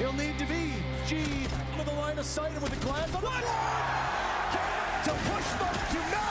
He'll need to be G with the line of sight and with a glance on the board. To push them to not.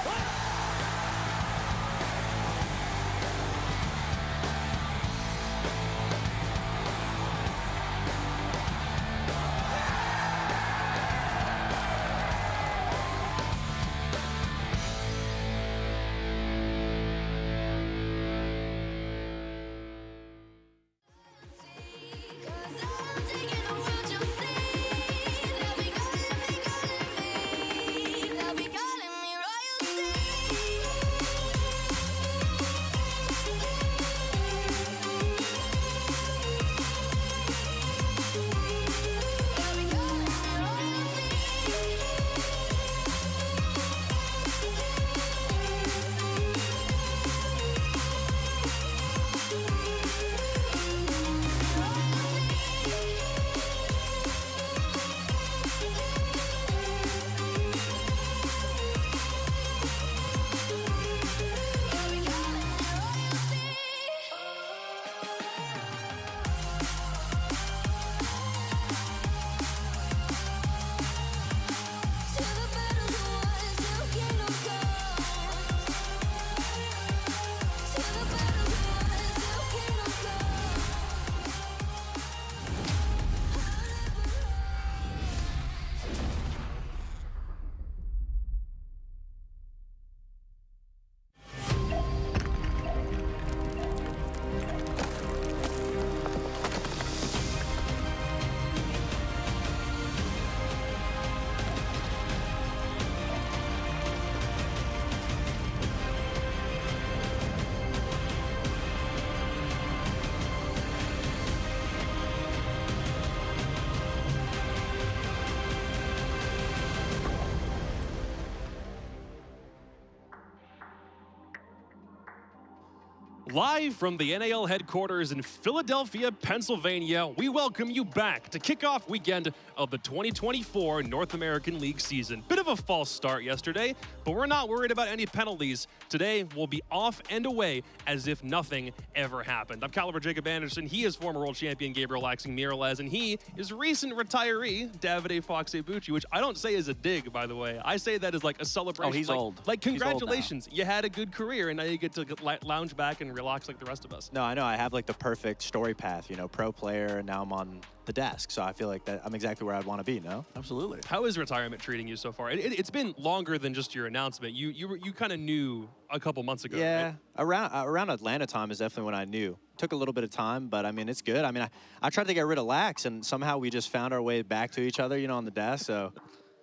Live from the NAL headquarters in Philadelphia, Pennsylvania, we welcome you back to kickoff weekend of the 2024 North American League season. Bit of a false start yesterday, but we're not worried about any penalties. Today, we'll be off and away as if nothing ever happened. I'm Caliber Jacob Anderson. He is former world champion Gabriel Laxing Miralez, and he is recent retiree Davide Foxe-Bucci, which I don't say is a dig, by the way. I say that as like a celebration. Oh, he's like, old. Like, congratulations. He's old you had a good career, and now you get to lounge back and relax like the rest of us. No, I know. I have like the perfect story path, you know, pro player, and now I'm on the desk. So I feel like that I'm exactly where I'd want to be, no? Absolutely. How is retirement treating you so far? It's been longer than just your announcement. You kind of knew a couple months ago. Yeah, right? around Atlanta time is definitely when I knew. Took a little bit of time, but I mean, it's good. I mean, I tried to get rid of Lax, and somehow we just found our way back to each other, you know, on the desk. So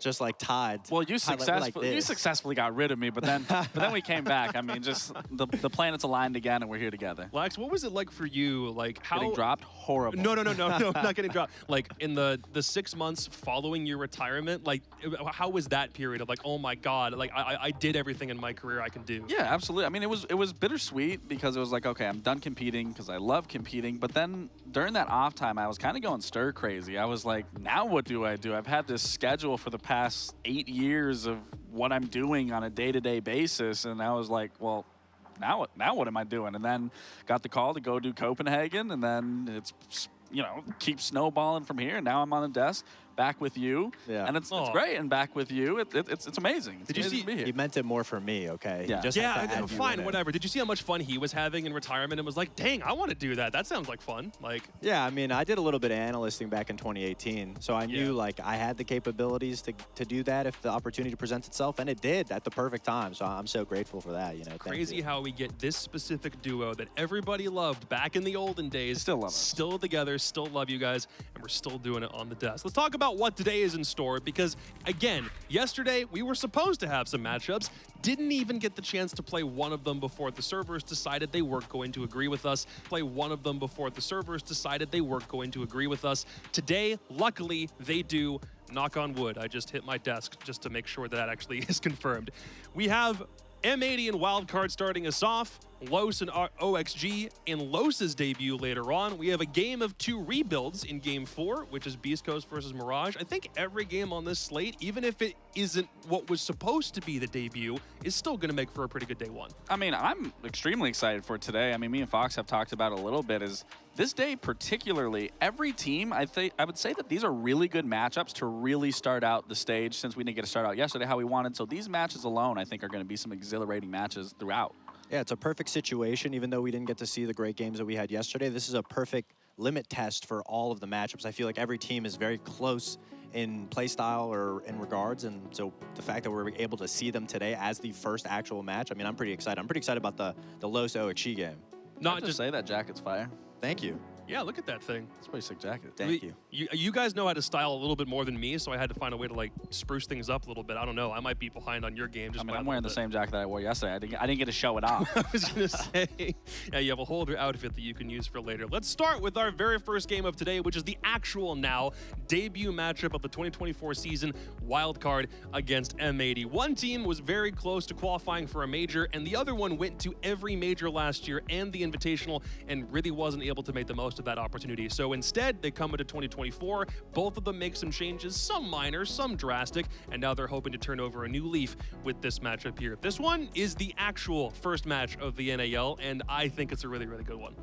just like tied. Well, you tied successfully got rid of me, but then we came back. I mean, just the planets aligned again, and we're here together. Lax, what was it like for you? Like how getting dropped? Horrible. No, not getting dropped. Like in the 6 months following your retirement, like how was that period of like, oh my God, like I did everything in my career I can do? Yeah, absolutely. I mean, it was bittersweet because it was like, okay, I'm done competing because I love competing. But then during that off time, I was kind of going stir crazy. I was like, now what do I do? I've had this schedule for the past 8 years of what I'm doing on a day-to-day basis, and I was like, well, now what am I doing? And then got the call to go do Copenhagen, and then it's, you know, keep snowballing from here. And now I'm on the desk back with you, and it's great. And back with you, it's amazing. It's Did you see? to be here. He meant it more for me, okay? Yeah. He just had to add you fine, in whatever. Did you see how much fun he was having in retirement and was like, dang, I want to do that. That sounds like fun. Like, yeah, I mean, I did a little bit of analysting back in 2018, so I knew like I had the capabilities to do that if the opportunity presents itself, and it did at the perfect time. So I'm so grateful for that. You know, crazy how we get this specific duo that everybody loved back in the olden days. Still love us. Still together, still love you guys, and we're still doing it on the desk. Let's talk about what today is in store, because again, yesterday we were supposed to have some matchups, didn't even get the chance to play one of them before the servers decided they weren't going to agree with us. Today, luckily, they do. Knock on wood. I just hit my desk just to make sure that actually is confirmed. We have M80 and Wildcard starting us off. Los and OXG in Los's debut later on. We have a game of 2 rebuilds in Game 4, which is Beast Coast versus Mirage. I think every game on this slate, even if it isn't what was supposed to be the debut, is still going to make for a pretty good day 1. I mean, I'm extremely excited for today. I mean, me and Fox have talked about it a little bit. Is this day particularly, every team, I would say that these are really good matchups to really start out the stage, since we didn't get to start out yesterday how we wanted. So these matches alone, I think, are going to be some exhilarating matches throughout. Yeah, it's a perfect situation. Even though we didn't get to see the great games that we had yesterday, this is a perfect limit test for all of the matchups. I feel like every team is very close in play style or in regards, and so the fact that we're able to see them today as the first actual match, I mean, I'm pretty excited. I'm pretty excited about the Los OXG game. Not just say that jacket's fire. Thank you. Yeah, look at that thing. It's a pretty sick jacket. Thank you. You guys know how to style a little bit more than me, so I had to find a way to like spruce things up a little bit. I don't know. I might be behind on your game. Just I mean, I'm wearing the same jacket that I wore yesterday. I didn't get to show it off. I was gonna say, yeah, you have a whole other outfit that you can use for later. Let's start with our very first game of today, which is the actual now debut matchup of the 2024 season, wildcard against M80. One team was very close to qualifying for a major, and the other one went to every major last year and the Invitational, and really wasn't able to make the most of that opportunity. So instead, they come into 2024. Both of them make some changes, some minor, some drastic, and now they're hoping to turn over a new leaf with this matchup here. This one is the actual first match of the NAL, and I think it's a really, really good one.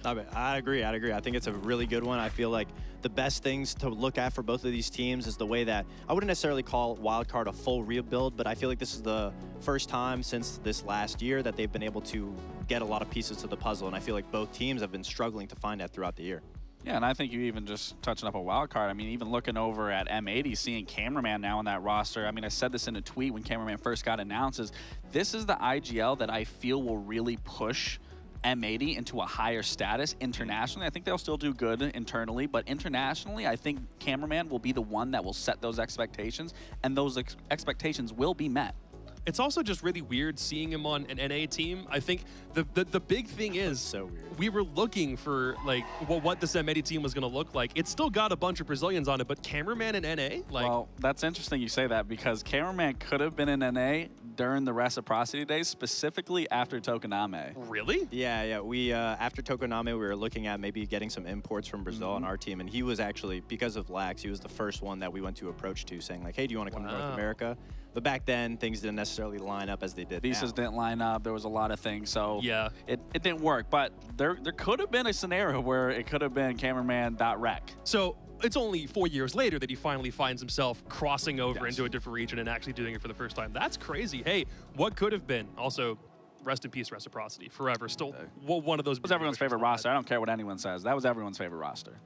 I agree. I think it's a really good one. I feel like the best things to look at for both of these teams is the way that, I wouldn't necessarily call wildcard a full rebuild, but I feel like this is the first time since this last year that they've been able to get a lot of pieces to the puzzle, and I feel like both teams have been struggling to find that throughout the year. Yeah, and I think you even just touching up a wild card. I mean, even looking over at M80, seeing Cameraman now on that roster. I mean, I said this in a tweet when Cameraman first got announced, is this is the IGL that I feel will really push M80 into a higher status internationally. I think they'll still do good internally, but internationally, I think Cameraman will be the one that will set those expectations, and those expectations will be met. It's also just really weird seeing him on an NA team. I think the big thing is, so weird. We were looking for like what this M80 team was going to look like. It's still got a bunch of Brazilians on it, but Cameraman in NA? Like, well, that's interesting you say that, because Cameraman could have been in NA during the reciprocity days, specifically after Tokoname. Really? Yeah. We after Tokoname, we were looking at maybe getting some imports from Brazil on our team, and he was actually, because of Lax, he was the first one that we went to approach to, saying like, hey, do you want to come to North America? But back then, things didn't necessarily line up as they did Visas now. didn't line up. There was a lot of things, so yeah, it didn't work. But there could have been a scenario where it could have been Cameraman.rec. So it's only 4 years later that he finally finds himself crossing over into a different region and actually doing it for the first time. That's crazy. Hey, what could have been? Also, rest in peace, Reciprocity. Forever. Still one of those. It was everyone's favorite roster. I don't care what anyone says. That was everyone's favorite roster.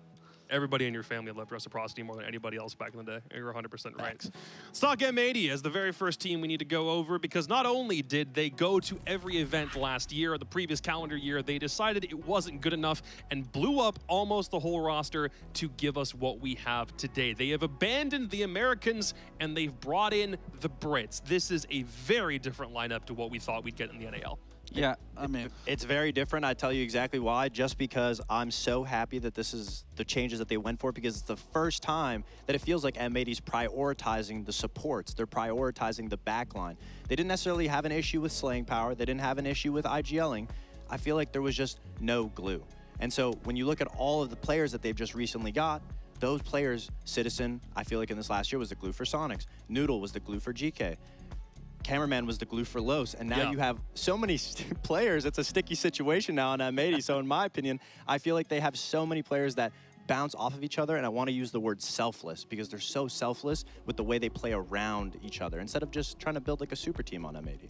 Everybody in your family loved Reciprocity more than anybody else back in the day. You're 100% right. Let's talk M80 as the very first team we need to go over, because not only did they go to every event last year or the previous calendar year, they decided it wasn't good enough and blew up almost the whole roster to give us what we have today. They have abandoned the Americans and they've brought in the Brits. This is a very different lineup to what we thought we'd get in the NAL. Yeah, I mean, it's very different. I tell you exactly why. Just because I'm so happy that this is the changes that they went for, because it's the first time that it feels like M80's prioritizing the supports. They're prioritizing the backline. They didn't necessarily have an issue with slaying power. They didn't have an issue with IGLing. I feel like there was just no glue. And so when you look at all of the players that they've just recently got, those players, Citizen, I feel like in this last year was the glue for Sonics. Noodle was the glue for GK. Cameraman was the glue for Los, and now you have so many players. It's a sticky situation now on M80. So in my opinion, I feel like they have so many players that bounce off of each other, and I want to use the word selfless, because they're so selfless with the way they play around each other instead of just trying to build like a super team on M80.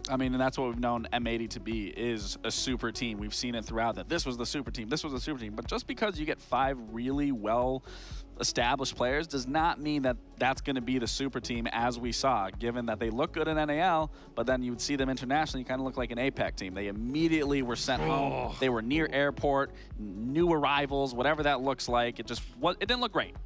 I mean, and that's what we've known M80 to be, is a super team. We've seen it throughout, that this was the super team, this was the super team. But just because you get 5 really well-established players does not mean that that's going to be the super team as we saw, given that they look good in NAL, but then you would see them internationally, you kind of look like an APEC team. They immediately were sent home. They were near airport, new arrivals, whatever that looks like. It didn't look great.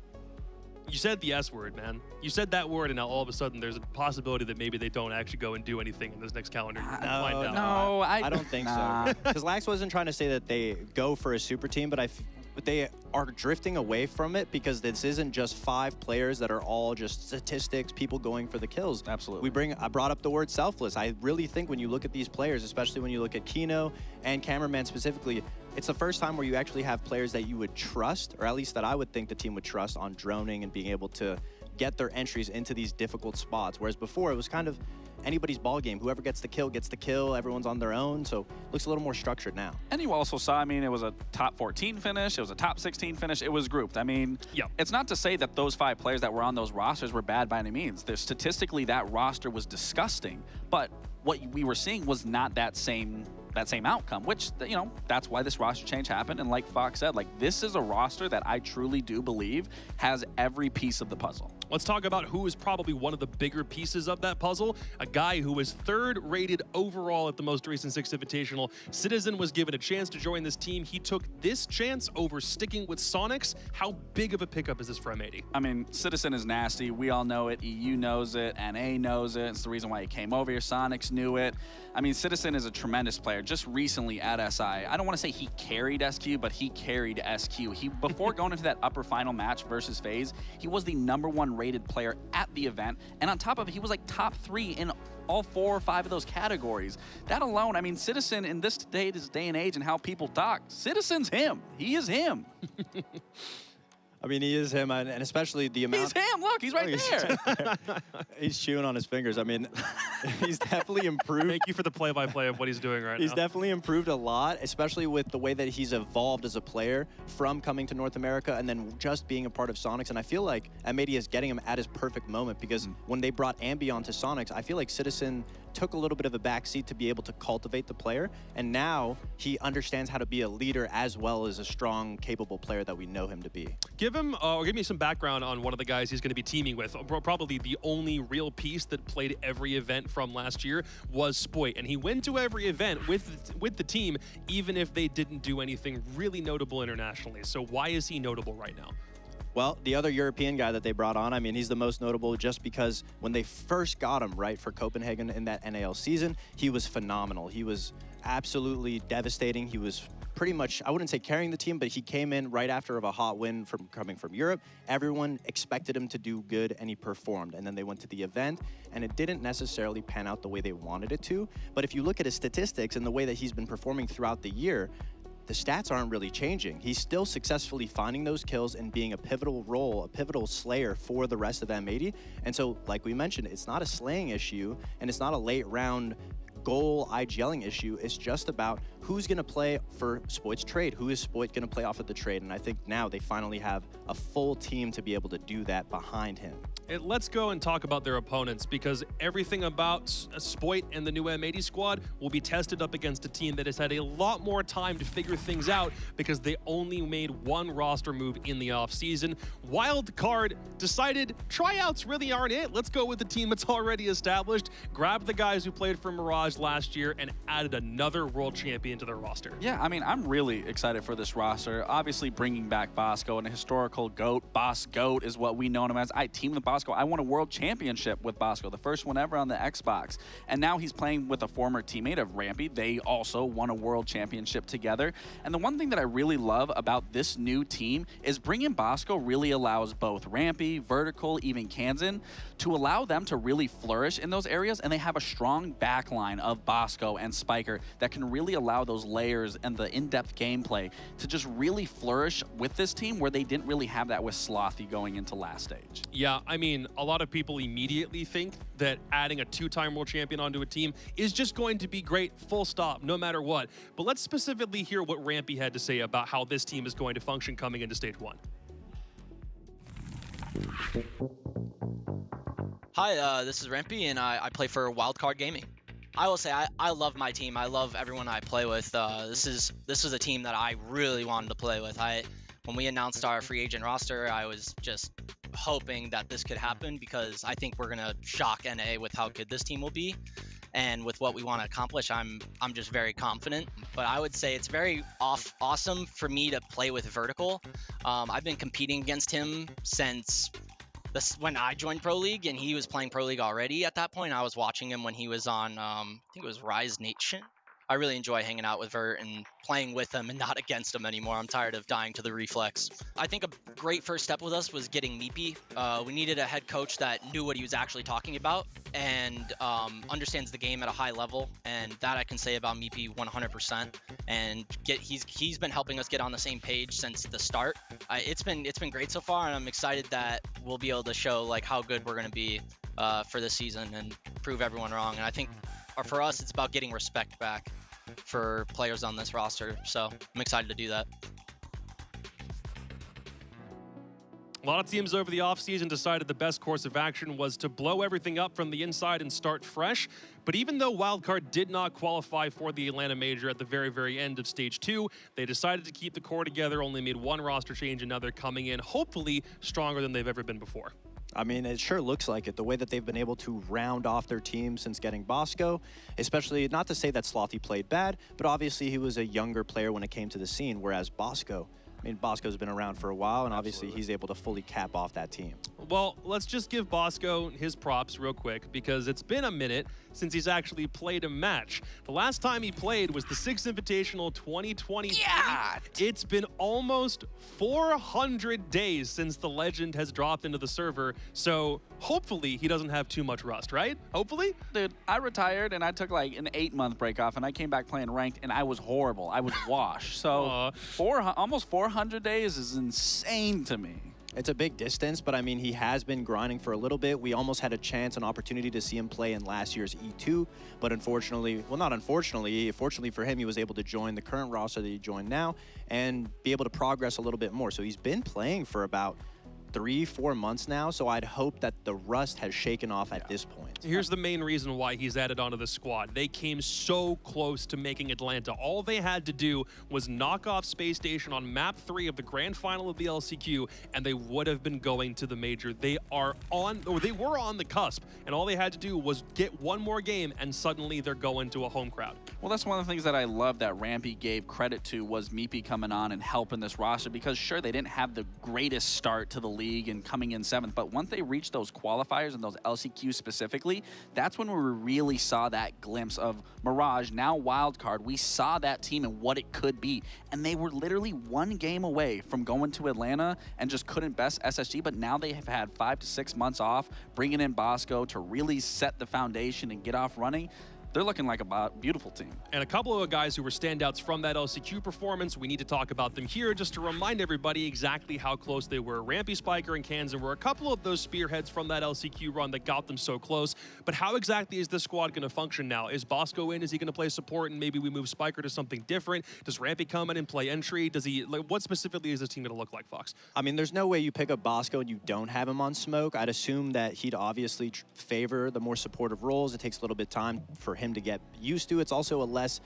You said the S word, man. You said that word, and now all of a sudden there's a possibility that maybe they don't actually go and do anything in this next calendar year. No, I don't think so. Because Lax wasn't trying to say that they go for a super team, but they are drifting away from it because this isn't just 5 players that are all just statistics, people going for the kills. Absolutely. I brought up the word selfless. I really think when you look at these players, especially when you look at Kino and Cameraman specifically, it's the first time where you actually have players that you would trust, or at least that I would think the team would trust on droning and being able to get their entries into these difficult spots. Whereas before, it was kind of anybody's ball game. Whoever gets the kill, everyone's on their own. So it looks a little more structured now. And you also saw, I mean, it was a top 14 finish. It was a top 16 finish. It was grouped. I mean, it's not to say that those 5 players that were on those rosters were bad by any means. Statistically, that roster was disgusting. But what we were seeing was not that same outcome, which, you know, that's why this roster change happened. And like Fox said, like, this is a roster that I truly do believe has every piece of the puzzle. Let's talk about who is probably one of the bigger pieces of that puzzle. A guy who was 3rd rated overall at the most recent Six Invitational. Citizen was given a chance to join this team. He took this chance over sticking with Sonics. How big of a pickup is this for M80? I mean, Citizen is nasty. We all know it. EU knows it. NA knows it. It's the reason why he came over here. Sonics knew it. I mean, Citizen is a tremendous player. Just recently at SI, I don't want to say he carried SQ, but he carried SQ. Before going into that upper final match versus FaZe, he was the #1 rated player at the event. And on top of it, he was like top 3 in all 4 or 5 of those categories. That alone, I mean, Citizen in this day and age and how people talk, Citizen's him. He is him. I mean, he is him, and especially the amount. He's him. Look, he's right there. He's chewing on his fingers. I mean, he's definitely improved. Thank you for the play-by-play of what he's doing right now. He's definitely improved a lot, especially with the way that he's evolved as a player from coming to North America and then just being a part of Sonics. And I feel like M80 is getting him at his perfect moment because when they brought Ambi onto Sonics, I feel like Citizen took a little bit of a backseat to be able to cultivate the player, and now he understands how to be a leader as well as a strong, capable player that we know him to be. Give me some background on one of the guys he's going to be teaming with. Probably the only real piece that played every event from last year was Spoit, and he went to every event with the team, even if they didn't do anything really notable internationally. So why is he notable right now? Well, the other European guy that they brought on, I mean, he's the most notable just because when they first got him, right, for Copenhagen in that NAL season, he was phenomenal. He was absolutely devastating. He was pretty much, I wouldn't say carrying the team, but he came in right after a hot win from coming from Europe. Everyone expected him to do good, and he performed. And then they went to the event, and it didn't necessarily pan out the way they wanted it to. But if you look at his statistics and the way that he's been performing throughout the year, the stats aren't really changing. He's still successfully finding those kills and being a pivotal role, a pivotal slayer for the rest of M80. And so, like we mentioned, it's not a slaying issue, and it's not a late round goal IGLing issue. It's just about who's going to play for Spoit's trade. Who is Spoit going to play off of the trade? And I think now they finally have a full team to be able to do that behind him. Let's go and talk about their opponents, because everything about Spoit and the new M80 squad will be tested up against a team that has had a lot more time to figure things out because they only made one roster move in the offseason. Wildcard decided tryouts really aren't it. Let's go with the team that's already established, grab the guys who played for Mirage last year, and added another world champion to their roster. Yeah, I mean, I'm really excited for this roster. Obviously, bringing back Bosco, an historical GOAT. Boss GOAT is what we know him as. I teamed with Bosco. I won a world championship with Bosco, the first one ever on the Xbox. And now he's playing with a former teammate of Rampy. They also won a world championship together. And the one thing that I really love about this new team is bringing Bosco really allows both Rampy, Vertical, even Kansan to allow them to really flourish in those areas. And they have a strong backline of Bosco and Spiker that can really allow those layers and the in-depth gameplay to just really flourish with this team, where they didn't really have that with Slothy going into last stage. Yeah, I mean, a lot of people immediately think that adding a 2-time world champion onto a team is just going to be great, full stop, no matter what. But let's specifically hear what Rampy had to say about how this team is going to function coming into stage 1. Hi, this is Rampy, and I play for Wildcard Gaming. I will say I love my team. I love everyone I play with. This is a team that I really wanted to play with. When we announced our free agent roster, I was just hoping that this could happen because I think we're gonna shock NA with how good this team will be, and with what we want to accomplish. I'm just very confident. But I would say it's very awesome for me to play with Vertical. I've been competing against him since when I joined Pro League, and he was playing Pro League already at that point. I was watching him when he was on, I think it was Rise Nation. I really enjoy hanging out with Vert and playing with him and not against him anymore. I'm tired of dying to the reflex. I think a great first step with us was getting Meepy. We needed a head coach that knew what he was actually talking about and understands the game at a high level, and that I can say about Meepy 100%. And he's been helping us get on the same page since the start. It's been great so far, and I'm excited that we'll be able to show like how good we're going to be for this season and prove everyone wrong. And I think for us, it's about getting respect back for players on this roster. So I'm excited to do that. A lot of teams over the offseason decided the best course of action was to blow everything up from the inside and start fresh. But even though Wildcard did not qualify for the Atlanta Major at the very, very end of Stage 2, they decided to keep the core together, only made one roster change, and now they're coming in, hopefully, stronger than they've ever been before. I mean, it sure looks like it. The way that they've been able to round off their team since getting Bosco, especially, not to say that Slothy played bad, but obviously he was a younger player when it came to the scene, whereas Bosco, I mean, Bosco's been around for a while, and obviously he's able to fully cap off that team. Well, let's just give Bosco his props real quick, because it's been a minute since he's actually played a match. The last time he played was the Six Invitational 2020. Yeah! It's been almost 400 days since the legend has dropped into the server, so hopefully he doesn't have too much rust, right? Hopefully? Dude, I retired and I took like an 8-month break off, and I came back playing ranked, and I was horrible. I was washed. So almost 400 days is insane to me. It's a big distance, but I mean, he has been grinding for a little bit. We almost had a chance, an opportunity to see him play in last year's E2, but unfortunately, well, not unfortunately, fortunately for him, he was able to join the current roster that he joined now and be able to progress a little bit more. So he's been playing for about 3-4 months now, so I'd hope that the rust has shaken off at this point. Here's the main reason why he's added onto the squad. They came so close to making Atlanta. All they had to do was knock off Space Station on map 3 of the grand final of the LCQ, and they would have been going to the major. They were on the cusp, and all they had to do was get one more game, and suddenly they're going to a home crowd. Well, that's one of the things that I love that Rampy gave credit to was Meepy coming on and helping this roster, because sure, they didn't have the greatest start to the league and coming in 7th, but once they reached those qualifiers and those LCQs specifically, that's when we really saw that glimpse of Mirage, now Wildcard. We saw that team and what it could be, and they were literally one game away from going to Atlanta and just couldn't best SSG, but now they have had 5 to 6 months off, bringing in Bosco to really set the foundation and get off running. They're looking like a beautiful team. And a couple of guys who were standouts from that LCQ performance, we need to talk about them here just to remind everybody exactly how close they were. Rampy, Spiker, and Kansan were a couple of those spearheads from that LCQ run that got them so close. But how exactly is this squad going to function now? Is Bosco in? Is he going to play support and maybe we move Spiker to something different? Does Rampy come in and play entry? Does he, like, what specifically is this team going to look like, Fox? I mean, there's no way you pick up Bosco and you don't have him on smoke. I'd assume that he'd obviously favor the more supportive roles. It takes a little bit of time for him to get used to. It's also a less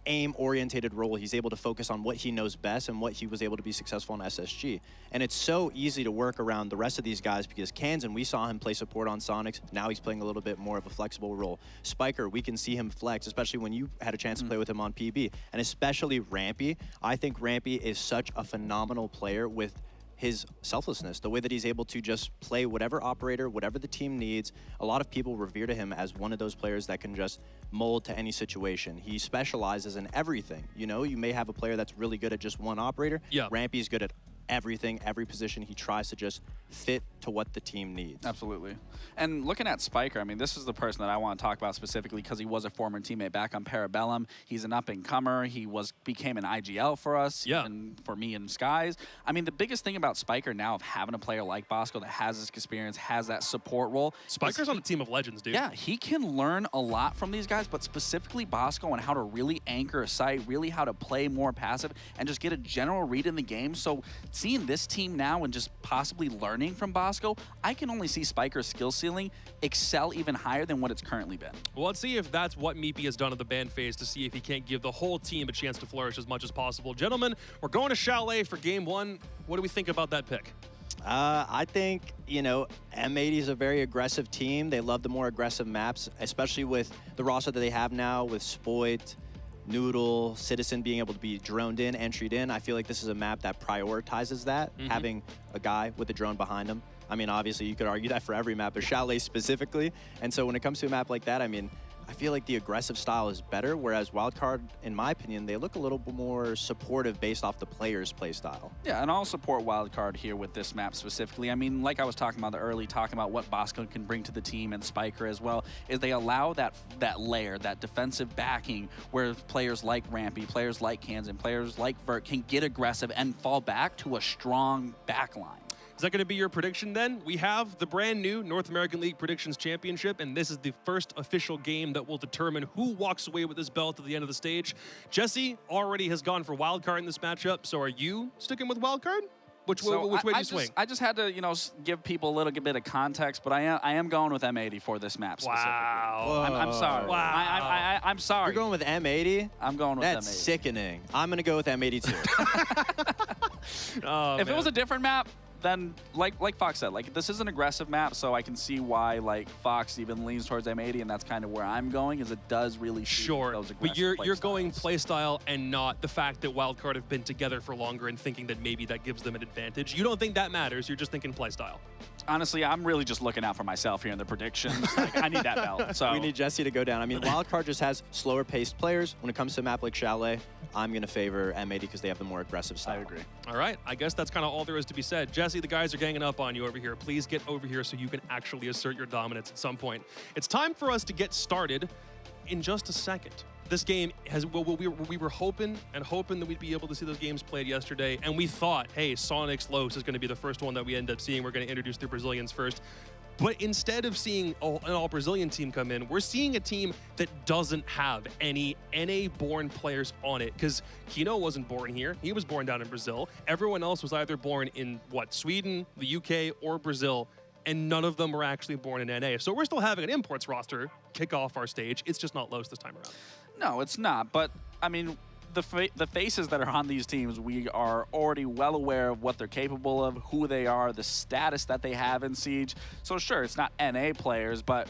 aim-orientated role. He's able to focus on what he knows best and what he was able to be successful in SSG. And it's so easy to work around the rest of these guys because Kansan, we saw him play support on Sonics. Now he's playing a little bit more of a flexible role. Spiker, we can see him flex, especially when you had a chance to play with him on PB. And especially Rampy. I think Rampy is such a phenomenal player with his selflessness, the way that he's able to just play whatever operator, whatever the team needs. A lot of people revere to him as one of those players that can just mold to any situation. He specializes in everything. You know, you may have a player that's really good at just one operator. Yeah. Rampy's good at everything, every position. He tries to just fit to what the team needs. Absolutely. And looking at Spiker, I mean, this is the person that I want to talk about specifically because he was a former teammate back on Parabellum. He's an up-and-comer. He became an IGL for us, and for me and Skies. I mean, the biggest thing about Spiker now of having a player like Bosco that has this experience, has that support role. Spiker's on a team of legends, dude. Yeah, he can learn a lot from these guys, but specifically Bosco on how to really anchor a site, really how to play more passive, and just get a general read in the game. So seeing this team now and just possibly learning from Bosco, I can only see Spiker's skill ceiling excel even higher than what it's currently been. Well, let's see if that's what Meepy has done in the ban phase to see if he can't give the whole team a chance to flourish as much as possible. Gentlemen, we're going to Chalet for game 1. What do we think about that pick? I think, you know, M80 is a very aggressive team. They love the more aggressive maps, especially with the roster that they have now with Spoit, Noodle, Citizen being able to be droned in, entryed in. I feel like this is a map that prioritizes that, having a guy with a drone behind him. I mean, obviously, you could argue that for every map, but Chalet specifically. And so when it comes to a map like that, I mean, I feel like the aggressive style is better, whereas Wildcard, in my opinion, they look a little bit more supportive based off the player's play style. Yeah, and I'll support Wildcard here with this map specifically. I mean, like I was talking about early, talking about what Bosco can bring to the team and Spiker as well, is they allow that layer, that defensive backing where players like Rampy, players like Kansan, players like Vert can get aggressive and fall back to a strong backline. Is that going to be your prediction then? We have the brand new North American League Predictions Championship, and this is the first official game that will determine who walks away with this belt at the end of the stage. Jesse already has gone for Wildcard in this matchup, so are you sticking with Wildcard? Which way do you swing? I just had to, give people a little bit of context, but I am going with M80 for this map specifically. Wow. I'm sorry. Wow. I'm sorry. You're going with M80? I'm going with That's M80. sickening. I'm going to go with M80 too. Oh, If man. it was a different map, then like Fox said, this is an aggressive map, so I can see why Fox even leans towards M80, and that's kind of where I'm going, is it does really Sure, those but aggressive you're going styles. playstyle and not the fact that Wildcard have been together for longer and thinking that maybe that gives them an advantage. You don't think that matters, you're just thinking playstyle. Honestly, I'm really just looking out for myself here in the predictions. I need that belt. So We need Jesse to go down. I mean, Wildcard just has slower paced players. When it comes to a map like Chalet, I'm going to favor M80 because they have the more aggressive style. I agree. All right, I guess that's kind of all there is to be said. Jesse, the guys are ganging up on you over here. Please get over here so you can actually assert your dominance at some point. It's time for us to get started in just a second. This game has, well, we were hoping that we'd be able to see those games played yesterday, and we thought, hey, Sonic's Los is going to be the first one that we end up seeing. We're going to introduce the Brazilians first. But instead of seeing an all-Brazilian team come in, we're seeing a team that doesn't have any NA-born players on it, because Kino wasn't born here. He was born down in Brazil. Everyone else was either born in, Sweden, the UK, or Brazil, and none of them were actually born in NA. So we're still having an imports roster kick off our stage. It's just not Los this time around. No, it's not. But, I mean, the faces that are on these teams, we are already well aware of what they're capable of, who they are, the status that they have in Siege. So, sure, it's not NA players, but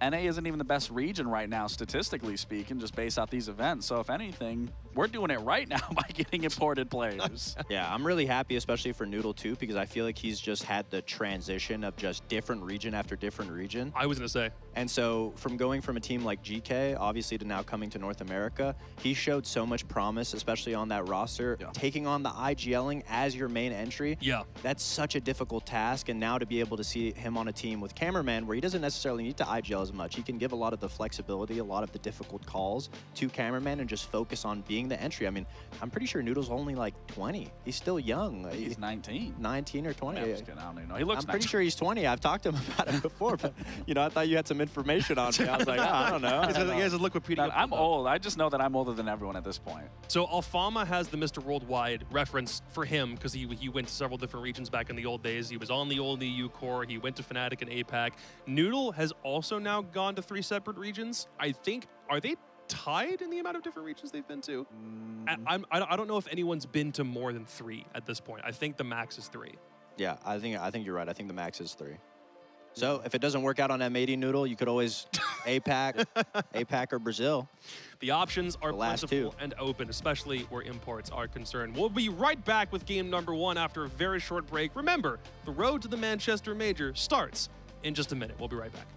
NA isn't even the best region right now, statistically speaking, just based off these events. So, if anything, we're doing it right now by getting imported players. Yeah, I'm really happy, especially for Noodle too, because I feel like he's just had the transition of just different region after different region. I was going to say. And so from going from a team like GK, obviously, to now coming to North America, he showed so much promise, especially on that roster. Yeah. Taking on the IGLing as your main entry, Yeah. that's such a difficult task. And now to be able to see him on a team with Cameraman, where he doesn't necessarily need to IGL as much, he can give a lot of the flexibility, a lot of the difficult calls to Cameraman and just focus on being the entry. I mean, I'm pretty sure Noodle's only like 20. He's still young. He's 19. 19 or 20. I'm just kidding. I don't even know. He looks I'm pretty 19. sure he's 20. I've talked to him about it before, but I thought you had some information on me. I was like, I don't know. He has a Wikipedia. I'm old. I just know that I'm older than everyone at this point. So Alfama has the Mr. Worldwide reference for him because he went to several different regions back in the old days. He was on the old EU core. He went to Fnatic and APAC. Noodle has also now gone to 3 separate regions. I think, are they tied in the amount of different regions they've been to? I don't know if anyone's been to more than 3 at this point. I think the max is 3. Yeah, I think you're right. I think the max is 3. So if it doesn't work out on M80 Noodle, you could always APAC or Brazil. The options are The last plentiful 2. and open, especially where imports are concerned. We'll be right back with game number 1 after a very short break. Remember, the road to the Manchester Major starts in just a minute. We'll be right back.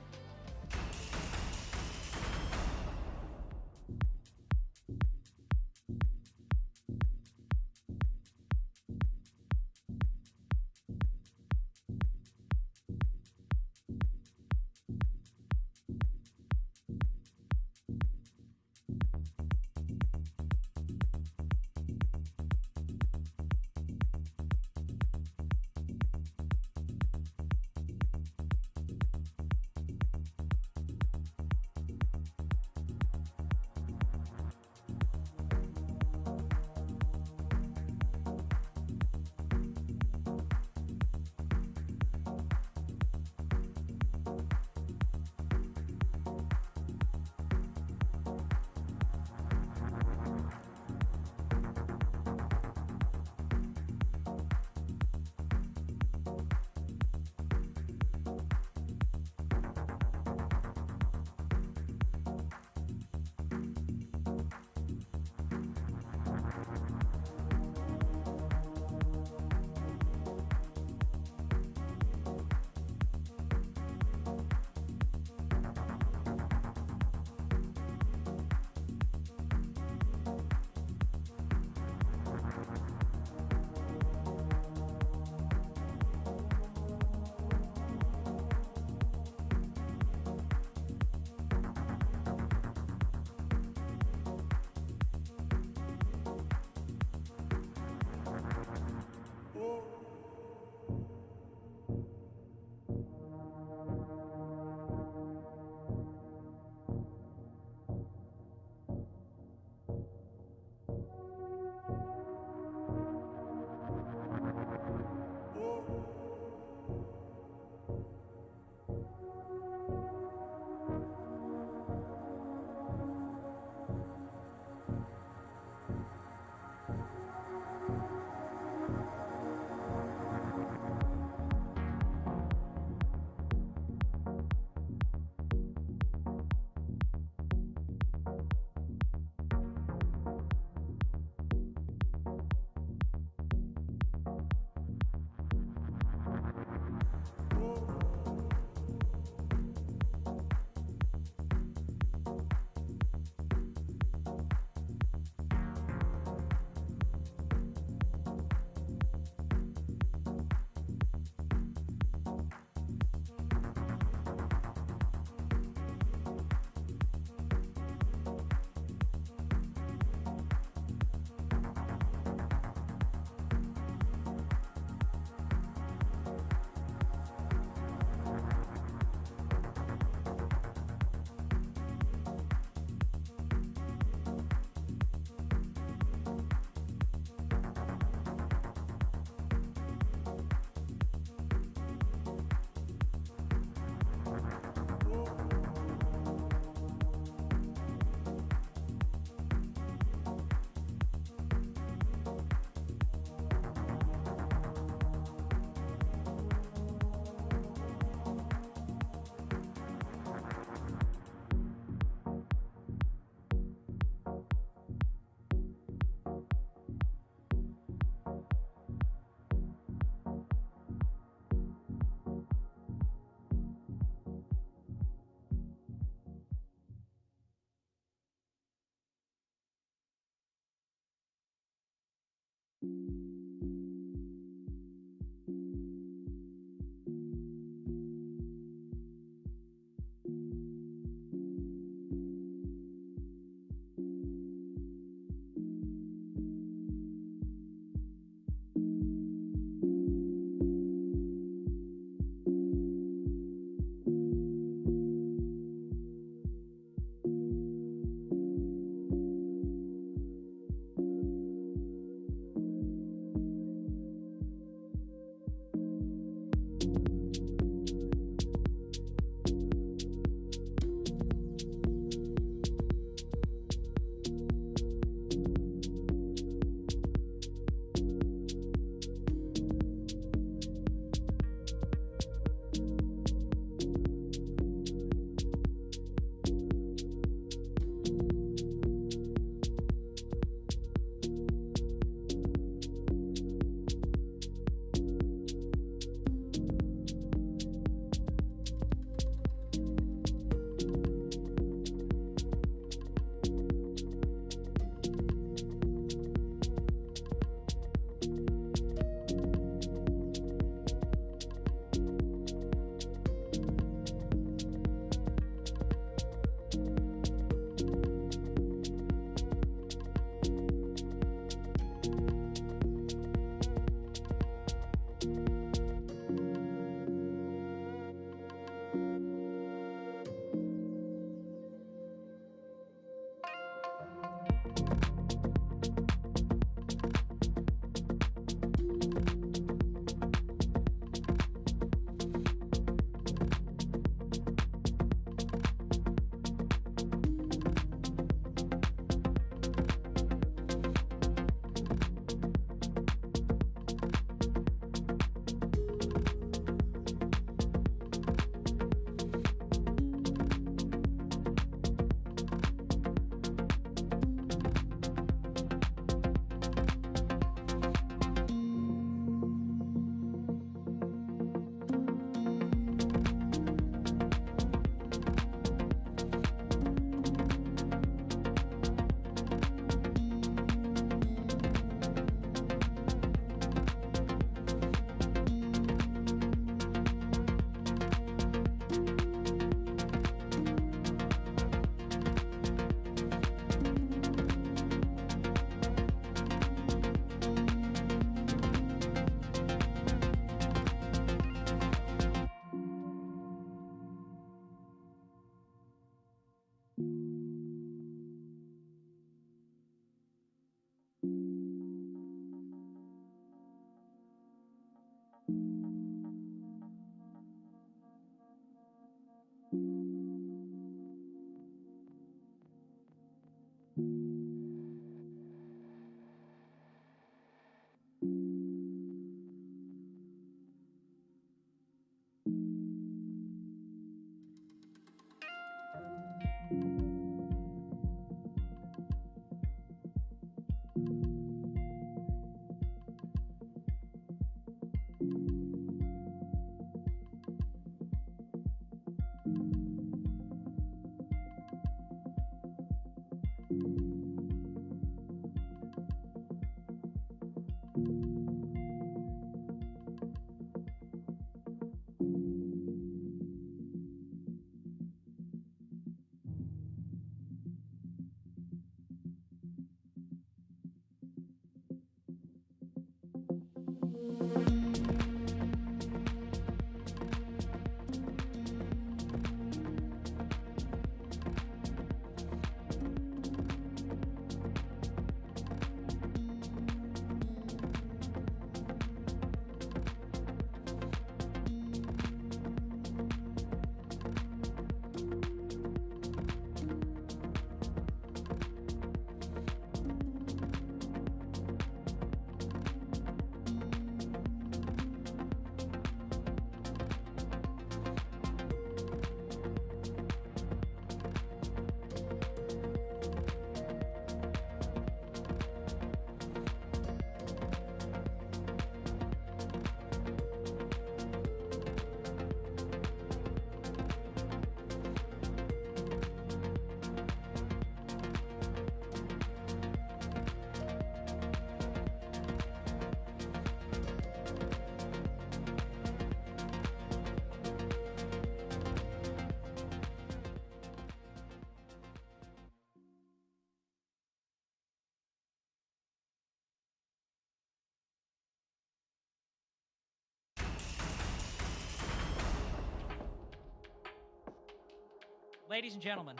ladies and gentlemen,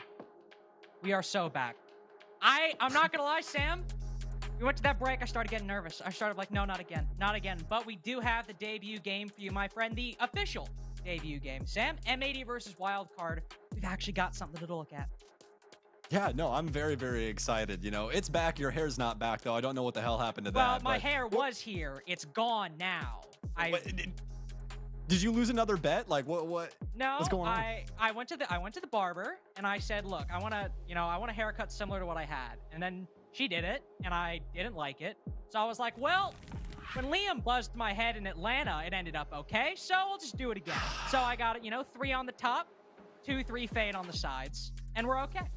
we are so back. I'm not gonna lie, Sam. We went to that break, I started getting nervous. I started like, no, not again, not again. But we do have the debut game for you, my friend, the official debut game. Sam, M80 versus Wildcard. We've actually got something to look at. Yeah, no, I'm very, very excited. You know, it's back. Your hair's not back, though. I don't know what the hell happened to Well, that. my hair was here. It's gone now. Did you lose another bet? Like, what? No, what's going on? I went to the barber and I said, look, I want a haircut similar to what I had. And then she did it and I didn't like it. So I was like, well, when Liam buzzed my head in Atlanta, it ended up okay. So we'll just do it again. So I got it, 3 on the top, 2, 3 fade on the sides, and we're okay.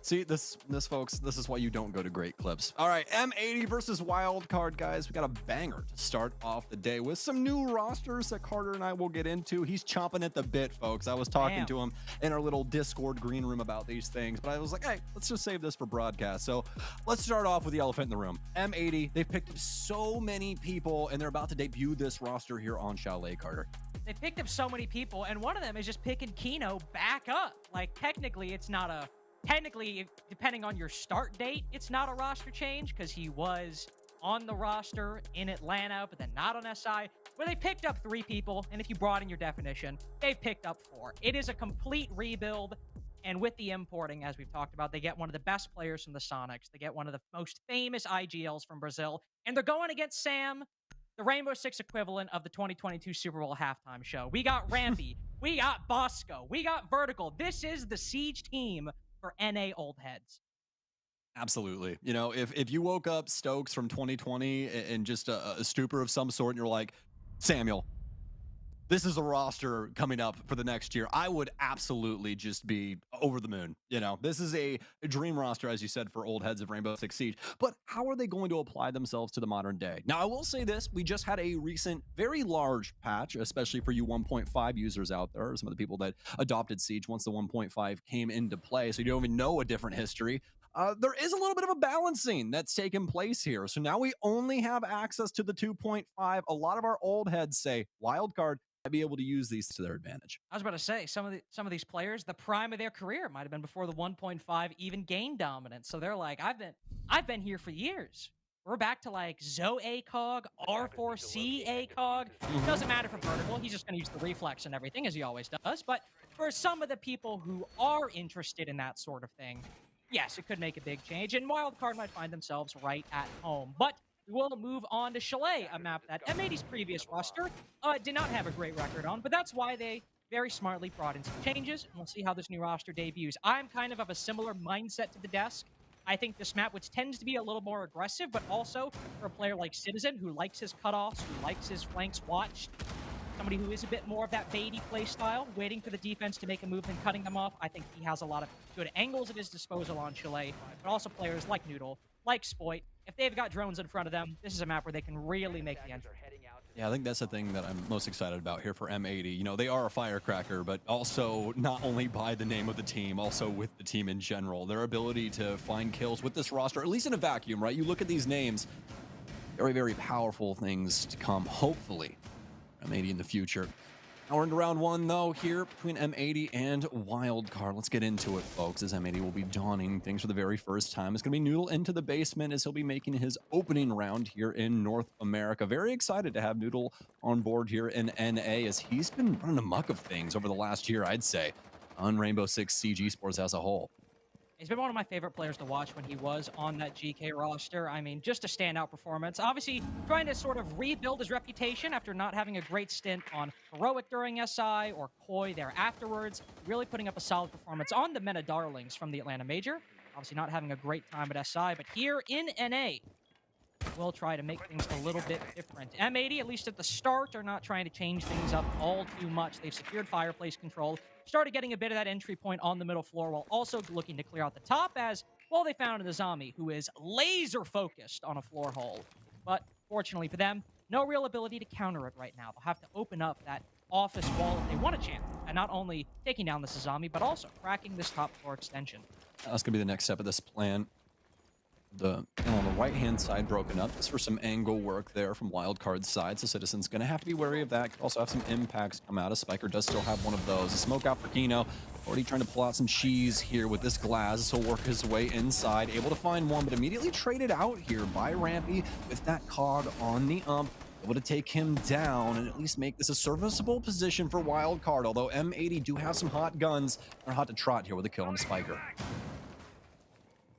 See, this folks, this is why you don't go to great clips. All right, M80 versus Wildcard, guys. We got a banger to start off the day with some new rosters that Carter and I will get into. He's chomping at the bit, folks. I was talking to him in our little Discord green room about these things, but I was like, hey, let's just save this for broadcast. So let's start off with the elephant in the room. M80, they've picked up so many people, and they're about to debut this roster here on Chalet, Carter. They picked up so many people, and one of them is just picking Kino back up. Like, technically, depending on your start date, it's not a roster change because he was on the roster in Atlanta, but then not on SI, where they picked up 3 people, and if you broaden your definition, they've picked up 4. It is a complete rebuild, and with the importing, as we've talked about, they get one of the best players from the Sonics, they get one of the most famous IGLs from Brazil, and they're going against Sam, the Rainbow Six equivalent of the 2022 Super Bowl halftime show. We got Rampy, we got Bosco, we got Vertical. This is the Siege team for NA old heads. Absolutely. You know, if you woke up Stokes from 2020 in just a stupor of some sort and you're like, Samuel, this is a roster coming up for the next year, I would absolutely just be over the moon. You know, this is a dream roster, as you said, for old heads of Rainbow Six Siege. But how are they going to apply themselves to the modern day? Now, I will say this. We just had a recent, very large patch, especially for you 1.5 users out there, some of the people that adopted Siege once the 1.5 came into play, so you don't even know a different history. There is a little bit of a balancing that's taken place here. So now we only have access to the 2.5. A lot of our old heads say, Wildcard, I'd be able to use these to their advantage. I was about to say, some of these players, the prime of their career might have been before the 1.5 even gained dominance. So they're like, I've been here for years. We're back to like Zoe ACOG, R4C ACOG. Doesn't matter for Vertical. He's just going to use the reflex and everything, as he always does. But for some of the people who are interested in that sort of thing, yes, it could make a big change. And Wildcard might find themselves right at home. But we will move on to Chalet, a map that M80's previous roster did not have a great record on, but that's why they very smartly brought in some changes, and we'll see how this new roster debuts. I'm kind of a similar mindset to the desk. I think this map, which tends to be a little more aggressive, but also for a player like Citizen, who likes his cutoffs, who likes his flanks watched, somebody who is a bit more of that baity play style, waiting for the defense to make a move and cutting them off. I think he has a lot of good angles at his disposal on Chalet, but also players like Noodle, like Spoit. If they've got drones in front of them, this is a map where they can really make the entry. Yeah, I think that's the thing that I'm most excited about here for M80. You know, they are a firecracker, but also not only by the name of the team, also with the team in general. Their ability to find kills with this roster, at least in a vacuum, right? You look at these names, very, very powerful things to come, hopefully, M80 in the future. Now we're into round 1, though, here between M80 and Wildcard. Let's get into it, folks, as M80 will be donning things for the very first time. It's going to be Noodle into the basement as he'll be making his opening round here in North America. Very excited to have Noodle on board here in NA as he's been running amok of things over the last year, I'd say, on Rainbow Six Siege Esports as a whole. He's been one of my favorite players to watch when he was on that GK roster. I mean, just a standout performance. Obviously, trying to sort of rebuild his reputation after not having a great stint on Heroic during SI or Koi there afterwards. Really putting up a solid performance on the Meta Darlings from the Atlanta Major. Obviously not having a great time at SI, but here in NA, we'll try to make things a little bit different. M80, at least at the start, are not trying to change things up all too much. They've secured fireplace control, started getting a bit of that entry point on the middle floor while also looking to clear out the top as, well, they found the zombie who is laser focused on a floor hole. But fortunately for them, no real ability to counter it right now. They'll have to open up that office wall if they want a chance, and not only taking down this zombie, but also cracking this top floor extension. That's going to be the next step of this plan. On the right-hand side broken up just for some angle work there from Wildcard's side, so Citizen's going to have to be wary of that. Could also have some impacts come out. A Spiker does still have one of those. A smoke out for Kino. Already trying to pull out some cheese here with this glass. He'll work his way inside, able to find one, but immediately traded out here by Rampy with that cog on the ump. Able to take him down and at least make this a serviceable position for Wildcard, although M80 do have some hot guns. They're hot to trot here with a kill on Spiker.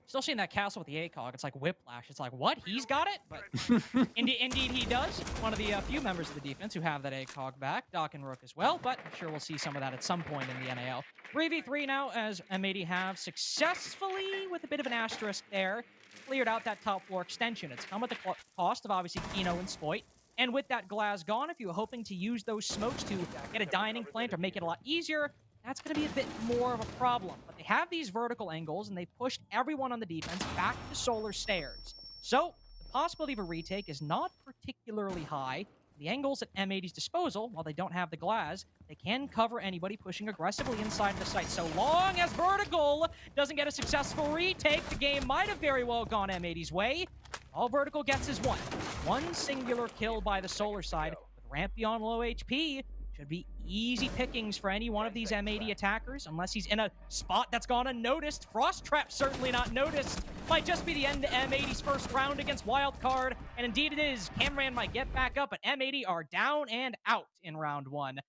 Still seeing that castle with the ACOG. It's like whiplash. It's like, what? He's got it? But indeed he does. One of the few members of the defense who have that ACOG back. Doc and Rook as well, but I'm sure we'll see some of that at some point in the NAL. 3v3 now as M80 have successfully, with a bit of an asterisk there, cleared out that top floor extension. It's come at the cost of obviously Kino and Spoit. And with that glass gone, if you were hoping to use those smokes to get a dining plant or make it a lot easier, that's going to be a bit more of a problem. But they have these vertical angles, and they pushed everyone on the defense back to solar stairs. So the possibility of a retake is not particularly high. The angles at M80's disposal, while they don't have the glass, they can cover anybody pushing aggressively inside the site. So long as Vertical doesn't get a successful retake, the game might have very well gone M80's way. All Vertical gets is one singular kill by the solar side. With Rampy on low HP, should be easy pickings for any one of these M80 attackers, unless he's in a spot that's gone unnoticed. Frost Trap certainly not noticed. Might just be the end to M80's first round against Wildcard, and indeed it is. Camran might get back up, but M80 are down and out in round one.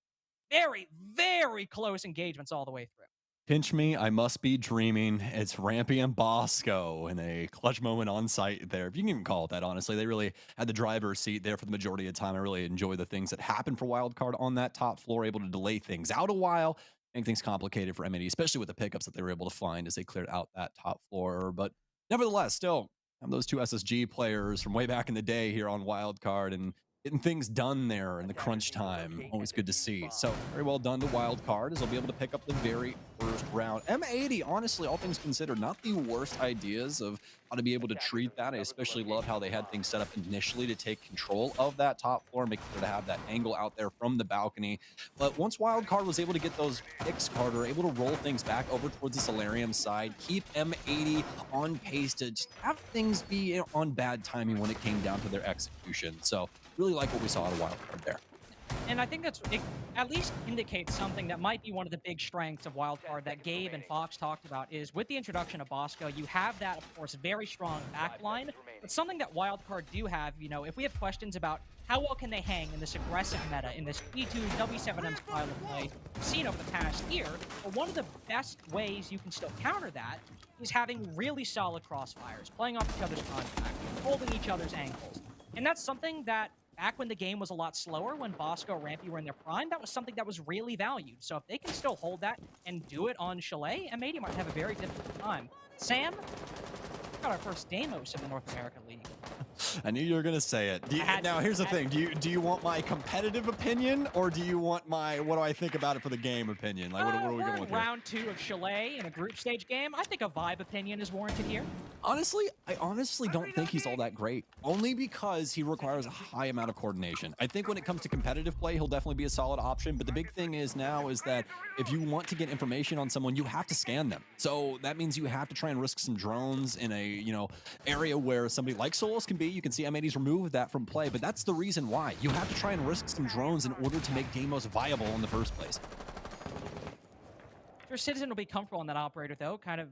Very, very close engagements all the way through. Pinch me, I must be dreaming. It's Rampy and Bosco in a clutch moment on site there. If you can even call it that, honestly. They really had the driver's seat there for the majority of the time. I really enjoy the things that happened for Wildcard on that top floor, able to delay things out a while, make things complicated for M80, especially with the pickups that they were able to find as they cleared out that top floor. But nevertheless, still have those two SSG players from way back in the day here on Wildcard and getting things done there in the crunch time. Always good to see. So very well done to Wildcard as they'll be able to pick up the very first round. M80, honestly, all things considered, not the worst ideas of how to be able to treat that. I especially love how they had things set up initially to take control of that top floor, making sure to have that angle out there from the balcony. But once Wildcard was able to get those picks, Carter, able to roll things back over towards the Solarium side, keep M80 on pace to just have things be on bad timing when it came down to their execution. So really like what we saw out of Wildcard there. And I think it at least indicates something that might be one of the big strengths of Wildcard that Gabe and Fox talked about is with the introduction of Bosco, you have that, of course, very strong backline. But something that Wildcard do have, you know, if we have questions about how well can they hang in this aggressive meta, in this E2 W7M style of play we've seen over the past year, well, one of the best ways you can still counter that is having really solid crossfires, playing off each other's contact, holding each other's ankles. And that's something that back when the game was a lot slower, when Bosco and Rampy were in their prime, that was something that was really valued. So if they can still hold that and do it on Chalet, M80 might have a very difficult time. Sam, we got our first Deimos in the North American League. I knew you were gonna say it. Now here's the thing: do you want my competitive opinion, or do you want my what do I think about it for the game opinion? Like, what are we going with here? Round 2 of Chalet in a group stage game. I think a vibe opinion is warranted here. Honestly, I honestly don't think he's all that great. Only because he requires a high amount of coordination. I think when it comes to competitive play, he'll definitely be a solid option. But the big thing is now is that if you want to get information on someone, you have to scan them. So that means you have to try and risk some drones in a area where somebody like Solus can be. You can see M80's removed that from play, but that's the reason why. You have to try and risk some drones in order to make Deimos viable in the first place. Sure, Citizen will be comfortable in that operator, though. Kind of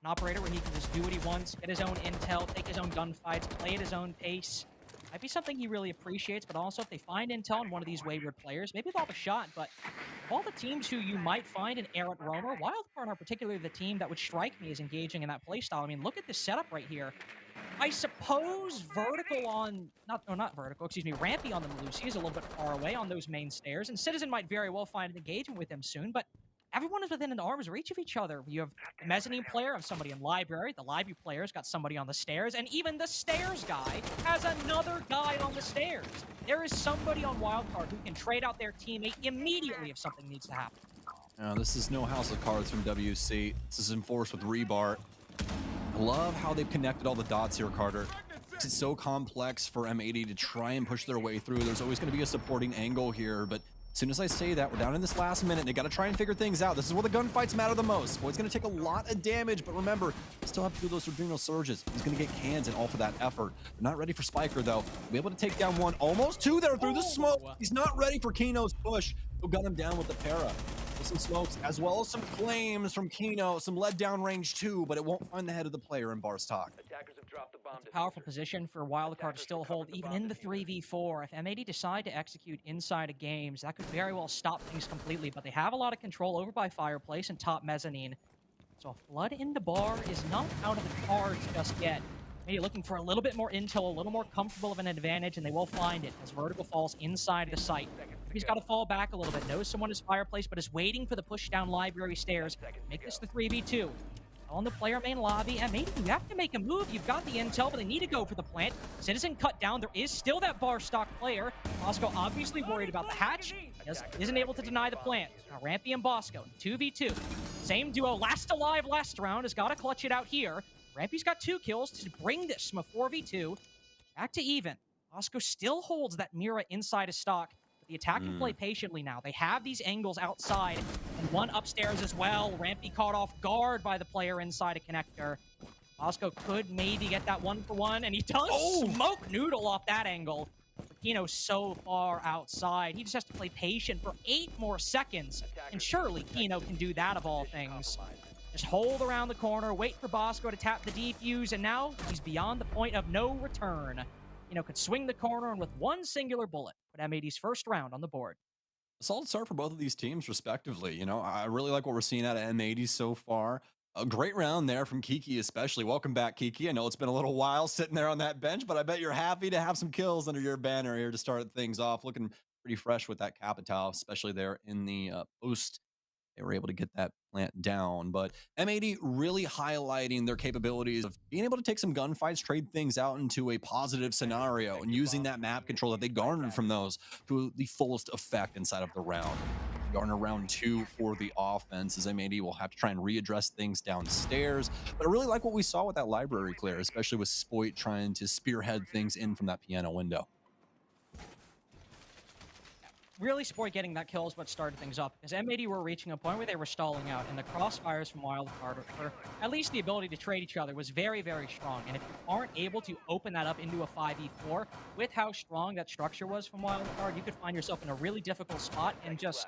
an operator where he can just do what he wants, get his own intel, take his own gunfights, play at his own pace. Might be something he really appreciates, but also if they find intel on one of these wayward players, maybe they'll have a shot. But of all the teams who you might find an errant roamer, Wildcard are particularly the team that would strike me as engaging in that playstyle. I mean, look at this setup right here. I suppose Vertical on, not Vertical, excuse me, Rampy on the Melusi is a little bit far away on those main stairs, and Citizen might very well find an engagement with him soon, but everyone is within an arm's reach of each other. You have the mezzanine player of somebody in library, the library player's got somebody on the stairs, and even the stairs guy has another guy on the stairs. There is somebody on Wildcard who can trade out their teammate immediately if something needs to happen. This is no house of cards from WC. This is enforced with Rebar. I love how they've connected all the dots here, Carter. It's so complex for M80 to try and push their way through. There's always going to be a supporting angle here, but as soon as I say that, we're down in this last minute, and they got to try and figure things out. This is where the gunfights matter the most. Boy, it's going to take a lot of damage, but remember, you still have to do those adrenal surges. He's going to get cans and all for that effort. They're not ready for Spiker, though. Be able to take down one, almost two there through the smoke. He's not ready for Kino's push. He'll gun him down with the para. Some smokes, as well as some claims from Kino, some lead down range too, but it won't find the head of the player in Barstock. It's a powerful position for Wildcard to still hold, even in the 3v4. If M80 decide to execute inside of games, that could very well stop things completely, but they have a lot of control over by Fireplace and top mezzanine. So a flood in the bar is not out of the cards just yet. Maybe looking for a little bit more intel, a little more comfortable of an advantage, and they will find it as Vertical falls inside of the site. He's got to fall back a little bit, knows someone is Fireplace, but is waiting for the push down library stairs. Make this the 3v2. On the player main lobby, and maybe you have to make a move. You've got the intel, but they need to go for the plant. Citizen cut down. There is still that bar stock player. Bosco obviously worried about the hatch. Isn't able to deny the plant. Now Rampy and Bosco, 2v2. Same duo, last alive last round, has got to clutch it out here. Rampy's got 2 kills to bring this from a 4v2 back to even. Bosco still holds that Mira inside his stock. But the attack can play patiently now. They have these angles outside and one upstairs as well. Rampy caught off guard by the player inside a connector. Bosco could maybe get that 1-for-1, and he does smoke Noodle off that angle. Kino's so far outside. He just has to play patient for 8 more seconds, and surely Kino can do that of all things. Just hold around the corner, wait for Bosco to tap the defuse, and now he's beyond the point of no return. Could swing the corner and with one singular bullet, put M80's first round on the board. A solid start for both of these teams, respectively. I really like what we're seeing out of M80 so far. A great round there from Kiki, especially. Welcome back, Kiki. I know it's been a little while sitting there on that bench, but I bet you're happy to have some kills under your banner here to start things off. Looking pretty fresh with that Capital, especially there in the post. They were able to get that plant down, but M80 really highlighting their capabilities of being able to take some gunfights, trade things out into a positive scenario, and using that map control that they garnered from those to the fullest effect inside of the round. Garner round 2 for the offense, as M80 will have to try and readdress things downstairs. But I really like what we saw with that library clear, especially with Spoit trying to spearhead things in from that piano window. Really, Spoit getting that kill is what started things up, because M80 were reaching a point where they were stalling out, and the crossfires from Wildcard, or at least the ability to trade each other, was very, very strong. And if you aren't able to open that up into a 5v4, with how strong that structure was from Wildcard, you could find yourself in a really difficult spot and just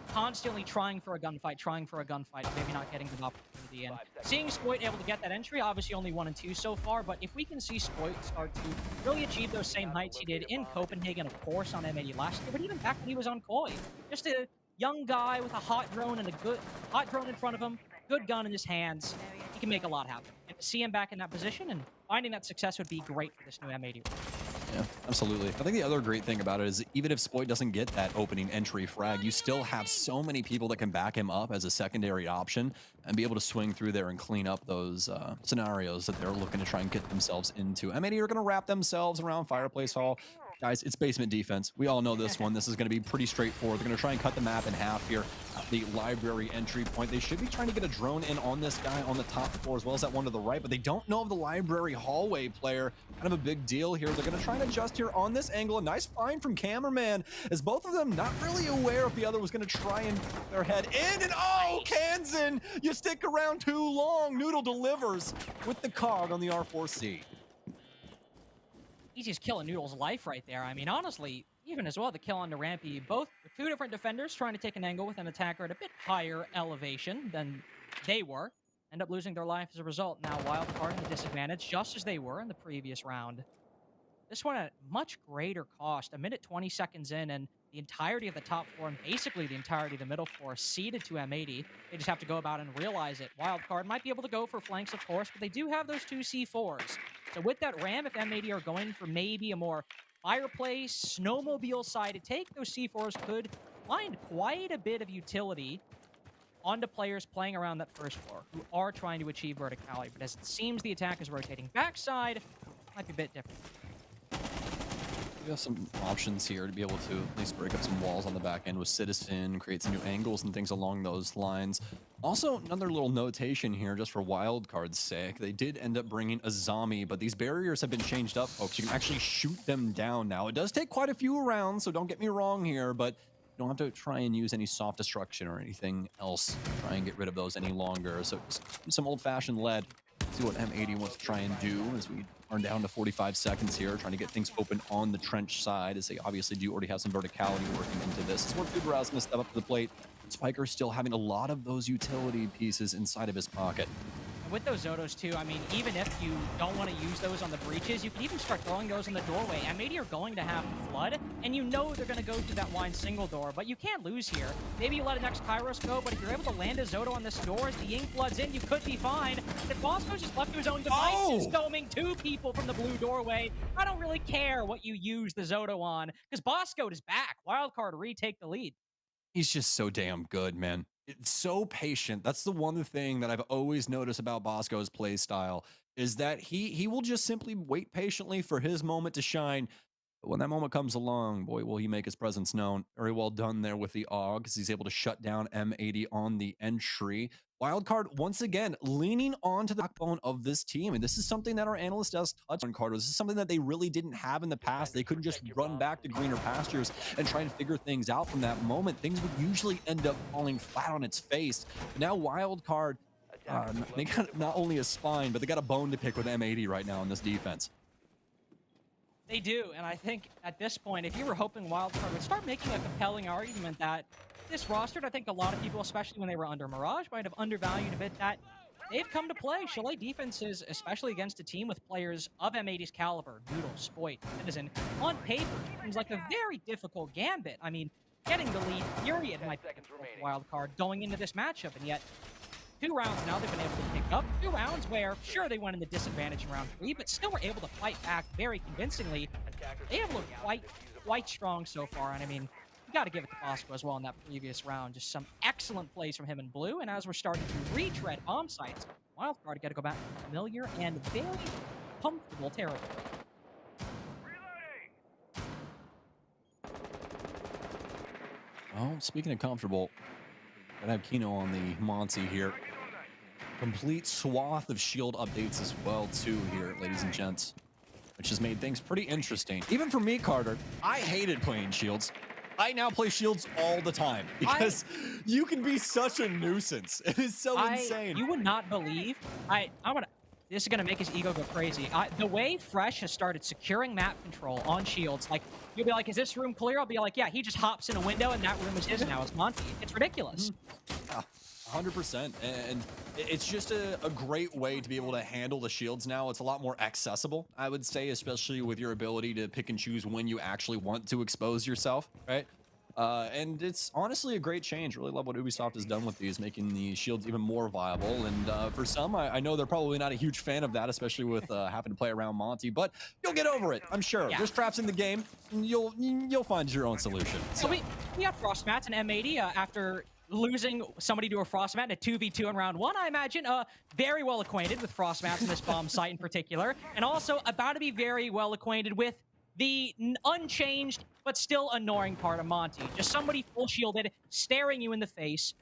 constantly trying for a gunfight, maybe not getting the opportunity. And seeing Spoit able to get that entry, obviously only 1 and 2 so far, but if we can see Spoit start to really achieve those same heights he did in Copenhagen, of course, on M80 last year, but even back when he was on Koi, just a young guy with a hot drone and a good hot drone in front of him, good gun in his hands, he can make a lot happen. And to see him back in that position and finding that success would be great for this new M80. Yeah, absolutely. I think the other great thing about it is even if Spoit doesn't get that opening entry frag, you still have so many people that can back him up as a secondary option and be able to swing through there and clean up those scenarios that they're looking to try and get themselves into. M80 are going to wrap themselves around Fireplace Hall. Guys, it's basement defense. We all know this one. This is going to be pretty straightforward. They're going to try and cut the map in half here at the library entry point. They should be trying to get a drone in on this guy on the top floor as well as that one to the right, but they don't know of the library hallway player. Kind of a big deal here. They're going to try and adjust here on this angle. A nice find from Cameraman as both of them not really aware if the other was going to try and put their head in. And oh, Kansan, you stick around too long. Noodle delivers with the cog on the R4C. Easiest kill in Noodle's life right there. I mean, honestly, even as well, the kill on the Rampy, both 2 different defenders trying to take an angle with an attacker at a bit higher elevation than they were. End up losing their life as a result. Now Wildcard in the disadvantage, just as they were in the previous round. This one at much greater cost. 1:20 seconds in, and the entirety of the top floor and basically the entirety of the middle floor ceded to M80. They just have to go about and realize it. Wildcard might be able to go for flanks, of course, but they do have those 2 C4s. So with that ram, if M80 are going for maybe a more Fireplace, snowmobile side to take, those C4s could find quite a bit of utility onto players playing around that first floor who are trying to achieve verticality. But as it seems the attack is rotating backside, might be a bit different. We have some options here to be able to at least break up some walls on the back end with Citizen, create some new angles and things along those lines. Also, another little notation here just for Wildcard's sake. They did end up bringing a zombie, but these barriers have been changed up, folks. You can actually shoot them down now. It does take quite a few rounds, so don't get me wrong here, but you don't have to try and use any soft destruction or anything else to try and get rid of those any longer. So just some old-fashioned lead. See what M80 wants to try and do as we are down to 45 seconds here, trying to get things open on the trench side, as they obviously do already have some verticality working into this. This is where Fubarao is going to step up to the plate, Spiker still having a lot of those utility pieces inside of his pocket. With those Zotos too, I mean, even if you don't want to use those on the breaches, you can even start throwing those in the doorway. And maybe you're going to have Flood, and you know they're going to go through that wine single door, but you can't lose here. Maybe you let an next Kairos go, but if you're able to land a Zoto on this door as the Ying floods in, you could be fine. And if Bosco's just left to his own devices, doming 2 people from the blue doorway, I don't really care what you use the Zoto on, because Bosco is back. Wildcard retake the lead. He's just so damn good, man. It's so patient. That's the one thing that I've always noticed about Bosco's play style is that he will just simply wait patiently for his moment to shine. But when that moment comes along, boy, will he make his presence known. Very well done there with the AUG because he's able to shut down M80 on the entry. Wildcard, once again, leaning onto the backbone of this team. And this is something that our analyst does touch on, Cardo. This is something that they really didn't have in the past. They couldn't just run back to greener pastures and try and figure things out from that moment. Things would usually end up falling flat on its face. But now Wildcard, they got not only a spine, but they got a bone to pick with M80 right now in this defense. They do, and I think at this point, if you were hoping Wildcard would start making a compelling argument that this roster, I think a lot of people, especially when they were under Mirage, might have undervalued a bit that they've come to play. Chalet defenses, especially against a team with players of M80's caliber, Noodle, Spoit, Citizen, on paper, seems like a very difficult gambit. I mean, getting the lead, period, might be difficult for Wildcard going into this matchup, and yet 2 rounds now they've been able to pick up. 2 rounds where, sure, they went in the disadvantage in round 3, but still were able to fight back very convincingly. They have looked quite strong so far, and I mean, you got to give it to Bosco as well in that previous round. Just some excellent plays from him in blue, and as we're starting to retread bomb sites, Wildcard got to go back to familiar and very comfortable territory. Oh, speaking of comfortable, gotta have Kino on the Monty here. Complete swath of shield updates as well, too, here, ladies and gents, which has made things pretty interesting. Even for me, Carter, I hated playing shields. I now play shields all the time because you can be such a nuisance. It is so insane. You would not believe. This is gonna make his ego go crazy. The way Fresh has started securing map control on shields, like you'll be like, "Is this room clear?" I'll be like, "Yeah." He just hops in a window and that room is his now. It's Monty. It's ridiculous. 100%, and it's just a great way to be able to handle the shields now. It's a lot more accessible, I would say, especially with your ability to pick and choose when you actually want to expose yourself, right? And it's honestly a great change. Really love what Ubisoft has done with these, making the shields even more viable. And for some, I know they're probably not a huge fan of that, especially with having to play around Monty, but you'll get over it, I'm sure. Yeah. There's traps in the game, and you'll find your own solution. So we have Frost Mats and M80 after losing somebody to a Frost Mat in a 2v2 in round 1, I imagine. Very well acquainted with Frost Mats in this bomb site in particular, and also about to be very well acquainted with the unchanged but still annoying part of Monty. Just somebody full shielded, staring you in the face,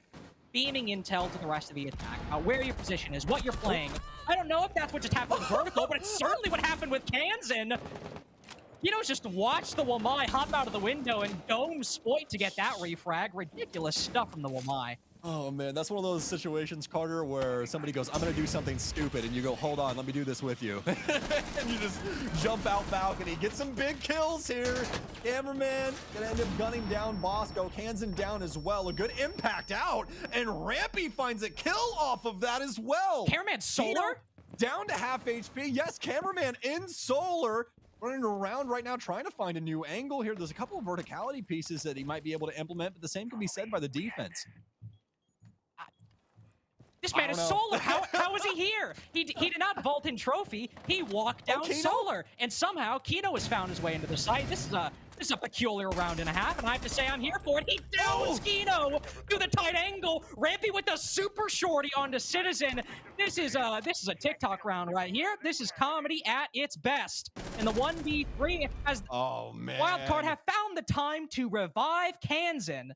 beaming intel to the rest of the attack about where your position is, what you're playing. I don't know if that's what just happened with Vertical, but it's certainly what happened with Kansan. You know, just watch the Wamai hop out of the window and dome Spoit to get that refrag. Ridiculous stuff from the Wamai. Oh man, that's one of those situations, Carter, where somebody goes, "I'm gonna do something stupid," and you go, "Hold on, let me do this with you." And you just jump out balcony, get some big kills here. Cameraman gonna end up gunning down Bosco. Kansan down as well. A good impact out, and Rampy finds a kill off of that as well. Cameraman solar? Down to half HP. Yes, Cameraman in solar. Running around right now trying to find a new angle here. There's a couple of verticality pieces that he might be able to implement, but the same can be said by the defense. This man is solar. How is he here? He did not vault in trophy. He walked down solar, and somehow Kino has found his way into the site. This is a peculiar round and a half, and I have to say I'm here for it. He downs Kino through the tight angle. Rampy with the super shorty onto Citizen. This is a TikTok round right here. This is comedy at its best. And the 1v3 has Wildcard have found the time to revive Kansan.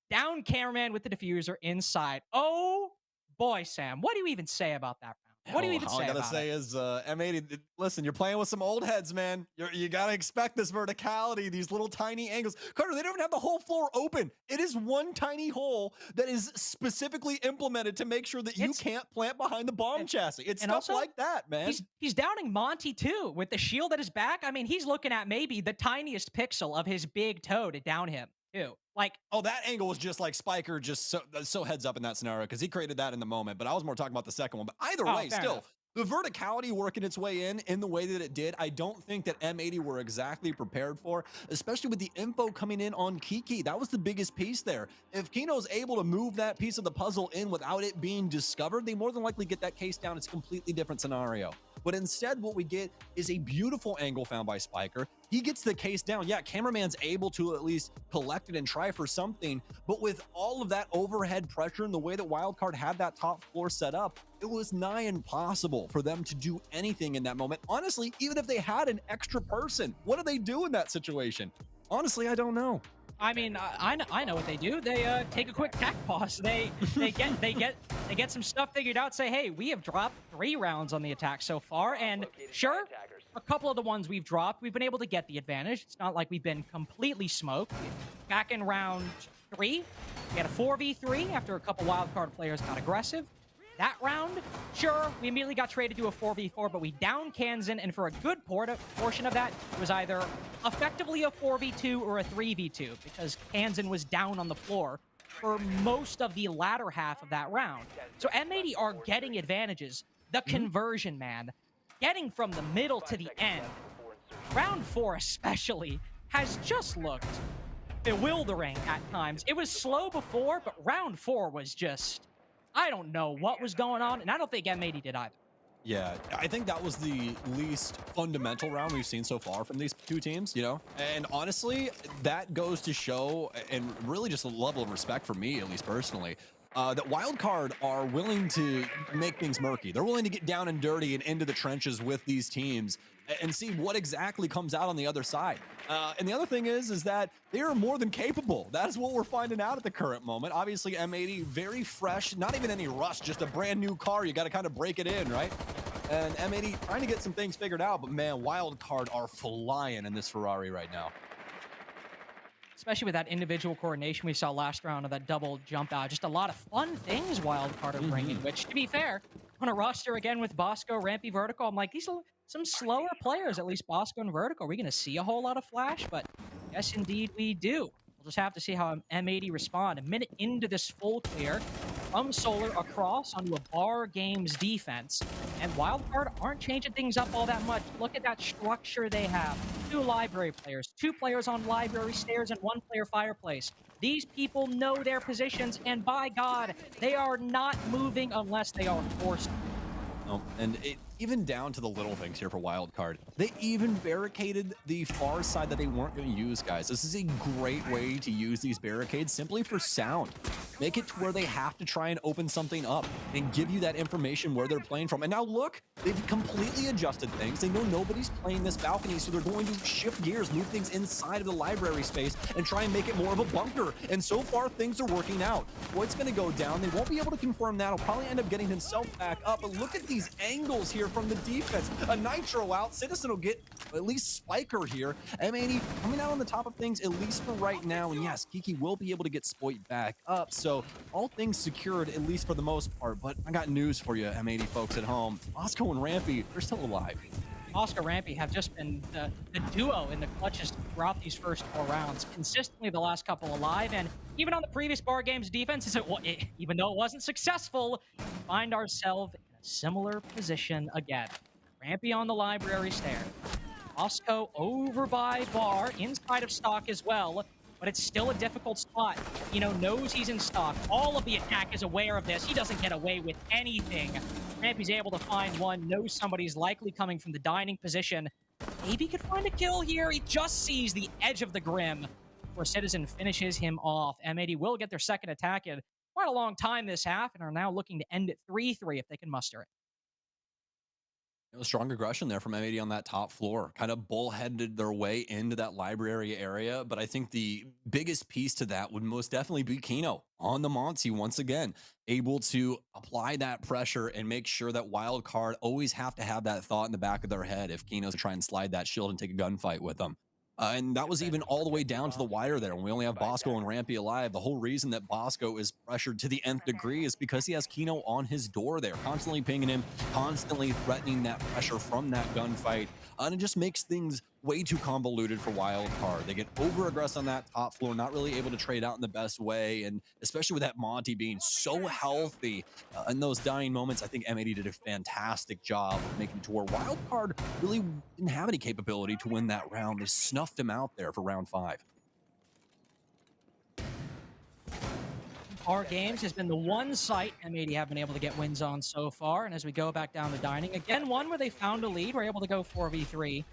Down Cameraman with the diffuser inside. Oh boy, Sam, what do you even say about that round? What do you even say about it? All I gotta say is, M80, listen, you're playing with some old heads, man. You gotta expect this verticality, these little tiny angles. Carter, they don't even have the whole floor open. It is one tiny hole that is specifically implemented to make sure that you can't plant behind the bomb chassis. It's stuff also, like that, man. He's downing Monty, too, with the shield at his back. I mean, he's looking at maybe the tiniest pixel of his big toe to down him. too. Like, Oh, that angle was just like Spiker, just so heads up in that scenario because he created that in the moment. But I was more talking about the second one. But either oh, way, fair still, enough. the verticality working its way in the way that it did, I don't think that M80 were exactly prepared for, especially with the info coming in on Kiki. That was the biggest piece there. If Kino's able to move that piece of the puzzle in without it being discovered, they more than likely get that case down. It's a completely different scenario. But instead, what we get is a beautiful angle found by Spiker. He gets the case down. Yeah, cameraman's able to at least collect it and try for something. But with all of that overhead pressure and the way that Wildcard had that top floor set up, it was nigh impossible for them to do anything in that moment. Honestly, even if they had an extra person, what do they do in that situation? Honestly, I don't know. I mean, I know what they do. They take a quick tack pause. They get some stuff figured out. Say, hey, we have dropped 3 rounds on the attack so far, and sure, a couple of the ones we've dropped, we've been able to get the advantage. It's not like we've been completely smoked. Back in round 3, we had a 4v3 after a couple wildcard players got aggressive. That round, sure, we immediately got traded to a 4v4, but we downed Kansan, and for a good portion of that, it was either effectively a 4v2 or a 3v2, because Kansan was down on the floor for most of the latter half of that round. So M80 are getting advantages. The conversion, man, getting from the middle to the end, round 4 especially, has just looked bewildering at times. It was slow before, but round 4 was just... I don't know what was going on, and I don't think M80 did either. Yeah, I think that was the least fundamental round we've seen so far from these two teams, you know? And honestly, that goes to show, and really just a level of respect for me, at least personally, that Wildcard are willing to make things murky. They're willing to get down and dirty and into the trenches with these teams and see what exactly comes out on the other side. And the other thing is that they are more than capable. That is what we're finding out at the current moment. Obviously, M80, very fresh, not even any rust, just a brand new car. You got to kind of break it in, right? And M80 trying to get some things figured out, but man, Wildcard are flying in this Ferrari right now. Especially with that individual coordination we saw last round of that double jump out. Just a lot of fun things Wildcard are bringing, which, to be fair, on a roster again with Bosco, Rampy, Vertical, I'm like, these are some slower players, at least Bosco and Vertical. Are we going to see a whole lot of Flash? But yes, indeed, we do. We'll just have to see how M80 respond. A minute into this full clear from Solar across onto a Bar Games defense. And Wildcard aren't changing things up all that much. Look at that structure they have. 2 library players, 2 players on library stairs, and 1 player fireplace. These people know their positions, and by God, they are not moving unless they are forced. And even down to the little things here for Wildcard. They even barricaded the far side that they weren't going to use, guys. This is a great way to use these barricades simply for sound. Make it to where they have to try and open something up and give you that information where they're playing from. And now look, they've completely adjusted things. They know nobody's playing this balcony, so they're going to shift gears, move things inside of the library space, and try and make it more of a bunker. And so far, things are working out. What's going to go down? They won't be able to confirm that. He'll probably end up getting himself back up. But look at these angles here from the defense. A Nitro out. Citizen will get at least Spiker here. M80 coming out on the top of things, at least for right now. And yes, Kiki will be able to get Spoit back up. So all things secured, at least for the most part. But I got news for you, M80 folks at home. Bosco and Rampy, they're still alive. Bosco Rampy have just been the duo in the clutches throughout these first 4 rounds, consistently the last couple alive. And even on the previous Bar Games defense, even though it wasn't successful, we find ourselves in a similar position again. Rampy on the library stair. Bosco over by Bar, inside of stock as well, but it's still a difficult spot. Knows he's in stock. All of the attack is aware of this. He doesn't get away with anything. Rampy's able to find one, knows somebody's likely coming from the dining position. Maybe could find a kill here. He just sees the edge of the Grim, where Citizen finishes him off. M80 will get their second attack in quite a long time this half, and are now looking to end it 3-3 if they can muster it. Strong aggression there from M80 on that top floor. Kind of bullheaded their way into that library area. But I think the biggest piece to that would most definitely be Kino on the Monty once again. Able to apply that pressure and make sure that Wildcard always have to have that thought in the back of their head if Kino's to try and slide that shield and take a gunfight with them. And that was even all the way down to the wire there. And we only have Bosco and Rampy alive. The whole reason that Bosco is pressured to the nth degree is because he has Kino on his door there, constantly pinging him, constantly threatening that pressure from that gunfight. And it just makes things way too convoluted for Wildcard. They get over-aggressed on that top floor, not really able to trade out in the best way, and especially with that Monty being so healthy in those dying moments, I think M80 did a fantastic job of making it to where Wildcard really didn't have any capability to win that round. They snuffed him out there for round 5. Our Games has been the one site M80 have been able to get wins on so far, and as we go back down the dining, again, one where they found a lead, were able to go 4v3.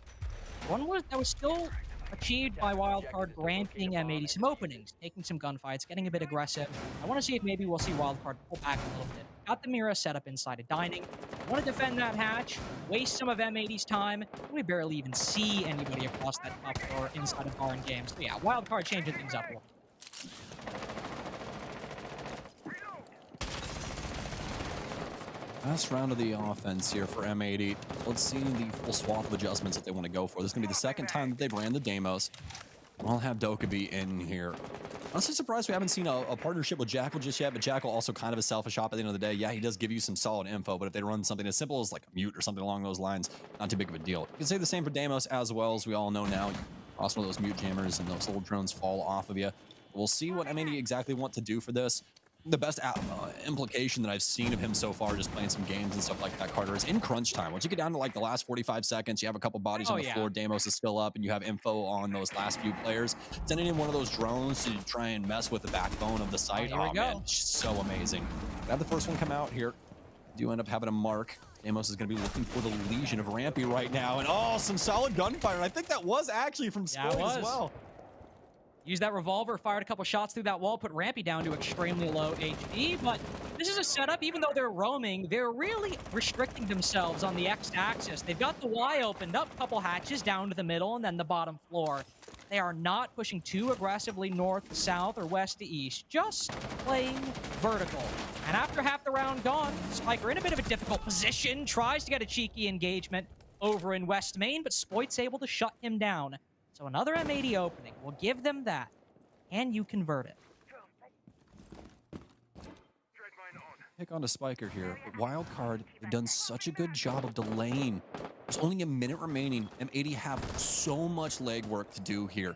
One that was still achieved by Wildcard granting M80 some openings, taking some gunfights, getting a bit aggressive. I want to see if maybe we'll see Wildcard pull back a little bit. Got the Mira set up inside of dining. Want to defend that hatch, waste some of M80's time. We barely even see anybody across that top floor inside of Bar and Games. So yeah, Wildcard changing things up a little. Last round of the offense here for M80. Let's see the full swath of adjustments that they want to go for. This is going to be the second time that they've ran the Deimos. I'll have Dokkaebi in here. Honestly surprised we haven't seen a partnership with Jackal just yet, but Jackal also kind of a selfish op at the end of the day. Yeah, he does give you some solid info, but if they run something as simple as like a mute or something along those lines, not too big of a deal. You can say the same for Deimos as well, as we all know now. Cross one of those mute jammers and those old drones fall off of you. We'll see what M80 exactly want to do for this. The best implication that I've seen of him so far, just playing some games and stuff like that, Carter, is in crunch time. Once you get down to like the last 45 seconds, you have a couple bodies on the floor, Deimos is still up, and you have info on those last few players. Sending in one of those drones to try and mess with the backbone of the site. Oh, man, it's so amazing. Have the first one come out here. Do end up having a mark. Deimos is going to be looking for the Legion of Rampy right now. And oh, some solid gunfire. And I think that was actually from Spoon as well. Used that revolver, fired a couple shots through that wall, put Rampy down to extremely low HP, but this is a setup, even though they're roaming, they're really restricting themselves on the X-axis. They've got the Y opened up, couple hatches down to the middle, and then the bottom floor. They are not pushing too aggressively north to south or west to east, just playing vertical. And after half the round gone, Spiker in a bit of a difficult position, tries to get a cheeky engagement over in West Main, but Spoit's able to shut him down. So another M80 opening. We'll give them that. And you convert it. Pick on a Spiker here, but Wildcard have done such a good job of delaying. There's only a minute remaining. M80 have so much legwork to do here.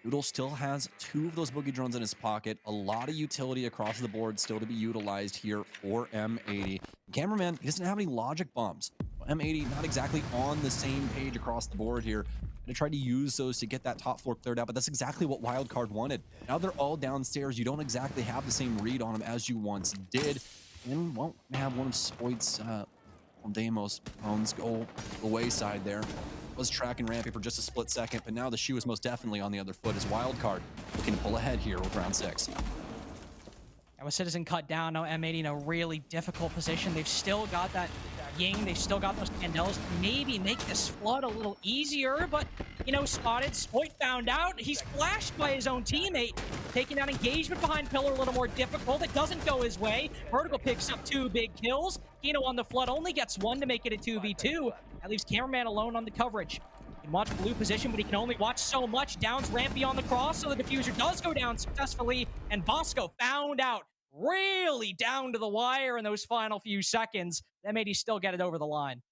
Noodle still has 2 of those boogie drones in his pocket. A lot of utility across the board still to be utilized here for M80. Cameraman, he doesn't have any logic bombs. M80 not exactly on the same page across the board here. To try to use those to get that top floor cleared out, but that's exactly what Wildcard wanted. Now they're all downstairs. You don't exactly have the same read on them as you once did. And won't have one of Spoit's Deimos drones go the wayside there. Was tracking Rampy for just a split second, but now the shoe is most definitely on the other foot as Wildcard looking to pull ahead here with round 6. And with Citizen cut down, now M80 in a really difficult position. They've still got that Ying, they've still got those Candelas to maybe make this flood a little easier, but, you know, spotted. Spoit found out. He's flashed by his own teammate. Taking down engagement behind Pillar a little more difficult. It doesn't go his way. Vertical picks up 2 big kills. Kino on the flood only gets 1 to make it a 2v2. That leaves Cameraman alone on the coverage. He can watch blue position, but he can only watch so much. Downs Rampy on the cross, so the diffuser does go down successfully, and Bosco found out. Really down to the wire in those final few seconds. That made he still get it over the line.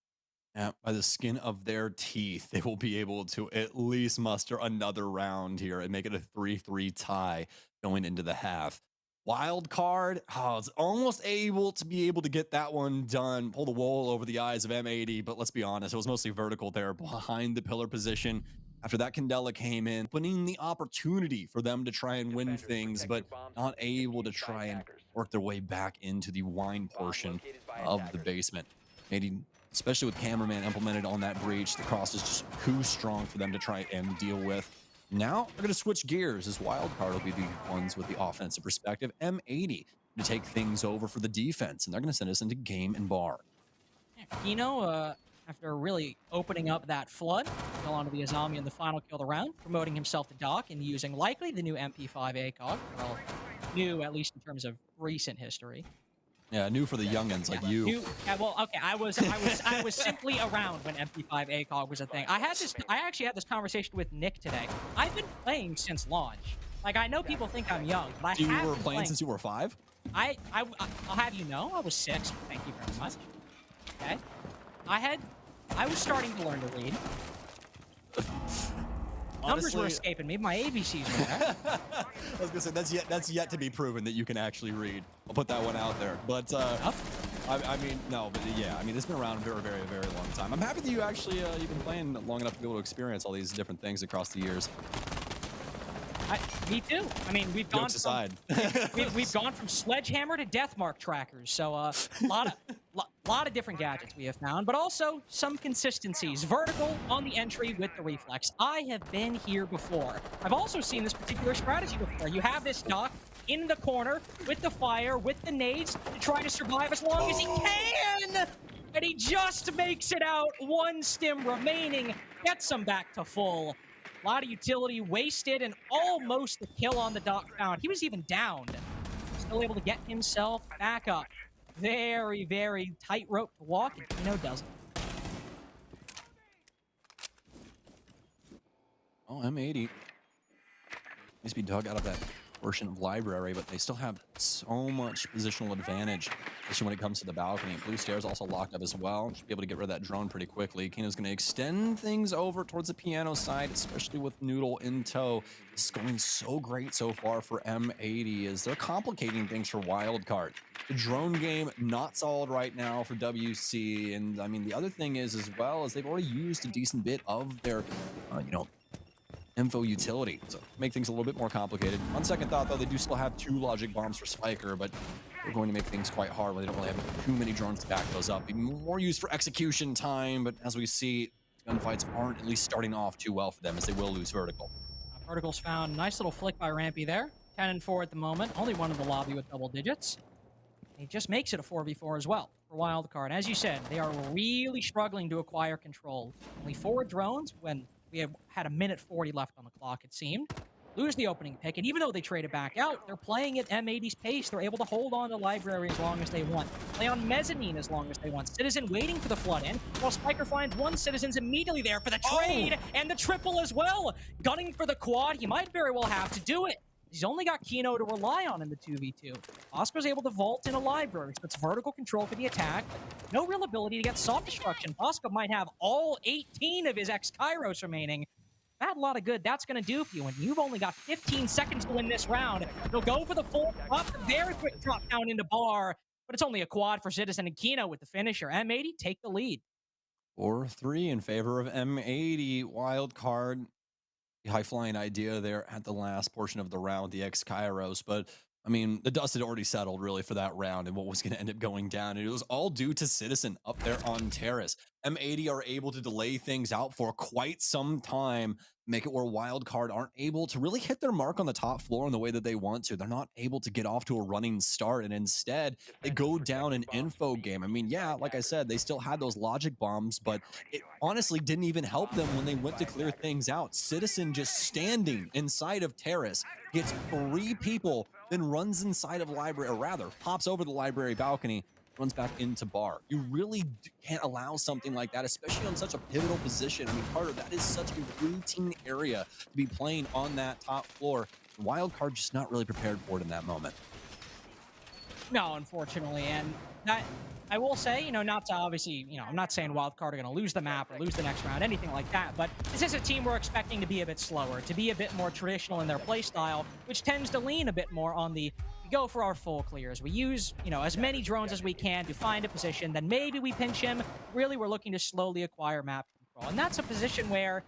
Yeah, by the skin of their teeth, they will be able to at least muster another round here and make it a 3-3 tie going into the half. Wildcard, it's almost able to get that one done. Pull the wool over the eyes of M80, but let's be honest, it was mostly vertical there behind the pillar position. After that, Candela came in, putting the opportunity for them to try and win things, but not able to try and work their way back into the wine portion of the basement. Maybe, especially with Cameraman implemented on that breach, the cross is just too strong for them to try and deal with. Now, they're going to switch gears as Wildcard will be the ones with the offensive perspective. M80 to take things over for the defense, and they're going to send us into game and bar. Kino, after really opening up that flood, fell onto the Azami in the final kill of the round, promoting himself to Doc and using likely the new MP5 ACOG. Well, new, at least in terms of recent history. Yeah, new for the youngins like you. New, well, okay, I was simply around when MP5 ACOG was a thing. I actually had this conversation with Nick today. I've been playing since launch. Like, I know people think I'm young, but I have You were been playing since you were 5? I'll have you know, I was 6. Thank you very much. Okay. I was starting to learn to read. Numbers were Honestly, escaping me. My ABCs were there. I was gonna say that's yet to be proven that you can actually read. I'll put that one out there. But I mean, no, but yeah, I mean, it's been around a very, very, very long time. I'm happy that you actually you've been playing long enough to be able to experience all these different things across the years. Me too. I mean, we've gone Jokes aside. we've gone from sledgehammer to deathmark trackers. So a lot of different gadgets we have found, but also some consistencies. Vertical on the entry with the reflex. I have been here before. I've also seen this particular strategy before. You have this duck in the corner with the fire, with the nades to try to survive as long as he can. And he just makes it out. One stim remaining. Gets him back to full. A lot of utility wasted and almost a kill on the dot found. He was even downed. Still able to get himself back up. Very, very tight rope to walk, and Kino doesn't. Oh, M80 needs to be dug out of that portion of library, but they still have so much positional advantage, especially when it comes to the balcony. Blue stairs also locked up as well. Should be able to get rid of that drone pretty quickly. Kino's going to extend things over towards the piano side, especially with Noodle in tow. This is going so great so far for M80 as they're complicating things for Wildcard. The drone game, not solid right now for WC. And I mean, the other thing is as well is they've already used a decent bit of their, info utility, so make things a little bit more complicated. On second thought, though, they do still have 2 logic bombs for Spiker, but they're going to make things quite hard when they don't really have too many drones to back those up. Be more used for execution time, but as we see, gunfights aren't at least starting off too well for them, as they will lose vertical. Vertical's found. Nice little flick by Rampy there. 10 and 4 at the moment. Only one in the lobby with double digits. He just makes it a 4v4 as well for Wildcard. As you said, they are really struggling to acquire control. Only 4 drones when we had a minute 40 left on the clock, it seemed. Lose the opening pick, and even though they traded back out, they're playing at M80's pace. They're able to hold on to library as long as they want. Play on mezzanine as long as they want. Citizen waiting for the flood in, while Spiker finds one. Citizen's immediately there for the trade and the triple as well. Gunning for the quad, he might very well have to do it. He's only got Kino to rely on in the 2v2. Oscar's able to vault in a library, so it's vertical control for the attack. No real ability to get soft destruction. Oscar might have all 18 of his X-Kairos remaining. Not a lot of good that's going to do for you, and you've only got 15 seconds to win this round. He'll go for the full drop, very quick drop down into bar, but it's only a quad for Citizen and Kino with the finisher. M80 take the lead. 4-3 in favor of M80. Wildcard. High-flying idea there at the last portion of the round, the X-Kairos, but I mean, the dust had already settled really for that round and what was going to end up going down. And it was all due to Citizen up there on Terrace. M80 are able to delay things out for quite some time, make it where Wildcard aren't able to really hit their mark on the top floor in the way that they want to. They're not able to get off to a running start, and instead they go down an info game. I mean, yeah, like I said, they still had those logic bombs, but it honestly didn't even help them when they went to clear things out. Citizen just standing inside of Terrace, gets 3 people, then runs inside of library, or rather, pops over the library balcony, runs back into bar. You really can't allow something like that, especially on such a pivotal position. I mean, Carter, that is such a routine area to be playing on that top floor. Wildcard just not really prepared for it in that moment. No, unfortunately, and that I will say, not to obviously, I'm not saying Wildcard are going to lose the map or lose the next round, anything like that, but this is a team we're expecting to be a bit slower, to be a bit more traditional in their play style, which tends to lean a bit more on the we go for our full clears. We use, as many drones as we can to find a position, then maybe we pinch him. Really, we're looking to slowly acquire map control, and that's a position where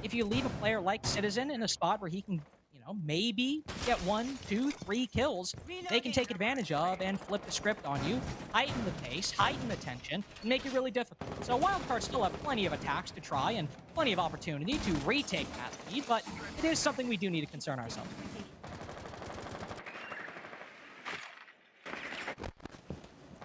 if you leave a player like Citizen in a spot where he can maybe get 1, 2, 3 kills, they can take advantage of and flip the script on you, heighten the pace, heighten the tension, and make it really difficult. So Wildcard still have plenty of attacks to try and plenty of opportunity to retake that lead, but it is something we do need to concern ourselves with.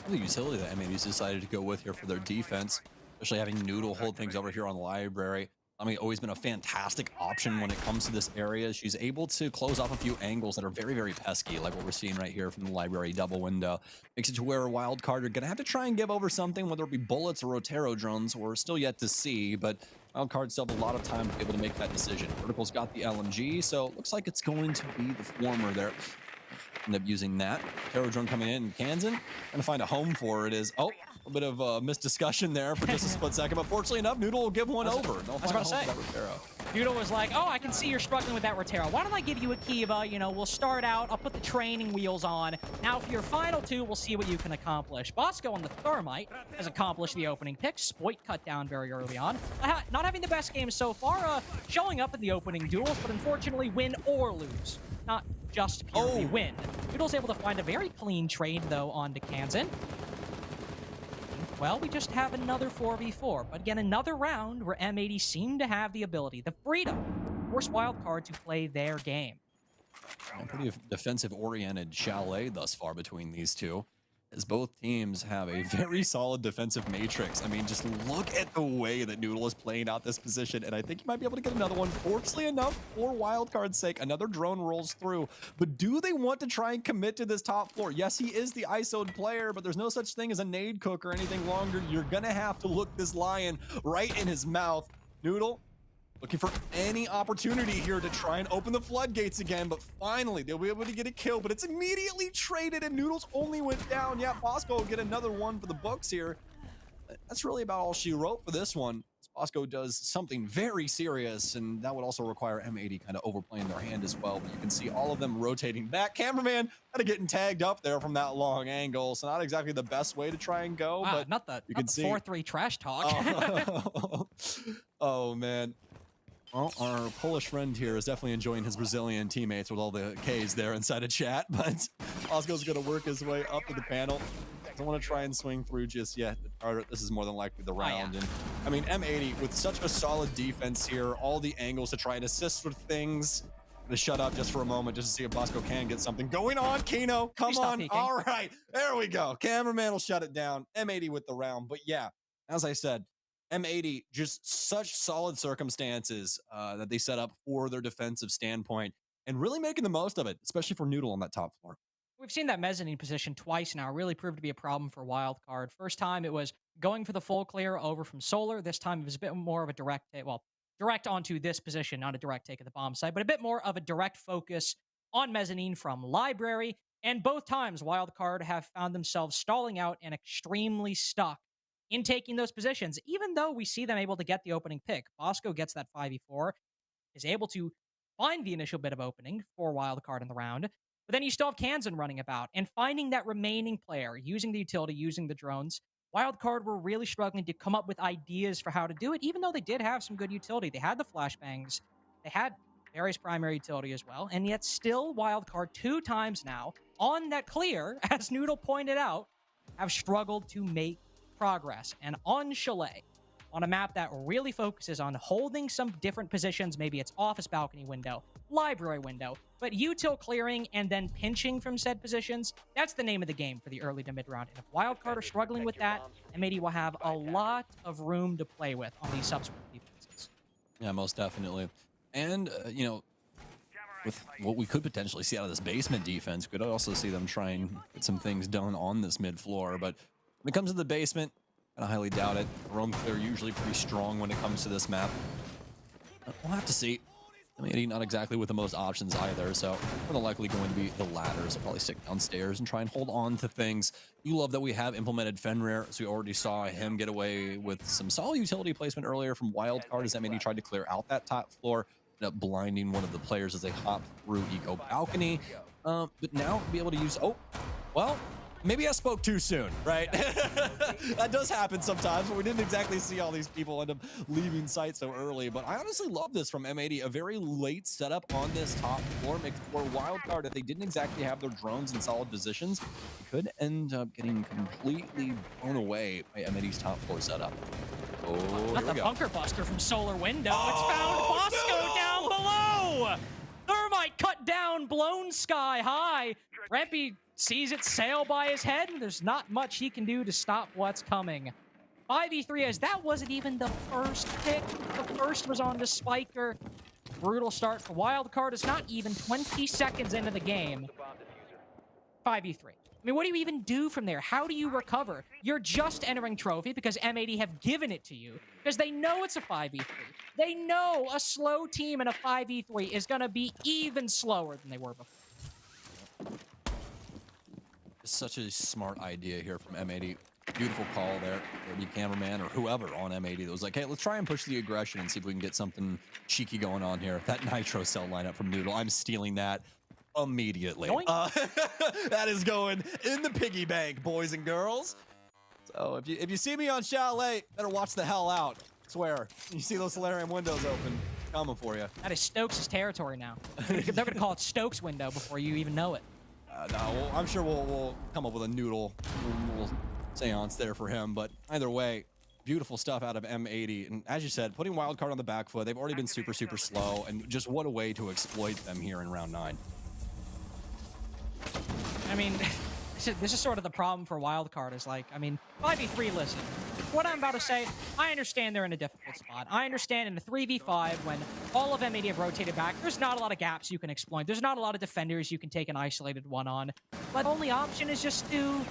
The utility that M80's decided to go with here for their defense, especially having Noodle hold things over here on the library. I mean, always been a fantastic option when it comes to this area. She's able to close off a few angles that are very, very pesky, like what we're seeing right here from the library double window. Makes it to where Wildcard are going to have to try and give over something, whether it be bullets or Rotero drones. We're still yet to see, but Wildcard still have a lot of time to be able to make that decision. Vertical's got the LMG, so it looks like it's going to be the former there. End up using that. Terror drone coming in, and Kansan gonna find a home for it is, A bit of a misdiscussion there for just a split second, but fortunately enough, Noodle will give one over. And they'll find a about to home say. for that Rotero. Noodle was like, oh, I can see you're struggling with that Rotero. Why don't I give you a Kiva? You know, we'll start out. I'll put the training wheels on. Now, for your final two, we'll see what you can accomplish. Bosco on the Thermite has accomplished the opening pick. Spoit cut down very early on. Not having the best game so far, showing up in the opening duels, but unfortunately win or lose. Not just purely win. Noodle's able to find a very clean trade, though, onto Kansan. Well, we just have another 4v4, but again, another round where M80 seem to have the ability, the freedom, to force Wildcard to play their game. Pretty defensive-oriented chalet thus far between these two, as both teams have a very solid defensive matrix. I mean, just look at the way that Noodle is playing out this position, and I think he might be able to get another one. Fortunately enough, for Wildcard's sake, another drone rolls through. But do they want to try and commit to this top floor? Yes, he is the ISO'd player, but there's no such thing as a nade cook or anything longer. You're gonna have to look this lion right in his mouth. Noodle, looking for any opportunity here to try and open the floodgates again, but finally they'll be able to get a kill, but it's immediately traded and Noodles only went down. Yeah, Bosco will get another one for the books here. That's really about all she wrote for this one. Bosco does something very serious, and that would also require M80 kind of overplaying their hand as well, but you can see all of them rotating back. Cameraman kind of getting tagged up there from that long angle, so not exactly the best way to try and go, but not the, you not can the see 4-3 trash talk. Oh man. Well, our Polish friend here is definitely enjoying his Brazilian teammates with all the Ks there inside of chat, but Bosco's going to work his way up to the panel. Doesn't want to try and swing through just yet. This is more than likely the round. And I mean, M80 with such a solid defense here, all the angles to try and assist with things. I'm gonna shut up just for a moment just to see if Bosco can get something going on. Kino, come on. Peeking. All right, there we go. Cameraman will shut it down. M80 with the round. But yeah, as I said, M80, just such solid circumstances that they set up for their defensive standpoint and really making the most of it, especially for Noodle on that top floor. We've seen that mezzanine position twice now really proved to be a problem for Wildcard. First time it was going for the full clear over from Solar. This time it was a bit more of a direct onto this position, not a direct take at the bomb site, but a bit more of a direct focus on mezzanine from Library. And both times Wildcard have found themselves stalling out and extremely stuck in taking those positions, even though we see them able to get the opening pick. Bosco gets that 5v4, is able to find the initial bit of opening for Wildcard in the round, but then you still have Kansan running about, and finding that remaining player, using the utility, using the drones. Wildcard were really struggling to come up with ideas for how to do it, even though they did have some good utility. They had the flashbangs, they had various primary utility as well, and yet still Wildcard 2 times now, on that clear, as Noodle pointed out, have struggled to make progress. And on Chalet, on a map that really focuses on holding some different positions, maybe it's office balcony window, library window, but util clearing and then pinching from said positions, that's the name of the game for the early to mid round. And if Wildcard are struggling with that, M80 will have a lot of room to play with on these subsequent defenses. Yeah, most definitely. And, you know, with what we could potentially see out of this basement defense, could also see them try and get some things done on this mid floor, but when it comes to the basement, I highly doubt it. Roam clear usually pretty strong when it comes to this map. We'll have to see. I mean, not exactly with the most options either, so more than likely going to be the ladders. I'll probably stick downstairs and try and hold on to things. You love that we have implemented Fenrir, so we already saw him get away with some solid utility placement earlier from Wildcard as M80 tried to clear out that top floor, ended up blinding one of the players as they hop through Eco Balcony. But now be able to use, well, maybe I spoke too soon, right? That does happen sometimes, but we didn't exactly see all these people end up leaving site so early. But I honestly love this from M80, a very late setup on this top floor makes for Wildcard. If they didn't exactly have their drones in solid positions, they could end up getting completely blown away by M80's top floor setup. Oh, Not the bunker buster from Solar Window. It's found Bosco down below. Thermite cut down, blown sky high. Rampy sees it sail by his head, and there's not much he can do to stop what's coming. 5v3, as that wasn't even the first pick. The first was on to Spiker. Brutal start for Wildcard. It's not even 20 seconds into the game. 5v3. I mean, what do you even do from there? How do you recover? You're just entering trophy because M80 have given it to you because they know it's a 5v3. They know a slow team in a 5v3 is going to be even slower than they were before. Such a smart idea here from M80. Beautiful call there, the cameraman or whoever on M80 that was like, hey, let's try and push the aggression and see if we can get something cheeky going on here. That Nitro Cell lineup from Noodle, I'm stealing that immediately. That is going in the piggy bank, boys and girls. So if you see me on Chalet, better watch the hell out. Swear. You see those solarium windows open, coming for you. That is Stokes' territory now. They're going to call it Stokes' window before you even know it. No, I'm sure we'll come up with a noodle little seance there for him. But either way, beautiful stuff out of M80. And as you said, putting Wildcard on the back foot, they've already been super, super slow. And just what a way to exploit them here in round 9. I mean, this is sort of the problem for Wildcard is like, I mean, 5v3, listen. What I'm about to say, I understand they're in a difficult spot. I understand in a 3v5, when all of M80 have rotated back, there's not a lot of gaps you can exploit. There's not a lot of defenders you can take an isolated one on. But the only option is just to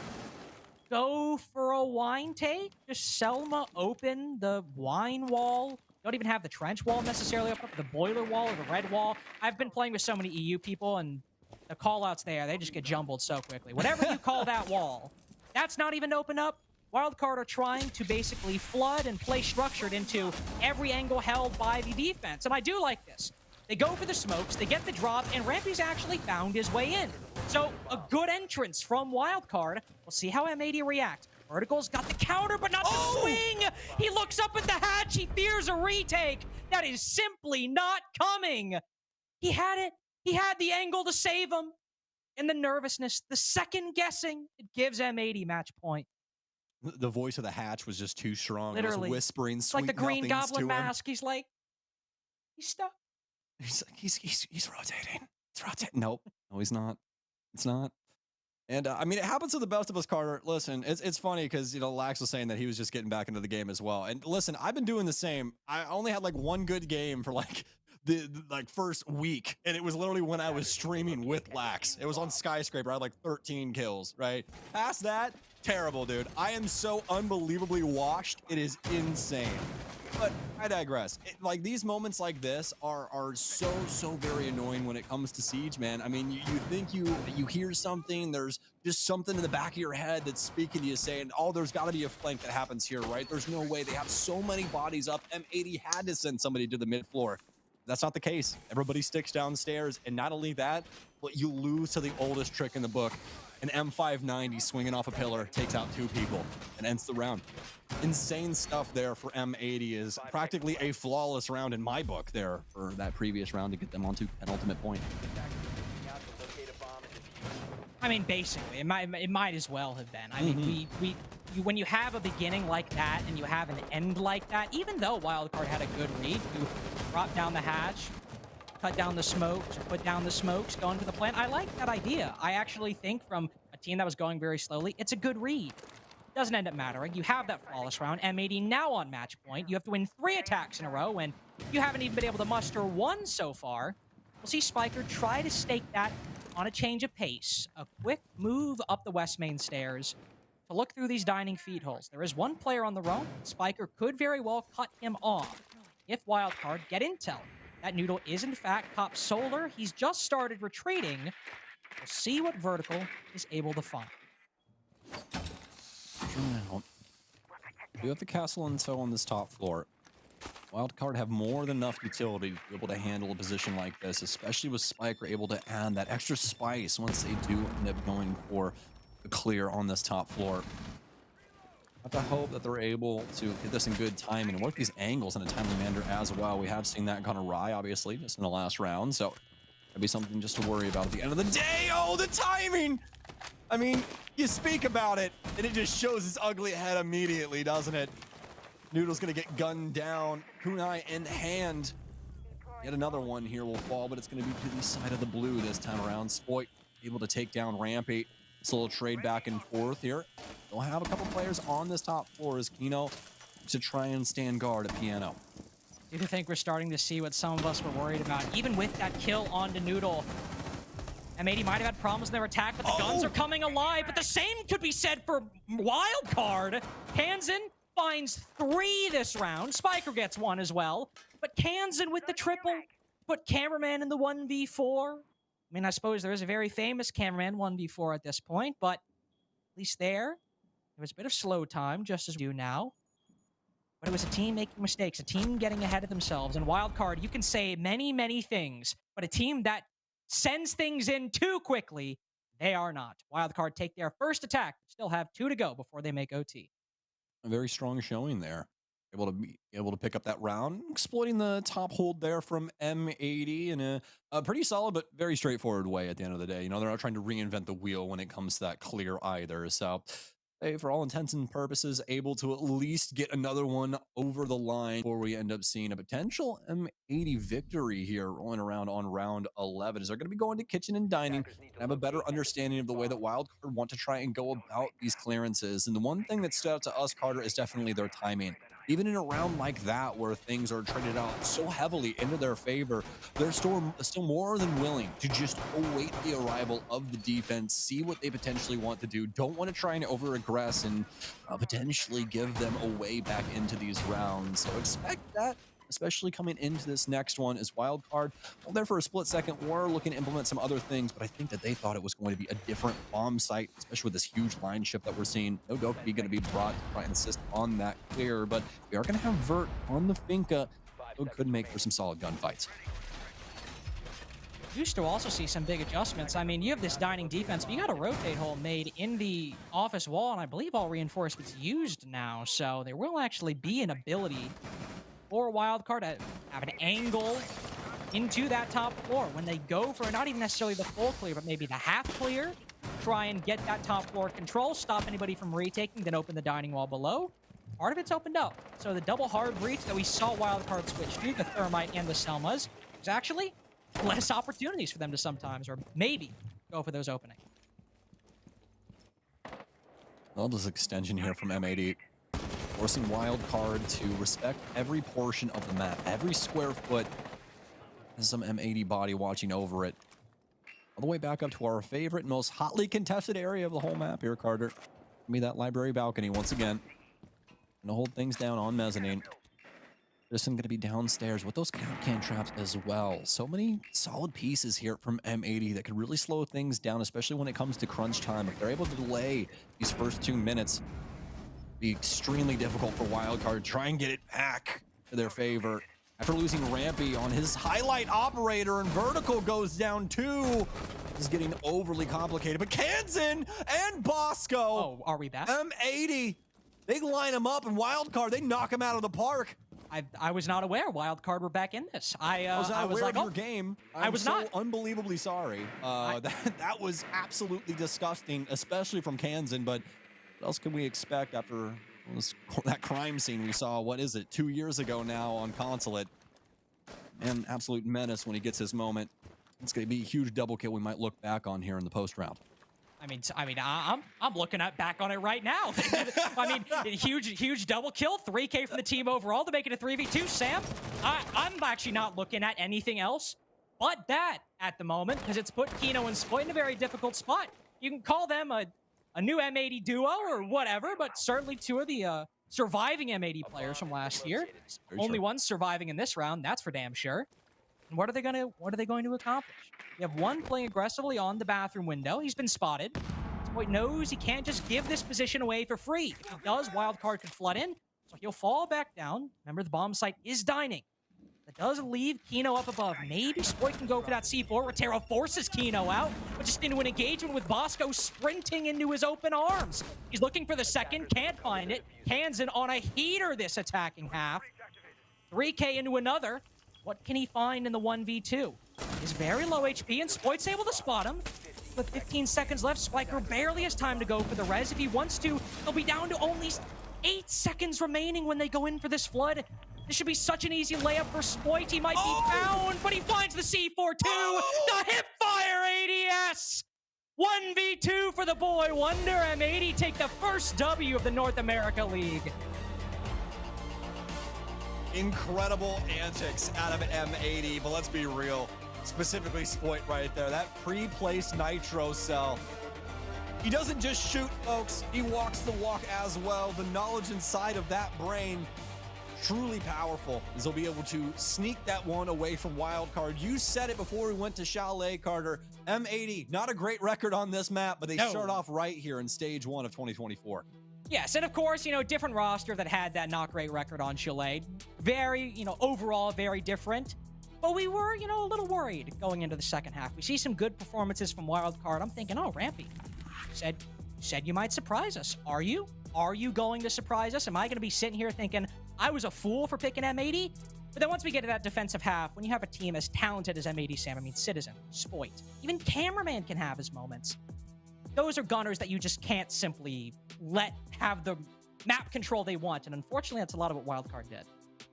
go for a wine take. Just Selma open the wine wall. Don't even have the trench wall necessarily up, the boiler wall or the red wall. I've been playing with so many EU people, and the call-outs there, they just get jumbled so quickly. Whatever you call that wall, that's not even open up. Wildcard are trying to basically flood and play structured into every angle held by the defense. And I do like this. They go for the smokes, they get the drop, and Rampy's actually found his way in. So a good entrance from Wildcard. We'll see how M80 react. Vertical's got the counter, but not the swing! He looks up at the hatch, he fears a retake. That is simply not coming. He had it. He had the angle to save him. And the nervousness, the second guessing, it gives M80 match point. The voice of the hatch was just too strong. Literally. It was whispering It's sweet like the Green nothings Goblin to him. mask. He's like, he's stuck. He's rotating. It's rotating. Nope. No, he's not. It's not. And I mean, it happens to the best of us, Carter. Listen, it's funny because, you know, Lax was saying that he was just getting back into the game as well. And listen, I've been doing the same. I only had like one good game for like the first week, and it was literally when I was streaming with Lax. It was on Skyscraper. I had like 13 kills, right? Past that, terrible, dude. I am so unbelievably washed. It is insane. But I digress. Like, these moments like this are so very annoying when it comes to Siege, man. I mean, you think you hear something, there's just something in the back of your head that's speaking to you saying, oh, there's got to be a flank that happens here, right? There's no way. They have so many bodies up. M80 had to send somebody to the mid floor. That's not the case. Everybody sticks downstairs, and not only that, but you lose to the oldest trick in the book. An M590 swinging off a pillar takes out 2 people and ends the round. Insane stuff there for M80 is practically a flawless round in my book there for that previous round to get them onto an ultimate point. I mean, basically, it might as well have been. I mean, when you have a beginning like that and you have an end like that, even though Wildcard had a good read to drop down the hatch, cut down the smokes, or put down the smokes, go into the plant, I like that idea. I actually think from a team that was going very slowly, it's a good read. Doesn't end up mattering. You have that flawless round. M80 now on match point. You have to win 3 attacks in a row, and you haven't even been able to muster 1 so far. We'll see Spiker try to stake that on a change of pace. A quick move up the west main stairs to look through these dining feed holes. There is 1 player on the roam. Spiker could very well cut him off if Wildcard get intel. That Noodle is, in fact, top solar. He's just started retreating. We'll see what Vertical is able to find. We do have the castle intel on this top floor. Wildcard have more than enough utility to be able to handle a position like this, especially with Spiker able to add that extra spice once they do end up going for a clear on this top floor. I have to hope that they're able to get this in good time and work these angles in a timely manner as well. We have seen that gone awry, obviously, just in the last round, so that'd be something just to worry about at the end of the day. Oh, the timing! I mean, you speak about it, and it just shows its ugly head immediately, doesn't it? Noodle's gonna get gunned down, kunai in hand. Yet another one here will fall, but it's gonna be to the side of the blue this time around. Spoit able to take down Rampy. It's a little trade back and forth here. They'll have a couple players on this top floor as Kino to try and stand guard at Piano. Do you think we're starting to see what some of us were worried about? Even with that kill onto Noodle, M80 might have had problems in their attack, but the guns are coming alive. But the same could be said for Wildcard. Kansan finds 3 this round. Spiker gets 1 as well. But Kansan with the triple. Put Cameraman in the 1v4. I mean, I suppose there is a very famous Cameraman 1v4 at this point, but at least there, It was a bit of slow time, just as we do now. But it was a team making mistakes, a team getting ahead of themselves. And Wildcard, you can say many, many things, but a team that sends things in too quickly, they are not. Wildcard take their first attack, still have 2 to go before they make OT. A very strong showing there. Able to pick up that round, exploiting the top hold there from M80 in a pretty solid but very straightforward way at the end of the day. You know, they're not trying to reinvent the wheel when it comes to that clear either. So they, for all intents and purposes, able to at least get another one over the line before we end up seeing a potential M80 victory here rolling around on round 11. As they're going to be going to kitchen and dining and have a better understanding of the way that Wildcard want to try and go about these clearances. And the one thing that stood out to us, Carter, is definitely their timing. Even in a round like that, where things are traded out so heavily into their favor, they're still more than willing to just await the arrival of the defense, see what they potentially want to do. Don't want to try and over-aggress and potentially give them a way back into these rounds. So expect that, especially coming into this next one, as Wildcard, well, there for a split second, were looking to implement some other things, but I think that they thought it was going to be a different bomb site, especially with this huge line shift that we're seeing. No Doki going to be brought to try and assist on that clear, but we are going to have Vert on the Finca, so it could make for some solid gunfights. Used to also see some big adjustments. I mean, you have this dining defense, but you got a rotate hole made in the office wall, and I believe all reinforcements used now, so there will actually be an ability for Wildcard to have an angle into that top floor when they go for not even necessarily the full clear, but maybe the half clear. Try and get that top floor control, stop anybody from retaking, then open the dining wall below. Part of it's opened up. So the double hard breach that we saw Wildcard switch to, the Thermite and the Selmas, is actually less opportunities for them to sometimes, or maybe, go for those openings. Well, this extension here from M80, forcing Wildcard to respect every portion of the map. Every square foot has some M80 body watching over it. All the way back up to our favorite and most hotly contested area of the whole map here, Carter. Give me that library balcony once again. Gonna hold things down on mezzanine. This is going to be downstairs with those can traps as well. So many solid pieces here from M80 that could really slow things down, especially when it comes to crunch time. If they're able to delay these first 2 minutes, be extremely difficult for Wildcard. Try and get it back to their favor. After losing Rampy on his highlight operator, and Vertical goes down too. This is getting overly complicated. But Kansan and Bosco. Oh, are we back? M80. They line him up, and Wildcard, they knock him out of the park. I was not aware Wildcard were back in this. I was aware like, of your game. I was not unbelievably sorry. That was absolutely disgusting, especially from Kansan. But what else can we expect after that crime scene we saw? What is it? 2 years ago now on Consulate. And absolute menace when he gets his moment. It's going to be a huge double kill we might look back on here in the post round. I'm looking back on it right now. I mean, huge double kill, 3K from the team overall to make it a 3v2. Sam, I'm actually not looking at anything else but that at the moment, because it's put Kino and Spoit in a very difficult spot. You can call them a new M80 duo or whatever, but certainly 2 of the surviving M80 players from last year. Only one surviving in this round, that's for damn sure. And what are they going to accomplish? You have one playing aggressively on the bathroom window. He's been spotted. Spoit knows he can't just give this position away for free. If he does, Wildcard could flood in, so he'll fall back down. Remember, the bomb site is dining. That does leave Kino up above. Maybe Spoit can go for that C4. Rotero forces Kino out, but just into an engagement with Bosco sprinting into his open arms. He's looking for the second, can't find it. Kansan on a heater this attacking half. 3K into another. What can he find in the 1v2? He's very low HP, and Spoit's able to spot him. With 15 seconds left, Spiker barely has time to go for the res. If he wants to, he'll be down to only 8 seconds remaining when they go in for this flood. This should be such an easy layup for Spoit. He might be found, but he finds the C4 too. The hipfire ADS! 1v2 for the boy wonder. M80 take the first W of the North America League. Incredible antics out of M80, but let's be real. Specifically Spoit right there. That pre-placed nitro cell. He doesn't just shoot, folks. He walks the walk as well. The knowledge inside of that brain, truly powerful, as he'll be able to sneak that one away from Wildcard. You said it before we went to Chalet, Carter. M80, not a great record on this map, but they start off right here in stage 1 of 2024. Yes, and of course, different roster that had that not great record on Chalet. Very, overall very different. But we were, a little worried going into the second half. We see some good performances from Wildcard. I'm thinking, oh, Rampy said you might surprise us. Are you? Are you going to surprise us? Am I going to be sitting here thinking I was a fool for picking M80? But then once we get to that defensive half, when you have a team as talented as M80 Sam, I mean, Citizen, Spoit, even Cameraman can have his moments. Those are gunners that you just can't simply let have the map control they want. And unfortunately, that's a lot of what Wildcard did.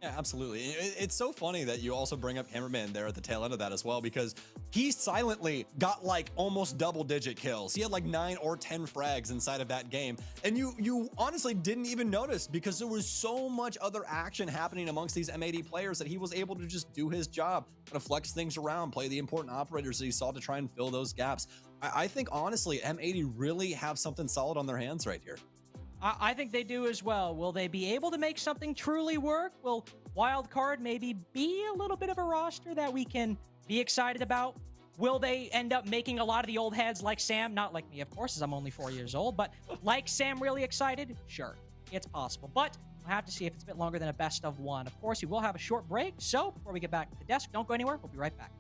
Yeah, absolutely. It's so funny that you also bring up Cameraman there at the tail end of that as well, because he silently got like almost double-digit kills. He had like 9 or 10 frags inside of that game. And you honestly didn't even notice because there was so much other action happening amongst these M80 players that he was able to just do his job, kind of flex things around, play the important operators that he saw to try and fill those gaps. I think, honestly, M80 really have something solid on their hands right here. I think they do as well. Will they be able to make something truly work? Will Wildcard maybe be a little bit of a roster that we can be excited about? Will they end up making a lot of the old heads like Sam, not like me, of course, as I'm only 4 years old, but like Sam really excited? Sure, it's possible. But we'll have to see if it's a bit longer than a best of one. Of course, we will have a short break. So before we get back to the desk, don't go anywhere. We'll be right back.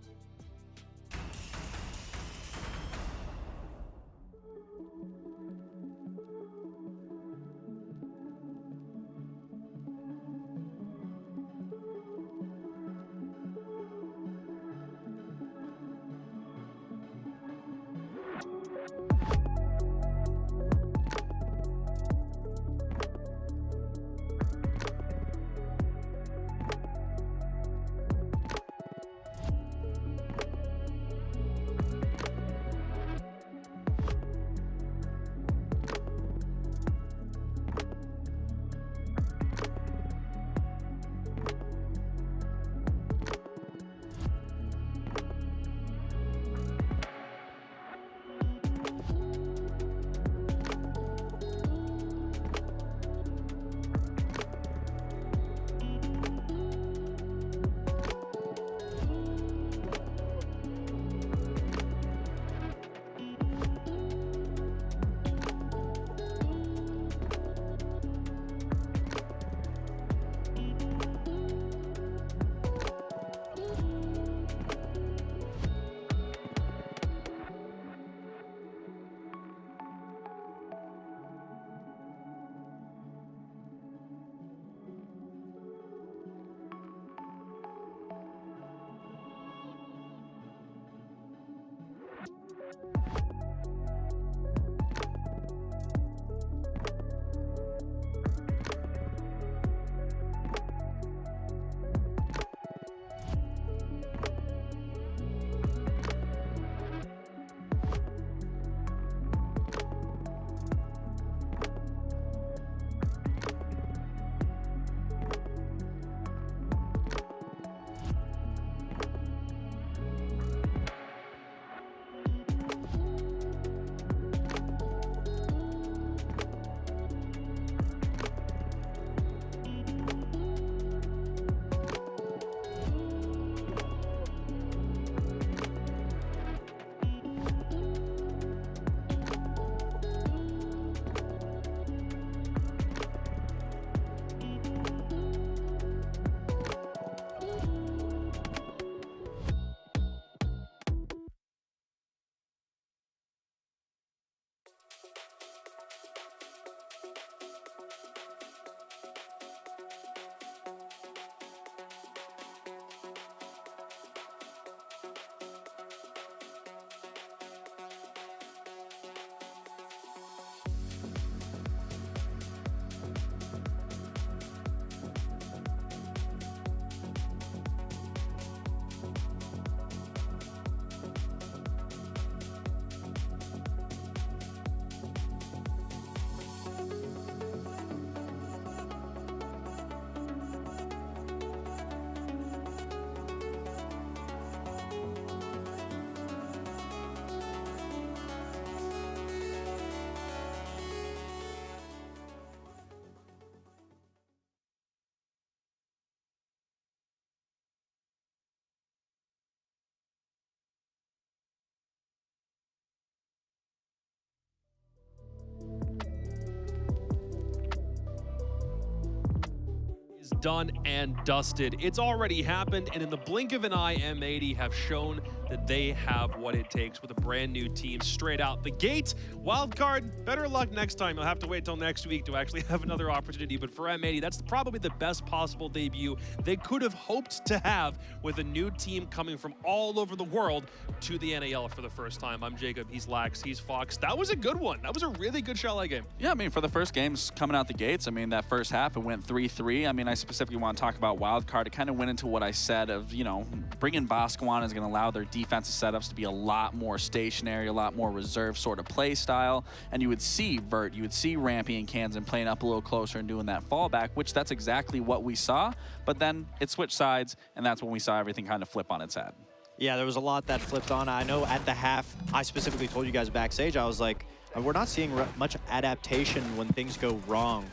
done and dusted. It's already happened, and in the blink of an eye, M80 have shown that they have what it takes with a brand new team straight out the gate. Wildcard, better luck next time. You'll have to wait till next week to actually have another opportunity, but for M80, that's probably the best possible debut they could have hoped to have with a new team coming from all over the world to the NAL for the first time. I'm Jacob, he's Lax, he's Fox. That was a good one. That was a really good Shell game. Yeah, I mean, for the first games coming out the gates, I mean, that first half, it went 3-3. I mean, I specifically want to talk about Wildcard. It kind of went into what I said of, you know, bringing Bosco on is going to allow their defensive setups to be a lot more stationary, a lot more reserve sort of play style. And you would see Vert, you would see Rampy and Kansan playing up a little closer and doing that fallback, which that's exactly what we saw. But then it switched sides, and that's when we saw everything kind of flip on its head. Yeah, there was a lot that flipped on. I know at the half, I specifically told you guys backstage, I was like, we're not seeing much adaptation when things go wrong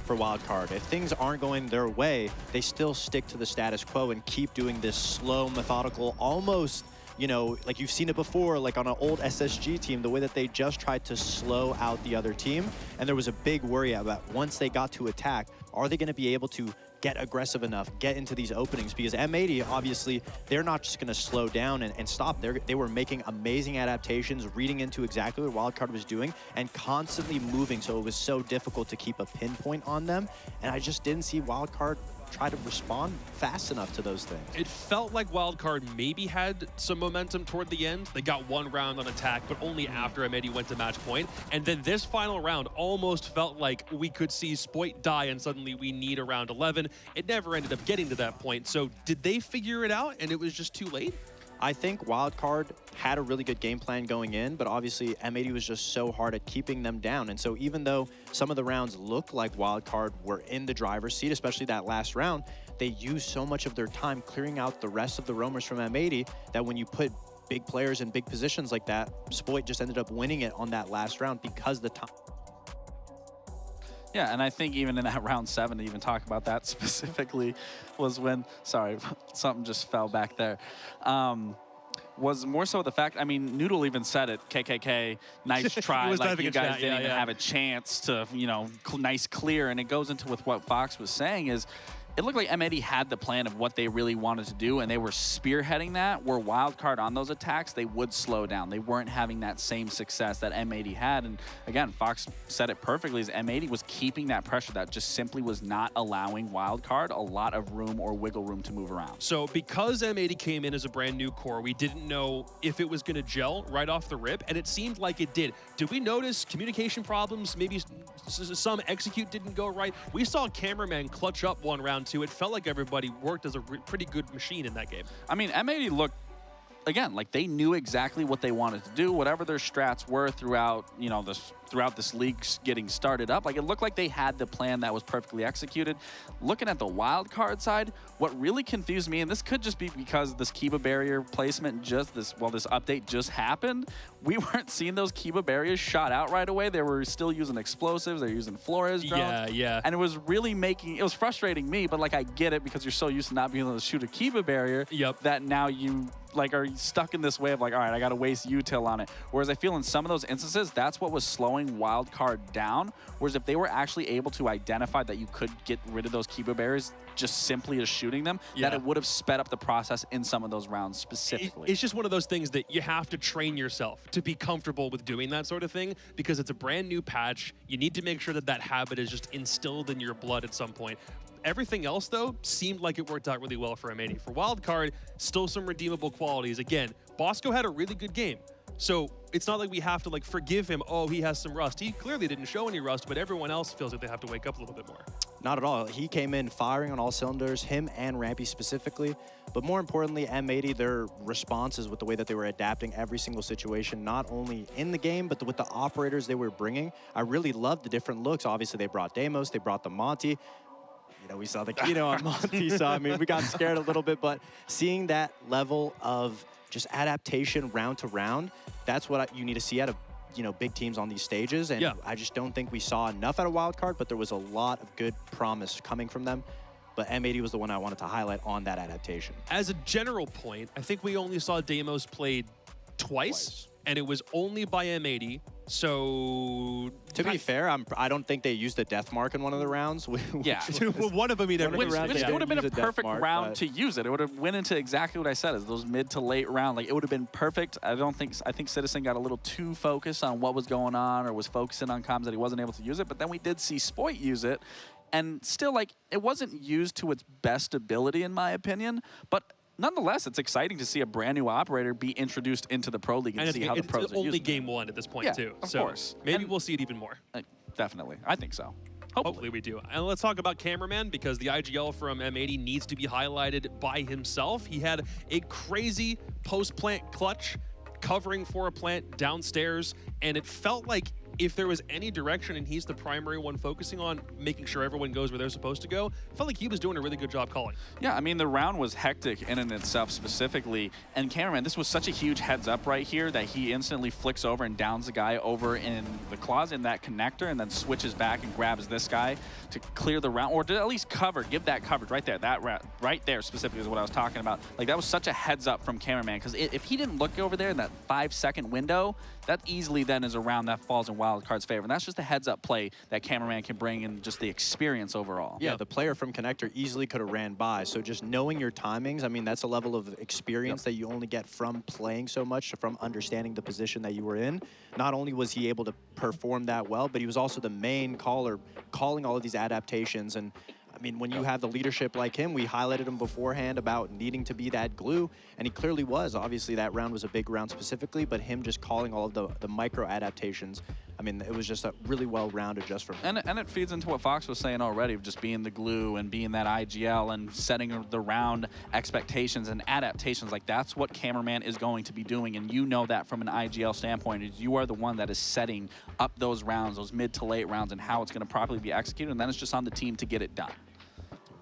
for Wildcard. If things aren't going their way, they still stick to the status quo and keep doing this slow, methodical, almost, you know, like you've seen it before, like on an old SSG team, the way that they just tried to slow out the other team. And there was a big worry about once they got to attack, are they going to be able to get aggressive enough, get into these openings? Because M80, obviously, they're not just going to slow down and stop. They were making amazing adaptations, reading into exactly what Wildcard was doing, and constantly moving, so it was so difficult to keep a pinpoint on them. And I just didn't see Wildcard try to respond fast enough to those things. It felt like Wildcard maybe had some momentum toward the end. They got one round on attack, but only after M80 went to match point. And then this final round almost felt like we could see Spoit die and suddenly we need a round 11. It never ended up getting to that point. So did they figure it out and it was just too late? I think Wildcard had a really good game plan going in, but obviously M80 was just so hard at keeping them down. And so even though some of the rounds looked like Wildcard were in the driver's seat, especially that last round, they used so much of their time clearing out the rest of the roamers from M80 that when you put big players in big positions like that, Spoit just ended up winning it on that last round because the time. Yeah, and I think even in that round 7, to even talk about that specifically, was when, sorry, something just fell back there, was more so the fact, I mean, Noodle even said it, KKK, nice try, like you guys didn't even have a chance to, you know, nice clear, and it goes into with what Fox was saying is, it looked like M80 had the plan of what they really wanted to do, and they were spearheading that, where Wildcard on those attacks, they would slow down. They weren't having that same success that M80 had. And again, Fox said it perfectly, is M80 was keeping that pressure that just simply was not allowing Wildcard a lot of room or wiggle room to move around. So because M80 came in as a brand new core, we didn't know if it was going to gel right off the rip, and it seemed like it did. Did we notice communication problems? Maybe some execute didn't go right? We saw Cameraman clutch up one round 2. It felt like everybody worked as a pretty good machine in that game. I mean, M80 looked, again, like they knew exactly what they wanted to do, whatever their strats were throughout, you know, throughout this league getting started up. Like, it looked like they had the plan that was perfectly executed. Looking at the wild card side, what really confused me, and this could just be because this Kiba barrier placement this update just happened, we weren't seeing those Kiba barriers shot out right away. They were still using explosives. They're using Flores drones. Yeah. And it was really it was frustrating me, but like, I get it because you're so used to not being able to shoot a Kiba barrier that now you like are stuck in this way of like, all right, I got to waste util on it. Whereas I feel in some of those instances, that's what was slowing Wildcard down. Whereas if they were actually able to identify that you could get rid of those Kiba barriers just simply as shooting them, that it would have sped up the process in some of those rounds specifically. It's just one of those things that you have to train yourself to be comfortable with doing that sort of thing, because it's a brand new patch. You need to make sure that that habit is just instilled in your blood at some point. Everything else, though, seemed like it worked out really well for M80. For Wildcard, still some redeemable qualities. Again, Bosco had a really good game. So it's not like we have to like forgive him, oh, he has some rust. He clearly didn't show any rust, but everyone else feels like they have to wake up a little bit more. Not at all. He came in firing on all cylinders, him and Rampy specifically. But more importantly, M80, their responses with the way that they were adapting every single situation, not only in the game, but with the operators they were bringing. I really loved the different looks. Obviously, they brought Deimos, they brought the Monty. You know, we saw the Kino on Monty, so I mean, we got scared a little bit, but seeing that level of just adaptation round to round, that's what you need to see out of, you know, big teams on these stages. And I just don't think we saw enough out of Wildcard, but there was a lot of good promise coming from them. But M80 was the one I wanted to highlight on that adaptation. As a general point, I think we only saw Deimos played twice. and it was only by M80. So To be fair, I don't think they used a death mark in one of the rounds. Yeah. one of them he never One of used the it. rounds Which they would have been use a a death perfect mark, round but- to use it. It would have went into exactly what I said, is those mid to late round. Like, it would have been perfect. I think Citizen got a little too focused on what was going on, or was focusing on comms that he wasn't able to use it. But then we did see Spoit use it, and still, like, it wasn't used to its best ability, in my opinion. But nonetheless, it's exciting to see a brand new operator be introduced into the Pro League and see how the pros it's are only using game 1 at this point, Yeah, too. of So course. maybe And- we'll see it even more. Definitely. I think so. Hopefully we do. And let's talk about Cameraman, because the IGL from M80 needs to be highlighted by himself. He had a crazy post-plant clutch covering for a plant downstairs, and it felt like if there was any direction and he's the primary one focusing on making sure everyone goes where they're supposed to go, felt like he was doing a really good job calling. Yeah, I mean, the round was hectic in and itself specifically. And Cameraman, this was such a huge heads up right here that he instantly flicks over and downs the guy over in the closet in that connector, and then switches back and grabs this guy to clear the round, or to at least cover, give that coverage right there. That right there specifically is what I was talking about. Like, that was such a heads up from Cameraman, because if he didn't look over there in that 5-second window, that easily then is a round that falls in Wildcard's favor. And that's just a heads-up play that Cameraman can bring, and just the experience overall. Yeah, the player from Connector easily could have ran by. So just knowing your timings, I mean, that's a level of experience that you only get from playing so much, from understanding the position that you were in. Not only was he able to perform that well, but he was also the main caller, calling all of these adaptations. And I mean, when you have the leadership like him, we highlighted him beforehand about needing to be that glue, and he clearly was. Obviously, that round was a big round specifically, but him just calling all of the micro adaptations, I mean, it was just a really well-rounded just from him. And it feeds into what Fox was saying already, of just being the glue and being that IGL and setting the round expectations and adaptations. Like, that's what Cameraman is going to be doing, and you know that from an IGL standpoint, is you are the one that is setting up those rounds, those mid to late rounds, and how it's going to properly be executed, and then it's just on the team to get it done.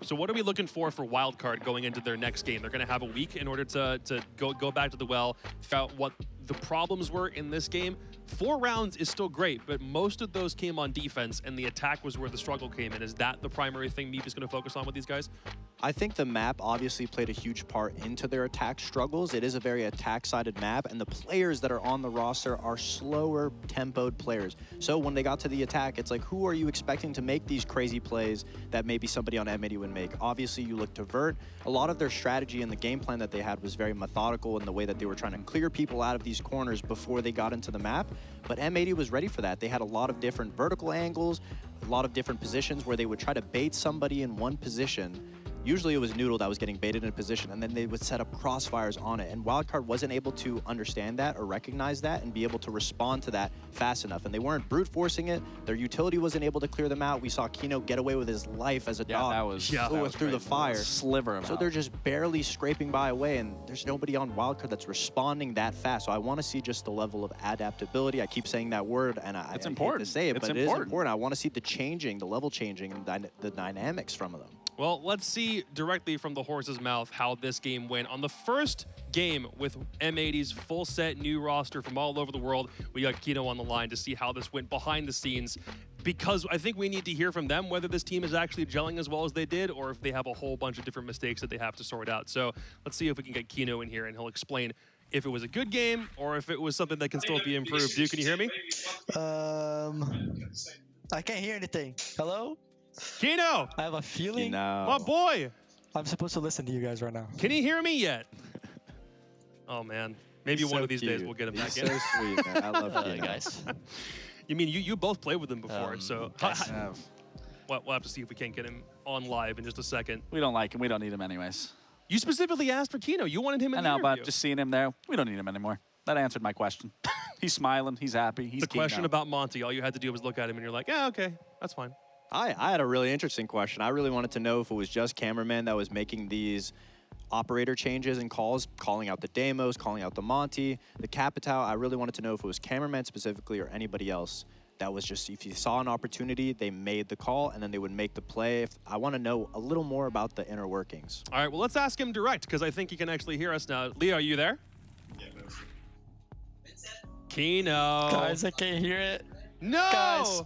So what are we looking for Wildcard going into their next game? They're going to have a week in order to go back to the well, figure out what the problems were in this game. 4 rounds is still great, but most of those came on defense, and the attack was where the struggle came in. Is that the primary thing Meep is going to focus on with these guys? I think the map obviously played a huge part into their attack struggles. It is a very attack-sided map, and the players that are on the roster are slower tempoed players. So when they got to the attack, it's like, who are you expecting to make these crazy plays that maybe somebody on M80 would make? Obviously, you look to Vert. A lot of their strategy and the game plan that they had was very methodical in the way that they were trying to clear people out of these corners before they got into the map. But M80 was ready for that. They had a lot of different vertical angles, a lot of different positions where they would try to bait somebody in one position. Usually it was Noodle that was getting baited in a position, and then they would set up crossfires on it. And Wildcard wasn't able to understand that or recognize that and be able to respond to that fast enough. And they weren't brute forcing it. Their utility wasn't able to clear them out. We saw Kino get away with his life as a dog. That was through the fire. Sliver of So out. they're just barely scraping by away, and there's nobody on Wildcard that's responding that fast. So I want to see just the level of adaptability. I keep saying that word, and I hate to say it, but it is important. I want to see the changing, the level changing, and the dynamics from them. Well, let's see directly from the horse's mouth how this game went. On the first game with M80's full set new roster from all over the world, we got Kino on the line to see how this went behind the scenes, because I think we need to hear from them whether this team is actually gelling as well as they did, or if they have a whole bunch of different mistakes that they have to sort out. So let's see if we can get Kino in here, and he'll explain if it was a good game or if it was something that can still be improved. Dude, can you hear me? I can't hear anything. Hello? Kino! I have a feeling My boy! I'm supposed to listen to you guys right now. Can you hear me yet? Oh, man. Maybe one of these days we'll get him back in. So sweet, man. I love Kino. Guys. You mean you both played with him before, so guys. we'll have to see if we can't get him on live in just a second. We don't like him. We don't need him anyways. You specifically asked for Kino. You wanted him in I the know, interview. but just seeing him there, we don't need him anymore. That answered my question. He's smiling. He's happy. He's the question Kino. about Monty, all you had to do was look at him and you're like, yeah, okay, that's fine. I had a really interesting question. I really wanted to know if it was just Cameraman that was making these operator changes and calls, calling out the Demos, calling out the Monty, the Capital. I really wanted to know if it was Cameraman specifically or anybody else that was just, if you saw an opportunity, they made the call and then they would make the play. I want to know a little more about the inner workings. All right, well, let's ask him direct because I think he can actually hear us now. Leo, are you there? Yeah, Kino. Guys, I can't hear it. No! Guys.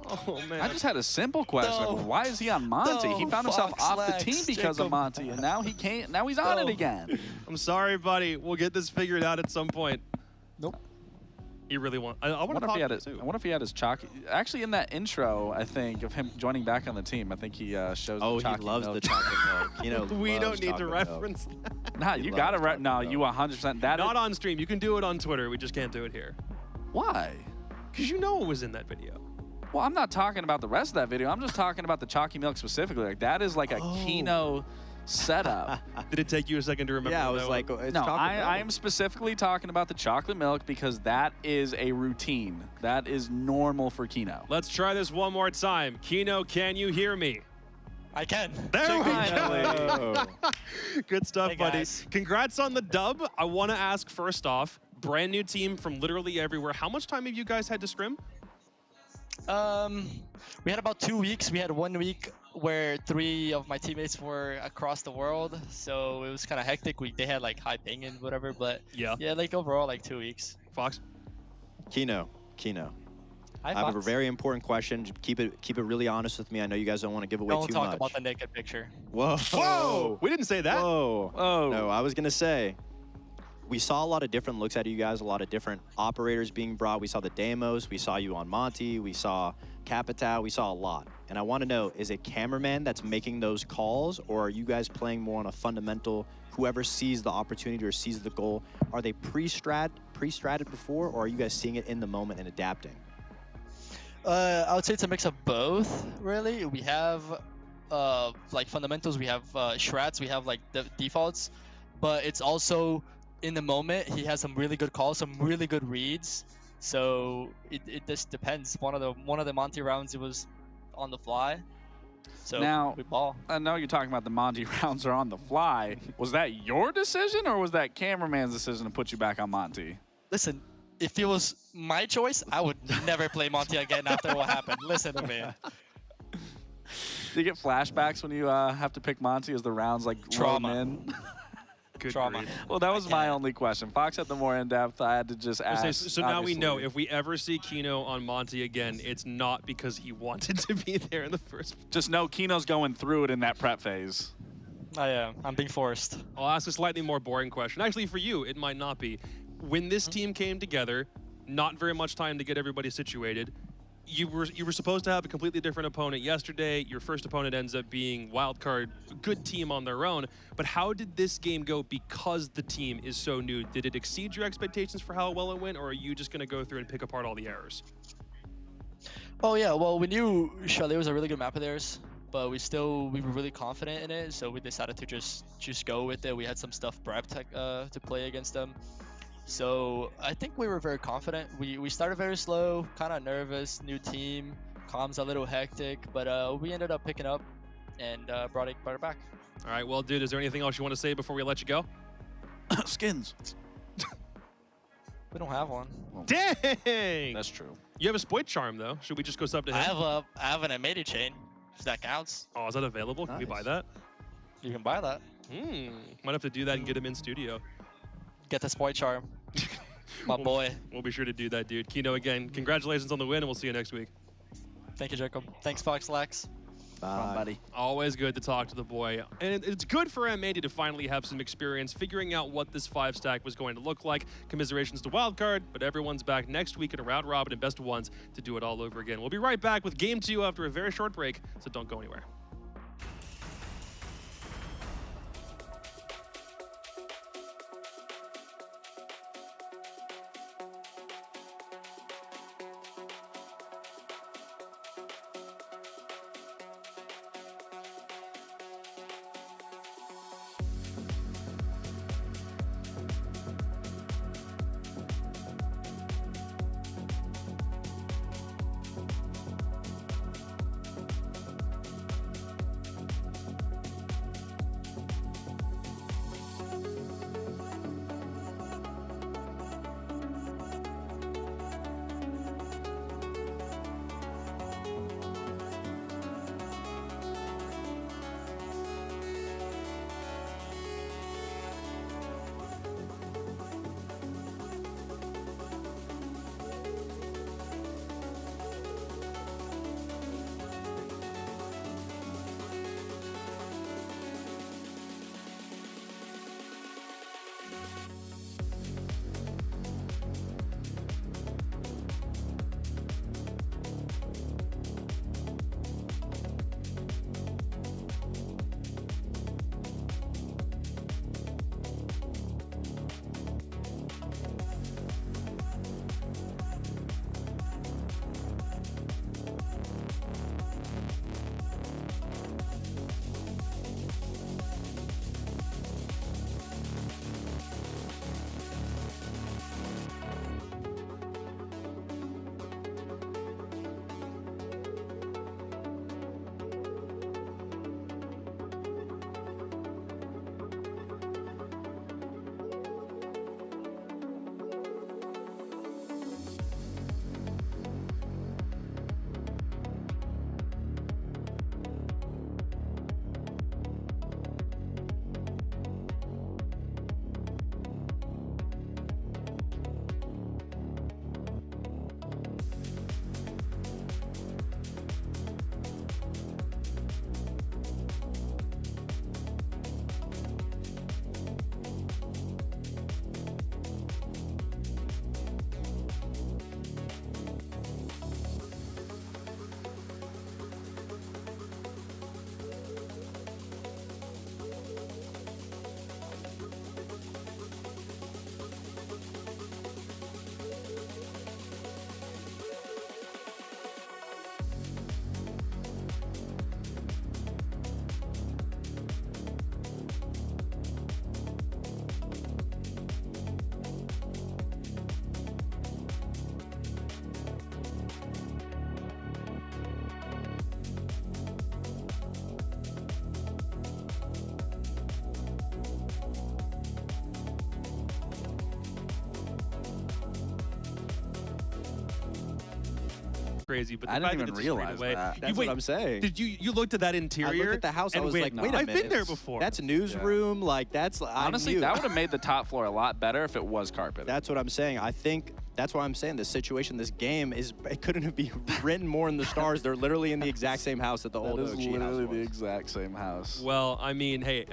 Oh, man. I just had a simple question. No. Why is he on Monty? He found himself Fox off the Lax, team because of Jacob. Monty, and now he can't. Now he's on it No. again. I'm sorry, buddy. We'll get this figured out at some point. Nope. You really want? I I want to wonder if talk he had to his. him I too. wonder if he had his chalky. Actually, in that intro, I think of him joining back on the team. I think he shows. Oh, the he chalky loves milk. the chocolate milk. You know, We loves don't need to chocolate milk. reference that. Nah, He you loves gotta. chocolate No, milk. you 100%. That Not is- on stream. You can do it on Twitter. We just can't do it here. Why? Because you know it was in that video. Well, I'm not talking about the rest of that video. I'm just talking about the chalky milk specifically. Like that is like a Kino setup. Did it take you a second to remember? Yeah, I that was one? like, it's No, chocolate milk. I am specifically talking about the chocolate milk because that is a routine. That is normal for Kino. Let's try this one more time. Kino, can you hear me? I can. There we Finally. go. Good stuff, Hey, buddy. guys. Congrats on the dub. I want to ask first off, brand new team from literally everywhere. How much time have you guys had to scrim? We had about 2 weeks. We had 1 week where 3 of my teammates were across the world, so it was kind of hectic. They had like high ping and whatever, but Yeah. yeah, like overall like 2 weeks. Fox? Kino. Hi, I have a Fox. very important question. Keep it really honest with me. I know you guys don't want to give away Don't too talk much. about the naked picture. Whoa. Whoa! We didn't say that. Whoa. Oh. No, I was gonna say, we saw a lot of different looks out of you guys, a lot of different operators being brought. We saw the Demos, we saw you on Monty, we saw Capitao, we saw a lot. And I want to know, is it cameraman that's making those calls, or are you guys playing more on a fundamental, whoever sees the opportunity or sees the goal, are they pre-stratted before, or are you guys seeing it in the moment and adapting? I would say it's a mix of both, really. We have like fundamentals, we have shrats, we have like the defaults, but it's also in the moment. He has some really good calls, some really good reads. So it just depends. One of the Monty rounds, it was on the fly. So Now- we ball. I know you're talking about the Monty rounds are on the fly. Was that your decision or was that cameraman's decision to put you back on Monty? Listen, if it was my choice, I would never play Monty again after what happened. Listen to me. Do you get flashbacks when you have to pick Monty as the rounds like Trauma. load in? Good Trauma. grief. Well, that was my can't. only question. Fox had the more in-depth. I had to just I was gonna ask. say, so now we know obviously. if we ever see Kino on Monty again, it's not because he wanted to be there in the first place. Just know Kino's going through it in that prep phase. I am. I'm being forced. I'll ask a slightly more boring question. Actually, for you, it might not be. When this team came together, not very much time to get everybody situated. You were supposed to have a completely different opponent yesterday. Your first opponent ends up being Wildcard, a good team on their own. But how did this game go because the team is so new? Did it exceed your expectations for how well it went, or are you just going to go through and pick apart all the errors? Oh yeah, well we knew Chalet was a really good map of theirs, but we were really confident in it, so we decided to just go with it. We had some stuff prepped to play against them. So I think we were very confident. We started very slow, kind of nervous, new team, comms a little hectic, but we ended up picking up and brought it back. All right, well, dude, is there anything else you want to say before we let you go? Skins. We don't have one. Dang! That's true. You have a Spoit Charm, though. Should we just go sub to him? I have an Amati chain, if that counts. Oh, is that available? Can we buy Nice. that? You can buy that. Might have to do that and get him in studio. Get the spoil charm. My boy. We'll be sure to do that, dude. Kino, again, congratulations on the win, and we'll see you next week. Thank you, Jacob. Thanks, Fox Lex. Come on, buddy. Always good to talk to the boy. And it's good for Amati to finally have some experience figuring out what this 5-stack was going to look like. Commiserations to Wildcard, but everyone's back next week in a round robin and best of ones to do it all over again. We'll be right back with Game 2 after a very short break, so don't go anywhere. crazy, but the I didn't fact even that it's straight realize away, that. That's what I'm saying. Did you looked at that interior? I looked at the house. I and was wait, like, no, wait a I've minute. been there before. That's a newsroom. Like that's Honestly, that would have made the top floor a lot better if it was carpet. That's what I'm saying. I think that's why I'm saying this situation, this game it couldn't be written more in the stars. They're literally in the exact same house that the old That is OG house literally the was. exact same house. Well, I mean, hey,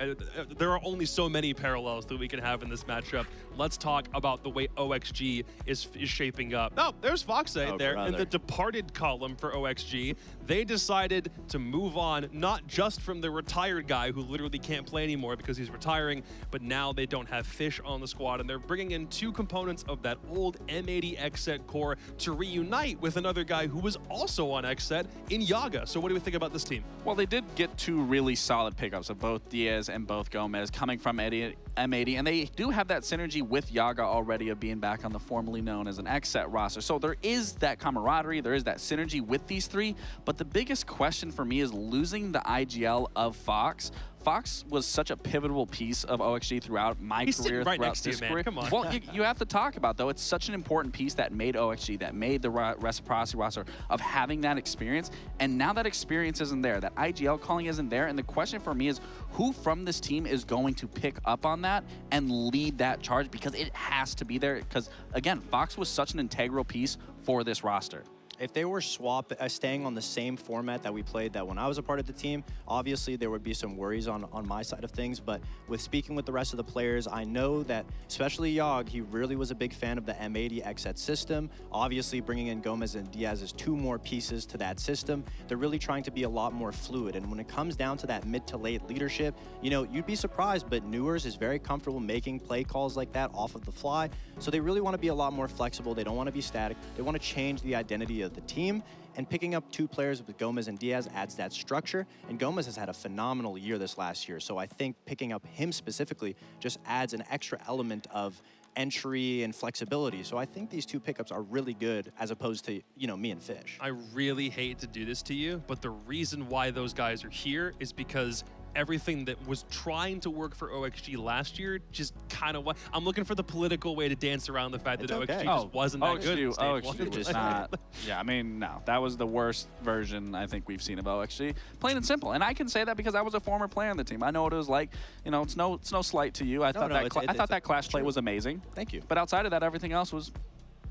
there are only so many parallels that we can have in this matchup. Let's talk about the way OXG is shaping up. Oh, there's Foxay Oh, there in brother. the departed column for OXG. They decided to move on, not just from the retired guy who literally can't play anymore because he's retiring, but now they don't have Fish on the squad, and they're bringing in two components of that old M80 XSET core to reunite with another guy who was also on XSET in Yaga. So what do we think about this team? Well, they did get two really solid pickups of both Diaz and both Gomez coming from M80, and they do have that synergy with Yaga already of being back on the formerly known as an XSET roster. So there is that camaraderie, there is that synergy with these three, but the biggest question for me is losing the IGL of Fox. Fox was such a pivotal piece of OXG throughout my He's sitting career, right throughout next to this you, man. career. Come on. Well, you have to talk about, though, it's such an important piece that made OXG, that made the reciprocity roster of having that experience. And now that experience isn't there, that IGL calling isn't there. And the question for me is, who from this team is going to pick up on that and lead that charge? Because it has to be there. Because, again, Fox was such an integral piece for this roster. If they were staying on the same format that we played that when I was a part of the team, obviously there would be some worries on my side of things. But with speaking with the rest of the players, I know that, especially Yog, he really was a big fan of the M80 XSET system. Obviously, bringing in Gomez and Diaz is two more pieces to that system. They're really trying to be a lot more fluid. And when it comes down to that mid to late leadership, you know, you'd be surprised, but Newers is very comfortable making play calls like that off of the fly. So they really want to be a lot more flexible. They don't want to be static. They want to change the identity of the team, and picking up two players with Gomez and Diaz adds that structure, and Gomez has had a phenomenal year this last year, so I think picking up him specifically just adds an extra element of entry and flexibility. So I think these two pickups are really good as opposed to, you know, me and Fish. I really hate to do this to you, but the reason why those guys are here is because everything that was trying to work for OXG last year just kind of I'm looking for the political way to dance around the fact It's that okay. OXG just wasn't that good. in stage OXG one. was not. Yeah, I mean, no. That was the worst version I think we've seen of OXG. Plain and simple. And I can say that because I was a former player on the team. I know what it was like. You know, it's no slight to you. I thought that Clash play was amazing. Thank you. But outside of that, everything else was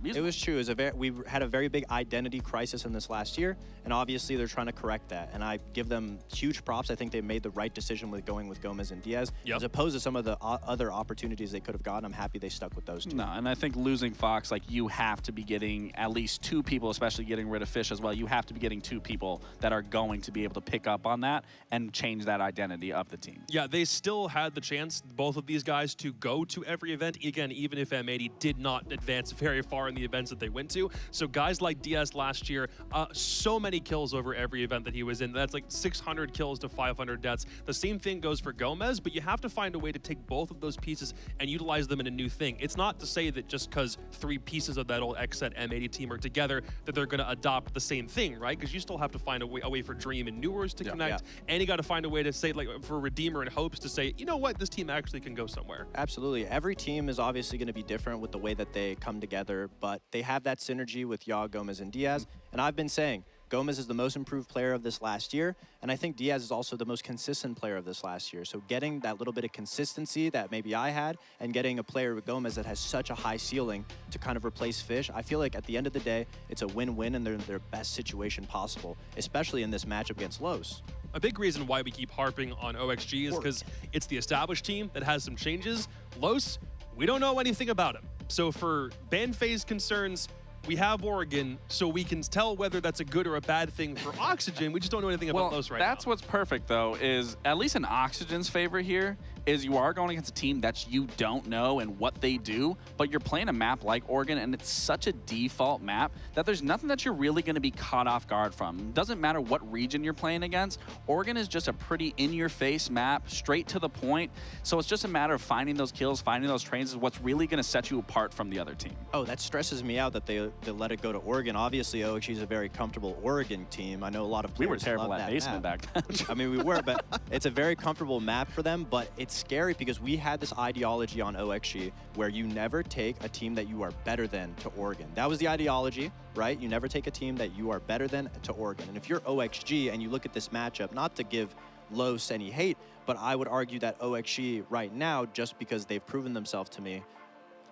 It was true. It was we had a very big identity crisis in this last year, and obviously they're trying to correct that. And I give them huge props. I think they made the right decision with going with Gomez and Diaz, as opposed to some of the other opportunities they could have gotten. I'm happy they stuck with those two. No, and I think losing Fox, like, you have to be getting at least two people, especially getting rid of Fish as well. You have to be getting two people that are going to be able to pick up on that and change that identity of the team. Yeah, they still had the chance, both of these guys, to go to every event, again, even if M80 did not advance very far in the events that they went to. So guys like Diaz last year, so many kills over every event that he was in. That's like 600 kills to 500 deaths. The same thing goes for Gomez, but you have to find a way to take both of those pieces and utilize them in a new thing. It's not to say that just because three pieces of that old XSET M80 team are together that they're going to adopt the same thing, right? Because you still have to find a way for Dream and Newers to connect, and you got to find a way to say, like, for Redeemer and Hopes to say, you know what, this team actually can go somewhere. Absolutely. Every team is obviously going to be different with the way that they come together, but they have that synergy with Yog, Gomez, and Diaz. And I've been saying, Gomez is the most improved player of this last year, and I think Diaz is also the most consistent player of this last year. So getting that little bit of consistency that maybe I had, and getting a player with Gomez that has such a high ceiling to kind of replace Fish, I feel like at the end of the day, it's a win-win and they're in their best situation possible, especially in this matchup against Los. A big reason why we keep harping on OXG is because it's the established team that has some changes. Los, we don't know anything about him. So for ban phase concerns, we have Oregon, so we can tell whether that's a good or a bad thing for Oxygen. We just don't know anything about Los right now. That's what's perfect, though, is at least in Oxygen's favor here, is you are going against a team that you don't know and what they do, but you're playing a map like Oregon, and it's such a default map that there's nothing that you're really going to be caught off guard from. It doesn't matter what region you're playing against. Oregon is just a pretty in-your-face map, straight to the point, so it's just a matter of finding those kills, finding those trains is what's really going to set you apart from the other team. Oh, that stresses me out that they let it go to Oregon. Obviously, OXG is a very comfortable Oregon team. I know a lot of players We were terrible love at that basement map. back then. I mean, we were, but it's a very comfortable map for them, but it's scary because we had this ideology on OXG where you never take a team that you are better than to Oregon. That was the ideology, right? You never take a team that you are better than to Oregon. And if you're OXG and you look at this matchup, not to give Los any hate, but I would argue that OXG right now, just because they've proven themselves to me,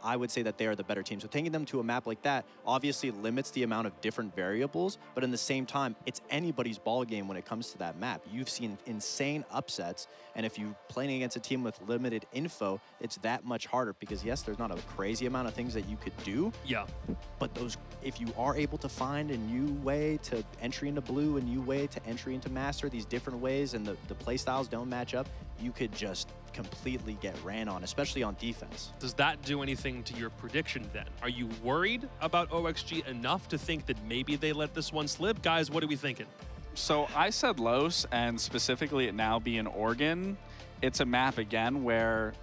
I would say that they are the better team. So taking them to a map like that obviously limits the amount of different variables, but in the same time, it's anybody's ball game when it comes to that map. You've seen insane upsets, and if you're playing against a team with limited info, it's that much harder because yes, there's not a crazy amount of things that you could do. Yeah. But those, if you are able to find a new way to entry into blue, a new way to entry into master, these different ways, and the play styles don't match up, you could just completely get ran on, especially on defense. Does that do anything to your prediction then? Are you worried about OXG enough to think that maybe they let this one slip? Guys, what are we thinking? So I said Los, and specifically it now being Oregon. It's a map again where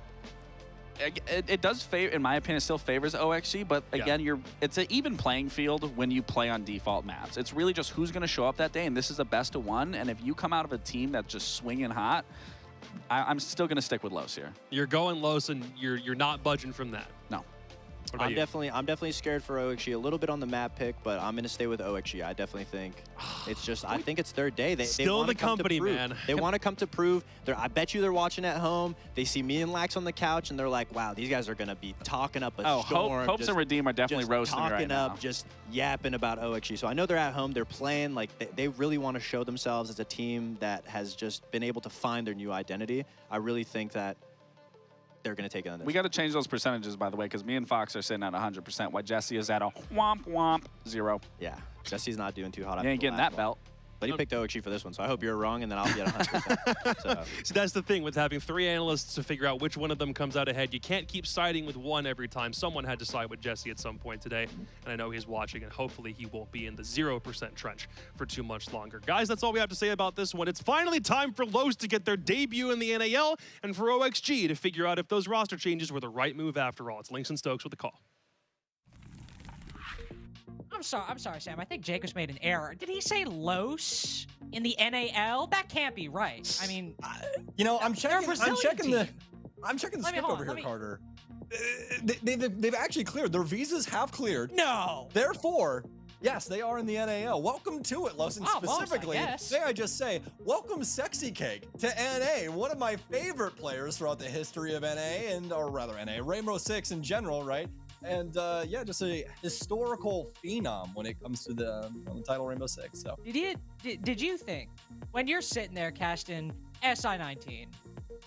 it does favor, in my opinion, it still favors OXG, but again, it's an even playing field when you play on default maps. It's really just who's going to show up that day, and this is a best of one. And if you come out of a team that's just swinging hot, I'm still going to stick with Los here. You're going Los, and you're not budging from that. No. What about you? I'm definitely scared for OXG. A little bit on the map pick, but I'm going to stay with OXG. I definitely think it's just, I think it's their day. They Still wanna the come to company, prove. man. They want to come to prove. I bet you they're watching at home. They see me and Lax on the couch, and they're like, wow, these guys are going to be talking up a storm. Hopes and Redeem are definitely just roasting me talking right up, now. just yapping about OXG. So I know they're at home. They're playing. Like, they really want to show themselves as a team that has just been able to find their new identity. I really think that they're going to take it on this. We got to change those percentages, by the way, because me and Fox are sitting at 100%, while Jesse is at a womp 0. Yeah, Jesse's not doing too hot. You ain't getting that belt. But he picked OXG for this one, so I hope you're wrong, and then I'll be at 100%. So that's the thing with having 3 analysts to figure out which one of them comes out ahead. You can't keep siding with one every time. Someone had to side with Jesse at some point today, and I know he's watching, and hopefully he won't be in the 0% trench for too much longer. Guys, that's all we have to say about this one. It's finally time for Los to get their debut in the NAL, and for OXG to figure out if those roster changes were the right move after all. It's Links and Stokes with the call. I'm sorry, Sam. I think Jacobs made an error. Did he say Los in the NAL? That can't be right. I mean, you know, I'm checking the Let me- script hold over on, here, let me- Carter. They've actually cleared. Their visas have cleared. no. Therefore, yes, they are in the NAL. Welcome to it, Los. And Oh, Los, I specifically, guess. may I just say, welcome Sexy Cake to NA, one of my favorite players throughout the history of NA, or rather NA, Rainbow Six in general, right? And yeah, just a historical phenom when it comes to the title Rainbow Six. So Did you think when you're sitting there casting SI19,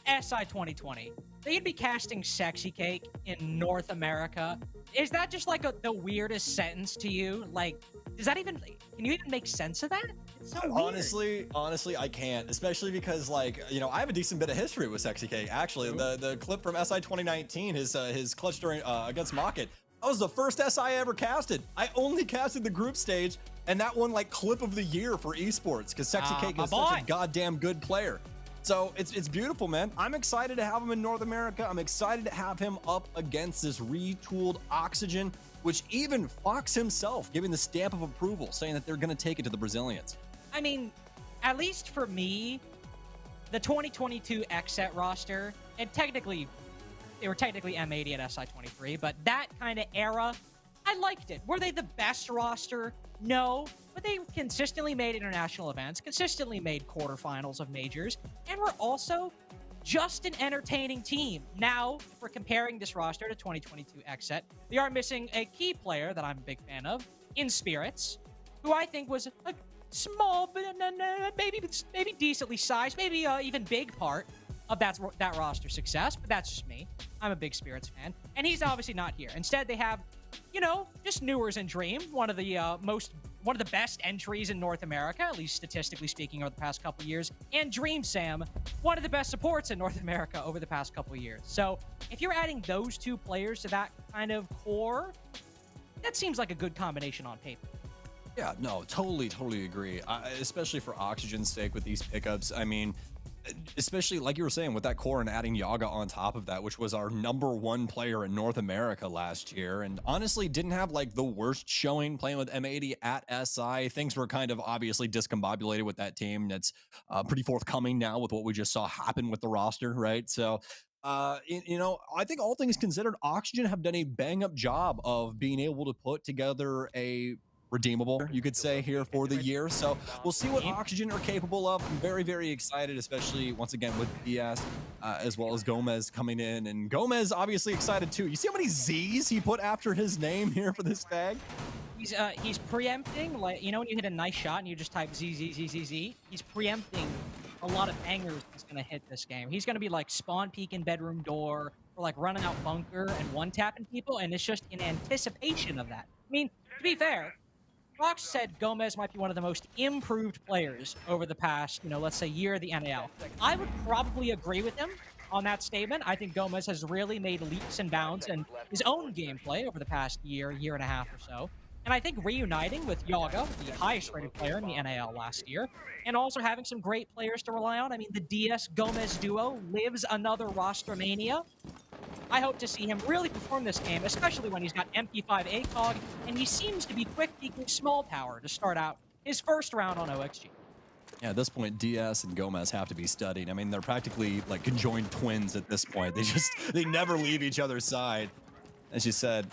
SI 2020, that you'd be casting Sexy Cake in North America? Is that just like the weirdest sentence to you? Like, does that even, can you even make sense of that? It's so weird. Honestly, I can't, especially because, like, you know, I have a decent bit of history with Sexy Cake. Actually, the clip from SI 2019, his clutch during against Mocket, that was the first SI I ever casted. I only casted the group stage, and that won like clip of the year for esports because Sexy Cake is such a goddamn good player. So it's beautiful, man. I'm excited to have him in North America. I'm excited to have him up against this retooled Oxygen, which even Fox himself giving the stamp of approval, saying that they're going to take it to the Brazilians. I mean, at least for me, the 2022 XSET roster, and technically, they were technically M80 at SI23, but that kind of era, I liked it. Were they the best roster? No, but they consistently made international events, consistently made quarterfinals of majors, and were also just an entertaining team. Now, if we're comparing this roster to 2022 XSET, they are missing a key player that I'm a big fan of, in Spirits, who I think was a small, but maybe decently sized, maybe even big part of that roster success, but that's just me. I'm a big Spirits fan, and he's obviously not here. Instead, they have, you know, just Newers and Dream, one of the best entries in North America, at least statistically speaking, over the past couple years, and Dream Sam, one of the best supports in North America over the past couple years. So if you're adding those two players to that kind of core, that seems like a good combination on paper. Yeah, no, totally agree. Especially for Oxygen's sake with these pickups. I mean, especially like you were saying with that core and adding Yaga on top of that, which was our #1 player in North America last year, and honestly didn't have like the worst showing playing with M80 at SI. Things were kind of obviously discombobulated with that team. That's pretty forthcoming now with what we just saw happen with the roster, right? So I think all things considered, Oxygen have done a bang up job of being able to put together a redeemable, you could say, here for the year. So we'll see what Oxygen are capable of. I'm very, very excited, especially once again with DS as well as Gomez coming in. And Gomez obviously excited too. You see how many Z's he put after his name here for this tag? He's preempting, like, you know, when you hit a nice shot and you just type Z, Z, Z, Z, Z, he's preempting a lot of bangers he's going to hit this game. He's going to be like spawn peeking bedroom door or like running out bunker and one-tapping people, and it's just in anticipation of that. I mean, to be fair, Fox said Gomez might be one of the most improved players over the past, let's say year of the NAL. I would probably agree with him on that statement. I think Gomez has really made leaps and bounds in his own gameplay over the past year and a half or so. And I think reuniting with Yaga, the highest rated player in the NAL last year, and also having some great players to rely on. I mean, the DS-Gomez duo lives another roster mania. I hope to see him really perform this game, especially when he's got MP5 ACOG, and he seems to be quick peeking small tower to start out his first round on OXG. Yeah, at this point, DS and Gomez have to be studied. I mean, they're practically like conjoined twins at this point. They never leave each other's side. As you said,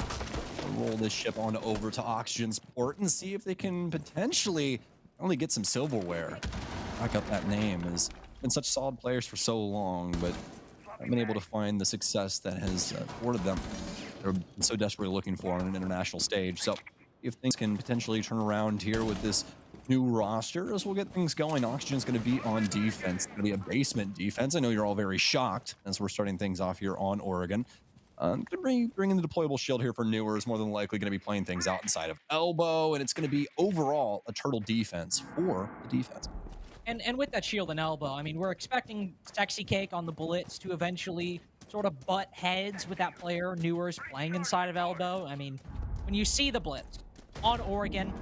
roll this ship on over to Oxygen's port and see if they can potentially only get some silverware. Back up that name. Has been such solid players for so long, but haven't been able to find the success that has afforded them. They're so desperately looking for on an international stage. So if things can potentially turn around here with this new roster, as we'll get things going, Oxygen's going to be on defense. It's going to be a basement defense. I know you're all very shocked as we're starting things off here on Oregon. Going to bring in the deployable shield here for Newer. Is more than likely going to be playing things out inside of Elbow, and it's going to be overall a turtle defense for the defense. And with that shield and elbow, I mean, we're expecting Sexy Cake on the Blitz to eventually sort of butt heads with that player Newer's playing inside of elbow. I mean, when you see the Blitz on Oregon,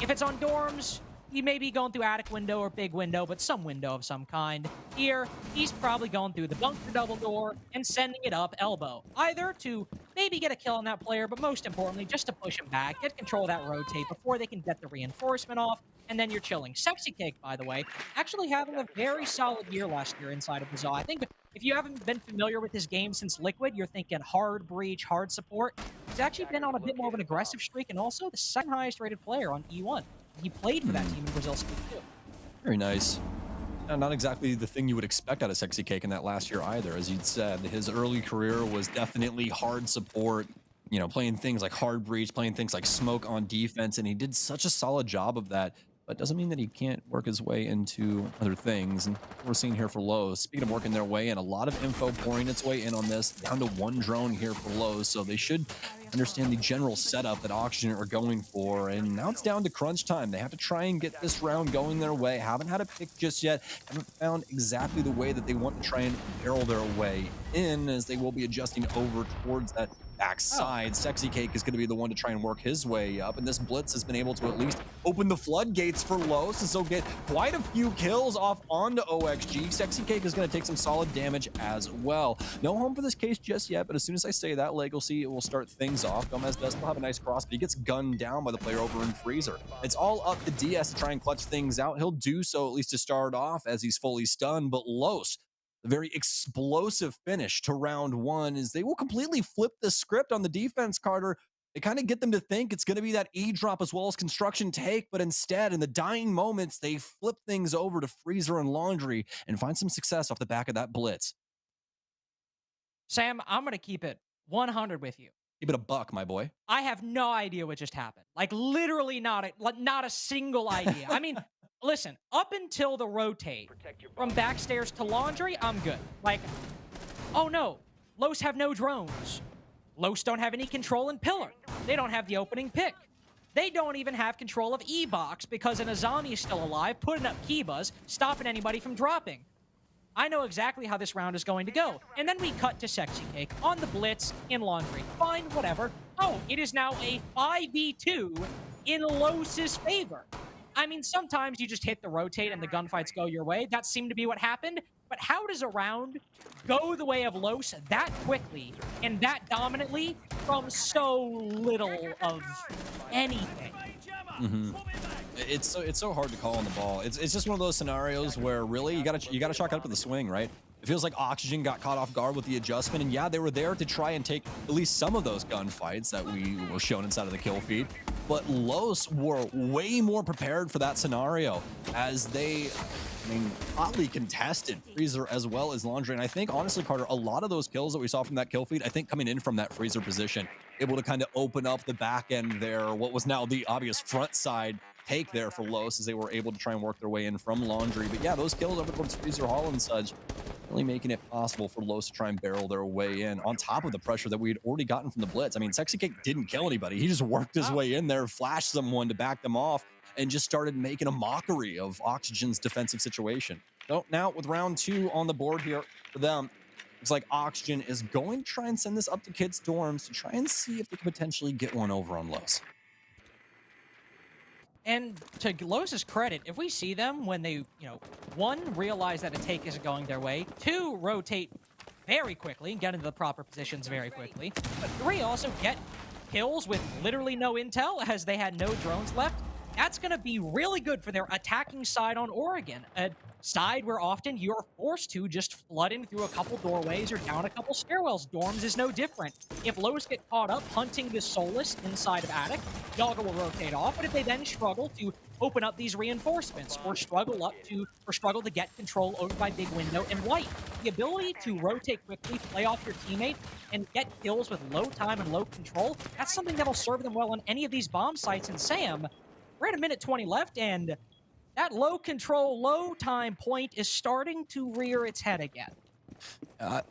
if it's on dorms, he may be going through attic window or big window, but some window of some kind. Here, he's probably going through the bunker double door and sending it up elbow, either to maybe get a kill on that player, but most importantly, just to push him back, get control of that rotate before they can get the reinforcement off, and then you're chilling. Sexy Cake, by the way, actually having a very solid year last year inside of Bazaar. I think if you haven't been familiar with his game since Liquid, you're thinking hard breach, hard support. He's actually been on a bit more of an aggressive streak, and also the second highest rated player on E1. He played for that team in Brazil Speed too. Very nice. Not exactly the thing you would expect out of Sexy Cake in that last year either. As you'd said, his early career was definitely hard support, playing things like hard breach, playing things like smoke on defense, and he did such a solid job of that. But doesn't mean that he can't work his way into other things. And we're seeing here for Lowe's, speaking of working their way in, a lot of info pouring its way in on this, down to one drone here for Lowe's. So they should understand the general setup that Oxygen are going for. And now it's down to crunch time. They have to try and get this round going their way. Haven't had a pick just yet. Haven't found exactly the way that they want to try and barrel their way in, as they will be adjusting over towards that backside. Sexy Cake is going to be the one to try and work his way up, and this Blitz has been able to at least open the floodgates for Los, and so get quite a few kills off onto OXG. Sexy Cake is going to take some solid damage as well. No home for this case just yet, but as soon as I say that, Legacy will start things off. Gomez does still have a nice cross, but he gets gunned down by the player over in Freezer. It's all up to DS to try and clutch things out. He'll do so at least to start off as he's fully stunned, but Los, the very explosive finish to round one, is they will completely flip the script on the defense, Carter. They kind of get them to think it's going to be that E-drop as well as construction take, but instead, in the dying moments, they flip things over to Freezer and Laundry and find some success off the back of that Blitz. Sam, I'm going to keep it 100 with you. Keep it a buck, my boy. I have no idea what just happened. Like, literally not a single idea. I mean, listen, up until the rotate from backstairs to Laundry, I'm good. Like, oh no, Los have no drones. Los don't have any control in Pillar. They don't have the opening pick. They don't even have control of E-Box because an Azami is still alive, putting up Kibas, stopping anybody from dropping. I know exactly how this round is going to go. And then we cut to Sexy Cake on the Blitz in Laundry. Fine, whatever. Oh, it is now a 5v2 in Los's favor. I mean, sometimes you just hit the rotate and the gunfights go your way. That seemed to be what happened. But how does a round go the way of Los that quickly and that dominantly from so little of anything? It's so hard to call on the ball. It's just one of those scenarios where really you gotta chalk it up to the swing, right? It feels like Oxygen got caught off guard with the adjustment, and yeah, they were there to try and take at least some of those gunfights that we were shown inside of the kill feed. But Los were way more prepared for that scenario as they, I mean, hotly contested Freezer as well as Laundry. And I think, honestly, Carter, a lot of those kills that we saw from that kill feed, I think coming in from that Freezer position, able to kind of open up the back end there, what was now the obvious front side take there for Los as they were able to try and work their way in from Laundry. But yeah, those kills over towards Freezer Hall and such, really making it possible for Los to try and barrel their way in on top of the pressure that we had already gotten from the Blitz. I mean, Sexy Cake didn't kill anybody. He just worked his way in there, flashed someone to back them off, and just started making a mockery of Oxygen's defensive situation. So now with round 2 on the board here for them, looks like Oxygen is going to try and send this up to Kids Dorms to try and see if they can potentially get one over on Los. And to Los's credit, if we see them when they, one, realize that a take isn't going their way, 2, rotate very quickly and get into the proper positions very quickly, but 3, also get kills with literally no intel as they had no drones left, that's going to be really good for their attacking side on Oregon. A side where often you're forced to just flood in through a couple doorways or down a couple stairwells. Dorms is no different. If Los get caught up hunting the Solus inside of Attic, Yaga will rotate off, but if they then struggle to open up these reinforcements or struggle to get control over by Big Window and White, the ability to rotate quickly, play off your teammate, and get kills with low time and low control, that's something that'll serve them well on any of these bomb sites. And Sam, we're at a minute 20 left, and that low control, low time point is starting to rear its head again.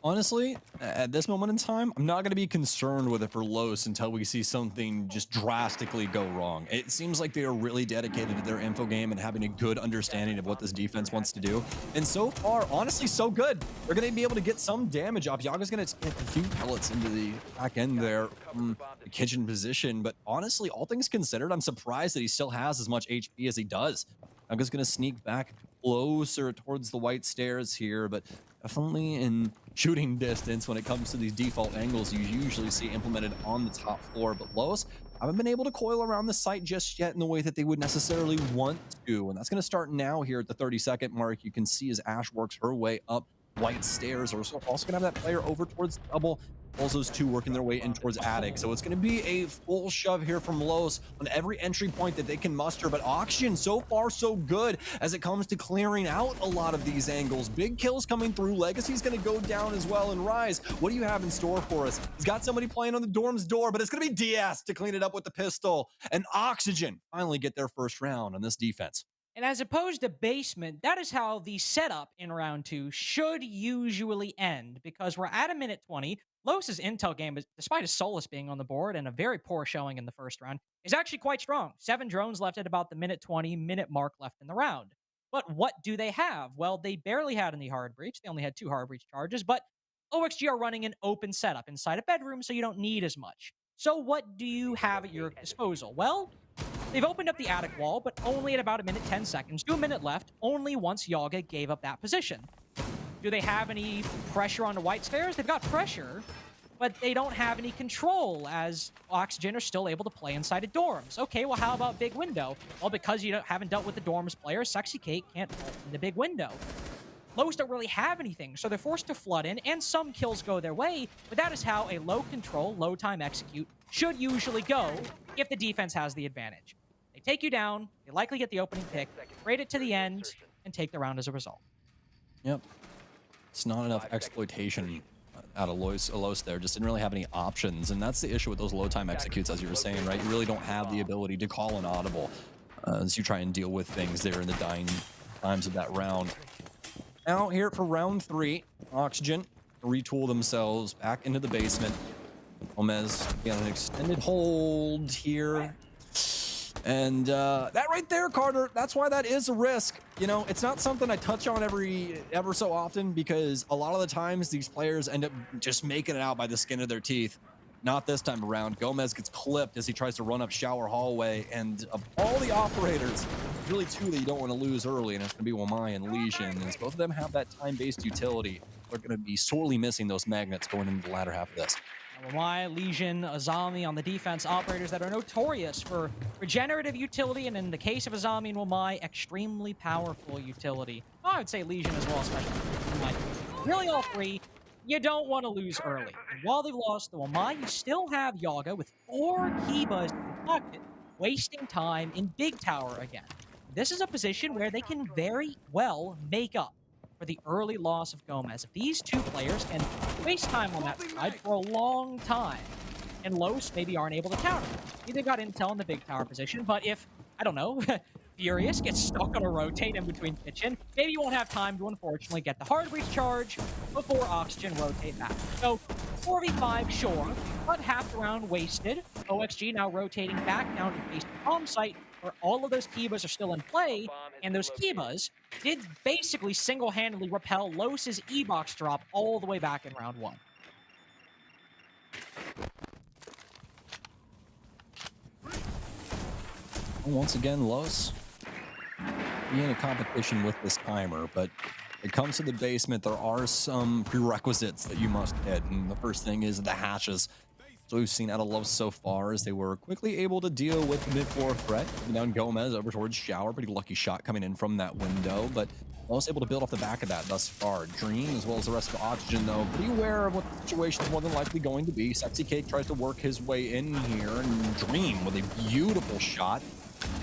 Honestly, at this moment in time, I'm not going to be concerned with it for Los until we see something just drastically go wrong. It seems like they are really dedicated to their info game and having a good understanding of what this defense wants to do. And so far, honestly, so good. They're going to be able to get some damage off. Yaga's going to get a few pellets into the back end there from the kitchen position. But honestly, all things considered, I'm surprised that he still has as much HP as he does. I'm just going to sneak back closer towards the white stairs here, but definitely in shooting distance when it comes to these default angles you usually see implemented on the top floor. But Los haven't been able to coil around the site just yet in the way that they would necessarily want to. And that's going to start now here at the 30-second mark. You can see as Ash works her way up white stairs. We're also going to have that player over towards double. Also, those 2 working their way in towards Attic. So it's going to be a full shove here from Los on every entry point that they can muster. But Oxygen, so far, so good as it comes to clearing out a lot of these angles. Big kills coming through. Legacy's going to go down as well. And Rise, what do you have in store for us? He's got somebody playing on the Dorm's door, but it's going to be Diaz to clean it up with the pistol. And Oxygen finally get their first round on this defense. And as opposed to Basement, that is how the setup in round 2 should usually end, because we're at a minute 20. Los's intel game, despite his Solus being on the board and a very poor showing in the first round, is actually quite strong. 7 drones left at about the minute 20 minute mark left in the round. But what do they have? Well, they barely had any hard breach. They only had 2 hard breach charges, but OXG are running an open setup inside a bedroom, so you don't need as much. So what do you have at your disposal? Well, they've opened up the attic wall, but only at about a minute 10 seconds. 2 minute left, only once Yaga gave up that position. Do they have any pressure on the white stairs? They've got pressure, but they don't have any control as Oxygen are still able to play inside of dorms. Okay, well, how about Big Window? Well, because you haven't dealt with the dorms player, Sexy Cake can't ult in the Big Window. Los don't really have anything, so they're forced to flood in, and some kills go their way, but that is how a low control, low time execute should usually go if the defense has the advantage. They take you down, they likely get the opening pick, raid it to the end, and take the round as a result. Yep. It's not enough exploitation out of Los there. Just didn't really have any options. And that's the issue with those low time executes, as you were saying, right? You really don't have the ability to call an audible as you try and deal with things there in the dying times of that round. Now here for round 3, Oxygen retool themselves back into the basement. Gomez getting an extended hold here. And that right there, Carter, that's why that is a risk. You know, it's not something I touch on ever so often, because a lot of the times these players end up just making it out by the skin of their teeth. Not this time around. Gomez gets clipped as he tries to run up shower hallway, and of all the operators, there's really two that you don't want to lose early, and it's going to be Wamai and Legion, as both of them have that time-based utility. They're going to be sorely missing those magnets going into the latter half of this. Wamai, Legion, Azami on the defense, operators that are notorious for regenerative utility, and in the case of Azami and Wamai, extremely powerful utility. I would say Legion as well, especially. Really all three. You don't want to lose early. And while they've lost the Wamai, you still have Yaga with 4 Kibas in pocket, wasting time in Big Tower again. This is a position where they can very well make up for the early loss of Gomez. If these two players can waste time on that side for a long time, and Los maybe aren't able to counter. They got intel in the Big Tower position, but if, I don't know, Furious gets stuck on a rotate in between kitchen, maybe you won't have time to unfortunately get the hard recharge before Oxygen rotate back. So 4v5, sure, but half the round wasted. OXG now rotating back down to face the bomb site where all of those Kibas are still in play, and those Kibas did basically single-handedly repel Los's E-Box drop all the way back in round 1. Once again, Los in a competition with this timer, but it comes to the basement, there are some prerequisites that you must hit, and the first thing is the hatches. So we've seen out of Los so far as they were quickly able to deal with the mid-4 threat. Down Gomez over towards Shower, pretty lucky shot coming in from that window, but Los able to build off the back of that thus far. Dream, as well as the rest of Oxygen, though, pretty aware of what the situation is more than likely going to be. Sexy Cake tries to work his way in here, and Dream with a beautiful shot.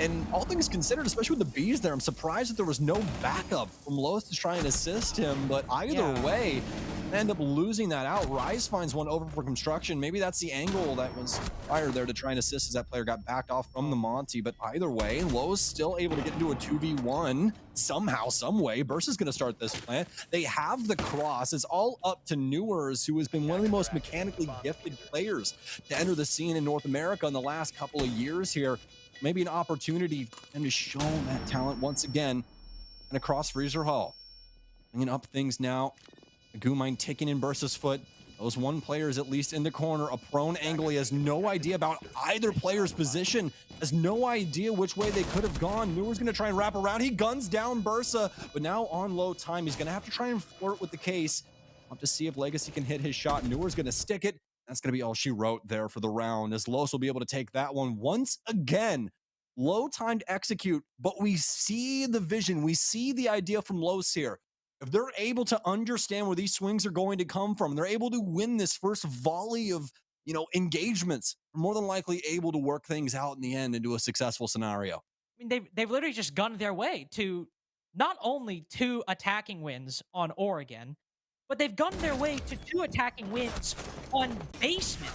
And all things considered, especially with the bees there, I'm surprised that there was no backup from Los to try and assist him, but either way, they end up losing that out. Rise finds one over for construction. Maybe that's the angle that was fired there to try and assist as that player got backed off from the Monty, but either way, Lowe's still able to get into a 2v1 somehow, some way. Burst is going to start this plant. They have the cross. It's all up to Newers, who has been one of the most mechanically gifted players to enter the scene in North America in the last couple of years here. Maybe an opportunity for them to show that talent once again. And across Freezer Hall, bringing up things now. Gumine ticking in Bursa's foot. Those one players at least in the corner. A prone angle. He has no idea about either player's position. Has no idea which way they could have gone. Newer's going to try and wrap around. He guns down Bursa, but now on low time. He's going to have to try and flirt with the case. Have to see if Legacy can hit his shot. Newer's going to stick it. That's going to be all she wrote there for the round, as Los will be able to take that one once again. Low time to execute, but we see the vision. We see the idea from Los here. If they're able to understand where these swings are going to come from, they're able to win this first volley of, engagements, they're more than likely able to work things out in the end into a successful scenario. I mean, they've literally just gunned their way to not only 2 attacking wins on Oregon, but they've gunned their way to 2 attacking wins on Basement.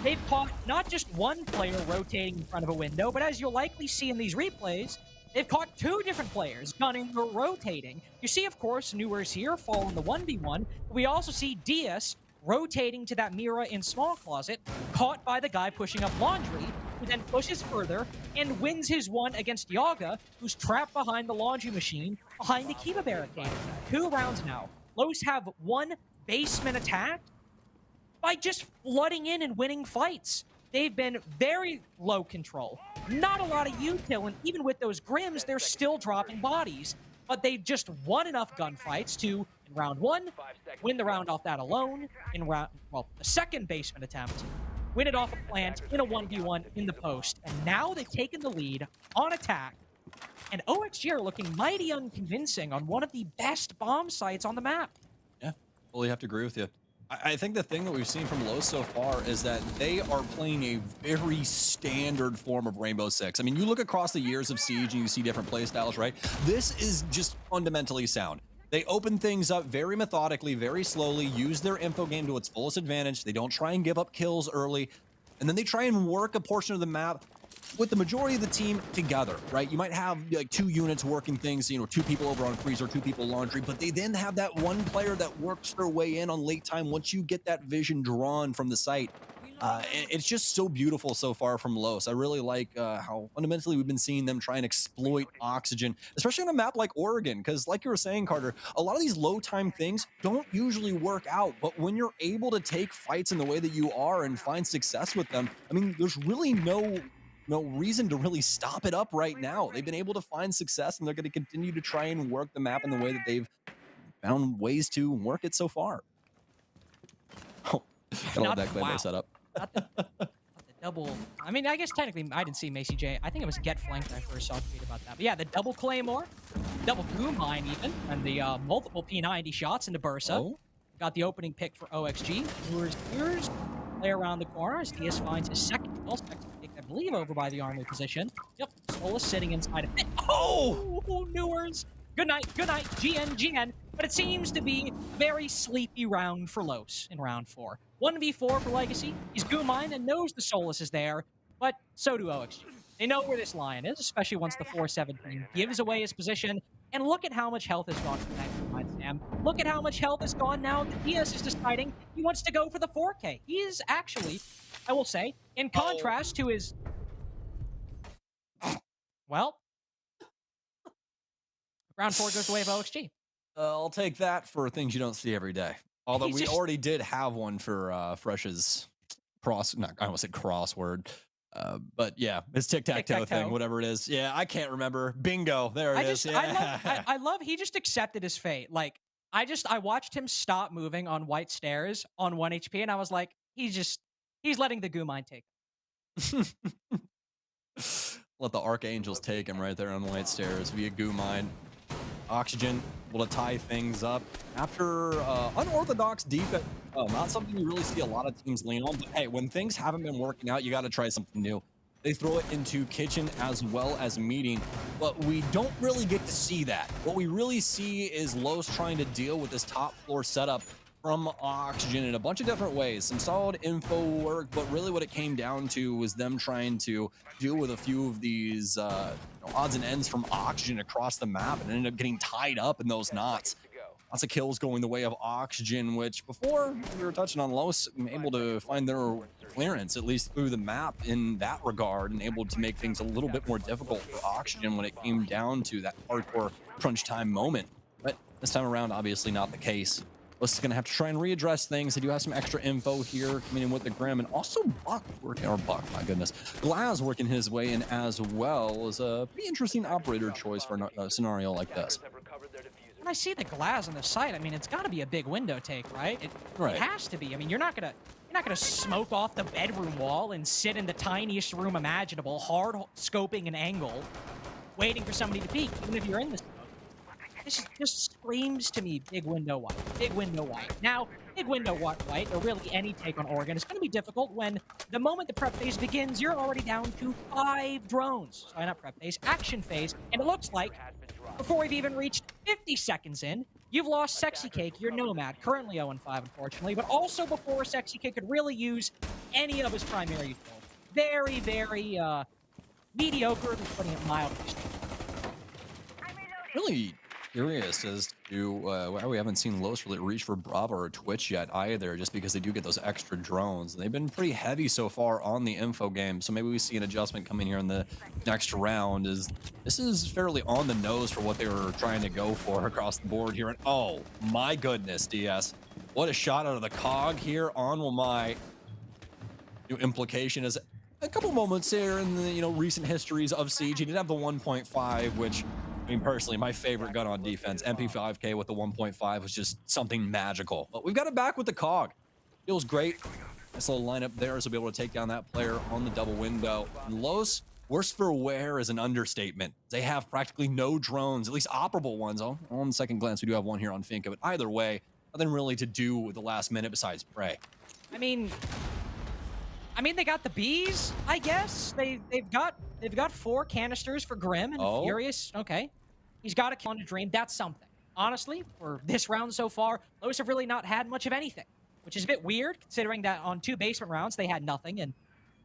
They've caught not just one player rotating in front of a window, but as you'll likely see in these replays, they've caught 2 different players gunning or rotating. You see, of course, Newers here fall in the 1v1. We also see Diaz rotating to that Mira in small closet, caught by the guy pushing up Laundry, who then pushes further and wins his one against Yaga, who's trapped behind the laundry machine, behind the Kiba barricade. 2 rounds now. Los have 1 basement attack by just flooding in and winning fights. They've been very low control. Not a lot of util, and even with those Grims, they're still dropping bodies. But they've just won enough gunfights to, in round 1, win the round off that alone. In the second basement attempt, win it off a plant in a 1v1 in the post. And now they've taken the lead on attack. And OXG are looking mighty unconvincing on one of the best bomb sites on the map. Yeah, fully have to agree with you. I think the thing that we've seen from Los so far is that they are playing a very standard form of Rainbow Six. I mean, you look across the years of Siege and you see different play styles, right? This is just fundamentally sound. They open things up very methodically, very slowly, use their info game to its fullest advantage. They don't try and give up kills early. And then they try and work a portion of the map with the majority of the team together, right? You might have like 2 units working things, 2 people over on Freezer, 2 people Laundry, but they then have that one player that works their way in on late time once you get that vision drawn from the site. It's just so beautiful so far from Los. I really like how fundamentally we've been seeing them try and exploit Oxygen, especially on a map like Oregon, because like you were saying, Carter, a lot of these low time things don't usually work out, but when you're able to take fights in the way that you are and find success with them, I mean, there's really no reason to really stop it up right now. They've been able to find success, and they're going to continue to try and work the map in the way that they've found ways to work it so far. Oh, I love that Claymore setup. Not the double. I mean, I guess technically I didn't see Macy J. I think it was Get Flanked. I first saw a tweet about that. But yeah, the double Claymore, double Goo Mine even, and the multiple P90 shots into Bursa. Oh. Got the opening pick for OXG. Lures play around the corner as DS finds his second kill. Second pick, I believe, over by the Army position. Yep, Solus sitting inside of it. Oh, Newers. Good night, GN. But it seems to be a very sleepy round for Los in round 4. 1v4 for Legacy. He's Goo Mine and knows the Solus is there, but so do OXG. They know where this Lion is, especially once the 417 gives away his position. And look at how much health has gone from that Goo Mine, Sam. Look at how much health has gone now that DS is deciding he wants to go for the 4K. He is actually, I will say, in contrast to his... Well... Round 4 goes the way of OXG. I'll take that for things you don't see every day. Although we already did have one for Fresh's I almost said crossword. But yeah, his tic-tac-toe thing, whatever it is. Yeah, I can't remember. Bingo. There it is. Yeah. I love he just accepted his fate. Like, I watched him stop moving on white stairs on 1 HP, and I was like, he's letting the Goo Mine take him. Let the Archangels take him right there on white stairs via Goo Mine. Oxygen will tie things up after unorthodox defense. Not something you really see a lot of teams lean on, but hey, when things haven't been working out, you got to try something new. They throw it into kitchen as well as meeting, but we don't really get to see that. What we really see is Los trying to deal with this top floor setup from Oxygen in a bunch of different ways. Some solid info work, but really what it came down to was them trying to deal with a few of these odds and ends from Oxygen across the map and ended up getting tied up in those knots. Lots of kills going the way of Oxygen, which before we were touching on Los, able to find their clearance, at least through the map in that regard, and able to make things a little bit more difficult for Oxygen when it came down to that hardcore crunch time moment. But this time around, obviously not the case. Los is going to have to try and readdress things. They do have some extra info here coming in with the Grim, and also Buck working, or Buck, my goodness. Glaz working his way in as well is a pretty interesting operator choice for a scenario like this. When I see the Glaz on the site, I mean, it's got to be a big window take, right? It has to be. I mean, you're not gonna smoke off the bedroom wall and sit in the tiniest room imaginable, hard scoping an angle, waiting for somebody to peek, even if you're in the smoke. This just screams to me big window white, big window white. Now, big window white, or really any take on Oregon, is going to be difficult when the moment the prep phase begins, you're already down to 5 drones. Sorry, not prep phase, action phase, and it looks like before we've even reached 50 seconds in, you've lost Sexy Cake, your Nomad, currently 0-5, unfortunately, but also before Sexy Cake could really use any of his primary utility. Very, very mediocre, putting it mildly. Really curious as to why we haven't seen Los really reach for Bravo or Twitch yet either, just because they do get those extra drones. They've been pretty heavy so far on the info game, so maybe we see an adjustment coming here in the next round. This is fairly on the nose for what they were trying to go for across the board here. And oh my goodness, DS, what a shot out of the cog here on Wamai. New implication is a couple moments here in the recent histories of Siege. He did have the 1.5, which, I mean, personally, my favorite gun on defense. MP5K with the 1.5 was just something magical. But we've got it back with the COG. Feels great. Nice little lineup there, so we'll be able to take down that player on the double window. And Los, worse for wear is an understatement. They have practically no drones, at least operable ones. Oh, on second glance, we do have one here on Finka, but either way, nothing really to do with the last minute besides pray. I mean, they got the bees, I guess. They've got 4 canisters for Grim and Furious. Okay. He's got a kill on a Dream. That's something. Honestly, for this round so far, Los have really not had much of anything, which is a bit weird considering that on 2 basement rounds they had nothing and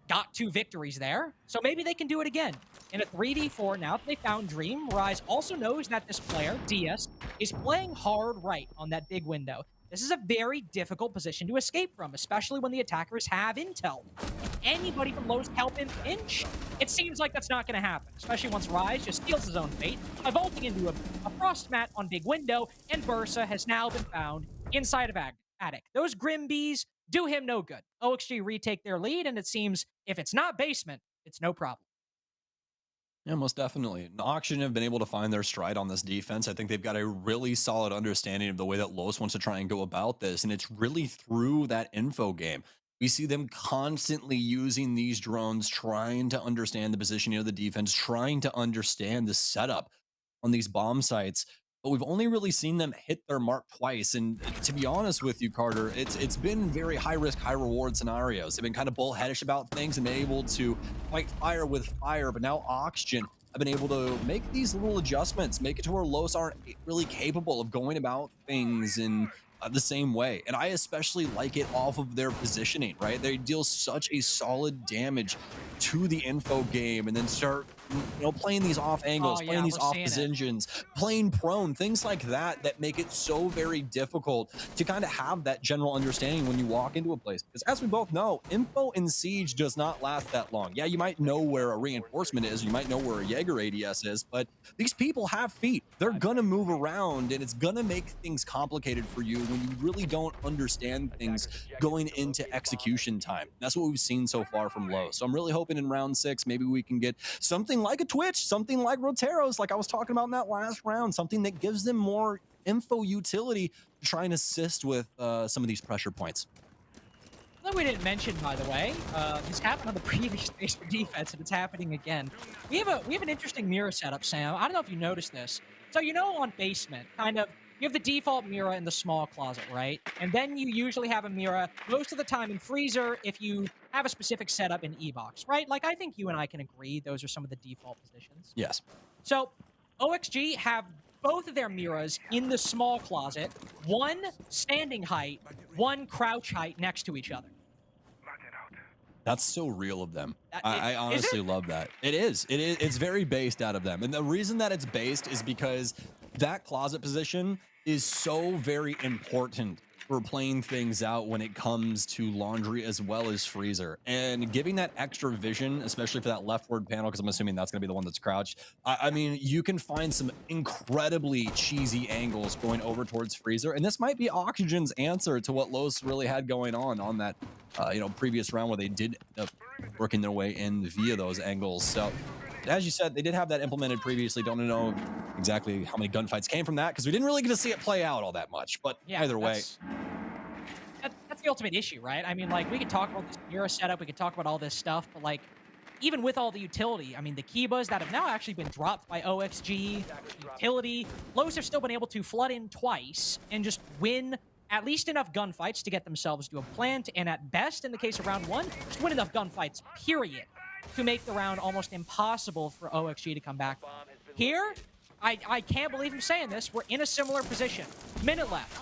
got 2 victories there. So maybe they can do it again. In a 3v4 now that they found Dream, Rise also knows that this player, DS, is playing hard right on that big window. This is a very difficult position to escape from, especially when the attackers have intel. If anybody from Lowe's help him pinch, it seems like that's not going to happen, especially once Rise just steals his own fate by vaulting into a frost mat on Big Window, and Bursa has now been found inside of Attic. Those Grim Bees do him no good. OXG retake their lead, and it seems if it's not basement, it's no problem. Yeah, most definitely. Auction have been able to find their stride on this defense. I think they've got a really solid understanding of the way that Los wants to try and go about this, and it's really through that info game. We see them constantly using these drones, trying to understand the positioning of the defense, trying to understand the setup on these bomb sites. But we've only really seen them hit their mark twice. And to be honest with you, Carter, it's been very high risk, high reward scenarios. They've been kind of bullheadish about things and been able to fight fire with fire. But now Oxygen have been able to make these little adjustments, make it to where Los aren't really capable of going about things in the same way. And I especially like it off of their positioning, right? They deal such a solid damage to the info game and then start playing these off angles, playing these off positions, playing prone, things like that make it so very difficult to kind of have that general understanding when you walk into a place. Because as we both know, info in Siege does not last that long. Yeah, you might know where a reinforcement is, you might know where a Jaeger ADS is, but these people have feet. They're gonna move around, and it's gonna make things complicated for you when you really don't understand things going into execution time. That's what we've seen so far from Low. So I'm really hoping in round 6, maybe we can get something like a Twitch, something like Roteros, like I was talking about in that last round, something that gives them more info utility to try and assist with some of these pressure points. That we didn't mention, by the way, this happened on the previous base for defense, and it's happening again. We have an interesting mirror setup, Sam. I don't know if you noticed this. So on basement, kind of, you have the default mirror in the small closet, right? And then you usually have a mirror most of the time in freezer if you have a specific setup in E-Box, right? Like, I think you and I can agree those are some of the default positions. Yes. So OXG have both of their mirrors in the small closet, one standing height, one crouch height next to each other. That's so real of them. I honestly love that. It is. It's very based out of them. And the reason that it's based is because that closet position is so very important for playing things out when it comes to laundry as well as freezer, and giving that extra vision, especially for that leftward panel, because I'm assuming that's going to be the one that's crouched. I mean, you can find some incredibly cheesy angles going over towards freezer, and this might be Oxygen's answer to what Los really had going on that previous round where they did end up working their way in via those angles. So as you said, they did have that implemented previously. Don't know exactly how many gunfights came from that because we didn't really get to see it play out all that much. But yeah, either way, that's the ultimate issue, right? I mean, like, we could talk about this mirror setup, we could talk about all this stuff, but like, even with all the utility, I mean, the Kibas that have now actually been dropped by OXG, utility, Los have still been able to flood in twice and just win at least enough gunfights to get themselves to a plant, and at best, in the case of round 1, just win enough gunfights, period, to make the round almost impossible for OXG to come back from. Here, I can't believe I'm saying this, we're in a similar position. Minute left.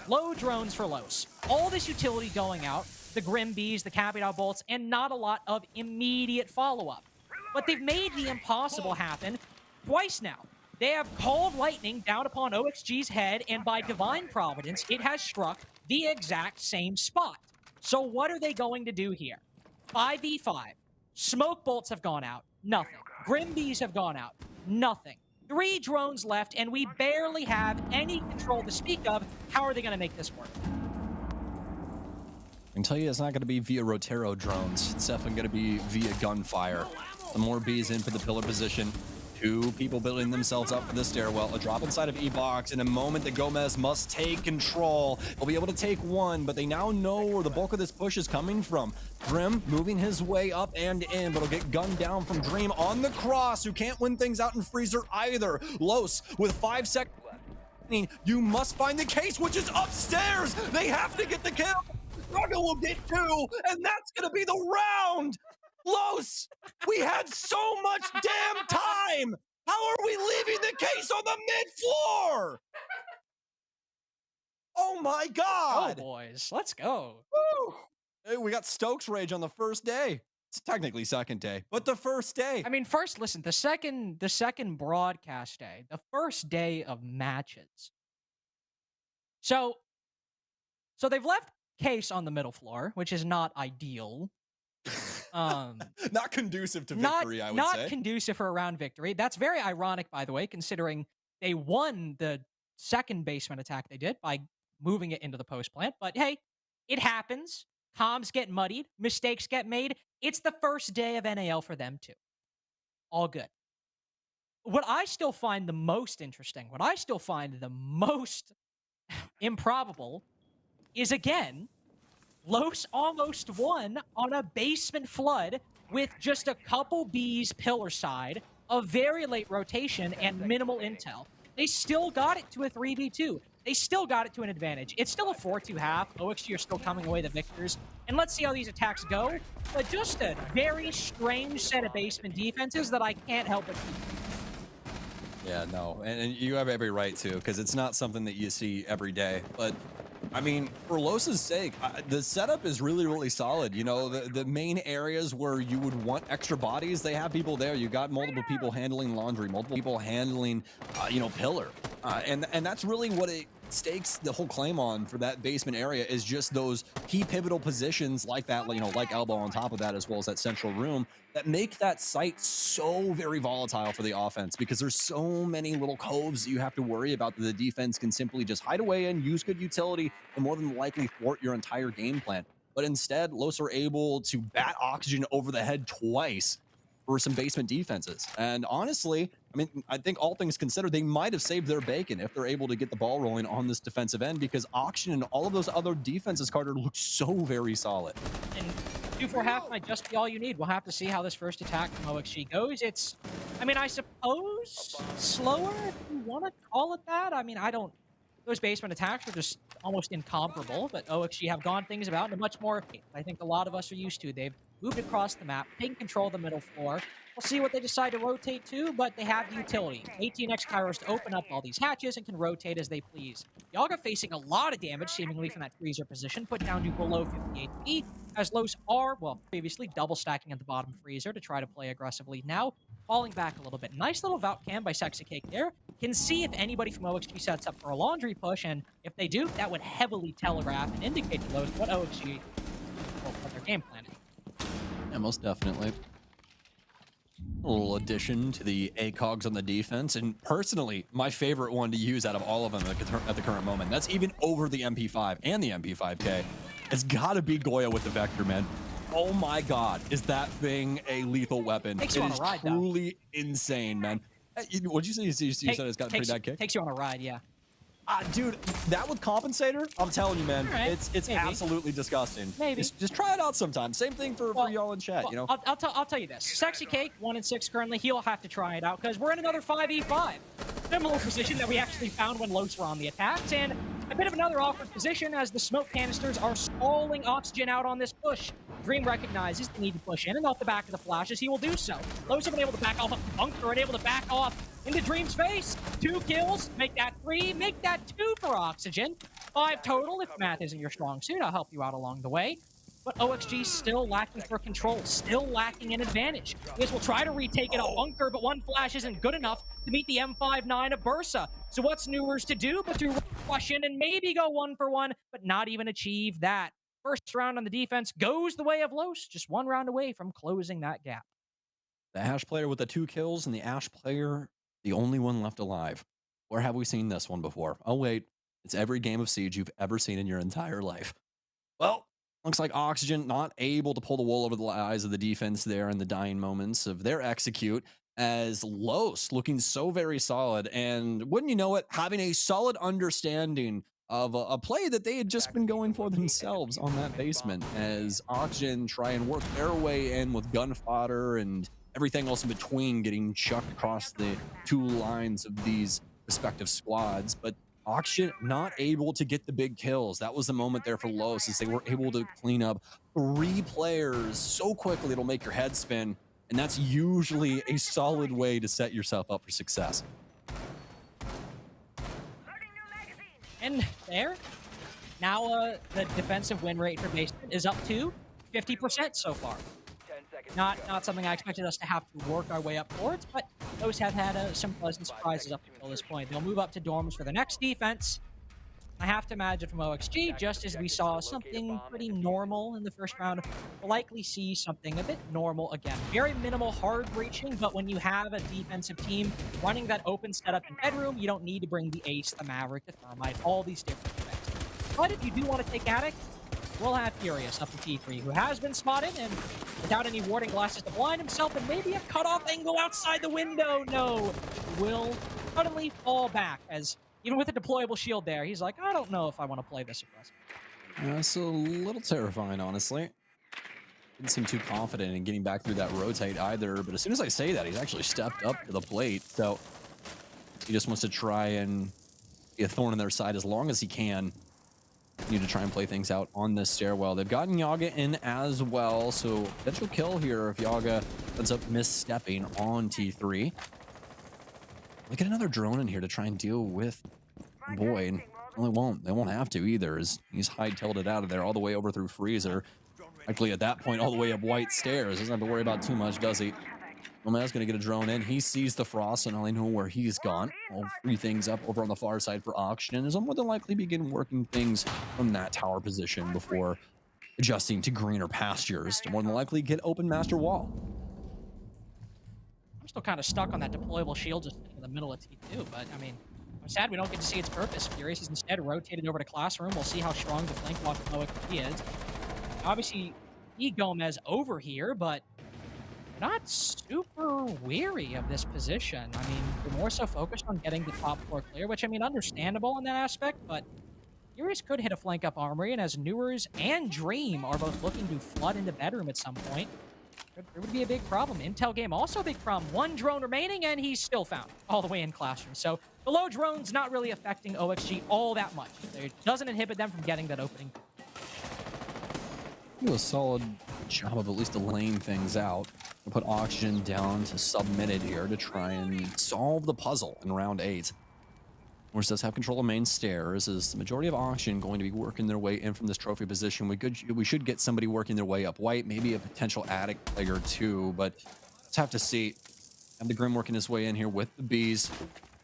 Low drones for Los. All this utility going out, the Grim Bees, the Capitao bolts, and not a lot of immediate follow-up. But they've made the impossible happen twice now. They have called lightning down upon OXG's head, and by divine providence, it has struck the exact same spot. So what are they going to do here? 5v5. Smoke bolts have gone out. Nothing. Grim Bees have gone out. Nothing. 3 drones left, and we barely have any control to speak of. How are they going to make this work? I can tell you it's not going to be via Rotero drones. It's definitely going to be via gunfire. Some more bees in for the pillar position. 2 people building themselves up for the stairwell. A drop inside of E-Box. In a moment that Gomez must take control. They'll be able to take 1, but they now know where the bulk of this push is coming from. Grim moving his way up and in, but he'll get gunned down from Dream on the cross, who can't win things out in freezer either. Los with 5 seconds. You must find the case, which is upstairs. They have to get the kill. Struggle will get 2, and that's going to be the round. Los, we had so much damn time. How are we leaving the case on the mid-floor? Oh my God. Oh, boys, let's go. Woo. Hey, we got Stokes Rage on the first day. It's technically second day, but the first day. I mean, first, listen, the second broadcast day, the first day of matches. So So they've left Case on the middle floor, which is not ideal. Not conducive to Not, victory, I would not say. conducive for a round victory. That's very ironic, by the way, considering they won the second basement attack they did by moving it into the post plant. But hey, it happens. Comms get muddied. Mistakes get made. It's the first day of NAL for them, too. All good. What I still find the most interesting, what I still find the most improbable is, again, Los almost won on a basement flood with just a couple Bs pillar side, a very late rotation, and minimal intel. They still got it to a 3v2. They still got it to an advantage. It's still a 4-2 half. OXG are still coming away the victors. And let's see how these attacks go. But just a very strange set of basement defenses that I can't help but keep. Yeah, no, and you have every right to, because it's not something that you see every day. But I mean, for Los's sake, the setup is really, really solid. You know, the main areas where you would want extra bodies, they have people there. You got multiple people handling laundry, multiple people handling, you know, pillar, and that's really what it stakes the whole claim on for that basement area, is just those key pivotal positions like that, you know, like elbow on top of that, as well as that central room, that make that site so very volatile for the offense, because there's so many little coves that you have to worry about that the defense can simply just hide away in, use good utility, and more than likely thwart your entire game plan. But instead, Los are able to bat Oxygen over the head twice for some basement defenses. And honestly, I mean, I think all things considered, they might have saved their bacon if they're able to get the ball rolling on this defensive end, because Oxygen and all of those other defenses, Carter, look so very solid. And 2-4 half might just be all you need. We'll have to see how this first attack from OXG goes. It's, I mean, I suppose slower, if you want to call it that. I mean, I don't, those basement attacks are just almost incomparable, but OXG have gone things about in a much more, I think a lot of us are used to. They've moved across the map, taken control of the middle floor. We'll see what they decide to rotate to, but they have the utility. 18x Kairos to open up all these hatches and can rotate as they please. Yaga facing a lot of damage, seemingly from that freezer position, put down to below 50 HP, as Los are, well, previously double stacking at the bottom freezer to try to play aggressively. Now, falling back a little bit. Nice little Vault cam by Sexy Cake there. Can see if anybody from OXG sets up for a laundry push, and if they do, that would heavily telegraph and indicate to Los what OXG, well, what their game plan is. Yeah, most definitely. A little addition to the ACOGs on the defense, and personally, my favorite one to use out of all of them at the current moment. That's even over the MP5 and the MP5K. It's got to be Goya with the Vector, man. Oh my God, is that thing a lethal weapon? Takes you on a ride, though. Truly insane, man. What'd you say? You said it's got a pretty bad kick? Takes you on a ride, yeah. Dude, that with compensator, I'm telling you, man, Right. it's Maybe. absolutely disgusting. Maybe. Just try it out sometime. Same thing for y'all in chat, Well, you know? I'll tell you this. Sexy Cake, 1-6 currently. He'll have to try it out because we're in another 5v5. Similar position that we actually found when Los were on the attacks, and a bit of another awkward position as the smoke canisters are stalling Oxygen out on this push. Dream recognizes the need to push in, and off the back of the flashes, he will do so. Los have been able to back off a bunker and able to back off into Dream's face. 2 kills, make that 3, make that 2 for Oxygen. 5 total. If math isn't your strong suit, I'll help you out along the way. But OXG still lacking for control, still lacking an advantage. This will try to retake it a bunker, but one flash isn't good enough to meet the M59 of Bursa. So what's Newers to do but to rush in and maybe go 1-for-1, but not even achieve that. First round on the defense goes the way of Los, just 1 round away from closing that gap. The Ash player with the 2 kills and the Ash player, the only one left alive. Where have we seen this one before? Oh, wait. It's every game of Siege you've ever seen in your entire life. Well, looks like Oxygen not able to pull the wool over the eyes of the defense there in the dying moments of their execute, as Los looking so very solid. And wouldn't you know it, having a solid understanding of a play that they had just been going for themselves on that basement, as Oxygen try and work their way in with gun fodder and everything else in between getting chucked across the 2 lines of these respective squads. But Oxygen not able to get the big kills. That was the moment there for Los, as they were able to clean up 3 players so quickly it'll make your head spin, and that's usually a solid way to set yourself up for success. And there, now the defensive win rate for basement is up to 50% so far. Not something I expected us to have to work our way up towards, but those have had some pleasant surprises up until this point. They'll move up to dorms for the next defense. I have to imagine from OXG, just as we saw something pretty normal in the first round, we'll likely see something a bit normal again. Very minimal hard breaching, but when you have a defensive team running that open setup in bedroom, you don't need to bring the Ace, the Maverick, the Thermite, all these different effects. But if you do want to take Attic, we'll have Furious up in T3, who has been spotted, and without any warding glasses to blind himself, and maybe a cutoff angle outside the window, no, will suddenly fall back, as even with a deployable shield there, he's like, I don't know if I want to play this aggressive. That's a little terrifying, honestly. Didn't seem too confident in getting back through that rotate either, but as soon as I say that, he's actually stepped up to the plate, so he just wants to try and be a thorn in their side as long as he can. Need to try and play things out on this stairwell. They've gotten Yaga in as well, so potential kill here if Yaga ends up misstepping on T3. They get another drone in here to try and deal with Boyd. Well, they won't have to either, as he's high tilted out of there all the way over through Freezer. Actually, at that point, all the way up White Stairs. Doesn't have to worry about too much, does he? Nomad's going to get a drone in. He sees the Frost, and I know where he's gone. I'll free things up over on the far side for Auction, as I'll more than likely begin working things from that tower position before adjusting to greener pastures to more than likely get open master wall. I'm still kind of stuck on that deployable shield just in the middle of T2, but I mean, I'm sad we don't get to see its purpose. Furious is instead rotated over to Classroom. We'll see how strong the flank watch from OXG is. Obviously, Gomez over here, but not super weary of this position. I mean, we're more so focused on getting the top floor clear, which, I mean, understandable in that aspect, but Furious could hit a flank up Armory, and as Newers and Dream are both looking to flood into bedroom at some point, there would be a big problem. Intel game also a big problem. One drone remaining, and he's still found all the way in Classroom. So the low drone's not really affecting OXG all that much. It doesn't inhibit them from getting that opening. Do a solid job of at least delaying things out. We'll put Oxygen down to sub-minute here to try and solve the puzzle in round 8. Norse does have control of main stairs, as the majority of Oxygen going to be working their way in from this trophy position. We should get somebody working their way up White, maybe a potential Attic player too, but let's have to see. Have the Grim working his way in here with the Bees.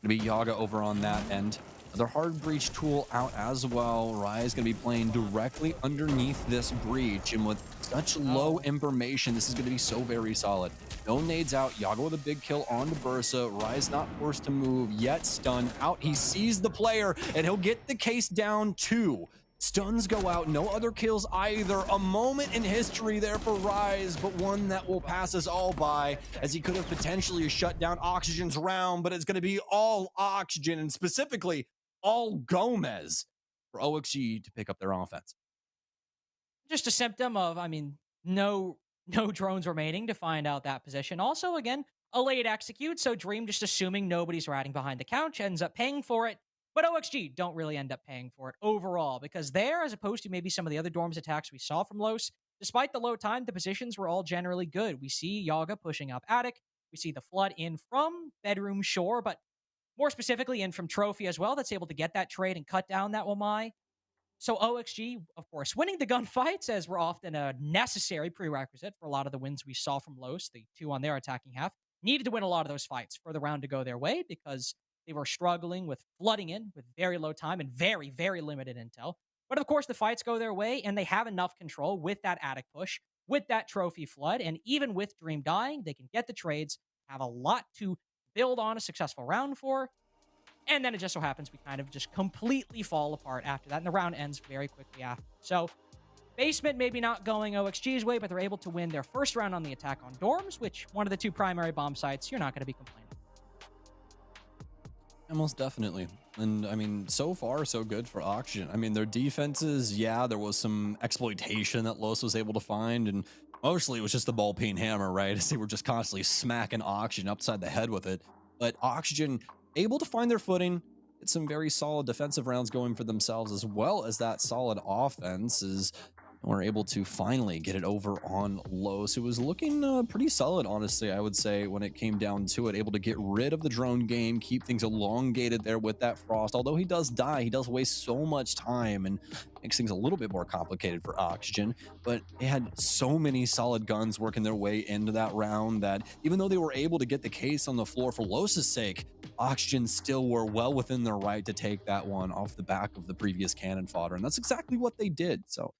Gonna be Yaga over on that end. Another hard breach tool out as well. Rise gonna be playing directly underneath this breach, and with such low information, this is gonna be so very solid. No nades out. Yaga with a big kill on to Bursa. Rise not forced to move yet. Stun out. He sees the player, and he'll get the case down too. Stuns go out. No other kills either. A moment in history there for Rise, but one that will pass us all by, as he could have potentially shut down Oxygen's round, but it's going to be all Oxygen, and specifically all Gomez for OXG to pick up their offense. Just a symptom of, I mean, no drones remaining to find out that position. Also, again, a late execute, so Dream just assuming nobody's riding behind the couch ends up paying for it. But OXG don't really end up paying for it overall, because there, as opposed to maybe some of the other Dorms attacks we saw from Los, despite the low time, the positions were all generally good. We see Yaga pushing up Attic. We see the Flood in from Bedroom Shore, but more specifically in from Trophy as well, that's able to get that trade and cut down that Wamai. So OXG, of course, winning the gunfights, as were often a necessary prerequisite for a lot of the wins we saw from Los, the 2 on their attacking half, needed to win a lot of those fights for the round to go their way, because they were struggling with flooding in with very low time and very, very limited intel. But of course, the fights go their way, and they have enough control with that Attic push, with that trophy flood, and even with Dream dying, they can get the trades, have a lot to build on a successful round for, and then it just so happens we kind of just completely fall apart after that, and the round ends very quickly after. So Basement maybe not going OXG's way, but they're able to win their first round on the attack on Dorms, which one of the 2 primary bomb sites, you're not going to be complaining. Most definitely. And I mean, so far, so good for Oxygen. I mean, their defenses, yeah, there was some exploitation that Los was able to find, and mostly it was just the ball peen hammer, right? As they were just constantly smacking Oxygen upside the head with it. But Oxygen able to find their footing, get some very solid defensive rounds going for themselves, as well as that solid offense. Is We're able to finally get it over on Los. It was looking pretty solid, honestly, I would say, when it came down to it. Able to get rid of the drone game, keep things elongated there with that Frost. Although he does die, he does waste so much time and makes things a little bit more complicated for Oxygen. But they had so many solid guns working their way into that round that even though they were able to get the case on the floor for Los's sake, Oxygen still were well within their right to take that one off the back of the previous cannon fodder. And that's exactly what they did. So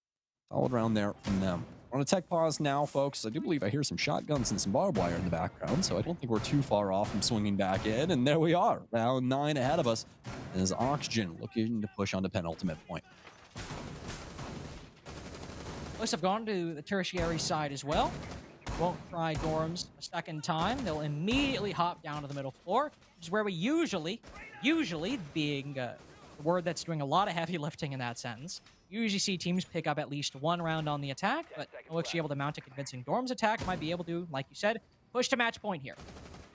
solid round there from them. On a tech pause now, folks. I do believe I hear some shotguns and some barbed wire in the background, so I don't think we're too far off from swinging back in. And there we are. Round 9 ahead of us is Oxygen looking to push on to penultimate point. Most have gone to the tertiary side as well. Won't try dorms a second time. They'll immediately hop down to the middle floor, which is where we usually being the word that's doing a lot of heavy lifting in that sentence, you usually see teams pick up at least one round on the attack, but OXG able to mount a convincing dorms attack might be able to, like you said, push to match point here.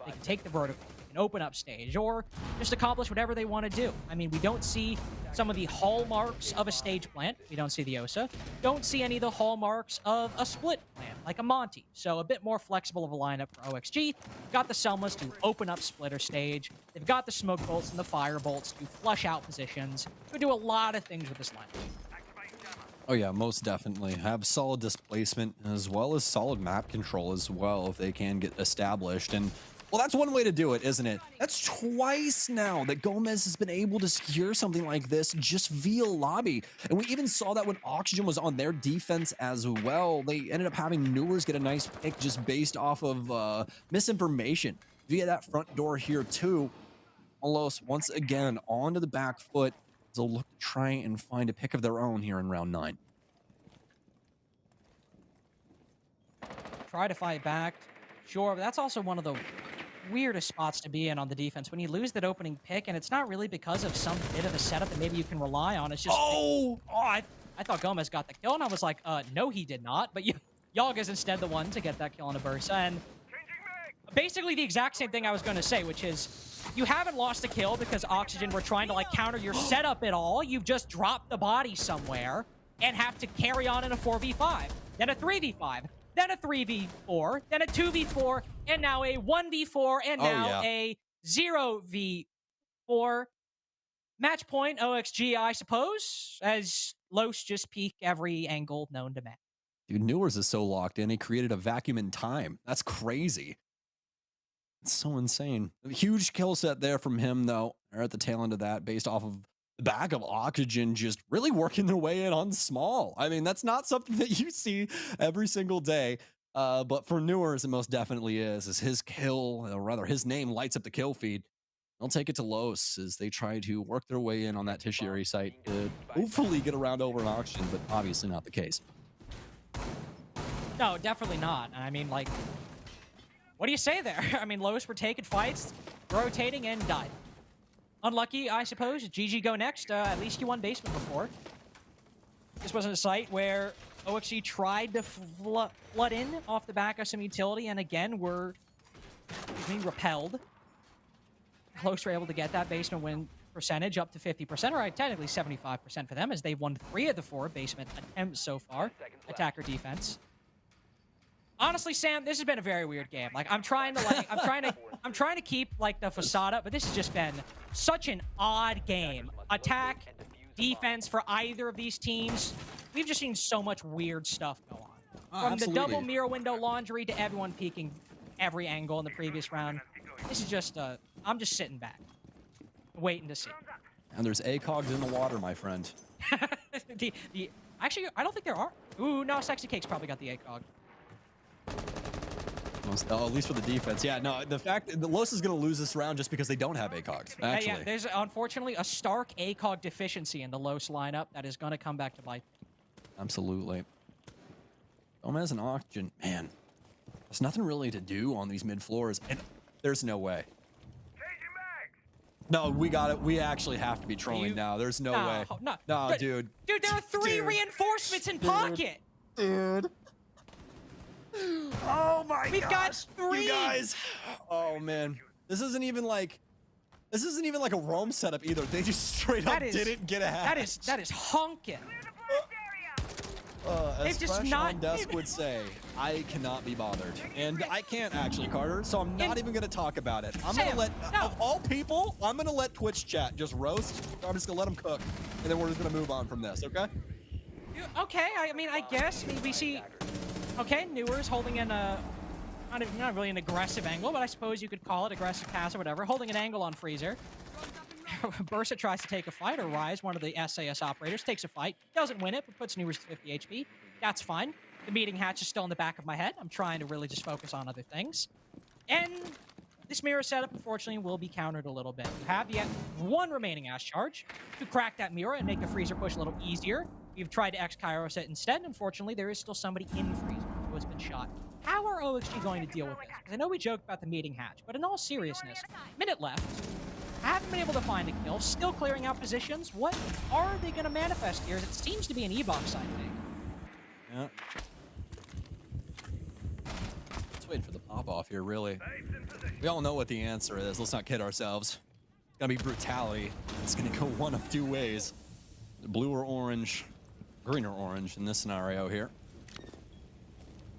They can take the vertical, they can open up stage, or just accomplish whatever they want to do. I mean, we don't see some of the hallmarks of a stage plant. We don't see the OSA. Don't see any of the hallmarks of a split plant, like a Monty. So a bit more flexible of a lineup for OXG. Got the Selmas to open up splitter stage. They've got the smoke bolts and the fire bolts to flush out positions. We do a lot of things with this lineup. Oh yeah, most definitely. Have solid displacement as well as solid map control as well if they can get established. And well, that's one way to do it, isn't it? That's twice now that Gomez has been able to secure something like this just via lobby. And we even saw that when Oxygen was on their defense as well. They ended up having Newers get a nice pick just based off of misinformation via that front door here too. Alos once again onto the back foot. They'll look to try and find a pick of their own here in round 9. Try to fight back. Sure, but that's also one of the weirdest spots to be in on the defense. When you lose that opening pick, and it's not really because of some bit of a setup that maybe you can rely on. It's just, I thought Gomez got the kill, and I was like, no, he did not. But Yogg is instead the one to get that kill on a burst. And basically the exact same thing I was going to say, which is, you haven't lost a kill because Oxygen were trying to like counter your setup at all. You've just dropped the body somewhere and have to carry on in a 4v5, then a 3v5, then a 3v4, then a 2v4, and now a 1v4, and now a 0v4. Match point, OXG, I suppose, as Los just peek every angle known to man. Dude, Newers is so locked in, he created a vacuum in time. That's crazy. It's so insane. A huge kill set there from him, though. They're at the tail end of that, based off of the back of Oxygen just really working their way in on small. I mean, that's not something that you see every single day. But for Newers, it most definitely is his kill, or rather his name lights up the kill feed. They'll take it to Los as they try to work their way in on that tertiary site to hopefully get around over an Oxygen, but obviously not the case. No, definitely not. I mean, like, what do you say there? I mean, Los were taking fights, rotating, and died. Unlucky, I suppose. GG go next. At least you won basement before. This wasn't a site where OXG tried to flood in off the back of some utility, and again, were being repelled. Los were able to get that basement win percentage up to 50%, or technically 75% for them, as they've won 3 of the 4 basement attempts so far. Attacker defense. Honestly, Sam, this has been a very weird game. Like, I'm trying to keep like the facade up, but this has just been such an odd game. Attack, defense for either of these teams. We've just seen so much weird stuff go on. From Absolutely. the double mirror window laundry to everyone peeking every angle in the previous round. This is just I'm just sitting back, waiting to see. And there's ACOGs in the water, my friend. Actually, I don't think there are. Ooh, no, Sexy Cake's probably got the ACOG. Oh, at least for the defense. Yeah, no, the fact that Los is going to lose this round just because they don't have ACOGs, actually. Yeah, there's unfortunately a stark ACOG deficiency in the Los lineup that is going to come back to bite. Absolutely. Gomez and Oxygen, man, there's nothing really to do on these mid floors, and there's no way. No, we got it. We actually have to be trolling now. There's no way. No, dude. Dude, there are 3 reinforcements in pocket. Dude. Oh my god. We've got 3. You guys. Oh man. This isn't even like a roam setup either. They just straight up didn't get a hatch. That is honking. They've As just Fresh not- on Desk would say, I cannot be bothered. And I can't actually, Carter, so I'm not even going to talk about it. I'm going to Sam, let, no. of all people, I'm going to let Twitch chat just roast. I'm just going to let them cook, and then we're just going to move on from this, okay? Okay, I mean, I guess we see. Okay, Newer's holding in a not really an aggressive angle, but I suppose you could call it aggressive pass or whatever. Holding an angle on Freezer. Bursa tries to take a fight, or Rise, one of the SAS operators, takes a fight. Doesn't win it, but puts Newer's to 50 HP. That's fine. The meeting hatch is still in the back of my head. I'm trying to really just focus on other things. And this mirror setup, unfortunately, will be countered a little bit. You have the one remaining Ash charge to crack that mirror and make the Freezer push a little easier. You've tried to X-Kairos it instead. Unfortunately, there is still somebody in Freezer who has been shot. How are OXG going to deal with this? Because I know we joked about the meeting hatch, but in all seriousness, minute left. Haven't been able to find a kill. Still clearing out positions. What are they going to manifest here? It seems to be an E-box side thing. Yeah. Just waiting for the pop-off here, really. We all know what the answer is. Let's not kid ourselves. It's going to be brutality. It's going to go one of two ways. Blue or orange. Green or orange in this scenario here.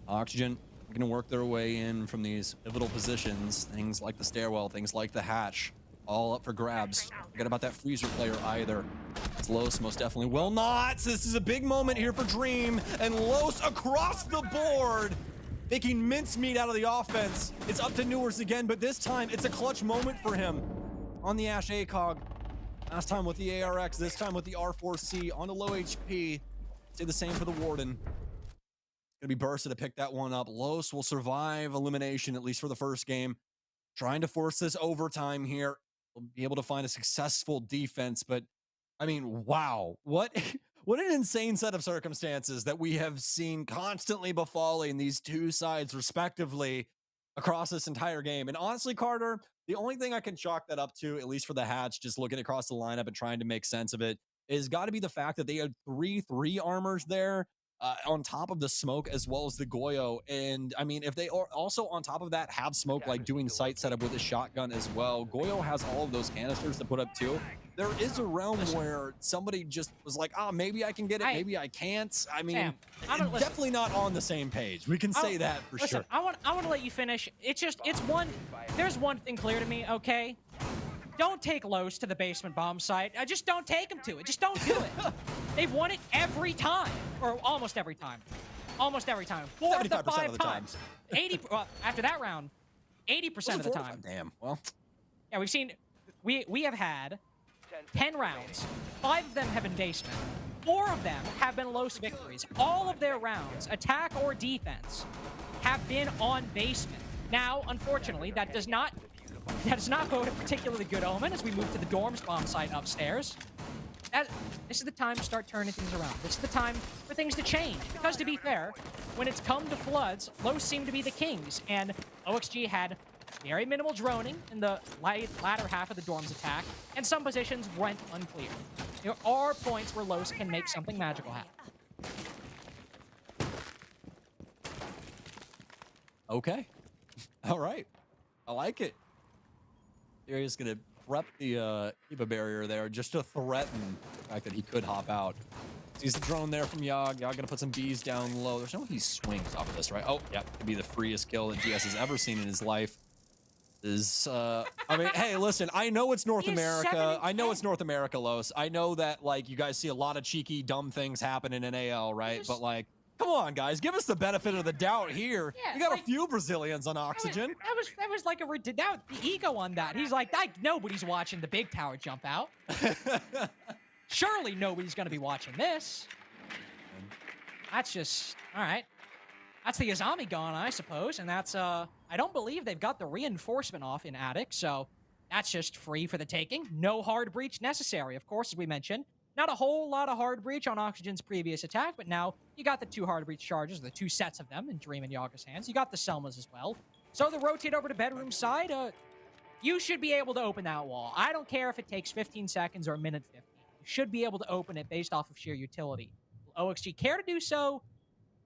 Oxygen going to work their way in from these pivotal positions. Things like the stairwell, things like the hatch. All up for grabs. Forget about that Freezer player either. It's Los most definitely will not. This is a big moment here for Dream. And Los across the board, making mincemeat out of the offense. It's up to Newers again, but this time it's a clutch moment for him on the Ash ACOG. Last time with the ARX, this time with the R4C on the low HP. Say the same for the Warden. Gonna be Bursa to pick that one up. Los will survive elimination, at least for the first game. Trying to force this overtime here. We'll be able to find a successful defense, but I mean, wow. What an insane set of circumstances that we have seen constantly befalling these two sides respectively across this entire game. And honestly, Carter, the only thing I can chalk that up to, at least for the hatch, just looking across the lineup and trying to make sense of it, is got to be the fact that they had 3 armors there. On top of the smoke as well as the Goyo. And I mean, if they are also on top of that have smoke, like doing site setup with a shotgun as well, Goyo has all of those canisters to put up too. There is a realm where somebody just was like, maybe I can get it, maybe I can't. I mean, Sam, definitely not on the same page. We can say that for sure. I want to let you finish. There's one thing clear to me, okay? Don't take Los to the basement bomb site. Just don't take them to it. Just don't do it. They've won it every time, or almost every time. Almost every time. 4 of the 5 times. 80. Well, after that round, 80% of the time. Damn. Well. Yeah, we've seen. We have had 10 rounds. 5 of them have been basement. 4 of them have been Los victories. All of their rounds, attack or defense, have been on basement. Now, unfortunately, that does not go to particularly good omen as we move to the dorms bomb site upstairs. This is the time to start turning things around. This is the time for things to change. Because to be fair, when it's come to floods, Los seem to be the kings, and OXG had very minimal droning in the latter half of the dorms attack, and some positions went unclear. There are points where Los can make something magical happen. Okay. All right. I like it. He's going to prep the Eva barrier there just to threaten the fact that he could hop out. Sees the drone there from Yogg. Yogg going to put some bees down low. There's no way he swings off of this, right? Oh, yeah. Could be the freest kill that GS has ever seen in his life. I mean, hey, listen, I know it's North America. I know it's North America, Los. I know that, like, you guys see a lot of cheeky, dumb things happen in NAL, right? But, like, come on, guys. Give us the benefit of the doubt here. Yeah, we got a few Brazilians on Oxygen. That was like the ego on that. He's like, nobody's watching the big tower jump out. Surely nobody's going to be watching this. That's just, all right. That's the Azami gone, I suppose. And that's, I don't believe they've got the reinforcement off in Attic. So that's just free for the taking. No hard breach necessary, of course, as we mentioned. Not a whole lot of hard breach on Oxygen's previous attack, but now you got the 2 hard breach charges, the 2 sets of them in Dream and Yaga's hands. You got the Selmas as well. So the rotate over to bedroom side, you should be able to open that wall. I don't care if it takes 15 seconds or a minute 50. You should be able to open it based off of sheer utility. Will OXG care to do so?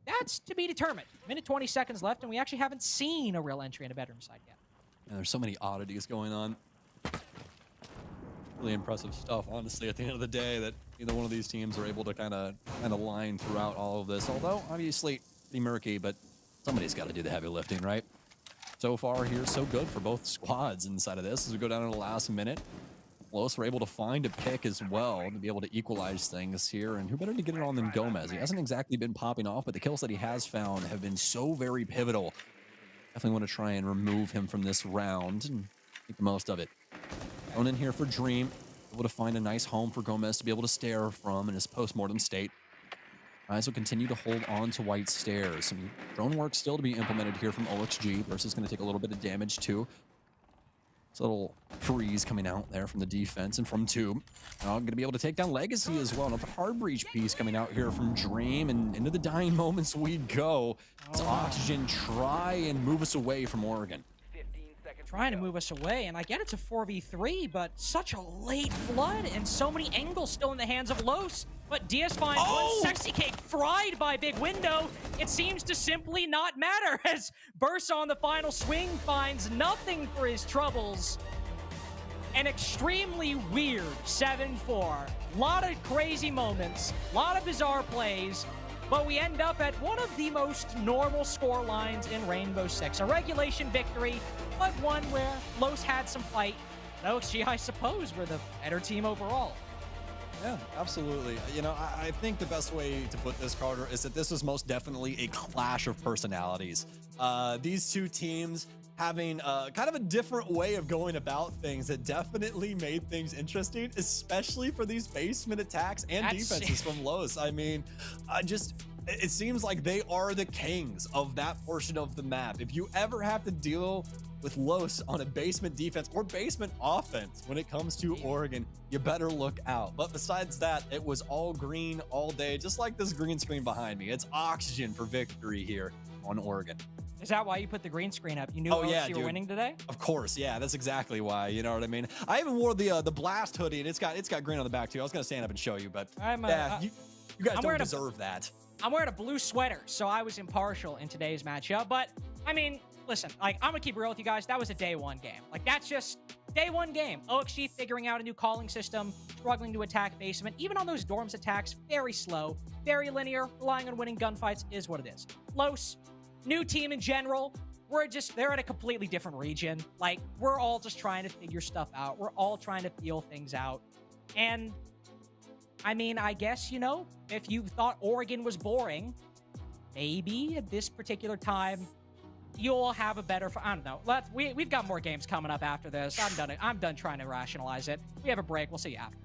That's to be determined. Minute 20 seconds left, and we actually haven't seen a real entry in a bedroom side yet. And there's so many oddities going on. Really impressive stuff, honestly, at the end of the day, that either one of these teams are able to kind of line throughout all of this. Although obviously pretty murky, but somebody's got to do the heavy lifting, right? So far here, so good for both squads inside of this as we go down to the last minute. Los were able to find a pick as well to be able to equalize things here. And who better to get it on than Gomez? He hasn't exactly been popping off, but the kills that he has found have been so very pivotal. Definitely want to try and remove him from this round and make the most of it. Going in here for Dream, able to find a nice home for Gomez to be able to stare from in his post-mortem state. Guys will continue to hold on to White Stairs. Some drone work still to be implemented here from OXG. Versus going to take a little bit of damage too. It's a little freeze coming out there from the defense and from Tube. Going to be able to take down Legacy as well. Another hard breach piece coming out here from Dream, and into the dying moments we go. As Oxygen try and move us away from Oregon. Trying to move us away, and I get it's a 4v3, but such a late flood and so many angles still in the hands of Los. But Diaz finds one sexy cake fried by Big Window. It seems to simply not matter as Bursa on the final swing finds nothing for his troubles. An extremely weird 7-4. Lot of crazy moments, lot of bizarre plays, but we end up at one of the most normal score lines in Rainbow Six. A regulation victory, but one where Los had some fight. OXG, I suppose, were the better team overall. Yeah, absolutely. You know, I think the best way to put this, Carter, is that this is most definitely a clash of personalities. These two teams having kind of a different way of going about things that definitely made things interesting, especially for these basement attacks and defenses from Los. I mean, it seems like they are the kings of that portion of the map. If you ever have to deal with Los on a basement defense or basement offense when it comes to Oregon, you better look out. But besides that, it was all green all day, just like this green screen behind me. It's Oxygen for victory here on Oregon. Is that why you put the green screen up? You knew you were winning today? Of course, yeah, that's exactly why. You know what I mean? I even wore the Blast hoodie, and it's got green on the back too. I was gonna stand up and show you, but you guys don't deserve that. I'm wearing a blue sweater, so I was impartial in today's matchup. But I mean, listen, like, I'm gonna keep it real with you guys. That was a day one game. Like, that's just day one game. OXG figuring out a new calling system, struggling to attack basement. Even on those dorms attacks, very slow, very linear, relying on winning gunfights is what it is. Los, new team in general, they're in a completely different region. Like, we're all just trying to figure stuff out. We're all trying to feel things out. And I mean, I guess, you know, if you thought Oregon was boring, maybe at this particular time, you'll have a better, I don't know. We've got more games coming up after this. I'm done trying to rationalize it. We have a break. We'll see you after.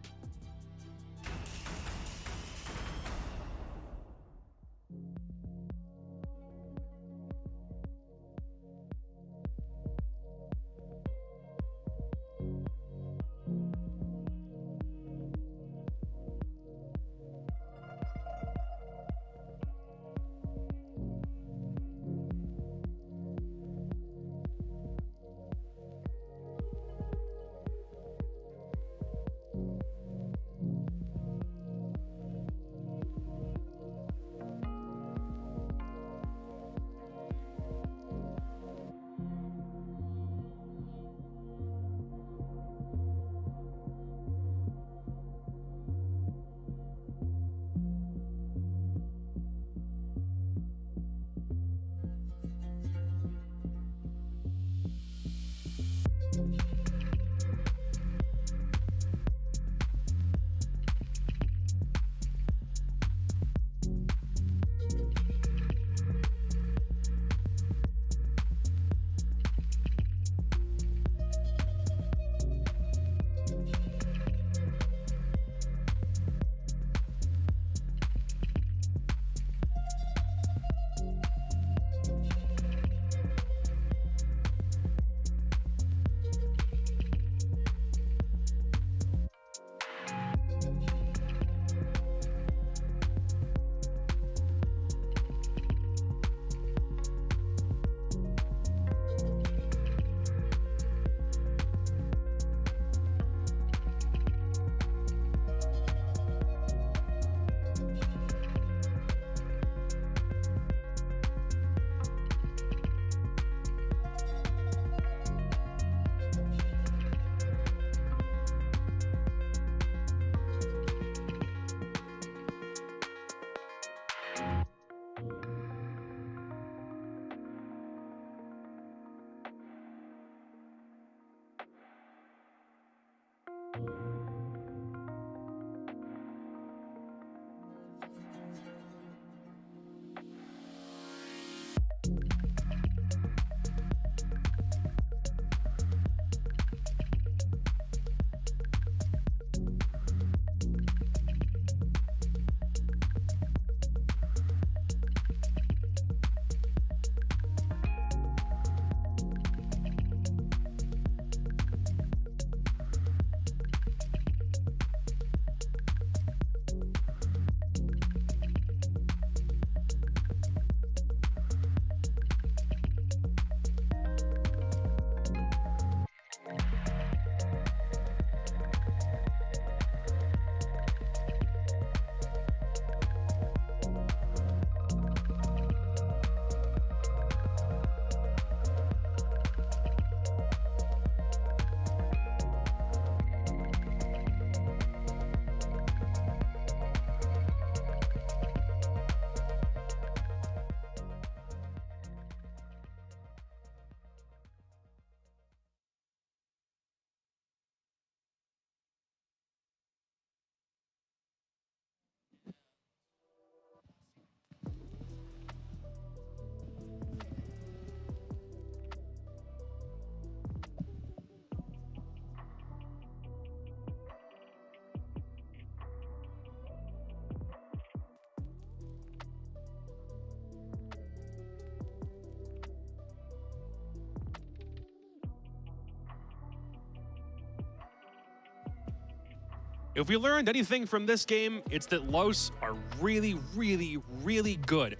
If we learned anything from this game, it's that Los are really, really, really good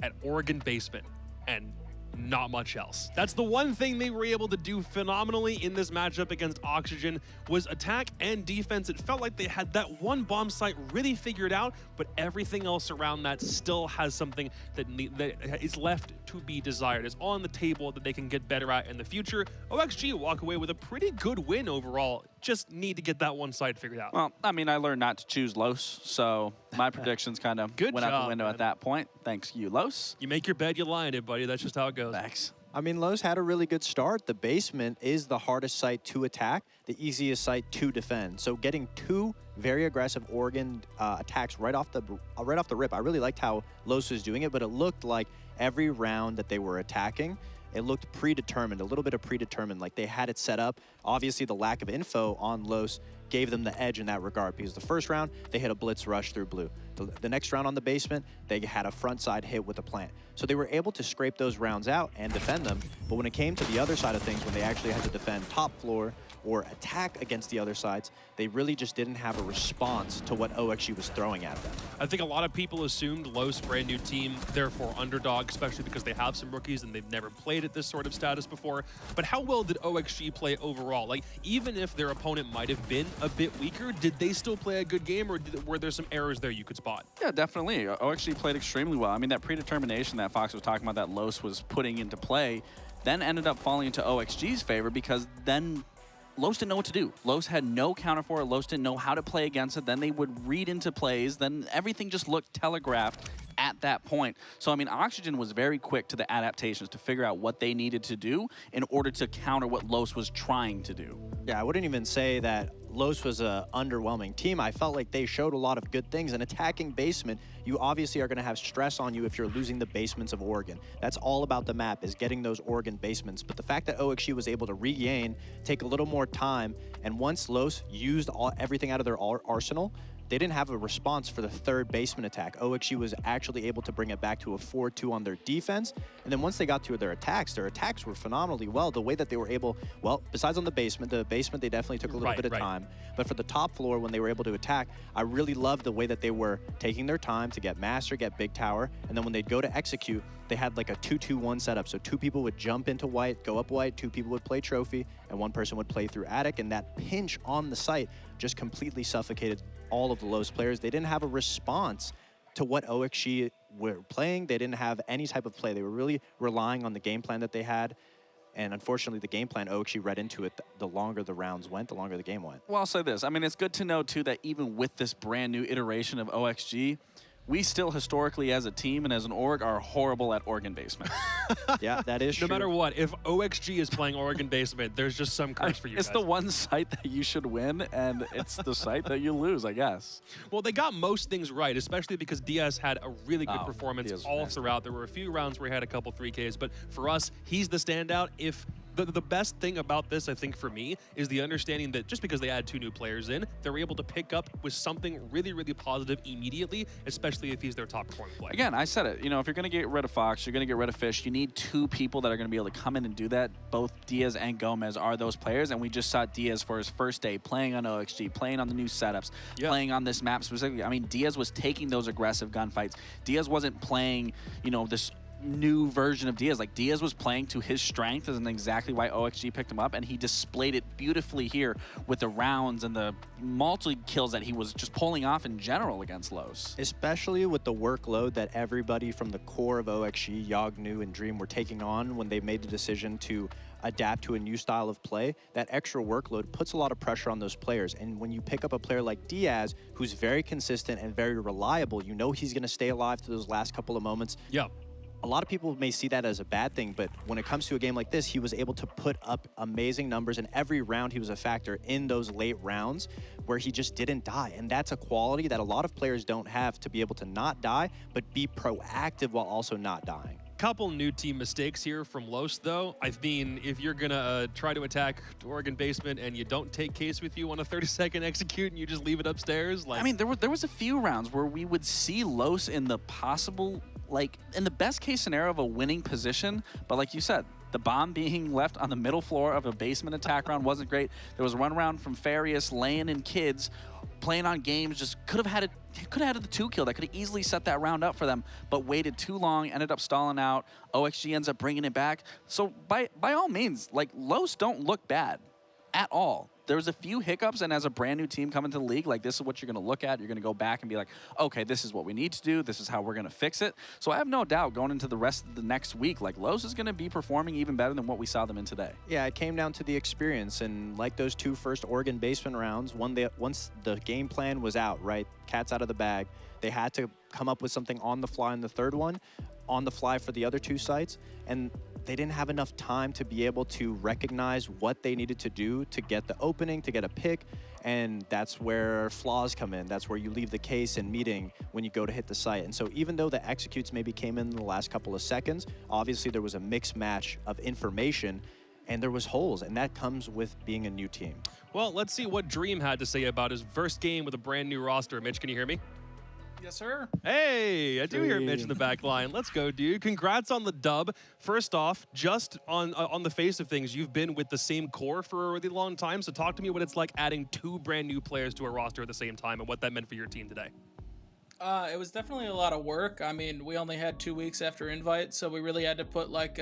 at Oregon basement and not much else. That's the one thing they were able to do phenomenally in this matchup against Oxygen was attack and defense. It felt like they had that one bomb site really figured out, but everything else around that still has something that is left to be desired. It's on the table that they can get better at in the future. OXG walk away with a pretty good win overall. Just need to get that one side figured out. Well, I mean, I learned not to choose Los, so my predictions kind of went out the window man. at that point. Thanks, you, Los. You make your bed, you lie in it, buddy. That's just how it goes. Thanks. I mean, Lowe's had a really good start. The basement is the hardest site to attack, the easiest site to defend. So getting two very aggressive Oregon attacks right off the rip. I really liked how Lowe's was doing it, but it looked like every round that they were attacking, it looked predetermined, a little bit of predetermined, like they had it set up. Obviously, the lack of info on Los gave them the edge in that regard because the first round, they hit a blitz rush through blue. The next round on the basement, they had a front side hit with a plant. So they were able to scrape those rounds out and defend them. But when it came to the other side of things, when they actually had to defend top floor or attack against the other sides, they really just didn't have a response to what OXG was throwing at them. I think a lot of people assumed Los, brand new team, therefore underdog, especially because they have some rookies and they've never played at this sort of status before. But how well did OXG play overall? Like, even if their opponent might have been a bit weaker, did they still play a good game, or were there some errors there you could spot? Yeah, definitely. OXG played extremely well. I mean, that predetermination that Fox was talking about that Los was putting into play then ended up falling into OXG's favor because then Los didn't know what to do. Los had no counter for it. Los didn't know how to play against it. Then they would read into plays. Then everything just looked telegraphed at that point. So, I mean, Oxygen was very quick to the adaptations to figure out what they needed to do in order to counter what Los was trying to do. Yeah, I wouldn't even say that Los was an underwhelming team. I felt like they showed a lot of good things. And attacking basement, you obviously are going to have stress on you if you're losing the basements of Oregon. That's all about the map, is getting those Oregon basements. But the fact that OXG was able to regain, take a little more time, and once Los used everything out of their arsenal, they didn't have a response for the third basement attack. OXG was actually able to bring it back to a 4-2 on their defense. And then once they got to their attacks were phenomenally well. The way that they were able, well, besides on the basement they definitely took a little bit of time. But for the top floor, when they were able to attack, I really loved the way that they were taking their time to get master, get big tower. And then when they'd go to execute, they had like a 2-2-1 setup. So two people would jump into white, go up white, two people would play trophy, and one person would play through attic. And that pinch on the site just completely suffocated all of the Los players. They didn't have a response to what OXG were playing. They didn't have any type of play. They were really relying on the game plan that they had. And unfortunately, the game plan, OXG read into it. The longer the rounds went, the longer the game went. Well, I'll say this. I mean, it's good to know, too, that even with this brand new iteration of OXG, we still historically as a team and as an org are horrible at Oregon basement. Yeah, that is true. No matter what, if OXG is playing Oregon basement, there's just some curse for you It's guys. the one site that you should win, and it's the site that you lose, I guess. Well, they got most things right, especially because Diaz had a really good performance Diaz was all nasty. throughout. There were a few rounds where he had a couple 3Ks, but for us, he's the standout. If the best thing about this, I think, for me, is the understanding that just because they add 2 new players in, they're able to pick up with something really, really positive immediately, especially if he's their top performing player. Again, I said it. You know, if you're going to get rid of Fox, you're going to get rid of Fish. You need 2 people that are going to be able to come in and do that. Both Diaz and Gomez are those players, and we just saw Diaz for his first day playing on OXG, playing on the new setups, playing on this map specifically. I mean, Diaz was taking those aggressive gunfights. Diaz wasn't playing, you know, this new version of Diaz. Like, Diaz was playing to his strength, and exactly why OXG picked him up, and he displayed it beautifully here with the rounds and the multi-kills that he was just pulling off in general against Los. Especially with the workload that everybody from the core of OXG, Yognu, and Dream were taking on when they made the decision to adapt to a new style of play. That extra workload puts a lot of pressure on those players. And when you pick up a player like Diaz, who's very consistent and very reliable, you know he's going to stay alive to those last couple of moments. Yeah. A lot of people may see that as a bad thing, but when it comes to a game like this, he was able to put up amazing numbers, and every round he was a factor in those late rounds where he just didn't die. And that's a quality that a lot of players don't have, to be able to not die, but be proactive while also not dying. Couple new team mistakes here from Los, though. I mean, if you're gonna try to attack Oregon basement and you don't take Case with you on a 30-second execute and you just leave it upstairs, like, I mean, there was a few rounds where we would see Los in the possible, like, in the best case scenario of a winning position, but like you said, the bomb being left on the middle floor of a basement attack round wasn't great. There was one round from Farius laying in kids, playing on games, just could have had the 2 kill that could have easily set that round up for them, but waited too long, ended up stalling out. OXG ends up bringing it back. So by all means, like, Los don't look bad at all. There was a few hiccups, and as a brand new team coming to the league, like, this is what you're going to look at. You're going to go back and be like, okay, this is what we need to do. This is how we're going to fix it. So I have no doubt going into the rest of the next week, like, Los is going to be performing even better than what we saw them in today. Yeah, it came down to the experience, and like those 2 first Oregon basement rounds, once the game plan was out, right, cat's out of the bag, they had to come up with something on the fly in the third one, on the fly for the other 2 sites, and they didn't have enough time to be able to recognize what they needed to do to get the opening, to get a pick, and that's where flaws come in. That's where you leave the case and meeting when you go to hit the site. And so even though the executes maybe came in the last couple of seconds, obviously there was a mixed match of information, and there was holes, and that comes with being a new team. well, let's see what Dream had to say about his first game with a brand new roster. Mitch, can you hear me? Yes, sir. Hey, I do hear Mitch in the back line. Let's go, dude. Congrats on the dub. First off, just on the face of things, you've been with the same core for a really long time. So talk to me what it's like adding 2 brand new players to a roster at the same time and what that meant for your team today. It was definitely a lot of work. I mean, we only had 2 weeks after invite, so we really had to put like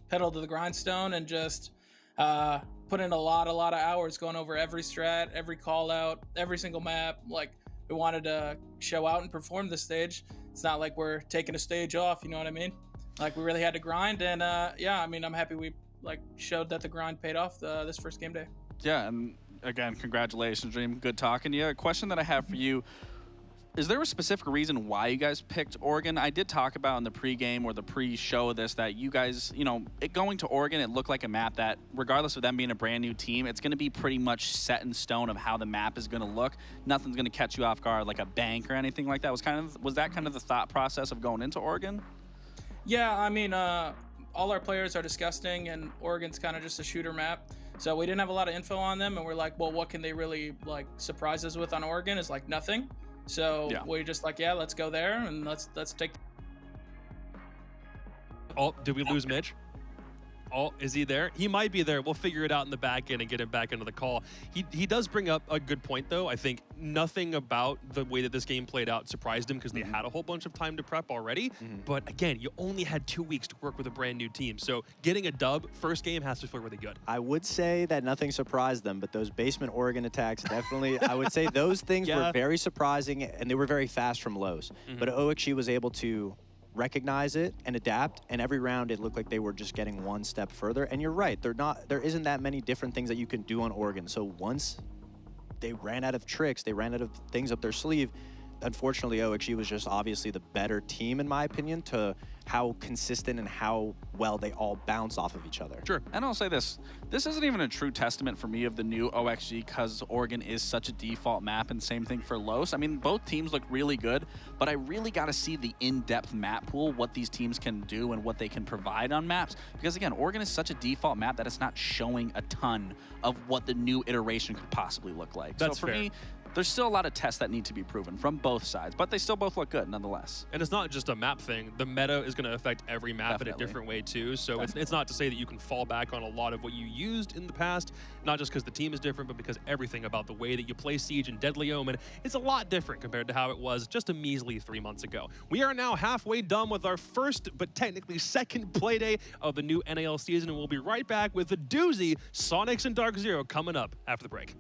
pedal to the grindstone and just put in a lot of hours going over every strat, every call out, every single map. Like, we wanted to show out and perform this stage. It's not like we're taking a stage off, you know what I mean? Like, we really had to grind, and yeah, I mean, I'm happy we like showed that the grind paid off this first game day. Yeah, and again, congratulations, Dream. Good talking to you. A question that I have for you, is there a specific reason why you guys picked Oregon? I did talk about in the pregame or the pre-show of this that you guys, you know, going to Oregon, it looked like a map that, regardless of them being a brand new team, it's going to be pretty much set in stone of how the map is going to look. Nothing's going to catch you off guard like a bank or anything like that. Was that kind of the thought process of going into Oregon? Yeah, I mean, all our players are disgusting, and Oregon's kind of just a shooter map. So we didn't have a lot of info on them, and we're like, well, what can they really like surprise us with on Oregon? Is like nothing. So we're just like, yeah, let's go there and let's take. Oh, did we lose Mitch? Oh, is he there? He might be there. We'll figure it out in the back end and get him back into the call. He does bring up a good point, though. I think nothing about the way that this game played out surprised him because they had a whole bunch of time to prep already. But again, you only had 2 weeks to work with a brand new team. So getting a dub first game has to feel really good. I would say that nothing surprised them, but those basement Oregon attacks definitely, I would say those things were very surprising, and they were very fast from Los. But OXG was able to recognize it and adapt, and every round it looked like they were just getting one step further. And you're right, there isn't that many different things that you can do on Oregon. So once they ran out of tricks, they ran out of things up their sleeve, unfortunately, OXG was just obviously the better team, in my opinion, to how consistent and how well they all bounce off of each other. Sure. And I'll say this. This isn't even a true testament for me of the new OXG because Oregon is such a default map, and same thing for Los. I mean, both teams look really good, but I really got to see the in-depth map pool, what these teams can do and what they can provide on maps. Because again, Oregon is such a default map that it's not showing a ton of what the new iteration could possibly look like. That's so for fair. me, there's still a lot of tests that need to be proven from both sides, but they still both look good nonetheless. And it's not just a map thing. The meta is going to affect every map in a Definitely. different way too. So it's not to say that you can fall back on a lot of what you used in the past, not just because the team is different, but because everything about the way that you play Siege and Deadly Omen is a lot different compared to how it was just a measly 3 months ago. We are now halfway done with our first, but technically second playday of the new NAL season, and we'll be right back with the doozy Sonics and Dark Zero coming up after the break.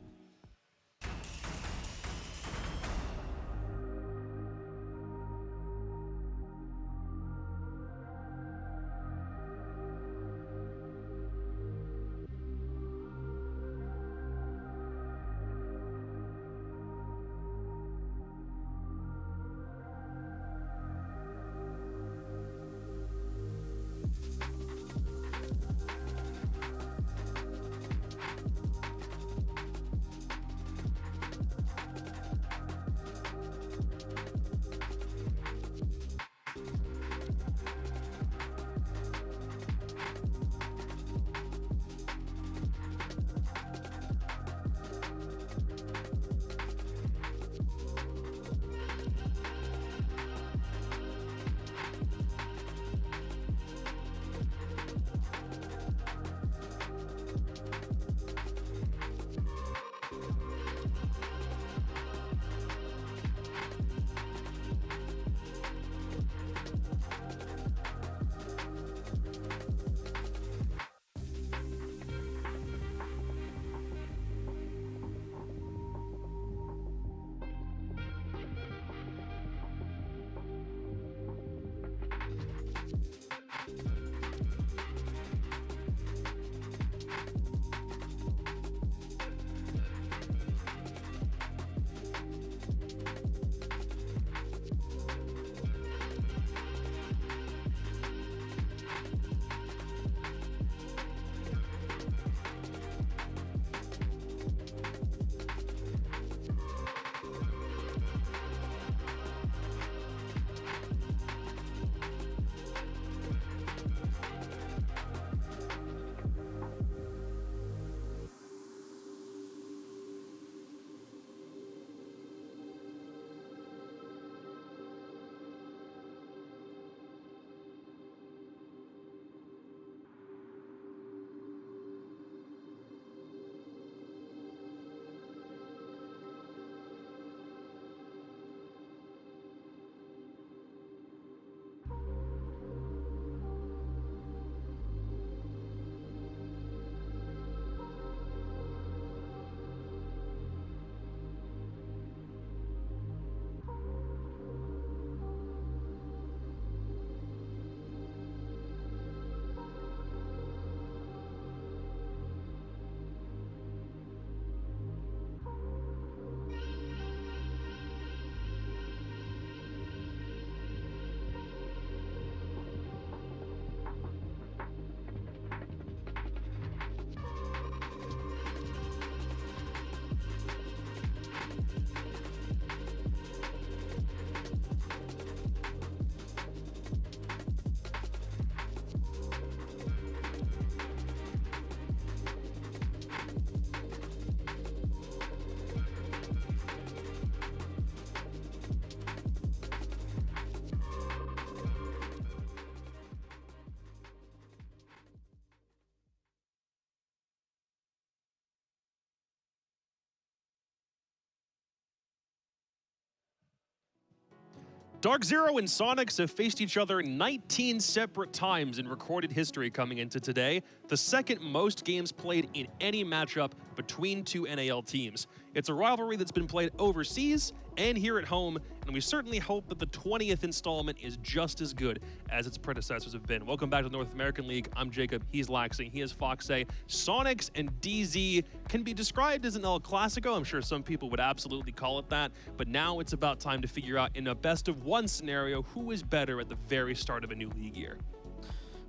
Dark Zero and Sonics have faced each other 19 separate times in recorded history coming into today, the second most games played in any matchup between two NAL teams. It's a rivalry that's been played overseas and here at home, and we certainly hope that the 20th installment is just as good as its predecessors have been. Welcome back to the North American League. I'm Jacob, he's Laxing, he is Foxe. Sonics and DZ can be described as an El Clasico. I'm sure some people would absolutely call it that, but now it's about time to figure out in a best-of-1 scenario who is better at the very start of a new league year.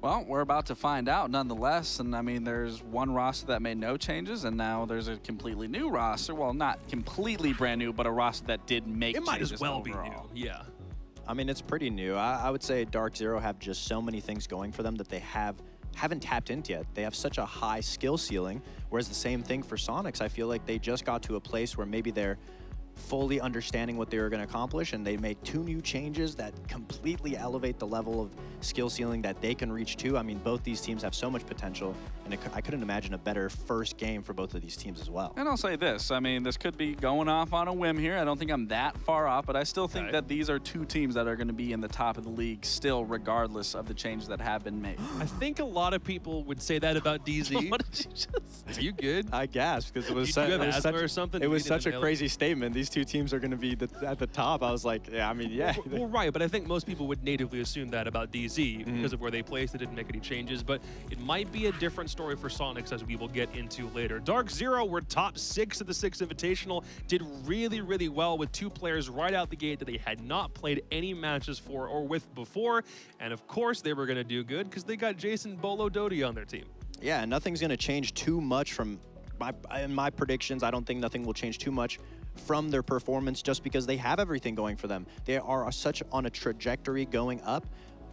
Well, we're about to find out nonetheless, and I mean, there's one roster that made no changes, and now there's a completely new roster. Well, not completely brand new, but a roster that did make changes. It might as well overall. be new, yeah. I mean, it's pretty new. I would say Dark Zero have just so many things going for them that they haven't tapped into yet. They have such a high skill ceiling, whereas the same thing for Sonics. I feel like they just got to a place where maybe they're fully understanding what they were going to accomplish, and they made 2 new changes that completely elevate the level of skill ceiling that they can reach to. I mean, both these teams have so much potential, and I couldn't imagine a better first game for both of these teams as well. And I'll say this, I mean, this could be going off on a whim here. I don't think I'm that far off, but I still think that these are 2 teams that are going to be in the top of the league still, regardless of the changes that have been made. I think a lot of people would say that about DZ. What did you just say? Are you good? I gasped because it was You have asthma or something? It You was need such an a inhaler? crazy statement. These 2 teams are going to be at the top. I was like, yeah, I mean, yeah. Well, right, but I think most people would natively assume that about DZ because of where they placed. They didn't make any changes, but it might be a different story for Sonics, as we will get into later. Dark Zero were top 6 at the 6 Invitational, did really, really well with 2 players right out the gate that they had not played any matches for or with before, and of course they were going to do good because they got Jason Bolo Doty on their team. Yeah, and nothing's going to change too much from in my predictions. I don't think nothing will change too much from their performance just because they have everything going for them. They are such on a trajectory going up.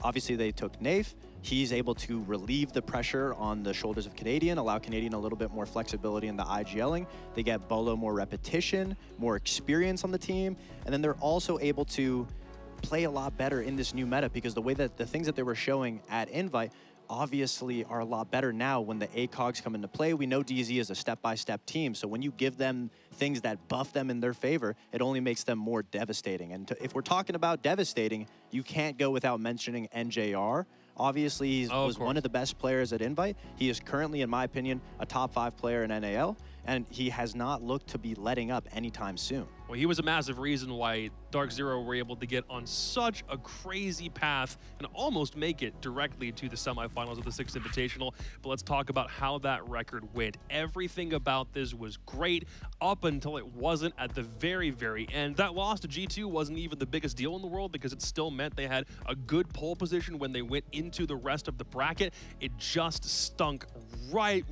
Obviously, they took Nafe. He's able to relieve the pressure on the shoulders of Canadian, allow Canadian a little bit more flexibility in the IGLing. They get Bolo more repetition, more experience on the team, and then they're also able to play a lot better in this new meta because the way that the things that they were showing at Invite obviously are a lot better now when the ACOGs come into play. We know DZ is a step-by-step team, so when you give them things that buff them in their favor, it only makes them more devastating. And if we're talking about devastating, you can't go without mentioning NJR. Obviously, he was one of the best players at Invite. He is currently, in my opinion, a top 5 player in NAL, and he has not looked to be letting up anytime soon. Well, he was a massive reason why Dark Zero were able to get on such a crazy path and almost make it directly to the semifinals of the 6th Invitational. But let's talk about how that record went. Everything about this was great up until it wasn't at the very, very end. That loss to G2 wasn't even the biggest deal in the world because it still meant they had a good pole position when they went into the rest of the bracket. It just stunk right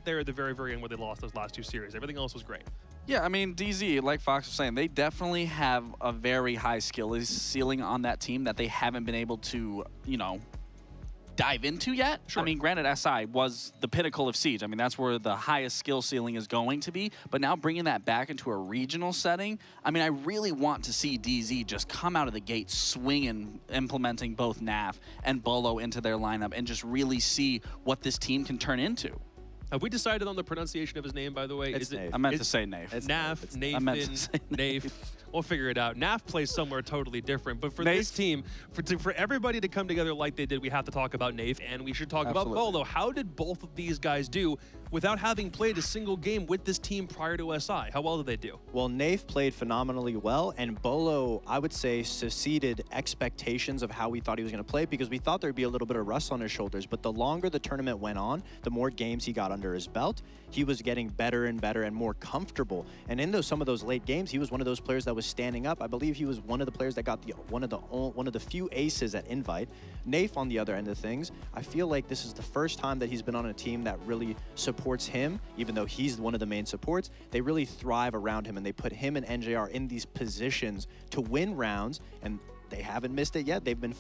there at the very, very end where they lost those last 2 series. Everything else was great. Yeah, I mean, DZ, like Fox was saying, they definitely have a very high skill ceiling on that team that they haven't been able to, you know, dive into yet. Sure. I mean, granted, SI was the pinnacle of Siege. I mean, that's where the highest skill ceiling is going to be. But now bringing that back into a regional setting, I mean, I really want to see DZ just come out of the gate swinging, implementing both NAF and Bolo into their lineup and just really see what this team can turn into. Have we decided on the pronunciation of his name, by the way? It's Nave. I meant to say Nafe. Naf, I meant to Nathan, say Nafe. We'll figure it out. Naf plays somewhere totally different, but for Nafe. this team, for everybody to come together like they did, we have to talk about Nafe, and we should talk Absolutely. about Bolo. How did both of these guys do without having played a single game with this team prior to SI? How well did they do? Well, Nafe played phenomenally well, and Bolo, I would say, succeeded expectations of how we thought he was going to play because we thought there'd be a little bit of rust on his shoulders. But the longer the tournament went on, the more games he got under his belt, he was getting better and better and more comfortable. And in some of those late games, he was one of those players that was standing up. I believe he was one of the players that got one of the few aces at Invite. Nafe, on the other end of things, I feel like this is the first time that he's been on a team that really supports him, even though he's one of the main supports. They really thrive around him, and they put him and NJR in these positions to win rounds, and they haven't missed it yet. They've been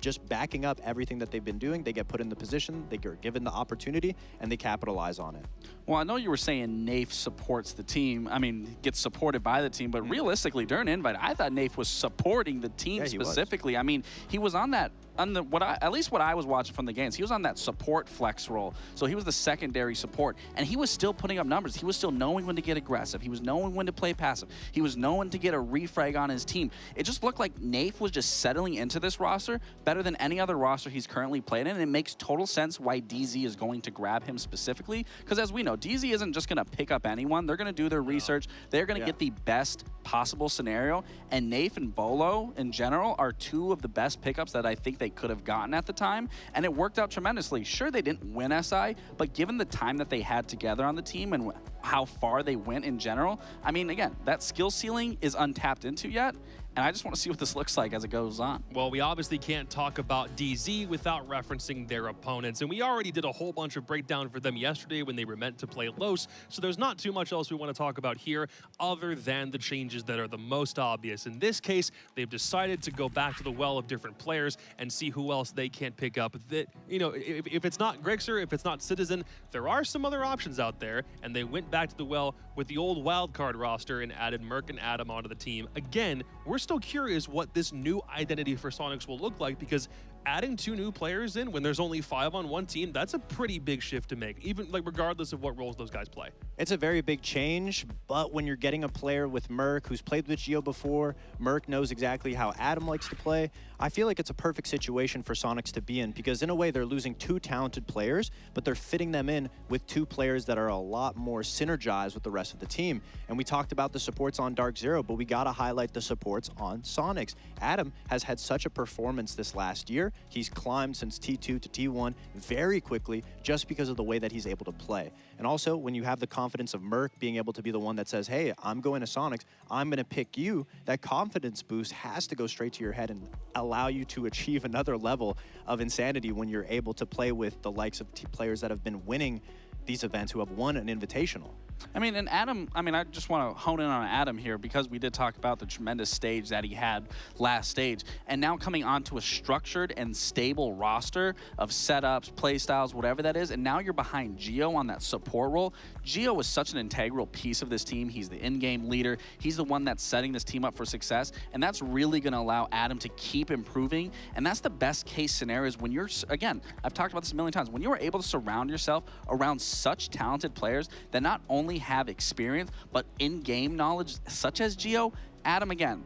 just backing up everything that they've been doing. They get put in the position, they get given the opportunity, and they capitalize on it. Well, I know you were saying Nafe supports the team. I mean, gets supported by the team, but realistically, during Invite, I thought Nafe was supporting the team specifically. I mean, he was on that at least what I was watching from the games, he was on that support flex role. So he was the secondary support, and he was still putting up numbers. He was still knowing when to get aggressive. He was knowing when to play passive. He was knowing to get a refrag on his team. It just looked like Nafe was just settling into this roster better than any other roster he's currently played in, and it makes total sense why DZ is going to grab him specifically, because as we know, DZ isn't just going to pick up anyone. They're going to do their research. They're going to get the best possible scenario, and Nafe and Bolo in general are two of the best pickups that I think they could have gotten at the time, and it worked out tremendously. Sure, they didn't win SI, but given the time that they had together on the team and how far they went in general, I mean, again, that skill ceiling is untapped into yet, and I just want to see what this looks like as it goes on. Well, we obviously can't talk about DZ without referencing their opponents, and we already did a whole bunch of breakdown for them yesterday when they were meant to play Los, so there's not too much else we want to talk about here other than the changes that are the most obvious. In this case, they've decided to go back to the well of different players and see who else they can't pick up. That, you know, if it's not Grixer, if it's not Citizen, there are some other options out there, and they went back to the well with the old wildcard roster and added Merc and Adam onto the team. Again, we're still curious what this new identity for Sonics will look like, because adding 2 new players in when there's only 5 on one team, that's a pretty big shift to make, even like regardless of what roles those guys play. It's a very big change, but when you're getting a player with Merc who's played with Geo before, Merc knows exactly how Adam likes to play, I feel like it's a perfect situation for Sonics to be in, because in a way they're losing 2 talented players, but they're fitting them in with 2 players that are a lot more synergized with the rest of the team. And we talked about the supports on Dark Zero, but we gotta highlight the supports on Sonics. Adam has had such a performance this last year. He's climbed since T2 to T1 very quickly just because of the way that he's able to play. And also, when you have the confidence of Merc being able to be the one that says, hey, I'm going to Sonics, I'm going to pick you, that confidence boost has to go straight to your head and allow you to achieve another level of insanity when you're able to play with the likes of players that have been winning these events, who have won an invitational. I mean, and Adam, I just want to hone in on Adam here, because we did talk about the tremendous stage that he had last stage, and now coming onto a structured and stable roster of setups, playstyles, whatever that is, and now you're behind Geo on that support role. Geo is such an integral piece of this team. He's the in-game leader. He's the one that's setting this team up for success, and that's really going to allow Adam to keep improving, and that's the best case scenario is when you're, again, I've talked about this a million times, when you are able to surround yourself around such talented players that not only have experience, but in-game knowledge, such as Geo, Adam, again,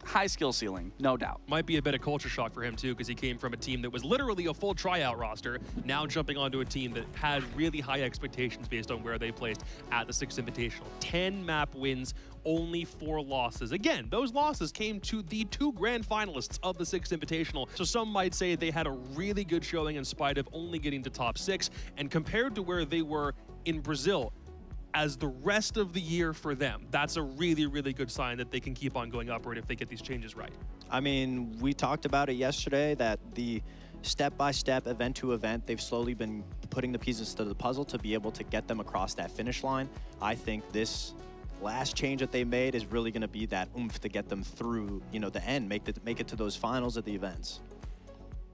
high skill ceiling, no doubt. Might be a bit of culture shock for him too, because he came from a team that was literally a full tryout roster, now jumping onto a team that has really high expectations based on where they placed at the 6th Invitational. 10 map wins, only 4 losses. Again, those losses came to the 2 grand finalists of the 6th Invitational, so some might say they had a really good showing in spite of only getting to top 6, and compared to where they were in Brazil, as the rest of the year for them, that's a really, really good sign that they can keep on going upward if they get these changes right. I mean, we talked about it yesterday, that the step-by-step, event-to-event, they've slowly been putting the pieces to the puzzle to be able to get them across that finish line. I think this last change that they made is really going to be that oomph to get them through, you know, the end, make it to those finals of the events.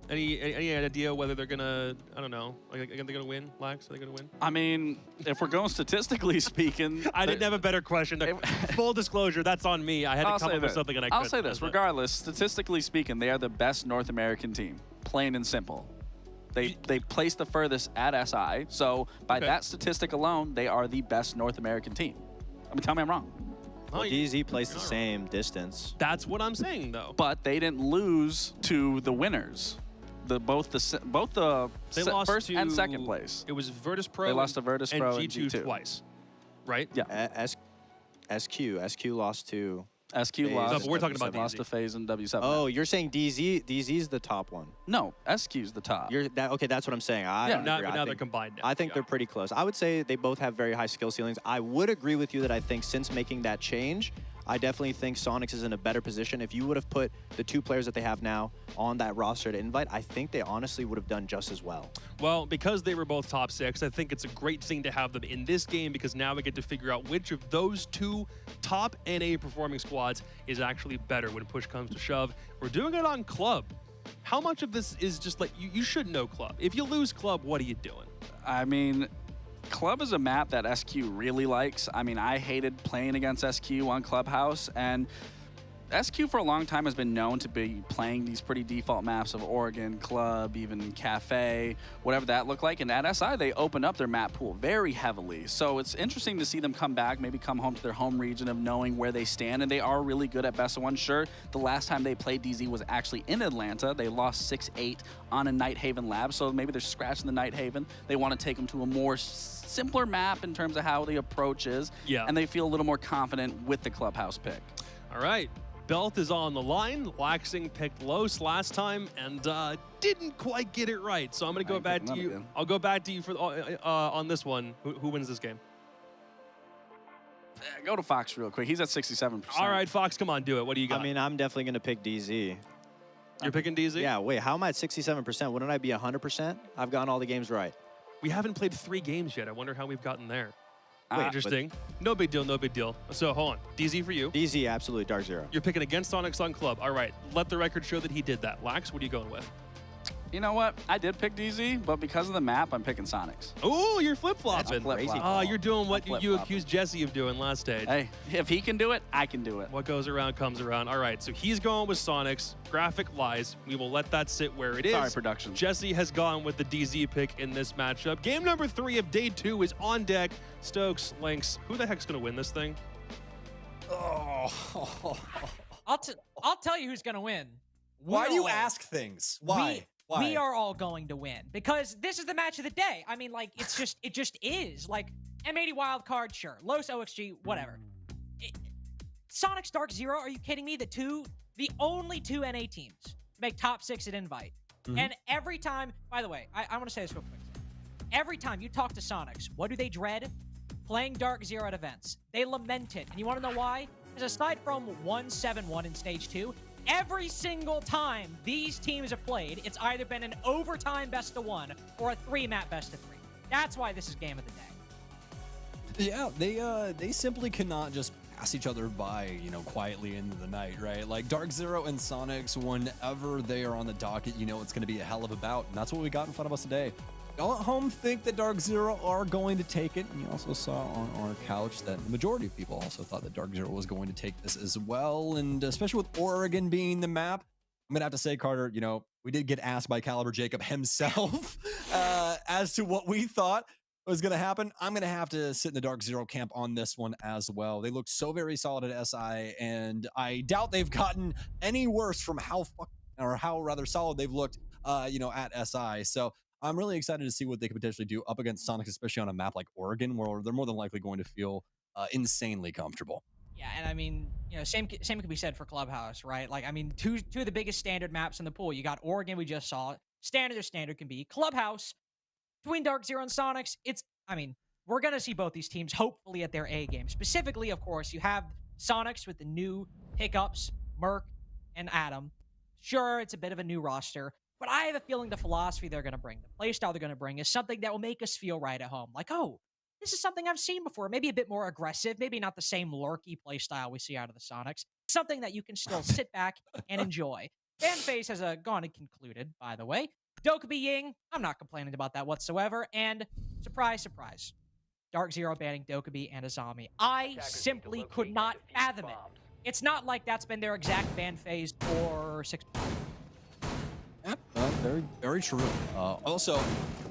Any idea whether they're gonna, I don't know, like, are they gonna win, Lax? Are they gonna win? I mean, if we're going statistically speaking, I didn't have a better question. Full disclosure, that's on me. I had to come up with something, and I couldn't. I'll say this, regardless, statistically speaking, they are the best North American team, plain and simple. They placed the furthest at SI, so by that statistic alone, they are the best North American team. I mean, tell me I'm wrong. Well, DZ plays the same distance. That's what I'm saying, though. But they didn't lose to the winners. Both the first and second place. It was Virtus Pro. They lost to Virtus Pro and G2 twice, right? Yeah. SQ lost to SQ FaZe. lost. No, but we're talking about lost DZ. to FaZe and W7. Oh, you're saying DZ? DZ's the top one. No, SQ's the top. Okay, that's what I'm saying. I don't agree. Now they're combined. Now. I think they're pretty close. I would say they both have very high skill ceilings. I would agree with you that I think since making that change, I definitely think Sonics is in a better position. If you would have put the 2 players that they have now on that roster to invite, I think they honestly would have done just as well. Well, because they were both top 6, I think it's a great thing to have them in this game, because now we get to figure out which of those 2 top NA performing squads is actually better when push comes to shove. We're doing it on Club. How much of this is just like, you should know Club. If you lose Club, what are you doing? I mean, Club is a map that SQ really likes. I mean, I hated playing against SQ on Clubhouse, and SQ for a long time has been known to be playing these pretty default maps of Oregon, Club, even Cafe, whatever that looked like. And at SI, they opened up their map pool very heavily. So it's interesting to see them come back, maybe come home to their home region of knowing where they stand. And they are really good at best of one. Sure, the last time they played DZ was actually in Atlanta. They lost 6-8 on a Night Haven lab. So maybe they're scratching the Night Haven. They want to take them to a more simpler map in terms of how the approach is. Yeah. And they feel a little more confident with the Clubhouse pick. All right. Belt is on the line. Laxing picked Los last time and didn't quite get it right. So I'm going to go back to you. Again. I'll go back to you for on this one. Who wins this game? Go to Fox real quick. He's at 67%. All right, Fox, come on, do it. What do you got? I mean, I'm definitely going to pick DZ. You're picking DZ? Yeah, wait, how am I at 67%? Wouldn't I be 100%? I've gotten all the games right. We haven't played 3 games yet. I wonder how we've gotten there. Wait, Interesting. No big deal, no big deal. So hold on. DZ for you. DZ, absolutely, Dark Zero. You're picking against Sonic on Club. All right. Let the record show that he did that. Lax, what are you going with? You know what? I did pick DZ, but because of the map, I'm picking Sonics. Oh, you're flip-flopping. Flip-flop. Oh, you're doing what you Flip-flopping. accused Jesse of doing last stage. Hey, if he can do it, I can do it. What goes around comes around. All right, so he's going with Sonics. Graphic lies. We will let that sit where it is. Sorry, production. Jesse has gone with the DZ pick in this matchup. Game number 3 of day 2 is on deck. Stokes, Lynx, who the heck's going to win this thing? Oh. I'll tell you who's gonna win. Why do you We're all- ask things? Why? Why? We are all going to win because this is the match of the day. I mean, like, it just is. Like, M80 wild card, sure. Los OXG, whatever. Sonic's Dark Zero, are you kidding me? The only 2 NA teams to make top 6 at Invite. And every time, by the way, I want to say this real quick. Every time you talk to Sonics, what do they dread? Playing Dark Zero at events. They lament it. And you want to know why? Because aside from 1-7-1 in Stage 2, every single time these teams have played, it's either been an overtime best of 1 or a 3-map best of 3. That's why this is game of the day. Yeah, they simply cannot just pass each other by, quietly into the night, right? Like Dark Zero and Sonics, whenever they are on the docket, it's going to be a hell of a bout, and that's what we got in front of us today. Y'all at home think that Dark Zero are going to take it, and you also saw on our couch that the majority of people also thought that Dark Zero was going to take this as well, and especially with Oregon being the map, I'm going to have to say, Carter, we did get asked by Caliber Jacob himself as to what we thought was going to happen. I'm going to have to sit in the Dark Zero camp on this one as well. They look so very solid at SI, and I doubt they've gotten any worse from how rather solid they've looked, at SI. So I'm really excited to see what they could potentially do up against Sonics, especially on a map like Oregon, where they're more than likely going to feel insanely comfortable. Yeah, and I mean, same can be said for Clubhouse, right? Like, I mean, two of the biggest standard maps in the pool. You got Oregon, we just saw. Standard or standard can be. Clubhouse, between Dark Zero and Sonics, we're going to see both these teams hopefully at their A game. Specifically, of course, you have Sonics with the new pickups, Merc and Adam. Sure, it's a bit of a new roster, but I have a feeling the philosophy they're going to bring, the playstyle they're going to bring is something that will make us feel right at home. Like, oh, this is something I've seen before. Maybe a bit more aggressive, maybe not the same lurky playstyle we see out of the Sonics. Something that you can still sit back and enjoy. Fan phase has gone and concluded, by the way. Dokkaebi Ying, I'm not complaining about that whatsoever. And surprise, surprise, Dark Zero banning Dokkaebi and Azami. I simply could not fathom it. It's not like that's been their exact ban phase for 6 months. Very, very true. Also,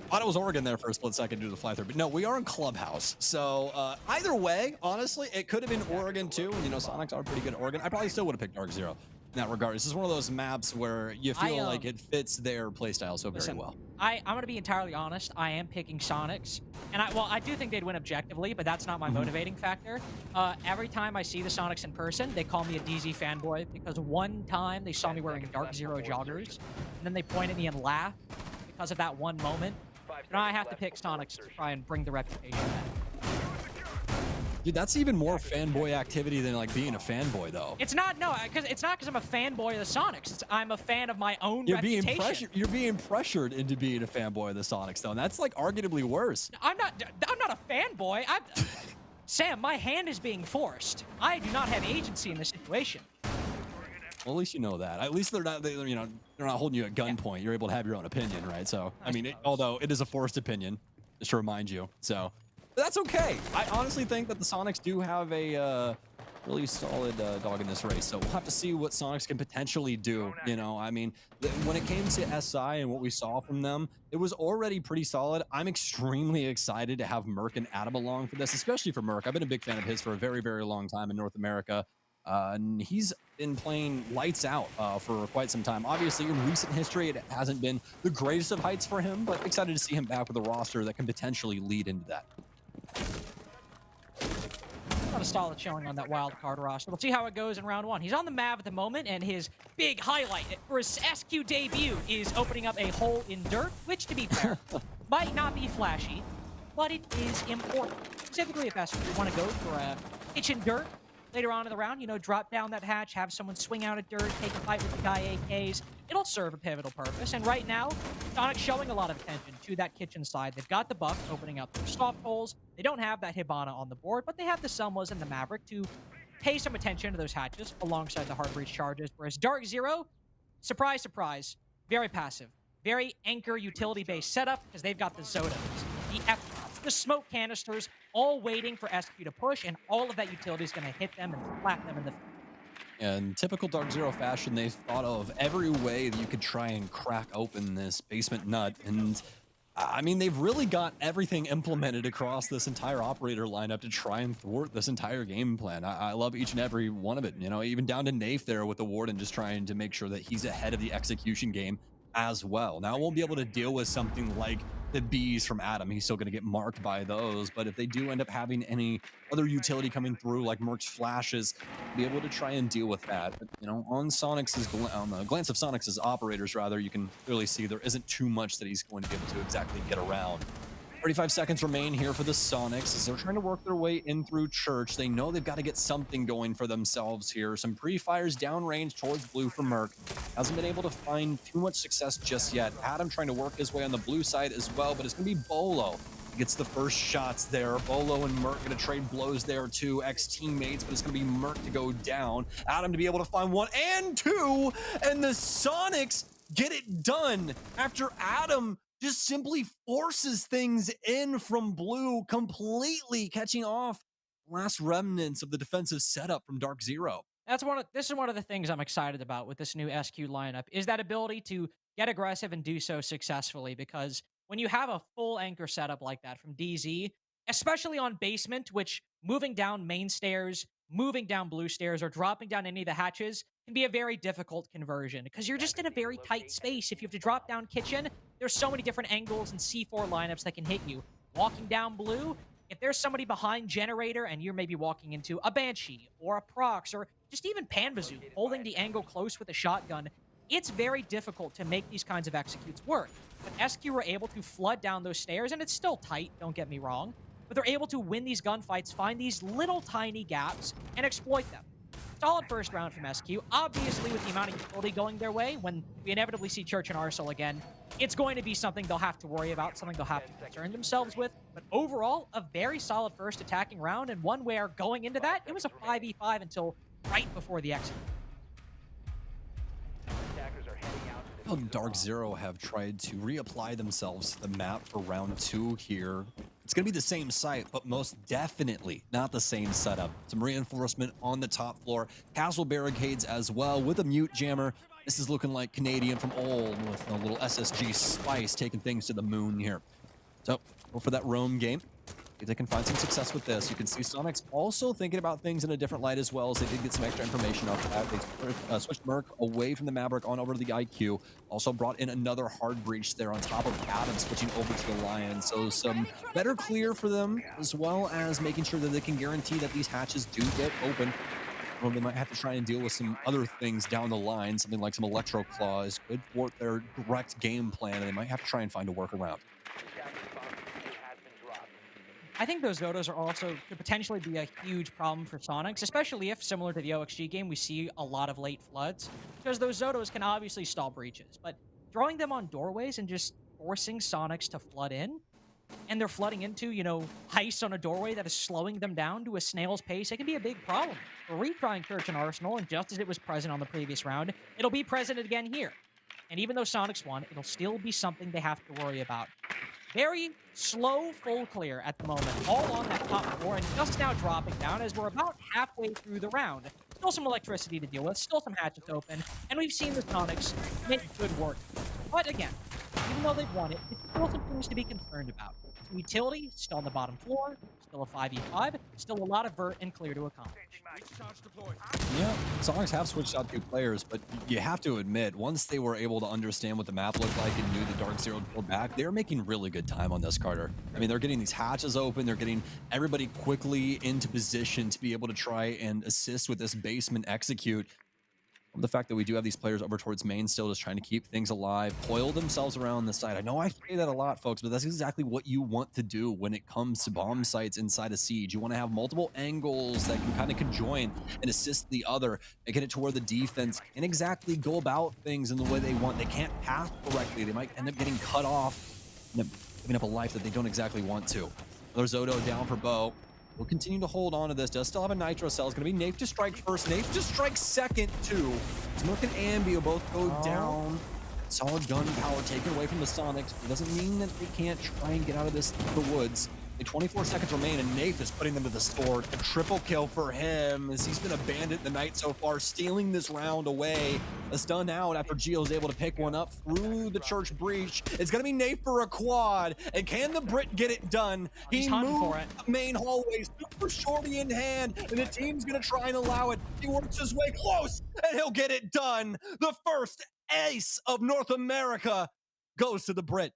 thought it was Oregon there for a split second due to the fly through, but no, we are in Clubhouse. So either way, honestly, it could have been Oregon too. And Sonics are pretty good at Oregon. I probably still would have picked Dark Zero in that regard. This is one of those maps where you feel like it fits their playstyle so very well. I'm going to be entirely honest. I am picking Sonics. And I do think they'd win objectively, but that's not my motivating factor. Every time I see the Sonics in person, they call me a DZ fanboy because one time they saw me wearing Dark Zero joggers, and then they point at me and laugh because of that one moment. And I have to pick Sonics to try and bring the reputation back. Dude, that's even more fanboy activity than like being a fanboy, though. It's not, no, it's not because I'm a fanboy of the Sonics. I'm a fan of my own You're reputation. You're being pressured into being a fanboy of the Sonics, though, and that's like arguably worse. I'm not a fanboy. Sam, my hand is being forced. I do not have agency in this situation. Well, at least you know that. At least they're not holding you at gunpoint. You're able to have your own opinion, right? So, I mean, although it is a forced opinion, just to remind you. So, but that's okay. I honestly think that the Sonics do have a really solid dog in this race. So we'll have to see what Sonics can potentially do. You know, I mean, when it came to SI and what we saw from them, it was already pretty solid. I'm extremely excited to have Merc and Adam along for this, especially for Merc. I've been a big fan of his for a very, very long time in North America. And he's been playing lights out for quite some time. Obviously, in recent history, it hasn't been the greatest of heights for him, but excited to see him back with a roster that can potentially lead into that. Not a solid showing on that wild card roster. We'll see how it goes in round one. He's on the map at the moment, and his big highlight for his SQ debut is opening up a hole in dirt, which, to be fair, might not be flashy, but it is important. Specifically, if SQ want to go for a kitchen dirt later on in the round, you know, drop down that hatch, have someone swing out at dirt, take a fight with the guy AKs. It'll serve a pivotal purpose. And right now, Sonic's showing a lot of attention to that kitchen side. They've got the buff opening up their soft holes. They don't have that Hibana on the board, but they have the Selmas and the Maverick to pay some attention to those hatches alongside the hard breach charges. Whereas Dark Zero, surprise, surprise, very passive. Very anchor utility-based setup because they've got the Zodas, the F, the smoke canisters, all waiting for SQ to push, and all of that utility is going to hit them and slap them in the face. In typical Dark Zero fashion, they've thought of every way that you could try and crack open this basement nut. And I mean, they've really got everything implemented across this entire operator lineup to try and thwart this entire game plan. I love each and every one of it, you know, even down to Nafe there with the Warden just trying to make sure that he's ahead of the execution game as well. Now, I won't be able to deal with something like the bees from Adam. He's still going to get marked by those, but if they do end up having any other utility coming through, like Merc's flashes, be able to try and deal with that. But, you know, on the glance of Sonics' operators, rather, you can clearly see there isn't too much that he's going to be able to exactly get around. 35 seconds remain here for the Sonics as they're trying to work their way in through Church. They know they've got to get something going for themselves here. Some pre-fires downrange towards blue for Merc. Hasn't been able to find too much success just yet. Adam trying to work his way on the blue side as well, but it's going to be Bolo. He gets the first shots there. Bolo and Merc going to trade blows there too. Ex-teammates, but it's going to be Merc to go down. Adam to be able to find one and two, and the Sonics get it done after Adam just simply forces things in from blue, completely catching off last remnants of the defensive setup from Dark Zero. This is one of the things I'm excited about with this new SQ lineup, is that ability to get aggressive and do so successfully, because when you have a full anchor setup like that from DZ, especially on basement, which moving down main stairs, moving down blue stairs, or dropping down any of the hatches can be a very difficult conversion because you're just in a very tight space. If you have to drop down kitchen, there's so many different angles and C4 lineups that can hit you. Walking down blue, if there's somebody behind generator and you're maybe walking into a Banshee or a Prox or just even Panbazoo holding the angle close with a shotgun, it's very difficult to make these kinds of executes work. But SQ were able to flood down those stairs, and it's still tight, don't get me wrong, but they're able to win these gunfights, find these little tiny gaps, and exploit them. Solid first round from SQ. Obviously, with the amount of utility going their way, when we inevitably see Church and Arsenal again, it's going to be something they'll have to worry about, something they'll have to concern themselves with. But overall, a very solid first attacking round, and one where, going into that, it was a 5v5 until right before the exit. Dark Zero have tried to reapply themselves to the map for round 2 here. It's going to be the same site, but most definitely not the same setup. Some reinforcement on the top floor, castle barricades as well with a mute jammer. This is looking like Canadian from old with a little SSG spice taking things to the moon here. So go for that roam game. If they can find some success with this, you can see Sonics also thinking about things in a different light as well, as they did get some extra information off that. They switched Merc away from the Maverick on over to the IQ. Also brought in another hard breach there on top of Adam switching over to the Lion. So some better clear for them, as well as making sure that they can guarantee that these hatches do get open. Well, they might have to try and deal with some other things down the line, something like some Electro Claws could thwart their direct game plan, and they might have to try and find a workaround. I think those Zodos are also could potentially be a huge problem for Sonics, especially if, similar to the OXG game, we see a lot of late floods, because those Zodos can obviously stall breaches, but throwing them on doorways and just forcing Sonics to flood in, and they're flooding into, you know, heist on a doorway that is slowing them down to a snail's pace, it can be a big problem. We're retrying Church and Arsenal, and just as it was present on the previous round, it'll be present again here. And even though Sonics won, it'll still be something they have to worry about. Very slow full clear at the moment, all on that top floor, and just now dropping down as we're about halfway through the round. Still some electricity to deal with, still some hatchets open, and we've seen the Sonics make good work. But again, even though they've won it, it's still some things to be concerned about. Utility, still on the bottom floor, still a 5v5, still a lot of vert and clear to accomplish. Yeah, Sonics have switched out 2 players, but you have to admit, once they were able to understand what the map looked like and knew the Dark Zero would pull back, they were making really good time on this, Carter. I mean, they're getting these hatches open, they're getting everybody quickly into position to be able to try and assist with this basement execute. The fact that we do have these players over towards main still just trying to keep things alive, coil themselves around the side. I know I say that a lot, folks, but that's exactly what you want to do when it comes to bomb sites inside a siege. You want to have multiple angles that can kind of conjoin and assist the other and get it to where the defense can exactly go about things in the way they want. They can't pass correctly. They might end up getting cut off and giving up a life that they don't exactly want to. There's Zodo down for Bo. We'll continue to hold on to this. Does still have a Nitro cell. It's going to be Nafe to strike first. Nafe to strike second, too. Smoke and Ambi will both go down. Solid gun power taken away from the Sonics. It doesn't mean that they can't try and get out of the woods. 24 seconds remain, and Nafe is putting them to the sword. A triple kill for him, as he's been a bandit the night so far, stealing this round away. A stun out after Gio's able to pick one up through the church breach. It's going to be Nafe for a quad, and can the Brit get it done? He's hunting for it. Main hallway, super shorty in hand, and the team's going to try and allow it. He works his way close, and he'll get it done. The first ace of North America goes to the Brit.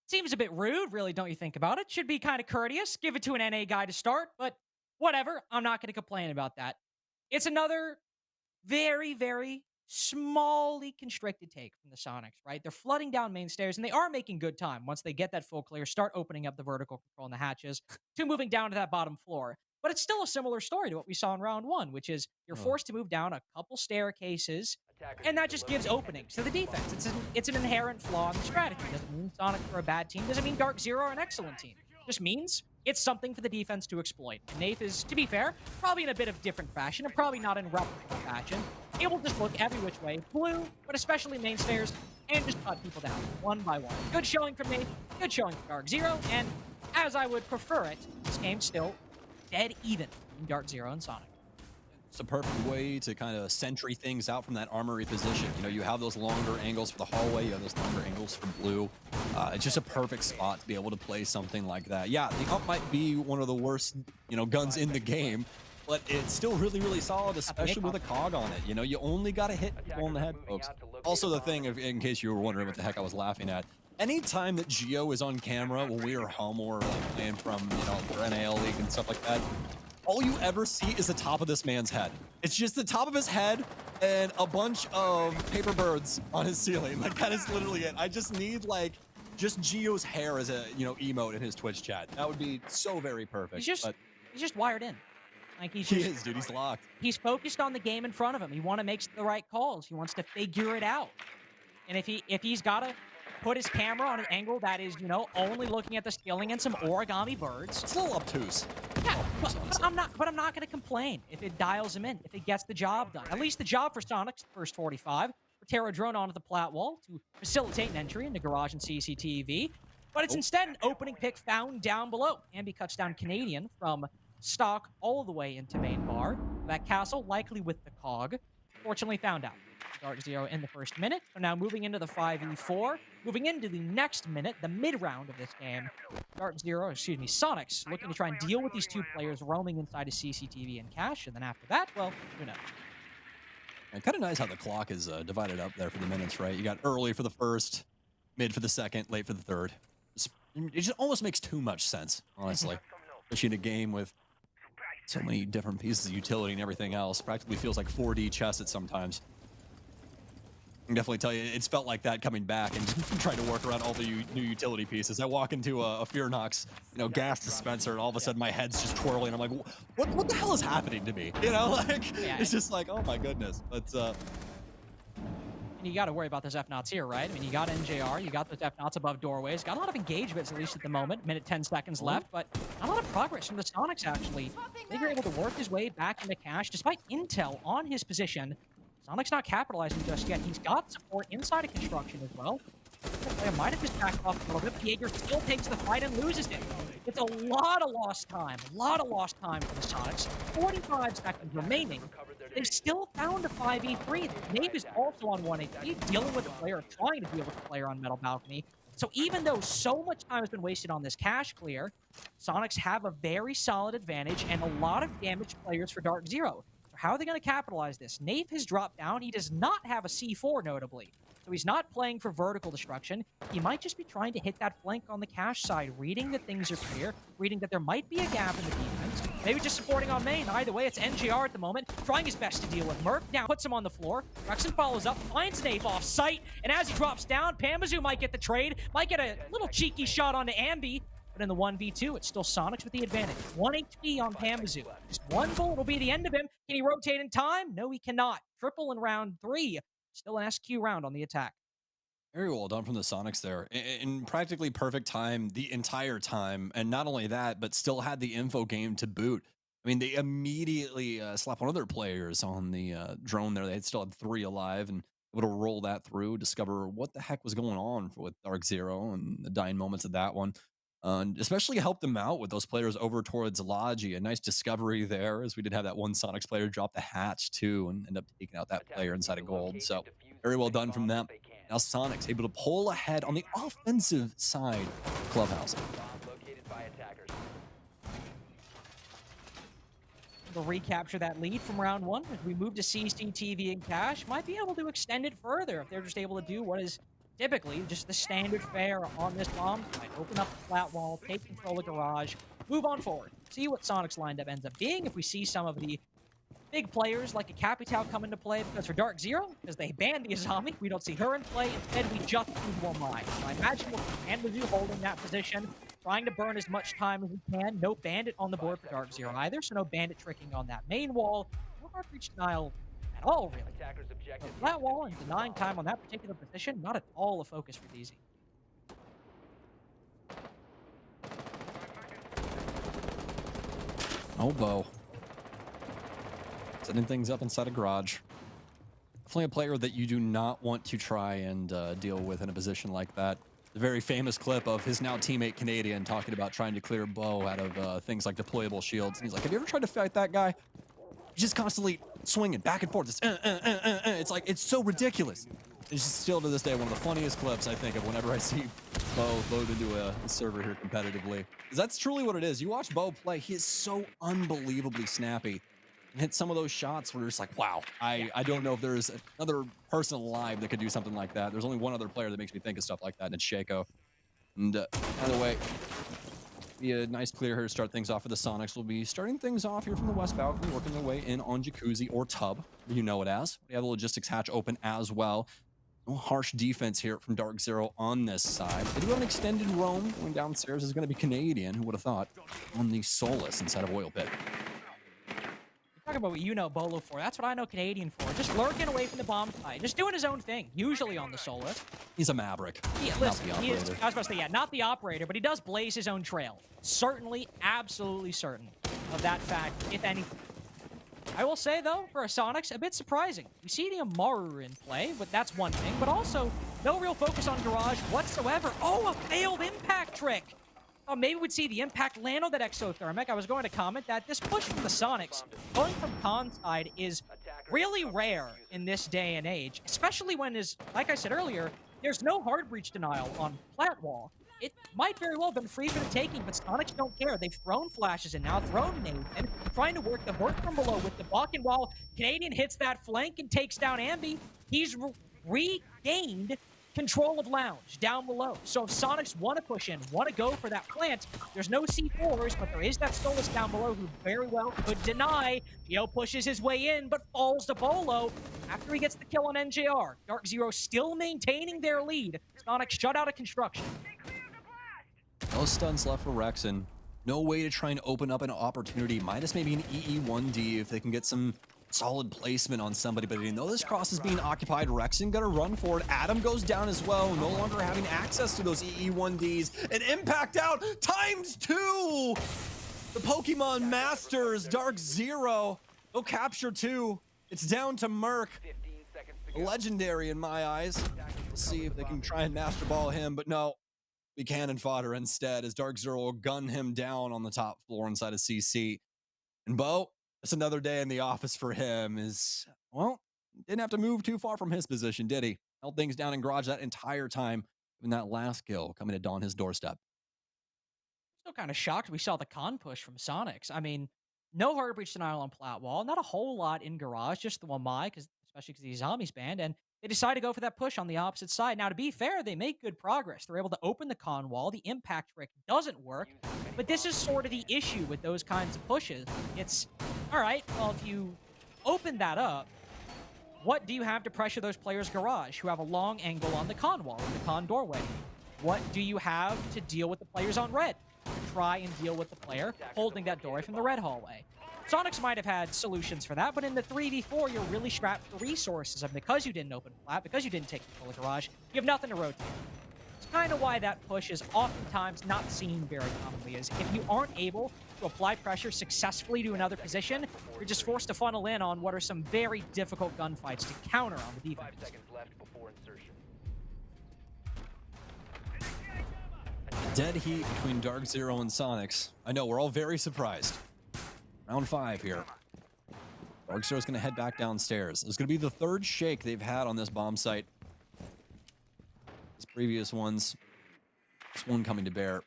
Seems a bit rude, really, don't you think about it? Should be kind of courteous. Give it to an NA guy to start, but whatever. I'm not going to complain about that. It's another very, very smallly constricted take from the Sonics, right? They're flooding down main stairs, and they are making good time once they get that full clear, start opening up the vertical control and the hatches to moving down to that bottom floor. But it's still a similar story to what we saw in round 1, which is you're forced to move down a couple staircases, and that just gives openings to the defense. It's an inherent flaw in the strategy. Doesn't mean Sonic are a bad team. Doesn't mean Dark Zero are an excellent team. Just means it's something for the defense to exploit. And Nafe is, to be fair, probably in a bit of different fashion, and probably not in replicable fashion. Able to just look every which way, blue, but especially main stairs, and just cut people down one by one. Good showing from Nafe, good showing from Dark Zero, and as I would prefer it, this game's still dead even in Dark Zero and Sonic. It's a perfect way to kind of sentry things out from that armory position. You know, you have those longer angles for the hallway, you have those longer angles for blue. It's just a perfect spot to be able to play something like that. Yeah, the up might be one of the worst, guns in the game, but it's still really, really solid, especially with a cog on it. You know, you only got to hit people in the head, folks. Also, the thing, in case you were wondering what the heck I was laughing at, anytime that Gio is on camera when we are home or like playing from, for NAL League and stuff like that, all you ever see is the top of this man's head. It's just the top of his head and a bunch of paper birds on his ceiling. Like, that is literally it. I just need, just Gio's hair as a, emote in his Twitch chat. That would be so very perfect. He's just wired in. Like, he is, dude. He's locked. He's focused on the game in front of him. He wants to make the right calls. He wants to figure it out. And if he's got to put his camera on an angle that is, only looking at the ceiling and some origami birds. It's a little obtuse. Yeah, but I'm not going to complain if it dials him in, if it gets the job done. At least the job for Sonic's first 45, for Terra drone onto the plat wall to facilitate an entry into garage and CCTV. But it's instead an opening pick found down below. Ambi cuts down Canadian from stock all the way into main bar. That castle, likely with the cog, fortunately found out. Dark Zero in the first minute. So now moving into the 5v4. Moving into the next minute, the mid-round of this game. Sonics looking to try and deal with these two players roaming inside of CCTV and cache. And then after that, well, who knows? And kind of nice how the clock is divided up there for the minutes, right? You got early for the first, mid for the second, late for the third. It just almost makes too much sense, honestly. Especially in a game with so many different pieces of utility and everything else. Practically feels like 4D chess at sometimes. I can definitely tell you, it's felt like that coming back and trying to work around all the new utility pieces. I walk into a Fearnox, gas dispenser, and all of a sudden my head's just twirling. I'm like, what the hell is happening to me? It's just like, oh my goodness. But and you got to worry about those F-Knots here, right? I mean, you got NJR, you got those F-Knots above doorways. Got a lot of engagements, at least at the moment. Minute 10 seconds left, but not a lot of progress from the Sonics, actually. They were able to work his way back into cache, despite intel on his position. Sonic's not capitalizing just yet. He's got support inside of construction as well. The player might have just backed off a little bit, but Jaeger still takes the fight and loses it. It's a lot of lost time. A lot of lost time for the Sonics. 45 seconds remaining. They've still found a 5v3. Nave is also on 1 HP, dealing with the player, trying to deal with the player on Metal Balcony. So even though so much time has been wasted on this cash clear, Sonics have a very solid advantage and a lot of damaged players for Dark Zero. So how are they going to capitalize this? Nave has dropped down. He does not have a C4, notably. So he's not playing for vertical destruction. He might just be trying to hit that flank on the cash side, reading that things are clear, reading that there might be a gap in the defense. Maybe just supporting on main. Either way, it's NGR at the moment, trying his best to deal with Merc. Down, puts him on the floor. Rexon follows up, finds Nave off sight, and as he drops down, Pamazoo might get the trade, might get a little cheeky shot onto Ambi. But in the 1v2, it's still Sonics with the advantage. 1 HP on Pamazoo. Just one bullet will be the end of him. Can he rotate in time? No, he cannot. Triple in round 3. Still an SQ round on the attack. Very well done from the Sonics there. In practically perfect time the entire time. And not only that, but still had the info game to boot. I mean, they immediately slapped one of their players on the drone there. They still had 3 alive and able to roll that through, discover what the heck was going on with Dark Zero and the dying moments of that one. And especially helped them out with those players over towards Logi. A nice discovery there, as we did have that one Sonics player drop the hatch too and end up taking out that player inside of gold. So very well done from them. Now Sonics able to pull ahead on the offensive side of Clubhouse. To recapture that lead from round 1 as we move to CCTV and Cash, might be able to extend it further if they're just able to do what is typically just the standard fare on this bomb site. Open up the flat wall, take control of garage, move on forward. See what Sonic's lineup ends up being. If we see some of the big players like a Capital come into play, because for Dark Zero, because they banned the Azami, we don't see her in play. Instead, we just see Womai. So I imagine we'll Pamazoo holding that position, trying to burn as much time as we can. No Bandit on the board for Dark Zero either, so no Bandit tricking on that main wall. No hard breach denial at all, really. So flat wall and denying time on that particular position, not at all a focus for DZ. Elbow. Setting things up inside a garage. Definitely a player that you do not want to try and deal with in a position like that. The very famous clip of his now teammate Canadian talking about trying to clear Bo out of things like deployable shields. And he's like, have you ever tried to fight that guy? He's just constantly swinging back and forth. It's like, it's so ridiculous. It's just still to this day one of the funniest clips I think of whenever I see Bo load into a server here competitively. Because that's truly what it is. You watch Bo play, he is so unbelievably snappy. And hit some of those shots where you're just like, wow, I don't know if there's another person alive that could do something like that. There's only one other player that makes me think of stuff like that, and it's Shaco. And by the way, be a nice clear here to start things off for the Sonics. We'll be starting things off here from the west balcony, working their way in on Jacuzzi or Tub, you know it as. We have the logistics hatch open as well. No harsh defense here from Dark Zero on this side. They do have an extended roam. Going downstairs is going to be Canadian, who would have thought, on the Solus inside of Oil Pit. Talk about what you know Bolo for. That's what I know Canadian for. Just lurking away from the bomb site. Just doing his own thing, usually on the Solus. He's a maverick. Yeah, listen, he is, I was about to say, yeah, not the operator, but he does blaze his own trail. Certainly, absolutely certain of that fact, if anything. I will say, though, for a Sonics, a bit surprising. We see the Amaru in play, but that's one thing, but also no real focus on Garage whatsoever. Oh, a failed impact trick! Oh, maybe we'd see the impact land on that exothermic. I was going to comment that this push from the Sonics, going from con side, is really rare in this day and age, especially when, like I said earlier, there's no hard breach denial on flat wall. It might very well have been free for the taking, but Sonics don't care. They've thrown flashes and now thrown nades and trying to work the work from below with the buck, and while Canadian hits that flank and takes down Ambi, he's regained control of Lounge down below. So if Sonics want to push in, want to go for that plant, there's no C4s, but there is that Solus down below who very well could deny. Geo pushes his way in, but falls to Bolo after he gets the kill on NJR. Dark Zero still maintaining their lead. Sonics shut out of construction. No stuns left for Rexon. No way to try and open up an opportunity, minus maybe an EE1D if they can get some solid placement on somebody, but you know this cross is being occupied. Rexon gonna run for it. Adam goes down as well, no longer having access to those EE1Ds. An impact out ×2. The Pokemon Masters, Dark Zero. No capture 2. It's down to Merc. Legendary in my eyes. Let's see if they can try and master ball him, but no. Be cannon fodder instead as Dark Zero will gun him down on the top floor inside of CC. And Bo, it's another day in the office for him is, well, didn't have to move too far from his position, did he? Held things down in garage that entire time, even that last kill coming to dawn his doorstep. Still kind of shocked we saw the con push from Sonics. I mean, no hard breach denial on plat wall, not a whole lot in garage, just the Wamai, especially because he's zombies banned, and they decide to go for that push on the opposite side. Now, to be fair, they make good progress. They're able to open the con wall. The impact trick doesn't work, but this is sort of the issue with those kinds of pushes. It's, all right, well, if you open that up, what do you have to pressure those players' garage who have a long angle on the con wall, or the con doorway? What do you have to deal with the players on red? To try and deal with the player holding that doorway from the red hallway. Sonics might have had solutions for that, but in the 3v4, you're really strapped for resources, and because you didn't open flat, because you didn't take control of garage, you have nothing to rotate. It's kind of why that push is oftentimes not seen very commonly, is if you aren't able to apply pressure successfully to another position, you're just forced to funnel in on what are some very difficult gunfights to counter on the defense. 5 seconds left before insertion. Dead heat between Dark Zero and Sonics. I know, we're all very surprised. Round 5 here. Dark Zero's going to head back downstairs. It's going to be the third shake they've had on this bomb site. These previous ones, this one coming to bear.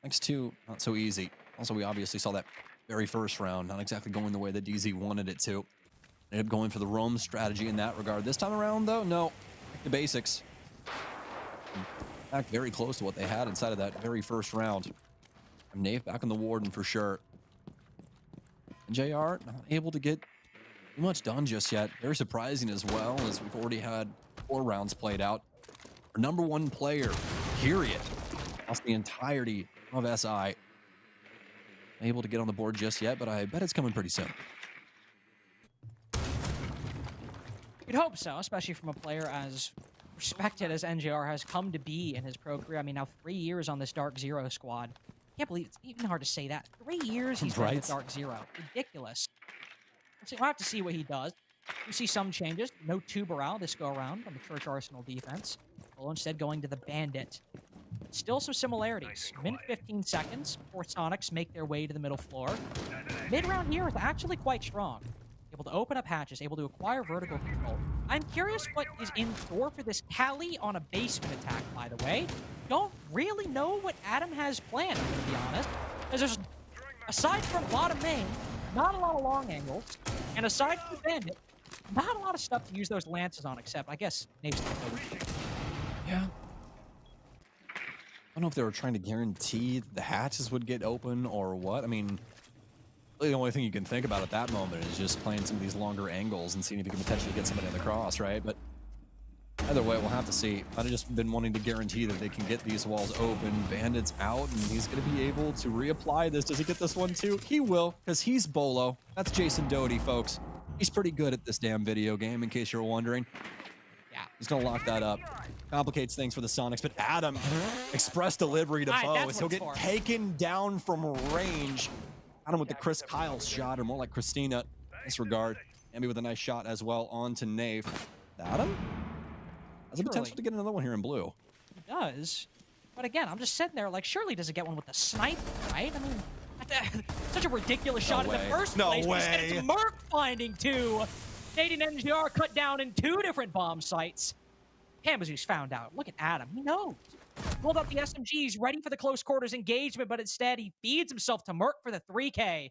Next two, not so easy. Also, we obviously saw that very first round, not exactly going the way that DZ wanted it to. Ended up going for the roam strategy in that regard. This time around, though, no. Back to basics. Back very close to what they had inside of that very first round. Nave back on the Warden for sure. And JR not able to get too much done just yet. Very surprising as well, as we've already had 4 rounds played out. Our number 1 player, period. Lost the entirety of SI. Not able to get on the board just yet, but I bet it's coming pretty soon. You'd hope so, especially from a player as respected as NJR has come to be in his pro career. I mean, now 3 years on this Dark Zero squad. Can't believe it's even hard to say that. 3 years he's been with Dark Zero. Ridiculous. So we'll have to see what he does. You see some changes. No Tuberal this go around on the Church Arsenal defense. Well, instead going to the Bandit. Still some similarities. Minute 15 seconds before Sonics make their way to the middle floor. Mid-round here is actually quite strong. Able to open up hatches, able to acquire vertical control. I'm curious what is in store for this Cali on a basement attack, by the way. Don't really know what Adam has planned, I'm going to be honest. Because there's, aside from bottom main, not a lot of long angles, and aside from the Bandit, not a lot of stuff to use those lances on, except, I guess, Nave's Yeah. I don't know if they were trying to guarantee that the hatches would get open or what. I mean, the only thing you can think about at that moment is just playing some of these longer angles and seeing if you can potentially get somebody in the cross, right? But either way, we'll have to see. I've just been wanting to guarantee that they can get these walls open. Bandit's out, and he's going to be able to reapply this. Does he get this one too? He will, because he's Bolo. That's Jason Doty, folks. He's pretty good at this damn video game, in case you're wondering. Yeah. He's going to lock that up. Complicates things for the Sonics, but Adam, express delivery to Bo as he'll get taken down from range. Adam with the Chris Kyle shot, or more like Christina in this regard. Ambi with a nice shot as well onto Nave. Adam has the potential to get another one here in blue. He does. But again, I'm just sitting there like, surely doesn't get one with the sniper, right? I mean, such a ridiculous shot in the first place. No way. It's Merc finding 2. Canadian NGR cut down in 2 different bomb sites. Cambazu's found out. Look at Adam. He knows. Pulled up the SMGs, ready for the close quarters engagement, but instead he feeds himself to Merc for the 3K.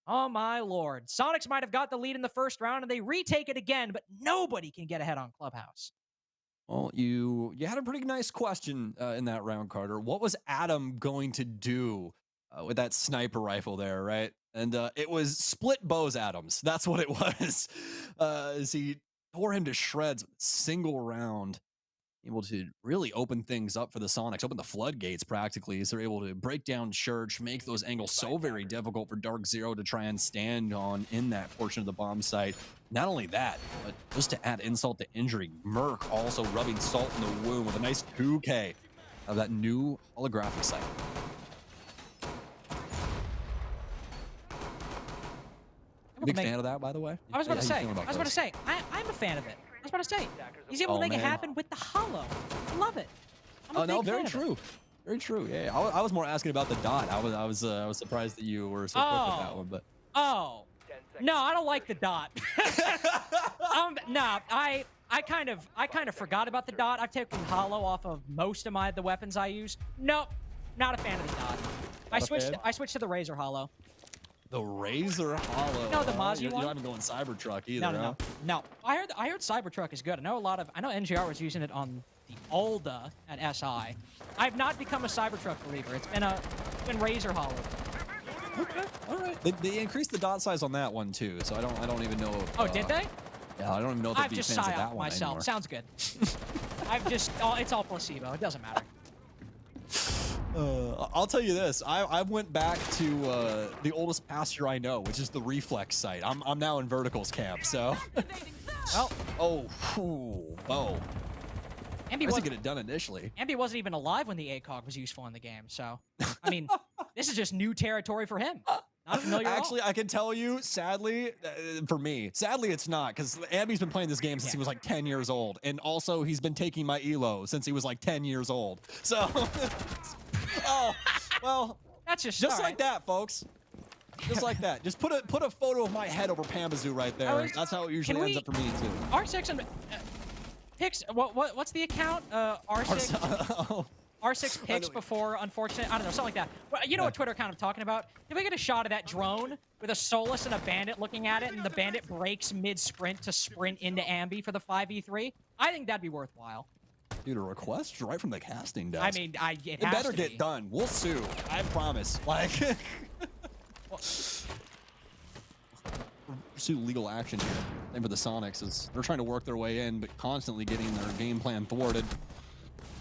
Oh my lord. Sonics might have got the lead in the first round, and they retake it again, but nobody can get ahead on Clubhouse. Well, you had a pretty nice question in that round, Carter. What was Adam going to do with that sniper rifle there, right? And it was split bows Adams. That's what it was. As he tore him to shreds, single round. Able to really open things up for the Sonics, open the floodgates practically, as they're able to break down Church, make those angles so very difficult for Dark Zero to try and stand on in that portion of the bomb site. Not only that, but just to add insult to injury, Merc also rubbing salt in the wound with a nice 2K of that new holographic site. Big fan of that, by the way. I was about to say, I'm a fan of it. I was about to say. He's able to make it man. happen with the hollow. I love it. I'm a Oh no, big very fan of it. true. Very true. Yeah, I was more asking about the dot. I was surprised that you were so quick with that one, but Oh. No, I don't like the dot. No, I kind of forgot about the dot. I've taken hollow off of most of the weapons I use. Nope, not a fan of the dot. I switched to the Razor hollow. the Razor hollow. No, the Mozzie you're one? not even going Cybertruck either. No. I heard Cybertruck is good. I know NGR was using it on the Alda at SI. I've not become a Cybertruck believer. It's been Razor hollow. Okay, all right. They increased the dot size on that one too, so I don't even know if. Oh, did they? Yeah, I don't even know if they'd I've be just fans of that psyoped one myself. anymore. Sounds good. It's all placebo. It doesn't matter. I'll tell you this. I went back to the oldest pasture I know, which is the Reflex site. I'm now in Verticals camp, so. Well, oh. Ambi I was to get it done initially. Ambi wasn't even alive when the ACOG was useful in the game, so I mean, this is just new territory for him. Not familiar at all. Actually, I can tell you, sadly, for me, it's not, because Ambi's been playing this game since he was like 10 years old, and also he's been taking my elo since he was like 10 years old. So, oh, well, that's just like right. that, folks. Just like that. Just put a photo of my head over Pamazoo right there. That's how it usually ends up for me too. R6 and Pix. What's the account? R6. R6 picks before, unfortunate. I don't know, something like that. Well, you know what Twitter account I'm talking about? Did we get a shot of that drone with a Solus and a bandit looking at it, and the bandit breaks mid-sprint to sprint into Ambi for the 5v3? I think that'd be worthwhile. Dude, a request right from the casting desk. I mean, it better get done. We'll sue. I promise. Like, pursue legal action here. Same for the Sonics, as they're trying to work their way in, but constantly getting their game plan thwarted.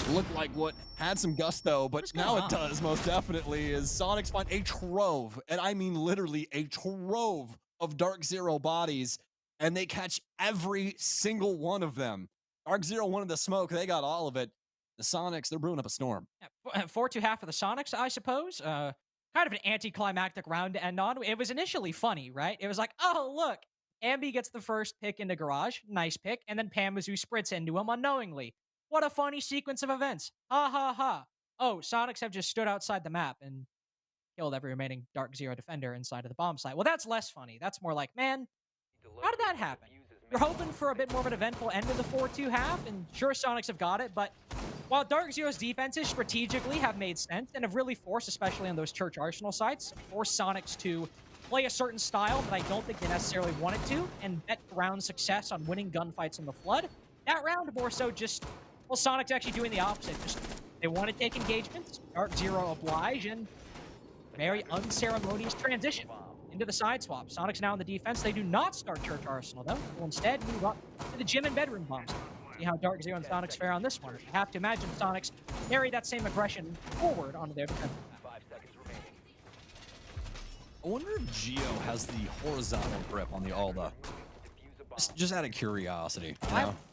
Looked like what had some gusto, but now it does most definitely, is Sonics find a trove, and I mean literally a trove of Dark Zero bodies, and they catch every single one of them. Dark Zero wanted the smoke, they got all of it. The Sonics, they're brewing up a storm. 4-2 half for the Sonics, I suppose. Kind of an anticlimactic round to end on. It was initially funny, right? It was like, oh, look, Ambi gets the first pick into Garage, nice pick, and then Pamazoo sprints into him unknowingly. What a funny sequence of events. Ha ha ha. Oh, Sonics have just stood outside the map and killed every remaining Dark Zero defender inside of the bomb site. Well, that's less funny. That's more like, man, how did that happen? You're hoping for a bit more of an eventful end of the 4-2 half, and sure, Sonics have got it, but while Dark Zero's defenses strategically have made sense and have really forced, especially on those Church Arsenal sites, forced Sonics to play a certain style that I don't think they necessarily wanted to, and bet the round's success on winning gunfights in the Flood, that round more so just... Well, Sonic's actually doing the opposite. Just they want to take engagements, Dark Zero oblige, and very unceremonious transition into the side swap. Sonic's now in the defense. They do not start Church Arsenal, though. They'll instead move up to the gym and bedroom bombs. See how Dark Zero and Sonics fare on this one. I have to imagine Sonics carry that same aggression forward onto their defense. I wonder if Geo has the horizontal grip on the Alda. Just out of curiosity.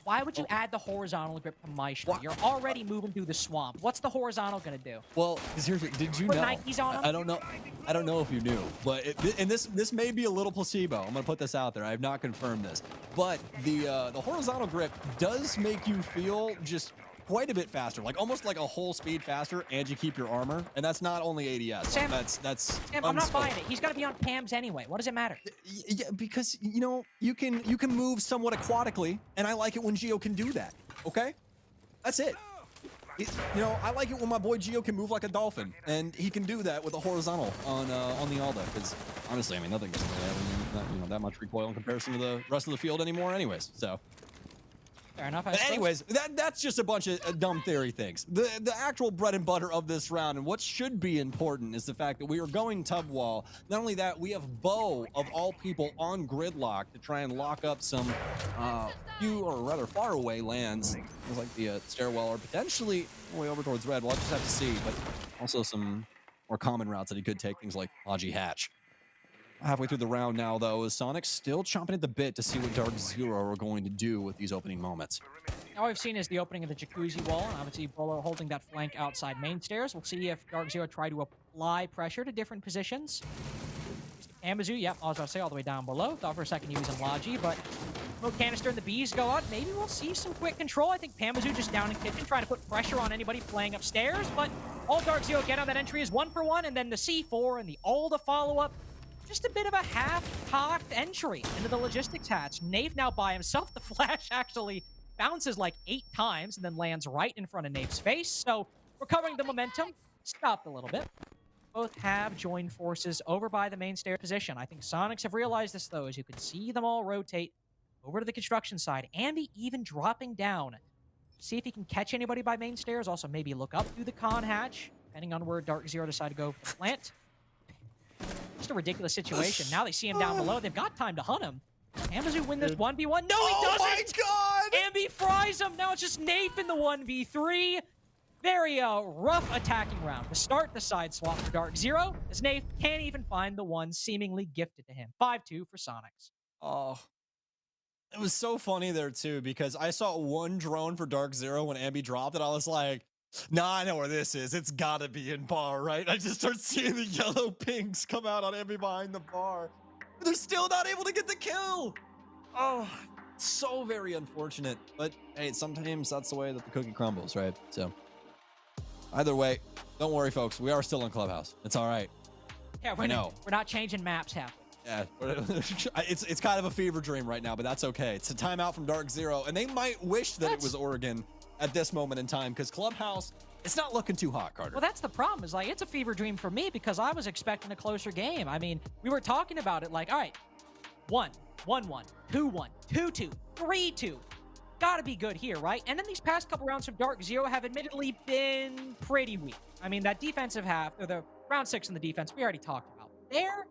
Why would you add the horizontal grip to Maestro? You're already moving through the swamp. What's the horizontal gonna do? Well, because here's what, did you Put know? Nikes on 'em? I don't know. I don't know if you knew, but and this may be a little placebo. I'm gonna put this out there. I have not confirmed this, but the horizontal grip does make you feel just quite a bit faster, like almost like a whole speed faster, and you keep your armor, and that's not only ADS. Sam, that's Sam, I'm not buying it. He's got to be on PAMs anyway. What does it matter? Yeah, because you know you can move somewhat aquatically, and I like it when Geo can do that. Okay, that's it. You know, I like it when my boy Geo can move like a dolphin, and he can do that with a horizontal on the Alda. Because honestly, I mean, nothing doesn't really have that much recoil in comparison to the rest of the field anymore, anyways. So. Fair enough. But anyways, that's just a bunch of dumb theory things. The actual bread and butter of this round, and what should be important, is the fact that we are going tub wall. Not only that, we have Bo, of all people, on gridlock to try and lock up some few, or rather far away lands, things like the stairwell, or potentially way over towards red. We'll just have to see, but also some more common routes that he could take, things like Haji Hatch. Halfway through the round now, though, is Sonic still chomping at the bit to see what Dark Zero are going to do with these opening moments. All we've seen is the opening of the jacuzzi wall, and obviously Bolo holding that flank outside main stairs. We'll see if Dark Zero try to apply pressure to different positions. Amazoo, yep, I was about to say all the way down below. Thought for a second he was in Logi, but Smoke canister and the bees go out. Maybe we'll see some quick control. I think Pamazoo just down in kitchen trying to put pressure on anybody playing upstairs, but all Dark Zero get on that entry is 1-for-1, and then the C4 and the ult to follow up. Just a bit of a half-cocked entry into the logistics hatch. Nave now by himself. The flash actually bounces like 8 times and then lands right in front of Nave's face. So recovering the momentum, stopped a little bit. Both have joined forces over by the main stair position. I think Sonics have realized this, though, as you can see them all rotate over to the construction side. Ambi even dropping down. See if he can catch anybody by main stairs. Also, maybe look up through the con hatch, depending on where Dark Zero decide to go for plant. Just a ridiculous situation. Now they see him down below. They've got time to hunt him. Amazoo win this 1v1. No, he doesn't! Oh my god! Ambi fries him. Now it's just Nafe in the 1v3. Very rough attacking round to start the side swap for Dark Zero, as Nafe can't even find the one seemingly gifted to him. 5-2 for Sonics. Oh. It was so funny there, too, because I saw one drone for Dark Zero when Ambi dropped it. I was like, nah, I know where this is. It's gotta be in bar, right? I just start seeing the yellow pings come out on Ambi behind the bar. They're still not able to get the kill. Oh, so very unfortunate. But hey, sometimes that's the way that the cookie crumbles, right? So either way, don't worry, folks. We are still in Clubhouse. It's all right. Yeah, we're not changing maps halfway. Yeah, it's kind of a fever dream right now, but that's okay. It's a timeout from Dark Zero, and they might wish that it was Oregon at this moment in time, because Clubhouse, it's not looking too hot, Carter. Well, that's the problem, is like, it's a fever dream for me because I was expecting a closer game. I mean, we were talking about it like, all right, 1-1, 2-1, 2-2, 3-2. Gotta be good here, right? And then these past couple rounds from Dark Zero have admittedly been pretty weak. I mean, that defensive half, or the round 6 in the defense, we already talked about. There,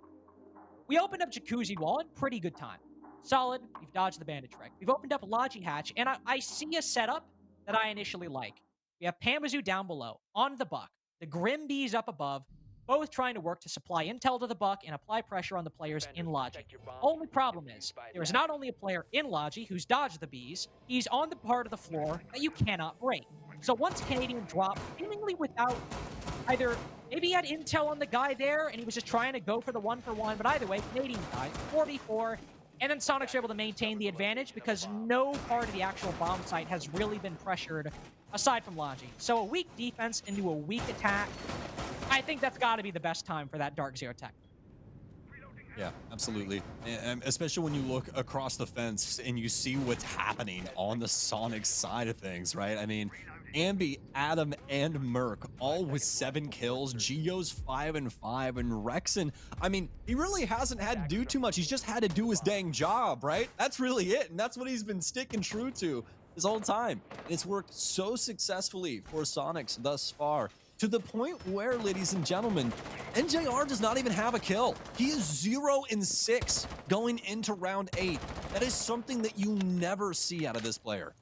we opened up Jacuzzi Wall in pretty good time. Solid, we've dodged the bandage trick. We've opened up Logi Hatch, and I see a setup that I initially like. We have Pamazoo down below, on the Buck. The Grim Bees up above, both trying to work to supply intel to the Buck and apply pressure on the players in Logi. Only problem is, there is not only a player in Logi who's dodged the Bees, he's on the part of the floor that you cannot break. So once Canadian dropped, seemingly without either, maybe he had intel on the guy there and he was just trying to go for the 1-for-1, but either way, Canadian died, 4v4, and then Sonics were able to maintain the advantage because no part of the actual bomb site has really been pressured aside from Logi. So a weak defense into a weak attack, I think that's got to be the best time for that Dark Zero tech. Yeah, absolutely. And especially when you look across the fence and you see what's happening on the Sonics side of things, right? I mean, Ambi, Adam, and Merc all with 7 kills. Geo's 5-5, and Rexon, I mean, he really hasn't had to do too much. He's just had to do his dang job, right? That's really it, and that's what he's been sticking true to this whole time. And it's worked so successfully for Sonics thus far, to the point where, ladies and gentlemen, NJR does not even have a kill. He is 0-6 going into round 8. That is something that you never see out of this player.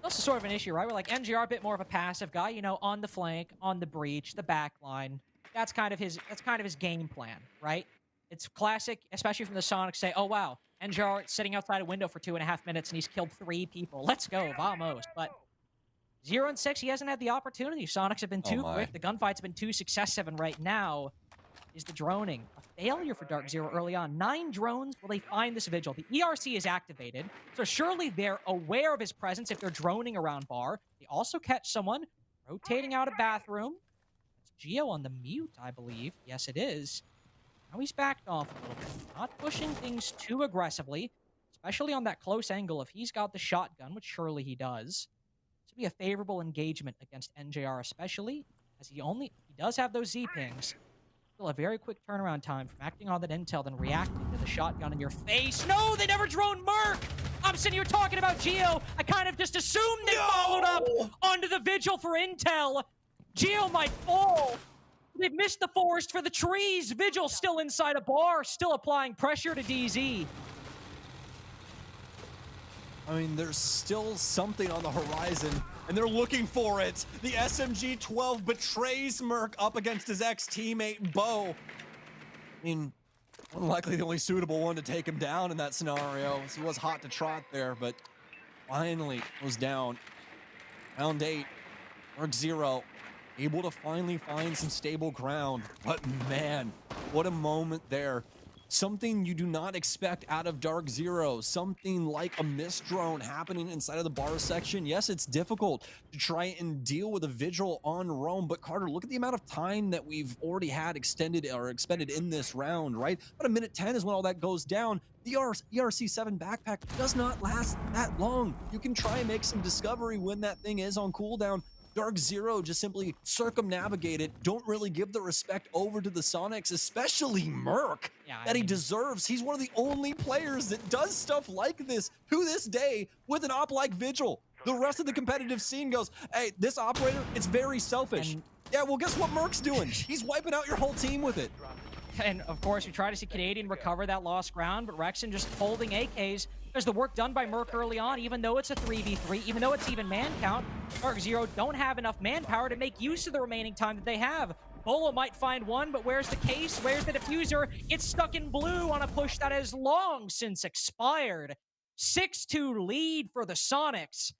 Also sort of an issue, right? We're like NGR a bit more of a passive guy, you know, on the flank, on the breach, the back line. That's kind of his game plan, right? It's classic, especially from the Sonics, say, oh wow, NGR sitting outside a window for 2.5 minutes and he's killed 3 people. Let's go, vamos. But 0-6, he hasn't had the opportunity. Sonics have been too quick. The gunfight's been too successive, and right now is the droning. A failure for Dark Zero early on. 9 drones, will they find this Vigil? The ERC is activated, so surely they're aware of his presence if they're droning around bar. They also catch someone rotating out a bathroom. It's Geo on the mute, I believe. Yes, it is. Now he's backed off a little bit. Not pushing things too aggressively, especially on that close angle if he's got the shotgun, which surely he does. This would be a favorable engagement against NJR, especially as he does have those Z-pings. Still a very quick turnaround time from acting on that intel, then reacting to the shotgun in your face. No, they never drone Merc! I'm sitting here talking about Geo. I kind of just assumed they followed up onto the Vigil for intel. Geo might fall. They've missed the forest for the trees. Vigil still inside a bar, still applying pressure to DZ. I mean, there's still something on the horizon, and they're looking for it. The SMG-12 betrays Merc up against his ex-teammate, Bo. I mean, unlikely the only suitable one to take him down in that scenario. He was hot to trot there, but finally was down. Round 8, Merc 0, able to finally find some stable ground. But man, what a moment there something you do not expect out of Dark Zero, something like a mist drone happening inside of the bar section. Yes, it's difficult to try and deal with a Vigil on roam, but Carter, look at the amount of time that we've already had extended or expended in this round, right? About a minute 10 is when all that goes down. The ERC7 backpack does not last that long. You can try and make some discovery when that thing is on cooldown. Dark Zero just simply circumnavigate it, don't really give the respect over to the Sonics, especially Merc, that he deserves. He's one of the only players that does stuff like this to this day with an op like Vigil. The rest of the competitive scene goes, hey, this operator, it's very selfish. Yeah, well, guess what Merc's doing? He's wiping out your whole team with it. And of course, we try to see Canadian recover that lost ground, but Rexon just holding AKs. There's the work done by Merc early on, even though it's a 3v3, even though it's even man count. Dark Zero don't have enough manpower to make use of the remaining time that they have. Bolo might find one, but where's the case? Where's the diffuser? It's stuck in blue on a push that has long since expired. 6-2 lead for the Sonics.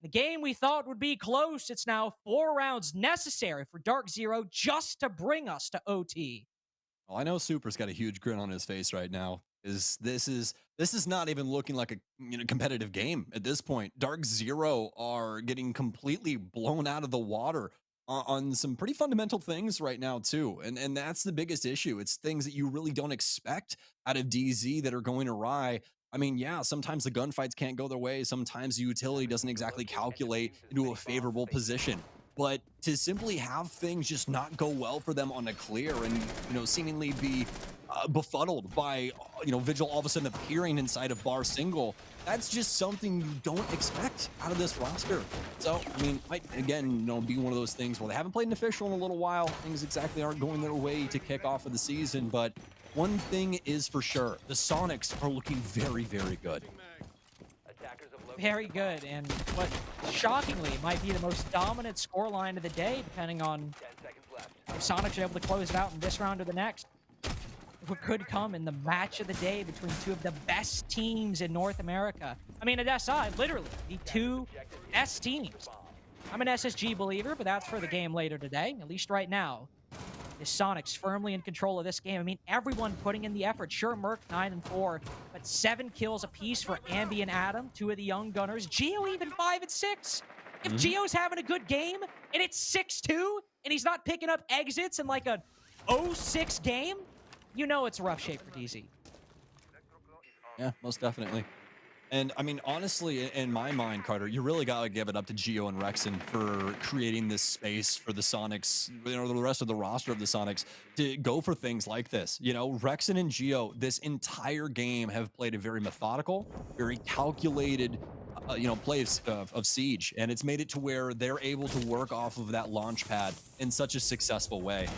The game we thought would be close, it's now 4 rounds necessary for Dark Zero just to bring us to OT. Well, I know Super's got a huge grin on his face right now. This is not even looking like a competitive game at this point. Dark Zero are getting completely blown out of the water on some pretty fundamental things right now too, and that's the biggest issue. It's things that you really don't expect out of DZ that are going awry. I mean, yeah, sometimes the gunfights can't go their way. Sometimes the utility doesn't exactly calculate into a favorable position. But to simply have things just not go well for them on a clear and, seemingly be befuddled by, Vigil all of a sudden appearing inside of bar single, that's just something you don't expect out of this roster. So, I mean, might, again, be one of those things where they haven't played an official in a little while. Things exactly aren't going their way to kick off of the season. But one thing is for sure, the Sonics are looking very, very good. Very good, and what shockingly might be the most dominant scoreline of the day, depending on if Sonics are able to close it out in this round or the next. What could come in the match of the day between two of the best teams in North America. I mean, at SI, literally, the two best teams. I'm an SSG believer, but that's for the game later today, at least right now. The Sonics firmly in control of this game. I mean, everyone putting in the effort. Sure, Merc 9-4, but 7 kills apiece for Ambi and Adam, 2 of the young gunners. Geo even 5-6. If Geo's having a good game and it's 6-2 and he's not picking up exits in like a 0-6 game, you know it's a rough shape for DZ. Yeah, most definitely. And I mean, honestly, in my mind, Carter, you really got to give it up to Geo and Rexon for creating this space for the Sonics, the rest of the roster of the Sonics to go for things like this. Rexon and Geo this entire game have played a very methodical, very calculated, play of Siege. And it's made it to where they're able to work off of that launch pad in such a successful way.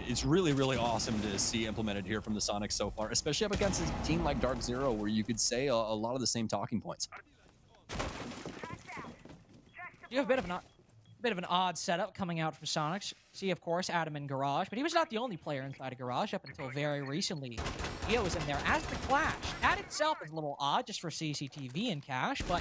It's really, really awesome to see implemented here from the Sonics so far, especially up against a team like Dark Zero, where you could say a lot of the same talking points. You have a bit of an odd setup coming out from Sonics. See, of course, Adam in Garage, but he was not the only player inside of Garage up until very recently. Geo was in there as the Clash. That itself is a little odd just for CCTV and Cash, but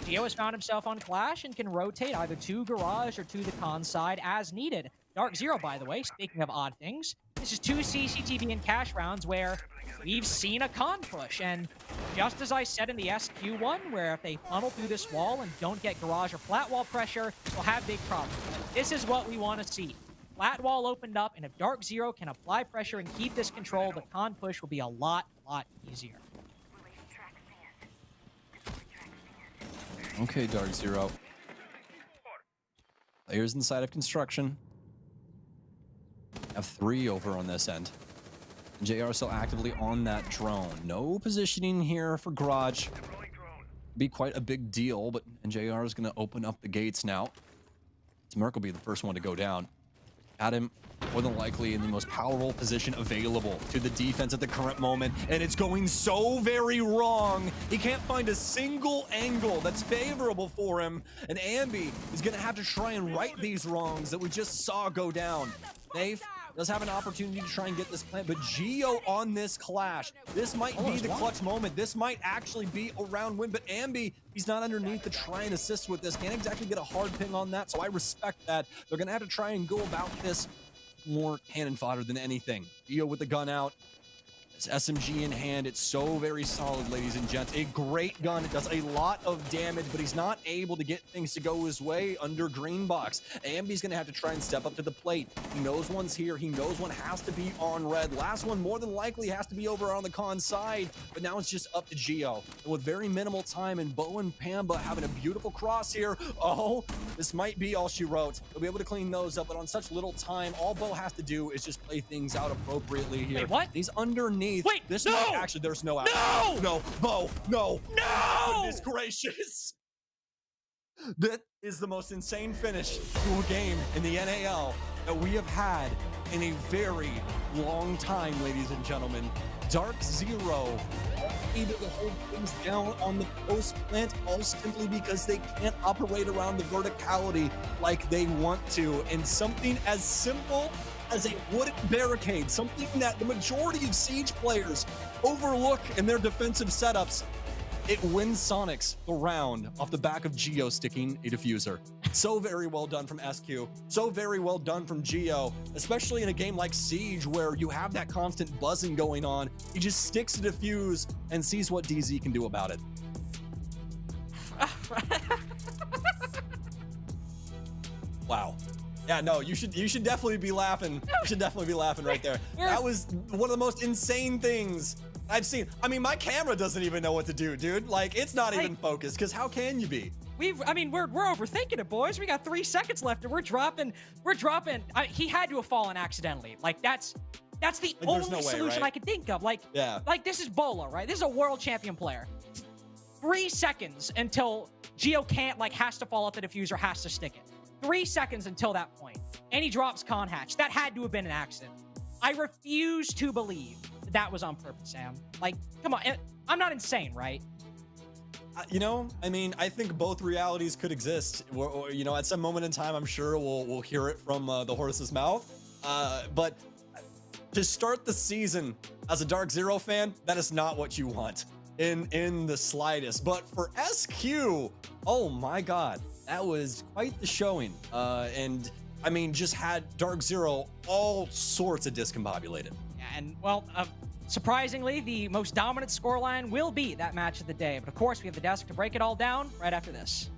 Geo has found himself on Clash and can rotate either to Garage or to the con side as needed. Dark Zero, by the way, speaking of odd things, this is 2 CCTV and Cash rounds where we've seen a con push, and just as I said in the SQ one, where if they funnel through this wall and don't get Garage or flat wall pressure, we'll have big problems. This is what we want to see. Flat wall opened up, and if Dark Zero can apply pressure and keep this control, the con push will be a lot easier. Okay, Dark Zero. Players inside of construction. Have 3 over on this end. JR still actively on that drone. No positioning here for Garage. Be quite a big deal, but JR is going to open up the gates now. Merc will be the first one to go down. Adam, more than likely in the most powerful position available to the defense at the current moment, and it's going so very wrong. He can't find a single angle that's favorable for him, and Ambi is going to have to try and right these wrongs that we just saw go down. Naif does have an opportunity to try and get this plant, but Geo on this Clash. This might be the clutch moment. This might actually be a round win, but Ambi, he's not underneath to try and assist with this. Can't exactly get a hard ping on that, so I respect that. They're gonna have to try and go about this more cannon fodder than anything. Geo with the gun out. This SMG in hand, it's so very solid, ladies and gents. A great gun. It does a lot of damage, but he's not able to get things to go his way under green box. Ambi's going to have to try and step up to the plate. He knows one's here. He knows one has to be on red. Last one more than likely has to be over on the con side, but now it's just up to Geo. And with very minimal time, and Bo and Pamba having a beautiful cross here. Oh, this might be all she wrote. He'll be able to clean those up, but on such little time, all Bo has to do is just play things out appropriately here. Wait, what? He's underneath. Wait, this no! might actually, there's no out. No! No, Bo, no. No! Goodness gracious. That is the most insane finish to a game in the NAL that we have had in a very long time, ladies and gentlemen. Dark Zero able to hold things down on the post plant, all simply because they can't operate around the verticality like they want to. And something as simple as a wooden barricade, something that the majority of Siege players overlook in their defensive setups, it wins Sonics the round off the back of Geo sticking a diffuser. So very well done from SQ. So very well done from Geo, especially in a game like Siege where you have that constant buzzing going on. He just sticks a diffuse and sees what DZ can do about it. Wow. Yeah, no, you should definitely be laughing. You should definitely be laughing right there. That was one of the most insane things I've seen. I mean, my camera doesn't even know what to do, dude. Like, it's not even focused, because how can you be? We're overthinking it, boys. We got 3 seconds left, and we're dropping. He had to have fallen accidentally. Like, that's the only no way, solution right? I could think of. Like, Yeah. like this is Bola, right? This is a world champion player. 3 seconds until Geo can't, like, has to fall off the diffuser, has to stick it. 3 seconds until that point. And he drops con hatch. That had to have been an accident. I refuse to believe that was on purpose, Sam. Like, come on. I'm not insane, right? You know, I mean, I think both realities could exist. Or, you know, at some moment in time, I'm sure we'll hear it from the horse's mouth. But to start the season as a Dark Zero fan, that is not what you want in the slightest. But for SQ, oh my God, that was quite the showing. And I mean, just had Dark Zero all sorts of discombobulated. Yeah, and well, surprisingly, the most dominant scoreline will be that match of the day. But of course, we have the desk to break it all down right after this.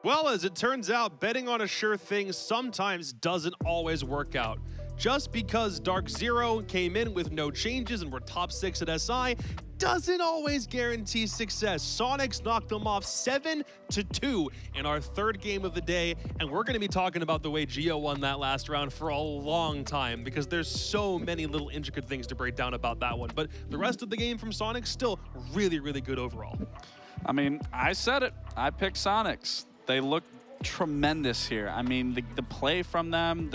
Well, as it turns out, betting on a sure thing sometimes doesn't always work out. Just because Dark Zero came in with no changes and were top 6 at SI doesn't always guarantee success. Sonics knocked them off 7-2 in our 3rd game of the day, and we're going to be talking about the way Geo won that last round for a long time because there's so many little intricate things to break down about that one. But the rest of the game from Sonics still really, really good overall. I mean, I said it. I picked Sonics. They look tremendous here. I mean, the play from them,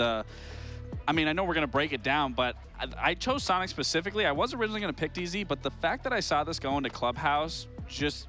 I mean, I know we're going to break it down, but I chose Sonic specifically. I was originally going to pick DZ, but the fact that I saw this go into Clubhouse,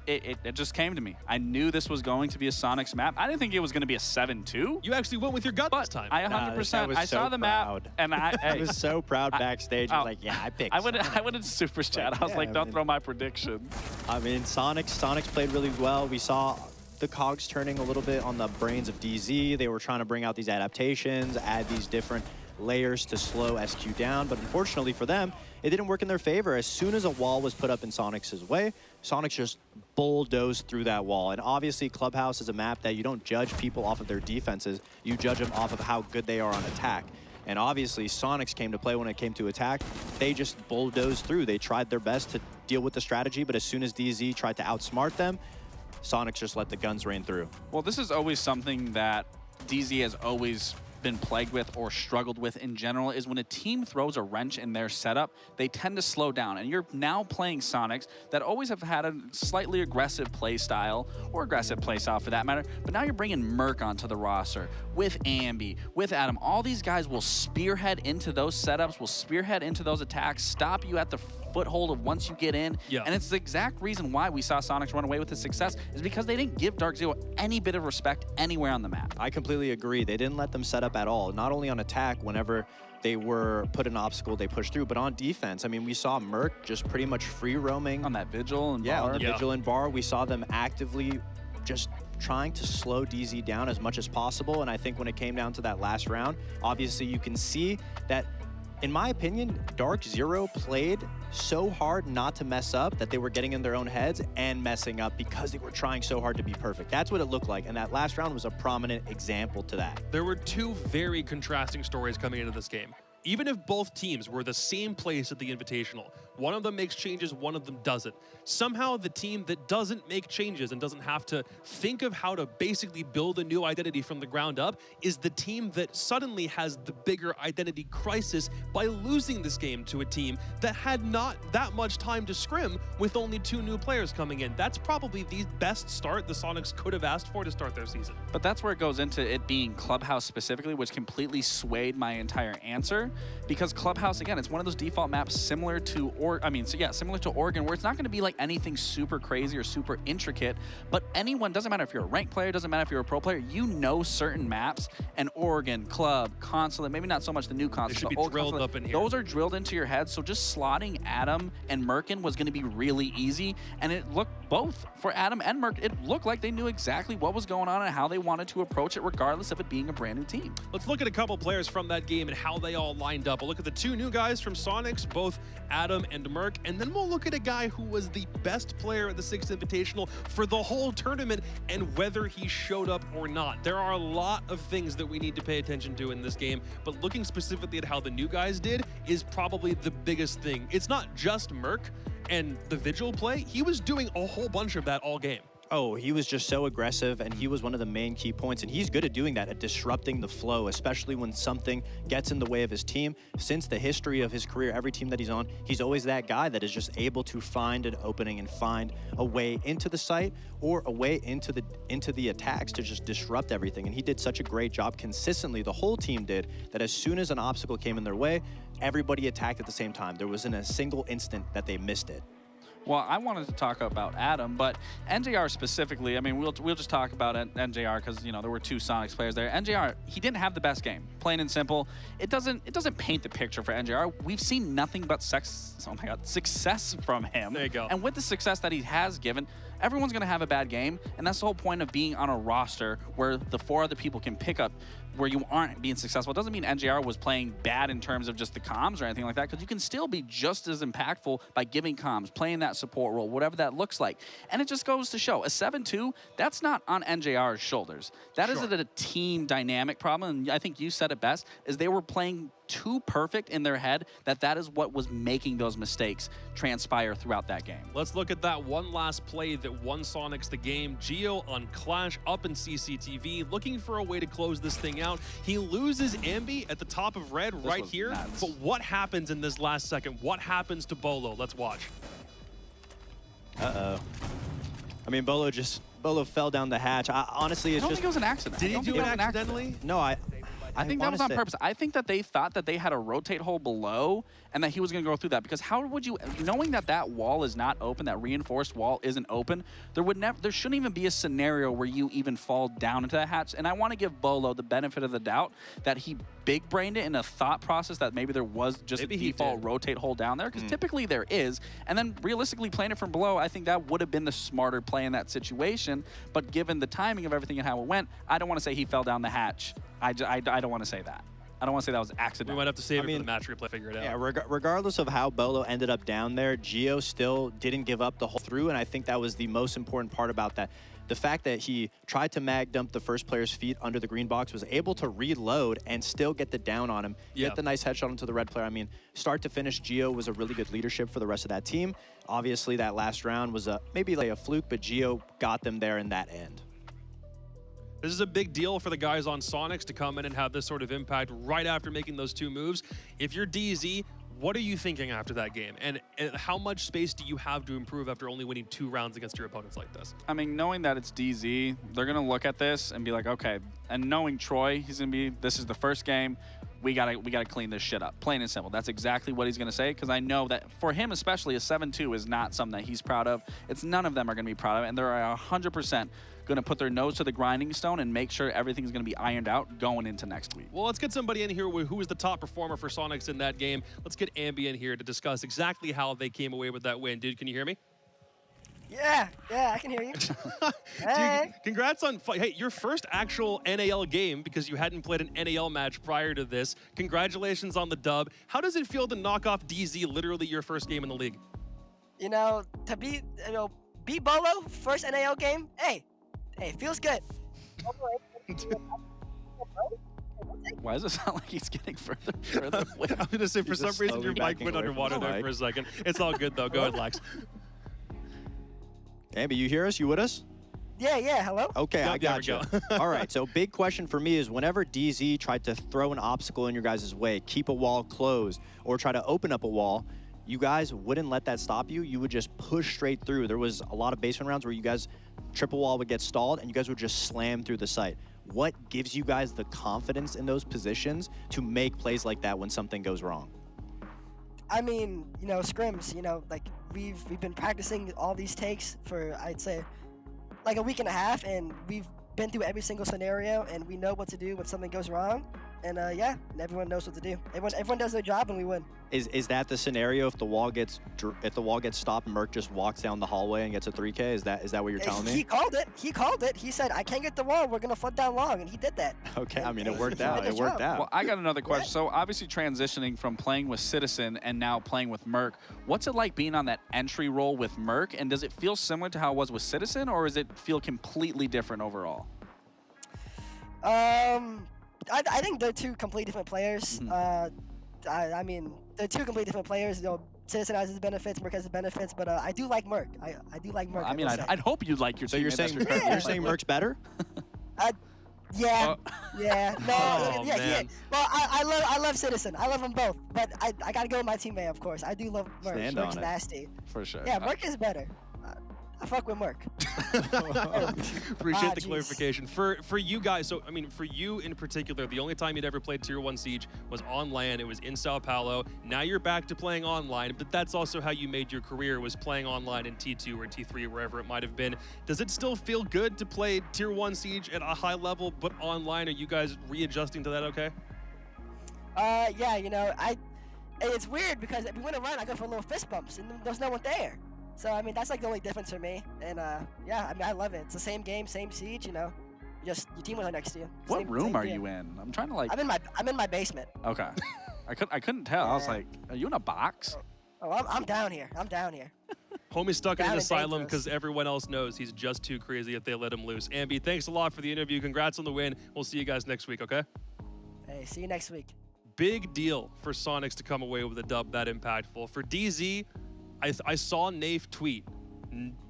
it just came to me. I knew this was going to be a Sonics map. I didn't think it was going to be a 7-2. You actually went with your gut this time. I 100%. I saw the map, and I was so proud backstage. I was like, yeah, I picked Sonics. I went into Super Chat. I was like, don't throw my predictions. I mean, Sonics played really well. We saw the cogs turning a little bit on the brains of DZ. They were trying to bring out these adaptations, add these different layers to slow SQ down, but unfortunately for them, it didn't work in their favor. As soon as a wall was put up in Sonics' way, Sonics just bulldozed through that wall. And obviously, Clubhouse is a map that you don't judge people off of their defenses, you judge them off of how good they are on attack. And obviously, Sonics came to play when it came to attack. They just bulldozed through. They tried their best to deal with the strategy, but as soon as DZ tried to outsmart them, Sonics just let the guns rain through. Well, this is always something that DZ has always been plagued with or struggled with in general, is when a team throws a wrench in their setup, they tend to slow down. And you're now playing Sonics that always have had a slightly aggressive play style, or aggressive play style for that matter, but now you're bringing Merc onto the roster with Ambi, with Adam. All these guys will spearhead into those setups, will spearhead into those attacks, stop you at the foothold of once you get in. Yeah. And it's the exact reason why we saw Sonics run away with his success, is because they didn't give Dark Zero any bit of respect anywhere on the map. I completely agree. They didn't let them set up at all. Not only on attack, whenever they were put an obstacle, they pushed through, but on defense, I mean, we saw Merc just pretty much free roaming. On that Vigil and yeah, bar. on the Vigil and bar, we saw them actively just trying to slow DZ down as much as possible. And I think when it came down to that last round, obviously you can see that, in my opinion, Dark Zero played so hard not to mess up that they were getting in their own heads and messing up because they were trying so hard to be perfect. That's what it looked like, and that last round was a prominent example to that. There were two very contrasting stories coming into this game. Even if both teams were the same place at the Invitational, one of them makes changes, one of them doesn't. Somehow the team that doesn't make changes and doesn't have to think of how to basically build a new identity from the ground up is the team that suddenly has the bigger identity crisis by losing this game to a team that had not that much time to scrim with only 2 new players coming in. That's probably the best start the Sonics could have asked for to start their season. But that's where it goes into it being Clubhouse specifically, which completely swayed my entire answer. Because Clubhouse, again, it's one of those default maps similar to similar to Oregon, where it's not going to be like anything super crazy or super intricate, but anyone, doesn't matter if you're a ranked player, doesn't matter if you're a pro player, you know certain maps, and Oregon, Club, Consulate, maybe not so much the new Consulate, They should be but old drilled Consulate, up in here. those are drilled into your head, so just slotting Adam and Merkin was going to be really easy, and it looked, both for Adam and Merk, it looked like they knew exactly what was going on and how they wanted to approach it, regardless of it being a brand new team. Let's look at a couple players from that game and how they all lined up. We'll look at the 2 new guys from Sonics, both Adam and Merc, and then we'll look at a guy who was the best player at the 6th Invitational for the whole tournament and whether he showed up or not. There are a lot of things that we need to pay attention to in this game, but looking specifically at how the new guys did is probably the biggest thing. It's not just Merc and the Vigil play. He was doing a whole bunch of that all game. Oh, he was just so aggressive, and he was one of the main key points, and he's good at doing that, at disrupting the flow, especially when something gets in the way of his team. Since the history of his career, every team that he's on, he's always that guy that is just able to find an opening and find a way into the site or a way into the attacks to just disrupt everything. And he did such a great job consistently, the whole team did, that as soon as an obstacle came in their way, everybody attacked at the same time. There wasn't a single instant that they missed it. Well, I wanted to talk about Adam, but NJR specifically, I mean, we'll just talk about NJR because, you know, there were 2 Sonics players there. NJR, he didn't have the best game, plain and simple. It doesn't paint the picture for NJR. We've seen nothing but success from him. There you go. And with the success that he has given, everyone's going to have a bad game, and that's the whole point of being on a roster where the 4 other people can pick up where you aren't being successful. It doesn't mean NJR was playing bad in terms of just the comms or anything like that, because you can still be just as impactful by giving comms, playing that that support role, whatever that looks like. And it just goes to show, a 7-2, that's not on NJR's shoulders. That is a team dynamic problem, and I think you said it best, is they were playing too perfect in their head that is what was making those mistakes transpire throughout that game. Let's look at that one last play that won Sonics the game. Gio on Clash up in CCTV, looking for a way to close this thing out. He loses Ambi at the top of red right here. Nuts. But what happens in this last second? What happens to Bolo? Let's watch. Uh-oh. I mean, Bolo fell down the hatch. Honestly, it's I don't just... think it was an accident. Did he do it accidentally? No, I think that was on purpose. I think that they thought that they had a rotate hole below and that he was going to go through that, because how would you, knowing that that wall is not open, that reinforced wall isn't open, there shouldn't even be a scenario where you even fall down into that hatch. And I want to give Bolo the benefit of the doubt that he big-brained it in a thought process that maybe there was just maybe a default rotate hole down there, because typically there is. And then realistically playing it from below, I think that would have been the smarter play in that situation. But given the timing of everything and how it went, I don't want to say he fell down the hatch. I don't want to say that. I don't want to say that was accidental. We might have to save it for the match replay, figure it out. Yeah, regardless of how Bolo ended up down there, Gio still didn't give up the whole through, and I think that was the most important part about that. The fact that he tried to mag dump the first player's feet under the green box, was able to reload and still get the down on him, get the nice headshot onto the red player. I mean, start to finish, Gio was a really good leadership for the rest of that team. Obviously, that last round was maybe like a fluke, but Gio got them there in that end. This is a big deal for the guys on Sonics to come in and have this sort of impact right after making those two moves. If you're DZ, what are you thinking after that game? And how much space do you have to improve after only winning 2 rounds against your opponents like this? I mean, knowing that it's DZ, they're going to look at this and be like, okay, and knowing Troy, he's going to be, this is the first game. We gotta clean this shit up, plain and simple. That's exactly what he's gonna say, because I know that for him especially, a 7-2 is not something that he's proud of. It's none of them are gonna be proud of it, and they're 100% gonna put their nose to the grinding stone and make sure everything's gonna be ironed out going into next week. Well, let's get somebody in here who was the top performer for Sonics in that game. Let's get Ambi in here to discuss exactly how they came away with that win. Dude, can you hear me? Yeah, I can hear you. Hey. Dude, congrats on your first actual NAL game, because you hadn't played an NAL match prior to this. Congratulations on the dub. How does it feel to knock off DZ, literally your first game in the league? You know, to beat Bolo, first NAL game, hey, feels good. Why does it sound like he's getting further away? I'm going to say, for some reason, your mic went underwater there for a second. It's all good, though. Go ahead, Lex. Ambi, you hear us? You with us? Yeah, hello? Okay, Yep, I got you. All right, so big question for me is, whenever DZ tried to throw an obstacle in your guys' way, keep a wall closed, or try to open up a wall, you guys wouldn't let that stop you. You would just push straight through. There was a lot of basement rounds where you guys, triple wall would get stalled, and you guys would just slam through the site. What gives you guys the confidence in those positions to make plays like that when something goes wrong? I mean, you know, scrims, you know, like we've been practicing all these takes for, I'd say, like a week and a half, and we've been through every single scenario, and we know what to do when something goes wrong. And yeah, and everyone knows what to do. Everyone does their job, and we win. Is that the scenario if the wall gets stopped and Merc just walks down the hallway and gets a 3K? Is that what you're telling me? He called it. He said, "I can't get the wall. We're gonna flood down long," and he did that. Okay, and, I mean, it worked out. It worked out. Well, I got another question. So obviously transitioning from playing with Citizen and now playing with Merc, what's it like being on that entry role with Merc? And does it feel similar to how it was with Citizen, or does it feel completely different overall? I think they're two completely different players. I mean, they're two completely different players. You know, Citizen has its benefits, Merc has its benefits, but I do like Merc. I do like Merc. I mean, I'd hope you'd like your so team. You're saying Merc's better? Yeah. Yeah. No. Oh, yeah. man. Well, I love Citizen. I love them both, but I gotta go with my teammate, of course. I do love Merc. Stand Merc's on it. nasty. For sure. Yeah, Merc is better. I fuck with Merc. Appreciate the Jeez. clarification. For you guys, so I mean, for you in particular, the only time you'd ever played Tier 1 Siege was on LAN. It was in Sao Paulo. Now you're back to playing online, but that's also how you made your career, was playing online in T2 or T3, wherever it might have been. Does it still feel good to play Tier 1 Siege at a high level, but online? Are you guys readjusting to that okay? Yeah, you know, it's weird because if we win a run, I go for little fist bumps, and there's no one there. So, I mean, that's like the only difference for me. And, yeah, I mean, I love it. It's the same game, same siege, you know. Just your team was next to you. What room are you in? I'm trying to like. I'm in my basement. Okay. I couldn't tell. I was like, are you in a box? Oh, I'm down here. I'm down here. Homie's stuck in an Bad and asylum dangerous. because everyone else knows he's just too crazy if they let him loose. Ambi, thanks a lot for the interview. Congrats on the win. We'll see you guys next week, okay? Hey, see you next week. Big deal for Sonics to come away with a dub that impactful. For DZ, I saw Nafe tweet.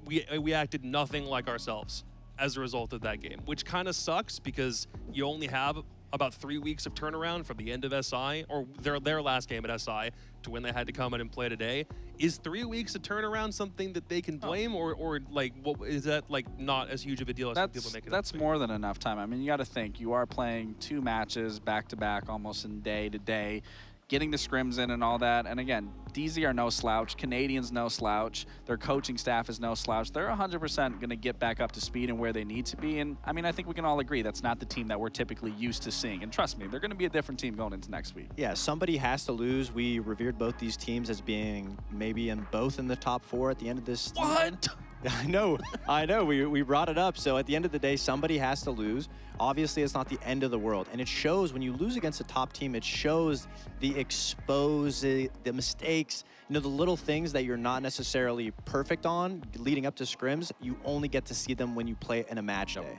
We acted nothing like ourselves as a result of that game, which kind of sucks because you only have about 3 weeks of turnaround from the end of SI, or their last game at SI, to when they had to come in and play today. Is 3 weeks of turnaround something that they can blame, or like, what is that like not as huge of a deal as some people make it? That's more than enough time. I mean, you got to think you are playing 2 matches back to back, almost in day to day, getting the scrims in and all that. And again, DZ are no slouch. Canadians no slouch. Their coaching staff is no slouch. They're 100% going to get back up to speed and where they need to be. And I mean, I think we can all agree that's not the team that we're typically used to seeing. And trust me, they're going to be a different team going into next week. Yeah, somebody has to lose. We revered both these teams as being maybe in the top 4 at the end of this season. I know. We brought it up. So at the end of the day, somebody has to lose. Obviously, it's not the end of the world. And it shows when you lose against a top team, it shows the the mistakes, the little things that you're not necessarily perfect on leading up to scrims. You only get to see them when you play in a match day.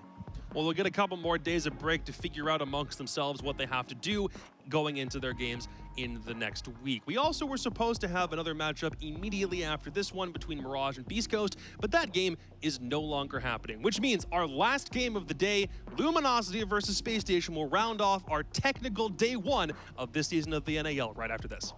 Well, they'll get a couple more days of break to figure out amongst themselves what they have to do going into their games in the next week. We also were supposed to have another matchup immediately after this one between Mirage and Beast Coast, but that game is no longer happening, which means our last game of the day, Luminosity versus Space Station, will round off our technical day 1 of this season of the NAL right after this.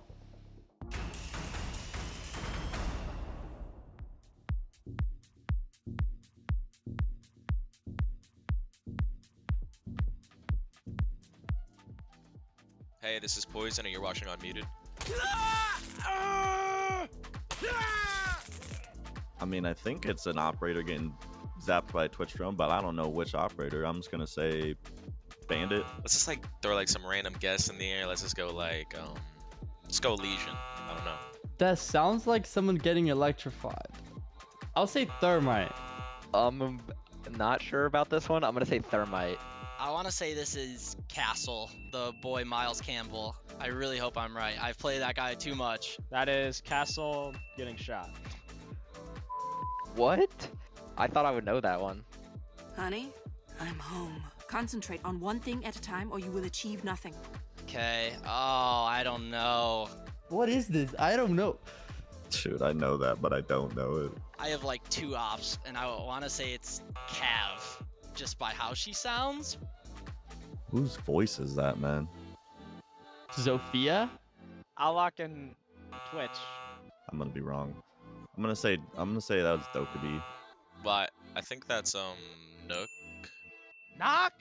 Hey, this is Poison and you're watching Unmuted. I mean, I think it's an operator getting zapped by a Twitch drone, but I don't know which operator. I'm just gonna say Bandit. Let's just like throw like some random guess in the air. Let's just go like, let's go Legion. I don't know. That sounds like someone getting electrified. I'll say Thermite. I'm not sure about this one. I'm gonna say Thermite. I want to say this is Castle, the boy Miles Campbell. I really hope I'm right. I've played that guy too much. That is Castle getting shot. What? I thought I would know that one. Honey, I'm home. Concentrate on one thing at a time or you will achieve nothing. Okay. Oh, I don't know. What is this? I don't know. Shoot, I know that, but I don't know it. I have like 2 ops, and I want to say it's Cav, just by how she sounds. Whose voice is that, man? Zofia? I'll lock in Twitch. I'm gonna be wrong. I'm gonna say that was Dokkaebi. But I think that's Nook. Knock!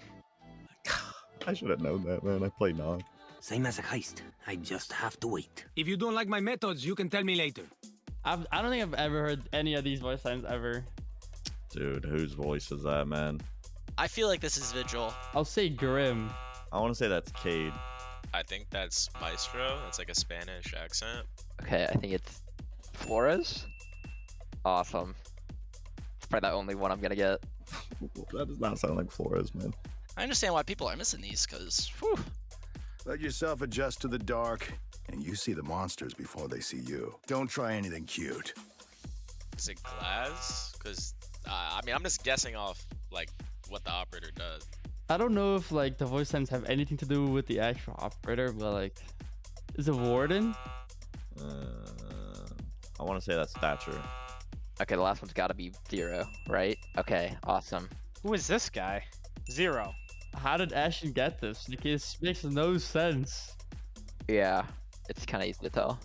I should have known that, man. I play Nog. Same as a heist. I just have to wait. If you don't like my methods, you can tell me later. I don't think I've ever heard any of these voice lines ever. Dude, whose voice is that, man? I feel like this is Vigil. I'll say Grim. I want to say that's Cade. I think that's Maestro. That's like a Spanish accent. Okay, I think it's Flores. Awesome. It's probably the only one I'm gonna get. That does not sound like Flores, man. I understand why people are missing these, because, Let yourself adjust to the dark, and you see the monsters before they see you. Don't try anything cute. Is it Glaz? Because, I mean, I'm just guessing off, like, what the operator does. I don't know if like the voice lines have anything to do with the actual operator, but like, is it Warden? I want to say that's Thatcher. Okay, the last one's gotta be 0, right? Okay, awesome. Who is this guy? 0. How did Ashton get this? Like, it makes no sense. Yeah, it's kind of easy to tell.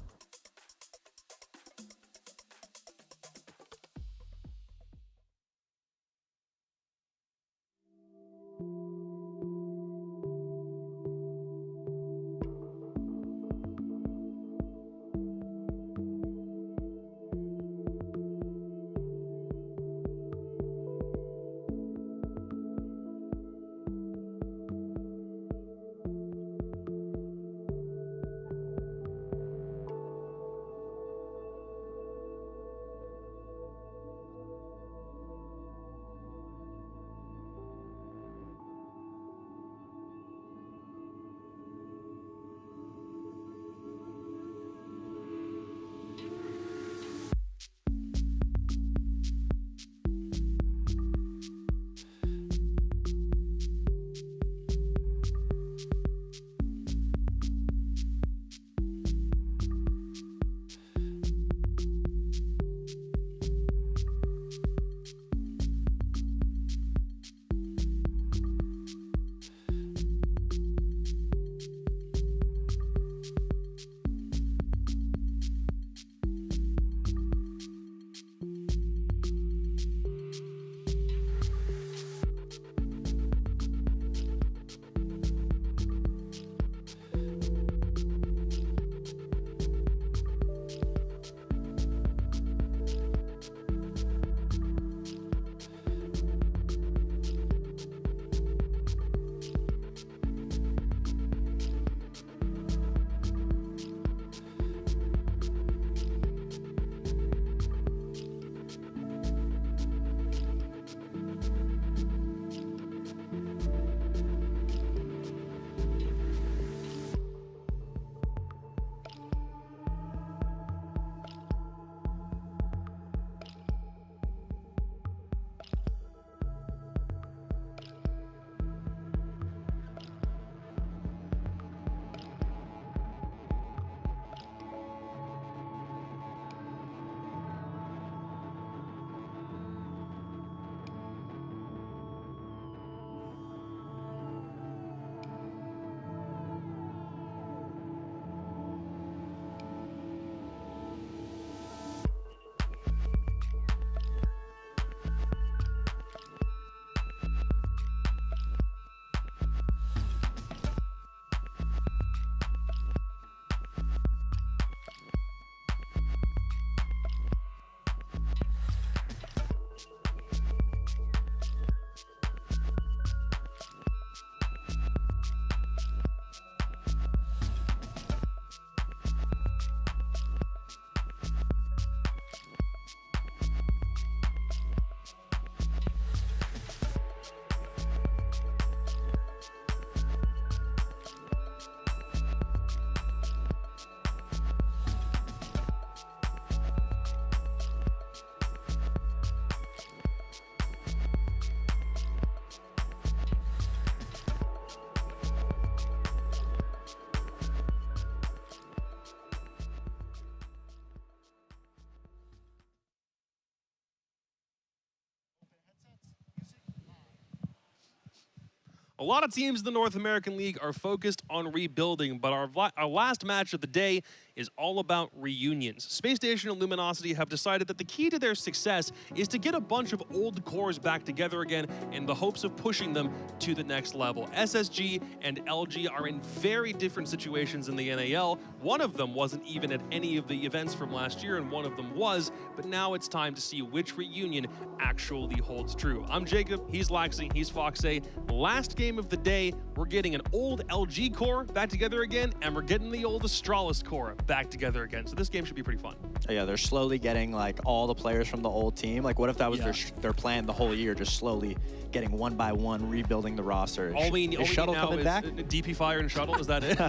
A lot of teams in the North American League are focused on rebuilding, but our last match of the day is all about reunions. Space Station and Luminosity have decided that the key to their success is to get a bunch of old cores back together again in the hopes of pushing them to the next level. SSG and LG are in very different situations in the NAL. One of them wasn't even at any of the events from last year, and one of them was, but now it's time to see which reunion actually holds true. I'm Jacob, he's Laxi, he's Foxay. Last game of the day, we're getting an old LG core back together again, and we're getting the old Astralis core back together again. So this game should be pretty fun. Yeah, they're slowly getting like all the players from the old team. Like, what if that was their plan the whole year, just slowly getting one by one, rebuilding the roster? All we need Shuttle now coming is back? DP Fire and Shuttle. Is that it?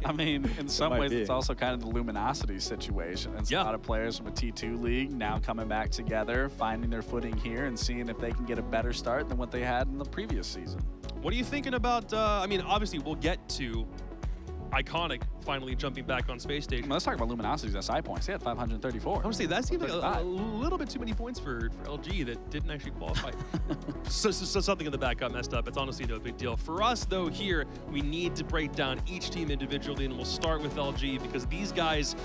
I mean, in some might ways, be. it's also kind of the Luminosity situation. It's a lot of players from a T2 league now coming back together, finding their footing here, and seeing if they can get a better start than what they had in the previous season. What are you thinking about? I mean, obviously, we'll get to Iconic finally jumping back on Space Station. Let's talk about Luminosity's SI points. They had 534. I would say that seems like a little bit too many points for LG that didn't actually qualify. so something in the back got messed up. It's honestly no big deal. For us, though, here, we need to break down each team individually, and we'll start with LG because these guys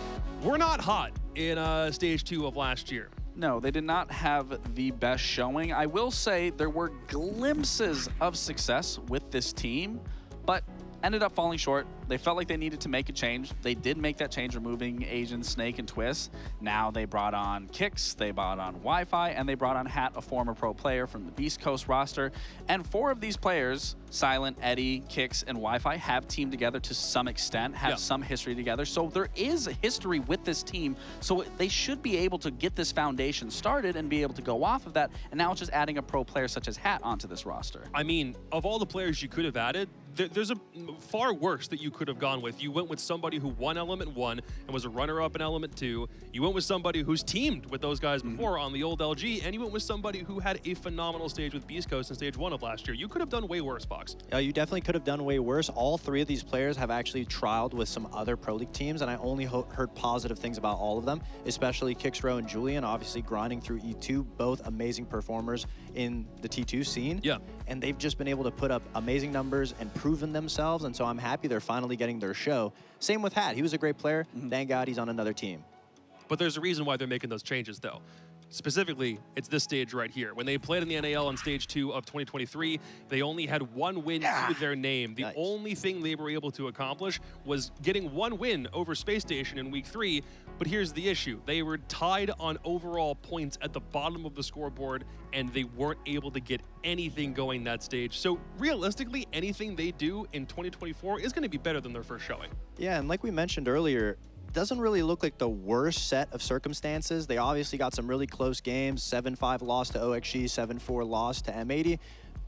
were not hot in Stage 2 of last year. No, they did not have the best showing. I will say there were glimpses of success with this team, but ended up falling short. They felt like they needed to make a change. They did make that change, removing Asian, Snake, and Twist. Now they brought on Kix, they brought on Wi-Fi, and they brought on Hat, a former pro player from the Beast Coast roster. And 4 of these players, Silent, Eddie, Kix, and Wi-Fi, have teamed together to some extent, have some history together. So there is a history with this team. So they should be able to get this foundation started and be able to go off of that. And now it's just adding a pro player such as Hat onto this roster. I mean, of all the players you could have added, there's a far worse that you could have gone with. You went with somebody who won Element 1 and was a runner-up in Element 2. You went with somebody who's teamed with those guys before on the old LG, and you went with somebody who had a phenomenal stage with Beast Coast in Stage 1 of last year. You could have done way worse, Fox. You definitely could have done way worse. All 3 of these players have actually trialed with some other Pro League teams, and I only heard positive things about all of them, especially Kixro and Julian, obviously grinding through E2, both amazing performers in the T2 scene. Yeah. And they've just been able to put up amazing numbers and proven themselves, and so I'm happy they're finally getting their show. Same with Hat. He was a great player. Thank God he's on another team. But there's a reason why they're making those changes, though. Specifically, it's this stage right here. When they played in the NAL on Stage 2 of 2023, they only had 1 win to their name. The only thing they were able to accomplish was getting 1 win over Space Station in Week 3. But here's the issue. They were tied on overall points at the bottom of the scoreboard, and they weren't able to get anything going that stage. So realistically, anything they do in 2024 is going to be better than their first showing. Yeah, and like we mentioned earlier, doesn't really look like the worst set of circumstances. They obviously got some really close games, 7-5 loss to OXG, 7-4 loss to M80.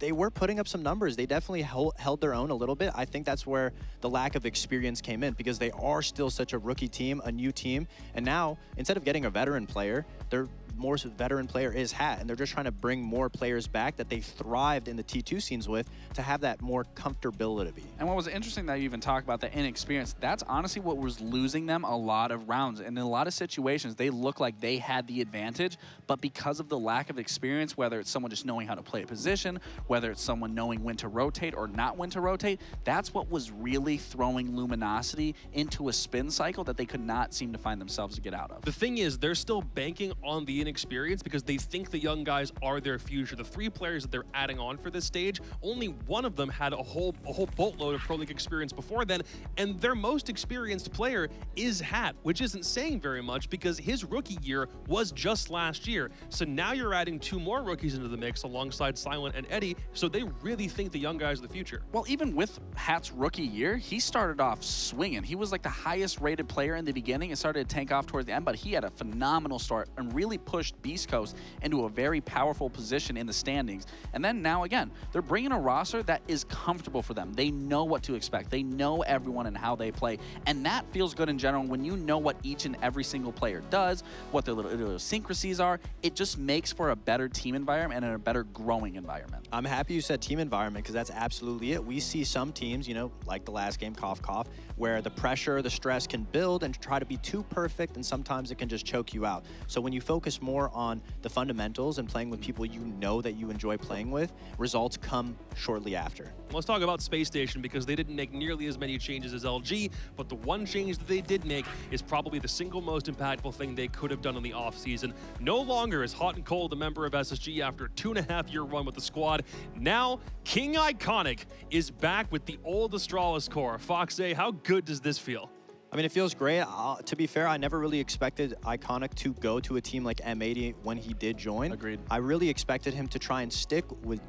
They were putting up some numbers. They definitely held their own a little bit. I think that's where the lack of experience came in, because they are still such a rookie team, a new team. And now, instead of getting a veteran player, their more veteran player is Hat, and they're just trying to bring more players back that they thrived in the T2 scenes with to have that more comfortability. And what was interesting that you even talk about the inexperience, that's honestly what was losing them a lot of rounds. And in a lot of situations, they look like they had the advantage, but because of the lack of experience, whether it's someone just knowing how to play a position, whether it's someone knowing when to rotate or not when to rotate, that's what was really throwing Luminosity into a spin cycle that they could not seem to find themselves to get out of. The thing is, they're still banking on the inexperience because they think the young guys are their future. The 3 players that they're adding on for this stage, only one of them had a whole boatload of Pro League experience before then, and their most experienced player is Hat, which isn't saying very much because his rookie year was just last year. So now you're adding 2 more rookies into the mix alongside Silent and Eddie, so they really think the young guys are the future. Well, even with Hat's rookie year, he started off swinging. He was like the highest rated player in the beginning and started to tank off towards the end, but he had a phenomenal start and really pushed Beast Coast into a very powerful position in the standings. And then now again, they're bringing a roster that is comfortable for them. They know what to expect. They know everyone and how they play. And that feels good in general when you know what each and every single player does, what their little idiosyncrasies are. It just makes for a better team environment and a better growing environment. I'm happy you said team environment, because that's absolutely it. We see some teams, you know, like the last game, cough, cough, where the pressure, the stress can build and try to be too perfect, and sometimes it can just choke you out. So when you focus more on the fundamentals and playing with people you know that you enjoy playing with, results come shortly after. Let's talk about Space Station, because they didn't make nearly as many changes as LG, but the one change that they did make is probably the single most impactful thing they could have done in the offseason. No longer is Hot and Cold a member of SSG after a 2.5-year run with the squad. Now, King Iconic is back with the old Astralis core. Foxay, how good does this feel? I mean, it feels great. To be fair, I never really expected Iconic to go to a team like M80 when he did join. Agreed. I really expected him to try and stick with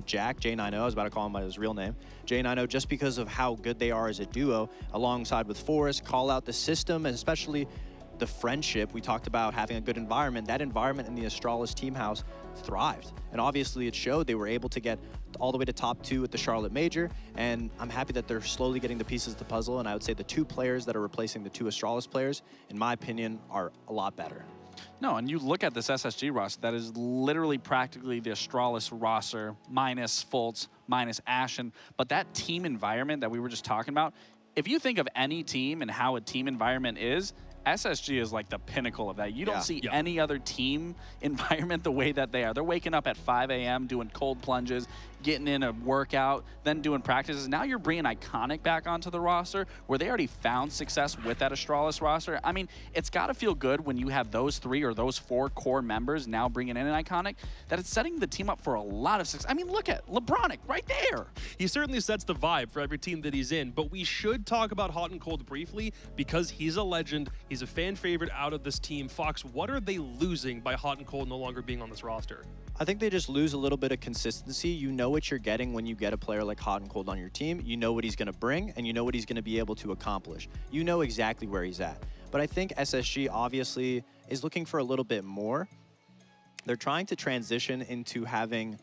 Jack, J90. I was about to call him by his real name, J90, just because of how good they are as a duo, alongside with Forrest, call out the system, and especially the friendship. We talked about having a good environment. That environment in the Astralis team house thrived. And obviously it showed. They were able to get all the way to top 2 at the Charlotte Major, and I'm happy that they're slowly getting the pieces of the puzzle, and I would say the 2 players that are replacing the 2 Astralis players, in my opinion, are a lot better. No, and you look at this SSG roster, that is literally practically the Astralis roster, minus Fultz, minus Ashen, but that team environment that we were just talking about, if you think of any team and how a team environment is, SSG is like the pinnacle of that. You don't see any other team environment the way that they are. They're waking up at 5 a.m., doing cold plunges, getting in a workout, then doing practices. Now you're bringing Iconic back onto the roster where they already found success with that Astralis roster. I mean, it's got to feel good when you have those 3 or those 4 core members now bringing in an Iconic, that it's setting the team up for a lot of success. I mean, look at LeBronic right there. He certainly sets the vibe for every team that he's in, but we should talk about Hot and Cold briefly because he's a legend. He's a fan favorite out of this team. Fox, what are they losing by Hot and Cold no longer being on this roster? I think they just lose a little bit of consistency. You know what you're getting when you get a player like Hot and Cold on your team. You know what he's going to bring, and you know what he's going to be able to accomplish. You know exactly where he's at. But I think SSG obviously is looking for a little bit more. They're trying to transition into having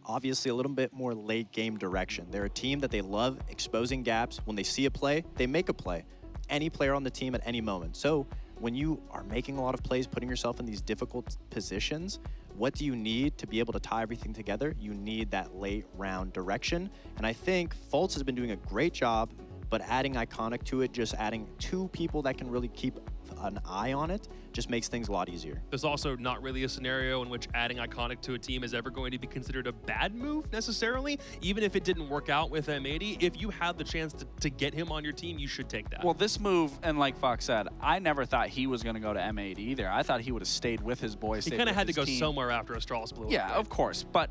obviously a little bit more late game direction. They're a team that they love exposing gaps. When they see a play, they make a play. Any player on the team at any moment. So when you are making a lot of plays, putting yourself in these difficult positions, what do you need to be able to tie everything together? You need that late round direction. And I think Fultz has been doing a great job, but adding Iconic to it, just adding 2 people that can really keep an eye on it, just makes things a lot easier. There's also not really a scenario in which adding Iconic to a team is ever going to be considered a bad move necessarily. Even if it didn't work out with M80, if you had the chance to get him on your team, you should take that. Well, this move, and like Fox said, I never thought he was going to go to M80 either. I thought he would have stayed with his boys. He kind of had to go somewhere after Astralis blew up. Yeah, of course. But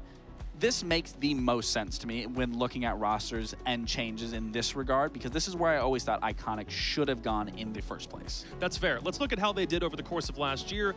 this makes the most sense to me when looking at rosters and changes in this regard, because this is where I always thought Iconic should have gone in the first place. That's fair. Let's look at how they did over the course of last year.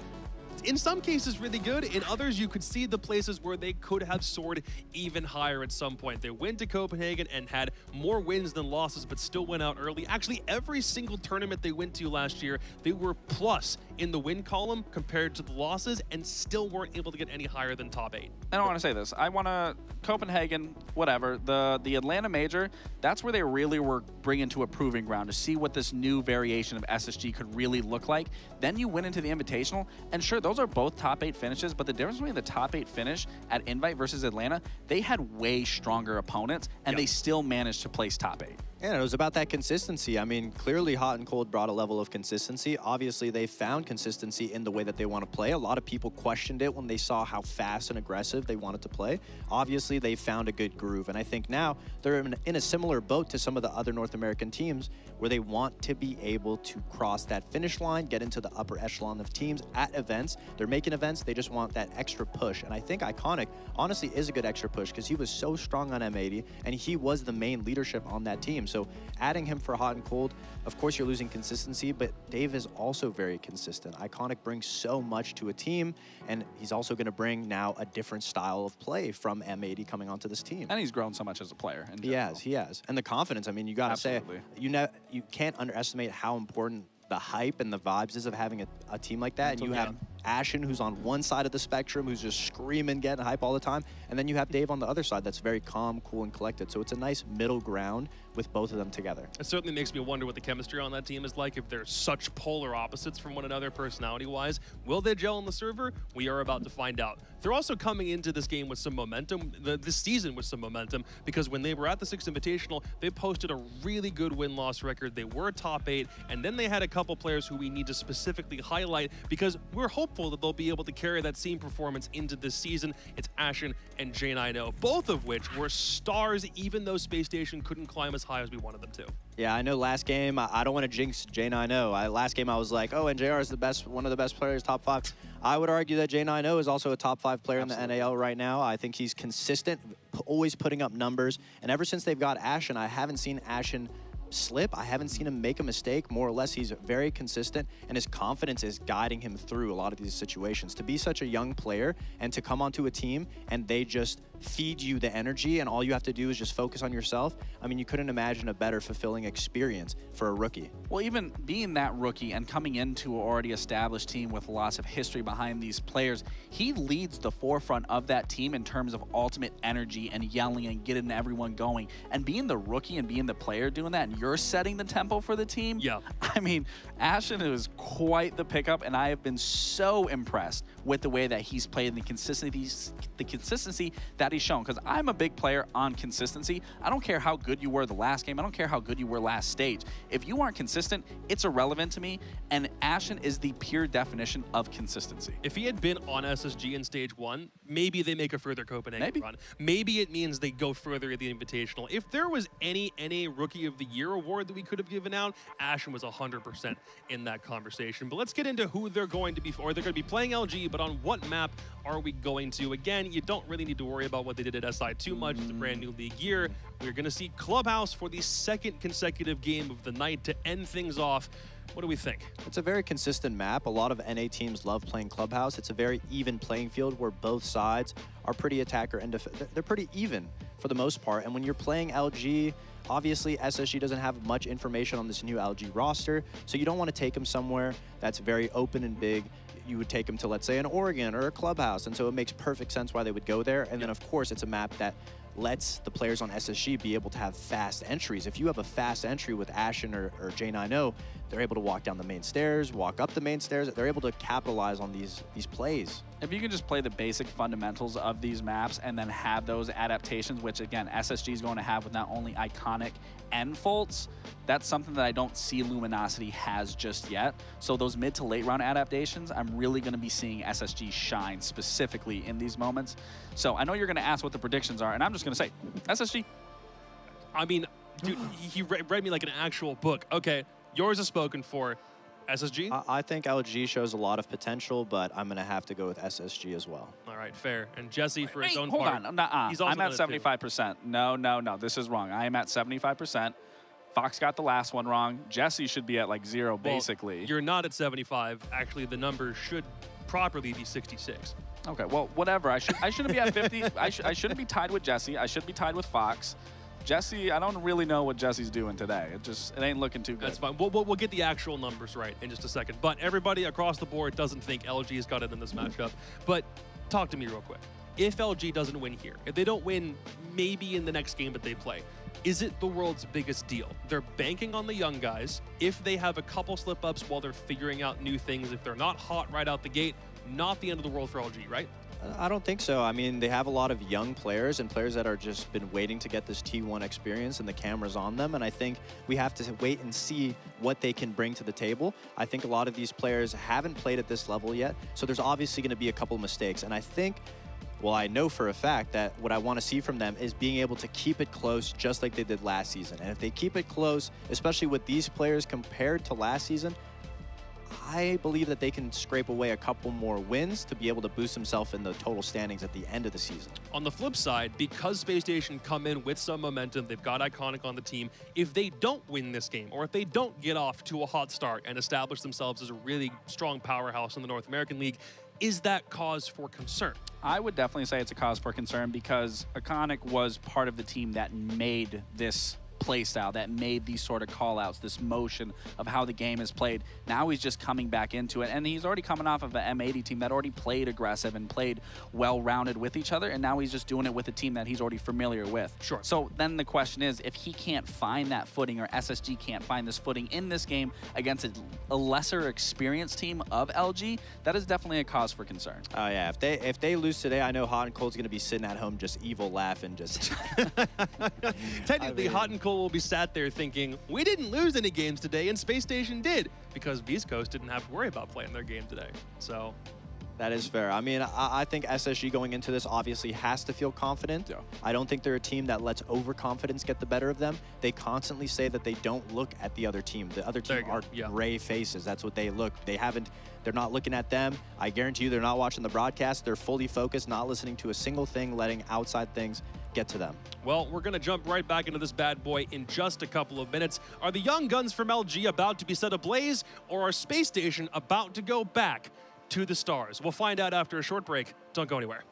In some cases, really good. In others, you could see the places where they could have soared even higher at some point. They went to Copenhagen and had more wins than losses, but still went out early. Actually, every single tournament they went to last year, they were plus in the win column compared to the losses and still weren't able to get any higher than top 8. I don't want to say this. I want to Copenhagen, whatever. The Atlanta Major, that's where they really were bringing to a proving ground to see what this new variation of SSG could really look like. Then you went into the Invitational, and sure, those are both top 8 finishes, but the difference between the top 8 finish at Invite versus Atlanta, they had way stronger opponents, and they still managed to place top 8. Yeah, it was about that consistency. I mean, clearly Hot and Cold brought a level of consistency. Obviously, they found consistency in the way that they want to play. A lot of people questioned it when they saw how fast and aggressive they wanted to play. Obviously, they found a good groove, and I think now they're in a similar boat to some of the other North American teams where they want to be able to cross that finish line, get into the upper echelon of teams at events. They're making events, they just want that extra push, and I think Iconic honestly is a good extra push because he was so strong on M80, and he was the main leadership on that team. So adding him for Hot and Cold, of course you're losing consistency, but Dave is also very consistent. Iconic brings so much to a team, and he's also going to bring now a different style of play from M80 coming onto this team. And he's grown so much as a player. He has. And the confidence, I mean, you got to say, you can't underestimate how important the hype and the vibes is of having a team like that. And you have Ashen, who's on one side of the spectrum, who's just screaming, getting hype all the time. And then you have Dave on the other side that's very calm, cool, and collected. So it's a nice middle ground with both of them together. It certainly makes me wonder what the chemistry on that team is like, if they're such polar opposites from one another personality-wise. Will they gel on the server? We are about to find out. they're also coming into this game with some momentum, this season with some momentum, because when they were at the 6th Invitational, they posted a really good win-loss record. They were top 8, and then they had a couple players who we need to specifically highlight because we're hopeful that they'll be able to carry that same performance into this season. It's Ashen and J9O, both of which were stars, even though Space Station couldn't climb as high as we wanted them to. Yeah, I know last game, I don't want to jinx J9O. Last game I was like, oh, and JR is the best, one of the best players, top 5. I would argue that J9O is also a top 5 player in the NAL right now. I think he's consistent, always putting up numbers. And ever since they've got Ashen, I haven't seen Ashen slip. I haven't seen him make a mistake. More or less, he's very consistent, and his confidence is guiding him through a lot of these situations. To be such a young player and to come onto a team and they just feed you the energy and all you have to do is just focus on yourself. I mean, you couldn't imagine a better fulfilling experience for a rookie. Well, even being that rookie and coming into an already established team with lots of history behind these players, he leads the forefront of that team in terms of ultimate energy and yelling and getting everyone going. And being the rookie and being the player doing that, and you're setting the tempo for the team. Yeah. I mean, Ashen is quite the pickup, and I have been so impressed with the way that he's played and the consistency that he's shown. Because I'm a big player on consistency. I don't care how good you were the last game. I don't care how good you were last stage. If you aren't consistent, it's irrelevant to me. And Ashen is the pure definition of consistency. If he had been on SSG in stage 1, maybe they make a further Copenhagen run. Maybe it means they go further at the Invitational. If there was any NA Rookie of the Year award that we could have given out, Ashen was 100% in that conversation. But let's get into who they're going to be, or they're going to be playing LG, but on what map are we going to? Again, you don't really need to worry about what they did at SI too much. It's a brand new league year. We're going to see Clubhouse for the 2nd consecutive game of the night to end things off. What do we think? It's a very consistent map. A lot of NA teams love playing Clubhouse. It's a very even playing field where both sides are pretty attacker and they're pretty even for the most part. And when you're playing LG, obviously SSG doesn't have much information on this new LG roster, so you don't want to take them somewhere that's very open and big. You would take them to, let's say, an Oregon or a Clubhouse, and so it makes perfect sense why they would go there. And then, of course, it's a map that lets the players on SSG be able to have fast entries. If you have a fast entry with Ashen or J9O, they're able to walk down the main stairs, walk up the main stairs. They're able to capitalize on these plays. If you can just play the basic fundamentals of these maps and then have those adaptations, which again, SSG is going to have with not only Iconic and Fultz, that's something that I don't see Luminosity has just yet. So those mid to late round adaptations, I'm really going to be seeing SSG shine specifically in these moments. So I know you're going to ask what the predictions are, and I'm just going to say, SSG. I mean, dude, he read me like an actual book. Okay, yours is spoken for. SSG? I think LG shows a lot of potential, but I'm going to have to go with SSG as well. All right, fair. And Jesse, for his own hold part, on. he's also I'm at 75%. No. This is wrong. I am at 75%. Fox got the last one wrong. Jesse should be at like 0, basically. Well, you're not at 75. Actually, the number should properly be 66. Okay, well, whatever. I shouldn't be at 50. I shouldn't be tied with Jesse. I should be tied with Fox. Jesse, I don't really know what Jesse's doing today. It ain't looking too good. That's fine. We'll get the actual numbers right in just a second. But everybody across the board doesn't think LG has got it in this matchup. But talk to me real quick. If LG doesn't win here, if they don't win maybe in the next game that they play, is it the world's biggest deal? They're banking on the young guys. If they have a couple slip-ups while they're figuring out new things, if they're not hot right out the gate, not the end of the world for LG, right? I don't think so. I mean, they have a lot of young players and players that are just been waiting to get this T1 experience and the cameras on them. And I think we have to wait and see what they can bring to the table. I think a lot of these players haven't played at this level yet. So there's obviously going to be a couple mistakes. And I think, well, I know for a fact that what I want to see from them is being able to keep it close just like they did last season. And if they keep it close, especially with these players compared to last season, I believe that they can scrape away a couple more wins to be able to boost themselves in the total standings at the end of the season. On the flip side, because Space Station come in with some momentum, they've got Iconic on the team, if they don't win this game, or if they don't get off to a hot start and establish themselves as a really strong powerhouse in the North American League, is that cause for concern? I would definitely say it's a cause for concern because Iconic was part of the team that made this play style that made these sort of call outs, this motion of how the game is played. Now he's just coming back into it, and he's already coming off of an M80 team that already played aggressive and played well-rounded with each other, and now he's just doing it with a team that he's already familiar with. Sure. So then the question is, if he can't find that footing, or SSG can't find this footing in this game against a lesser experienced team of LG, that is definitely a cause for concern. Oh yeah, if they lose today, I know Hot and Cold's gonna be sitting at home just evil laughing, just. Technically, Hot and Cold will be sat there thinking, we didn't lose any games today, and Space Station did, because Beast Coast didn't have to worry about playing their game today. So That is fair. I mean, I think SSG going into this obviously has to feel confident. Yeah. I don't think they're a team that lets overconfidence get the better of them. They constantly say that they don't look at the other team. The other team are gray faces. That's what they look. They're not looking at them. I guarantee you they're not watching the broadcast. They're fully focused, not listening to a single thing, letting outside things get to them. Well, we're going to jump right back into this bad boy in just a couple of minutes. Are the young guns from LG about to be set ablaze, or are Space Station about to go back to the stars? We'll find out after a short break. Don't go anywhere.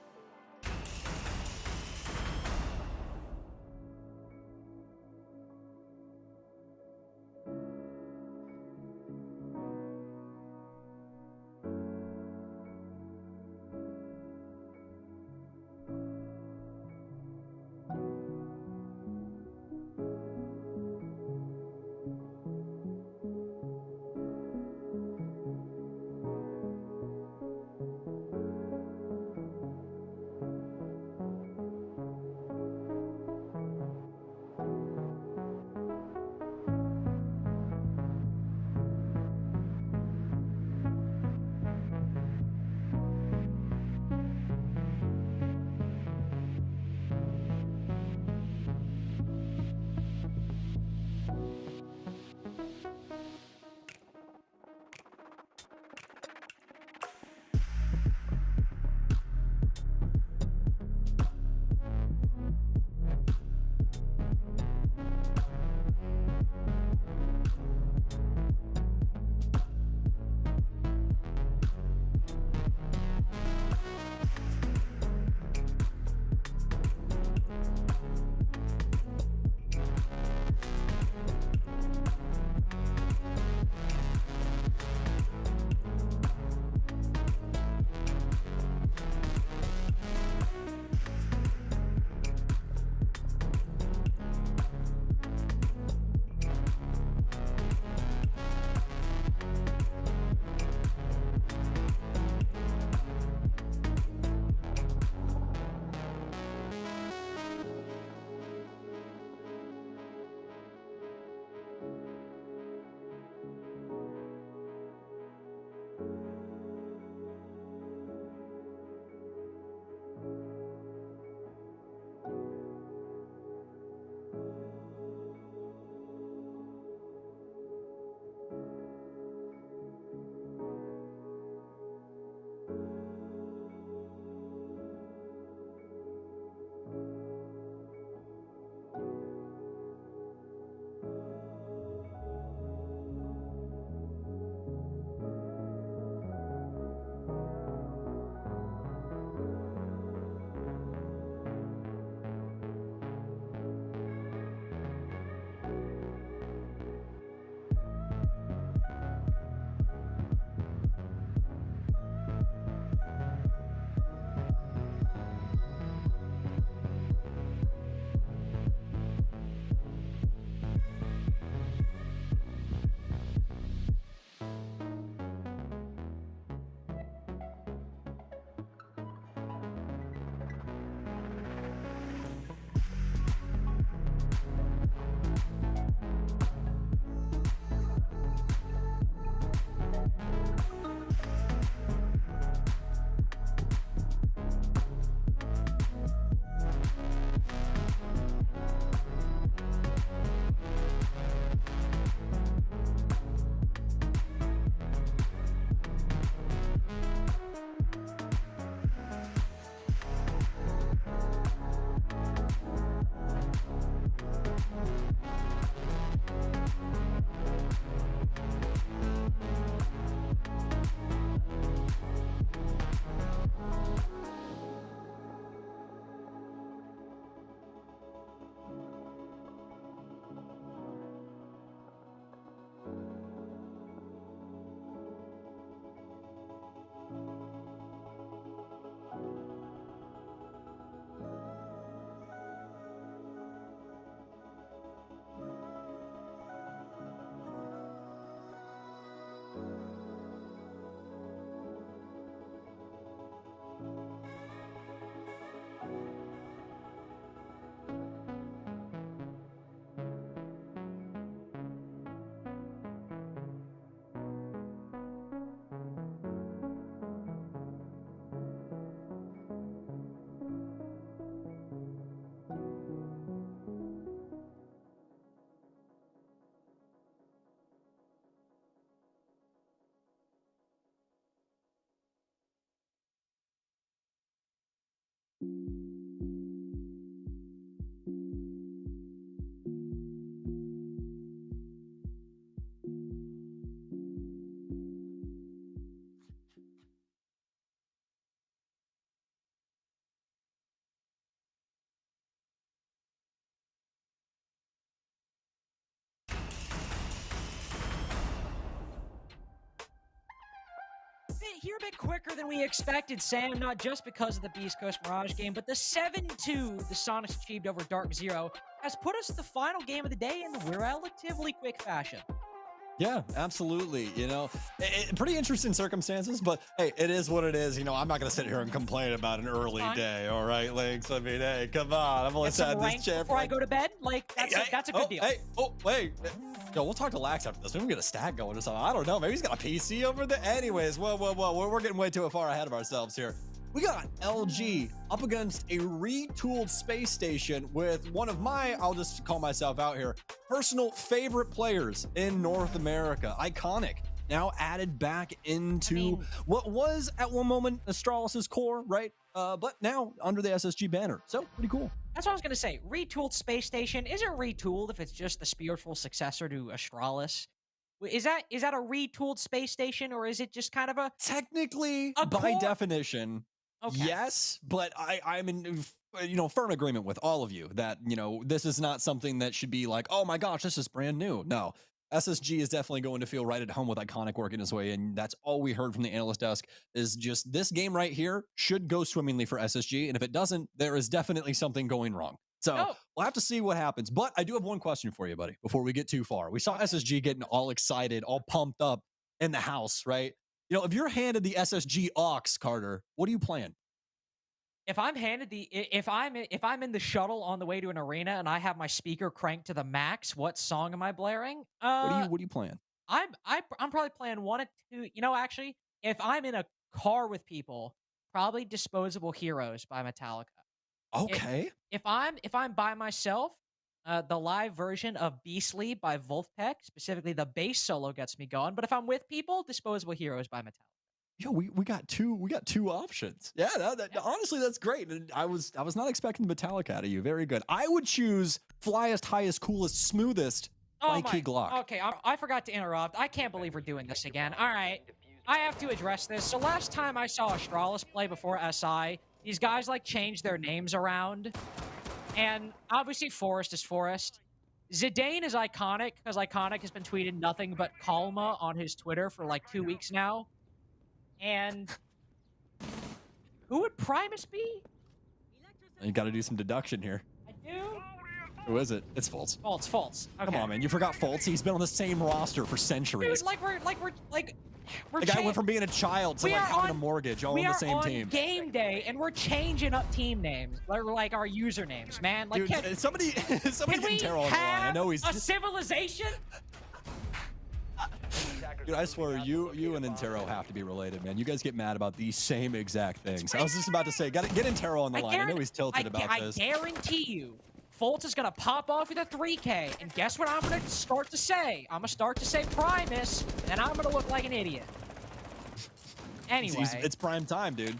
Here a bit quicker than we expected, Sam, not just because of the Beast Coast Mirage game, but the 7-2 the Sonics achieved over Dark Zero has put us at the final game of the day in relatively quick fashion. Yeah, absolutely. You know, pretty interesting circumstances, but hey, it is what it is. You know, I'm not going to sit here and complain about an early day. All right, Lynx. I mean, hey, come on. I've only had this champ before I go to bed. Like, that's a good deal. Hey, wait. Yo, we'll talk to Lax after this. Maybe we get a stack going or something. I don't know. Maybe he's got a PC over there. Anyways, whoa. We're getting way too far ahead of ourselves here. We got LG up against a retooled space station with one of my, I'll just call myself out here, personal favorite players in North America. Iconic. Now added back into what was at one moment Astralis' core, right? But now under the SSG banner. So pretty cool. That's what I was going to say. Retooled space station isn't retooled if it's just the spiritual successor to Astralis. Is that a retooled space station, or is it just kind of a technically a by core? Definition? Okay. Yes, but I'm in firm agreement with all of you that this is not something that should be like, oh my gosh, this is brand new. No. SSG is definitely going to feel right at home with Iconic working his way, and that's all we heard from the analyst desk is just this game right here should go swimmingly for SSG, and if it doesn't, there is definitely something going wrong. So we'll have to see what happens. But I do have one question for you, buddy, before we get too far. We saw SSG getting all excited, all pumped up in the house, right? If you're handed the SSG aux, Carter, what are you playing? If I'm handed if I'm in the shuttle on the way to an arena and I have my speaker cranked to the max, what song am I blaring? What are you playing? I'm probably playing one or two. Actually, if I'm in a car with people, probably Disposable Heroes by Metallica. Okay. If I'm by myself, the live version of Beastly by Wolfpack, specifically the bass solo, gets me going. But if I'm with people, Disposable Heroes by Metallica. Yo, we got two options. Yeah, honestly, that's great. And I was not expecting Metallica out of you. Very good. I would choose Flyest, Highest, Coolest, Smoothest by Key Glock. Okay, I forgot to interrupt. I can't believe we're doing this again. All right, I have to address this. So last time I saw Astralis play before SI, these guys changed their names around, and obviously Forest is Forest. Zidane is Iconic because Iconic has been tweeting nothing but Calma on his Twitter for 2 weeks now. And who would Primus be? You got to do some deduction here. I do. Who is it? It's Fultz. Fultz. Okay. Come on, man. You forgot Fultz. He's been on the same roster for centuries. Dude, we're the guy went from being a child to having a mortgage all on the same team. We are on game day, and we're changing up team names, our usernames, man. Dude, somebody can get Terrell on the line. I know he's a civilization. Dude, I swear, you and Intero have to be related, man. You guys get mad about these same exact things. I was just about to say, get Intero on the line. I know he's tilted about this. I guarantee you, Fultz is going to pop off with a 3K, and guess what I'm going to start to say? I'm going to start to say Primus, and I'm going to look like an idiot. Anyway. It's prime time, dude.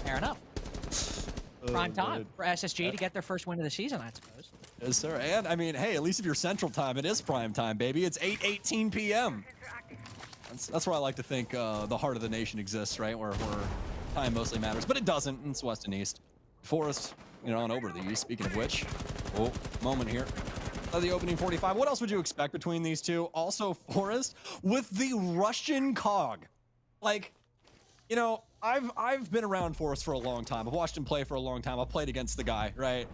Fair enough. Prime time for SSG to get their first win of the season, I suppose. Yes, sir. And, I mean, hey, at least if you're Central Time, it is prime time, baby. It's 8:18 p.m. That's where I like to think the heart of the nation exists, right? Where time mostly matters. But it doesn't. It's West and East. Forest, on over to the East. Speaking of which, moment here. The opening 45. What else would you expect between these two? Also, Forest with the Russian cog. I've been around Forest for a long time. I've watched him play for a long time. I've played against the guy, right?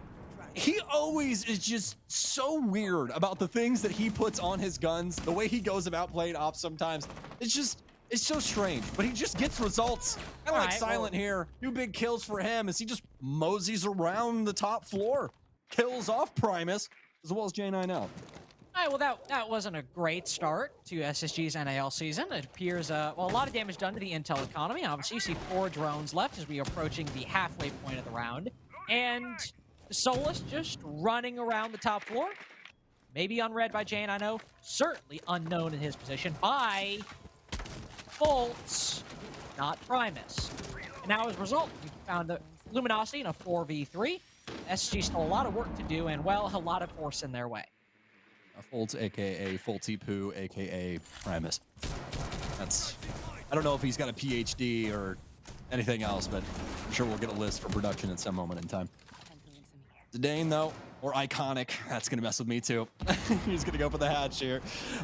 He always is just so weird about the things that he puts on his guns, the way he goes about playing ops sometimes. It's so strange, but he just gets results. Kind of like Silent here. 2 big kills for him as he just moseys around the top floor. Kills off Primus, as well as J9L. All right, well, that wasn't a great start to SSG's NAL season. It appears, a lot of damage done to the intel economy. Obviously, you see 4 drones left as we are approaching the halfway point of the round. And Solus just running around the top floor. Maybe unread by J9O. Certainly unknown in his position by Fultz, not Primus. And now as a result, we found the Luminosity in a 4v3. SSG still a lot of work to do, and well, a lot of force in their way. Foltz, aka Foltzy Poo, aka Primus. I don't know if he's got a PhD or anything else, but I'm sure we'll get a list for production at some moment in time. Zidane, though, or Iconic, that's going to mess with me too. He's going to go for the hatch here.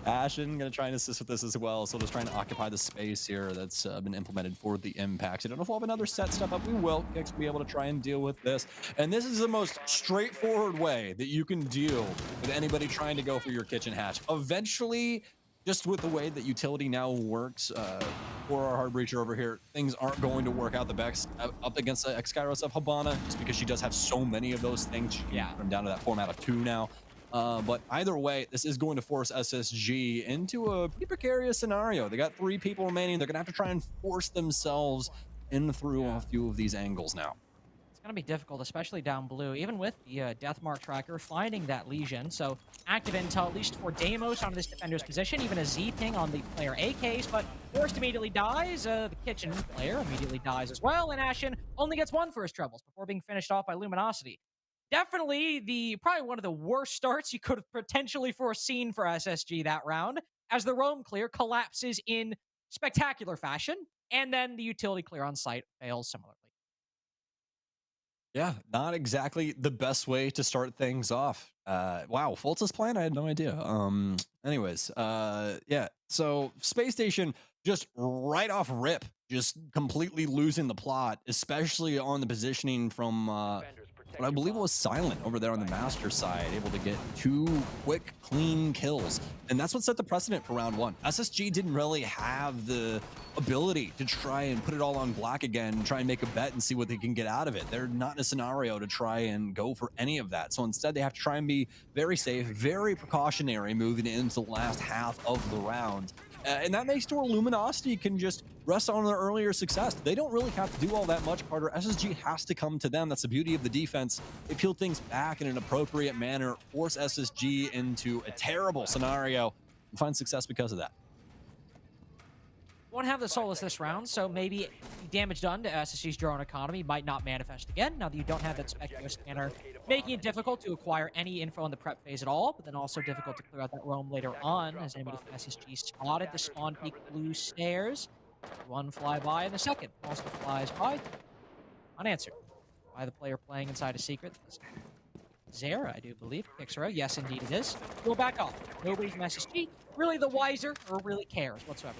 Ashen going to try and assist with this as well, so just trying to occupy the space here that's been implemented for the impacts. I don't know if we'll have another set stuff up. We will. Kix will be able to try and deal with this. And this is the most straightforward way that you can deal with anybody trying to go for your kitchen hatch. Eventually, just with the way that utility now works for our hard breacher over here, things aren't going to work out the best up against the X-Gyros of Habana, just because she does have so many of those things. Yeah, I'm down to that format of 2 now. But either way, this is going to force SSG into a pretty precarious scenario. They got 3 people remaining. They're going to have to try and force themselves in through a few of these angles now. It's going to be difficult, especially down blue, even with the death mark tracker finding that lesion. So active intel, at least for Deimos, on this defender's position, even a Z ping on the player A case, but Forrest immediately dies. The kitchen player immediately dies as well, and Ashen only gets 1 first troubles before being finished off by Luminosity. Definitely probably one of the worst starts you could have potentially foreseen for SSG that round, as the roam clear collapses in spectacular fashion, and then the utility clear on site fails similarly. Yeah, not exactly the best way to start things off. Wow, Foltz's plan? I had no idea. Anyways, yeah, so Space Station just right off rip, just completely losing the plot, especially on the positioning from what I believe was Silent over there on the master side, able to get 2 quick, clean kills. And that's what set the precedent for round 1. SSG didn't really have the ability to try and put it all on black again and try and make a bet and see what they can get out of it. They're not in a scenario to try and go for any of that. So instead, they have to try and be very safe, very precautionary moving into the last half of the round. And that makes to where Luminosity can just rest on their earlier success. They don't really have to do all that much, Carter. SSG has to come to them. That's the beauty of the defense. They peel things back in an appropriate manner, force SSG into a terrible scenario, and find success because of that. Won't have the Solus this round, so maybe the damage done to SSG's drone economy might not manifest again, now that you don't have that Spectre scanner, making it difficult to acquire any info in the prep phase at all, but then also difficult to clear out that roam later on, as anybody from SSG spotted the spawn peak blue stairs. 1 flyby, and the second also flies by, unanswered by the player playing inside a secret. Zera, I do believe. Pixera, yes, indeed it is. Go back off. Nobody from SSG really the wiser or really cares whatsoever.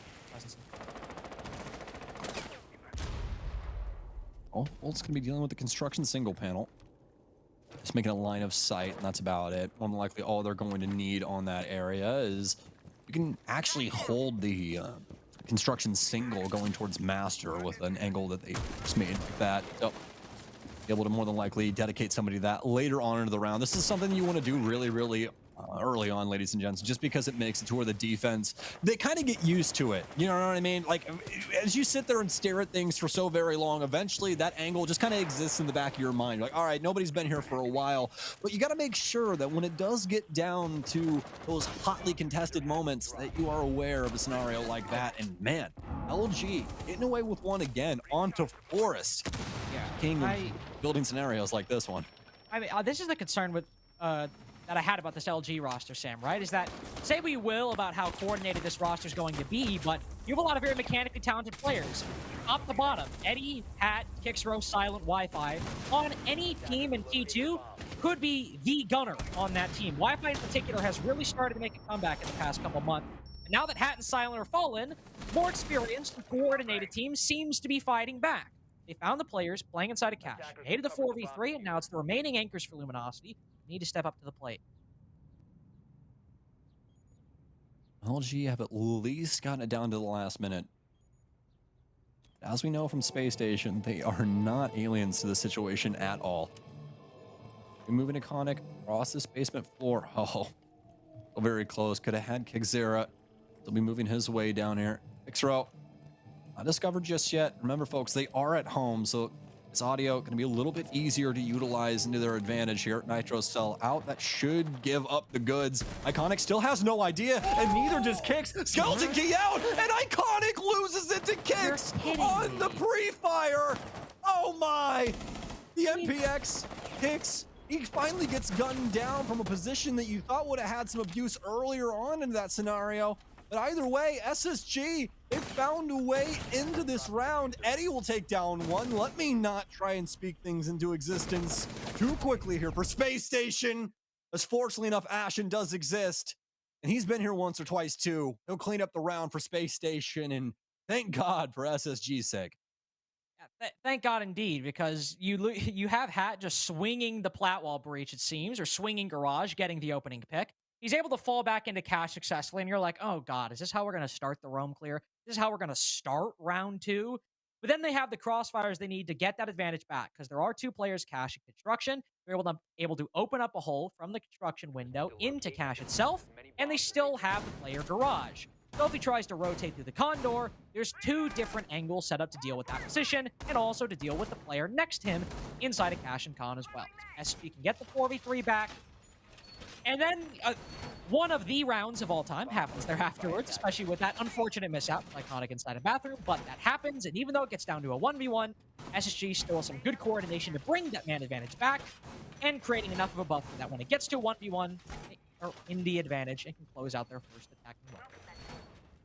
Oh, Foltz going to be dealing with the construction single panel. Just making a line of sight, and that's about it. More than likely, all they're going to need on that area is you can actually hold the construction single going towards master with an angle that they just made like that. So, be able to more than likely dedicate somebody to that later on into the round. This is something you want to do really, really early on, ladies and gents, just because it makes it to where the defense, they kind of get used to it. You know what I mean? Like, as you sit there and stare at things for so very long, eventually that angle just kind of exists in the back of your mind. Like, all right, nobody's been here for a while, but you got to make sure that when it does get down to those hotly contested moments that you are aware of a scenario like that. And man, LG getting away with one again onto Forest. Yeah, King of building scenarios like this one. I mean, this is the concern with that I had about this LG roster, Sam, right? Is that, say we will about how coordinated this roster is going to be, but you have a lot of very mechanically talented players. Top to bottom, Eddie, Pat, Kixro, Silent, Wi-Fi, on any team in T2 could be the gunner on that team. Wi-Fi in particular has really started to make a comeback in the past couple months. And now that Hat and Silent are fallen, more experienced and coordinated team seems to be fighting back. They found the players playing inside a cache, hated the 4v3, and now it's the remaining anchors for Luminosity. Need to step up to the plate. LG have at least gotten it down to the last minute. As we know from Space Station, they are not aliens to the situation at all. We move into Iconic across this basement floor. Oh, very close. Could have had Kixera. He'll be moving his way down here. Xro, not discovered just yet. Remember, folks, they are at home, so This audio going to be a little bit easier to utilize into their advantage here. Nitro Cell out. That should give up the goods. Iconic still has no idea, and neither does Kicks. Skeleton Key out, and Iconic loses it to Kicks on the pre-fire. Oh my! The MPX Kicks, he finally gets gunned down from a position that you thought would have had some abuse earlier on in that scenario. But either way, SSG, they found a way into this round. Eddie will take down one. Let me not try and speak things into existence too quickly here for Space Station, as fortunately enough, Ashen does exist. And he's been here once or twice too. He'll clean up the round for Space Station, and thank God for SSG's sake. Thank God indeed, because you have Hat just swinging the plat wall breach, it seems, or swinging Garage, getting the opening pick. He's able to fall back into cash successfully, and you're like, oh God, is this how we're going to start the roam clear? This is how we're going to start round two? But then they have the crossfires they need to get that advantage back, because there are two players cashing construction. They're able to open up a hole from the construction window into cash itself, and they still have the player Garage. So if he tries to rotate through the condor, there's two different angles set up to deal with that position, and also to deal with the player next to him inside of Cash and Con as well. So SG can get the 4v3 back, and then one of the rounds of all time happens there afterwards, especially with that unfortunate mishap with Iconic inside a bathroom, but that happens, and even though it gets down to a 1v1, SSG still has some good coordination to bring that man advantage back, and creating enough of a buffer that when it gets to a 1v1, or in the advantage, it can close out their first attacking moment.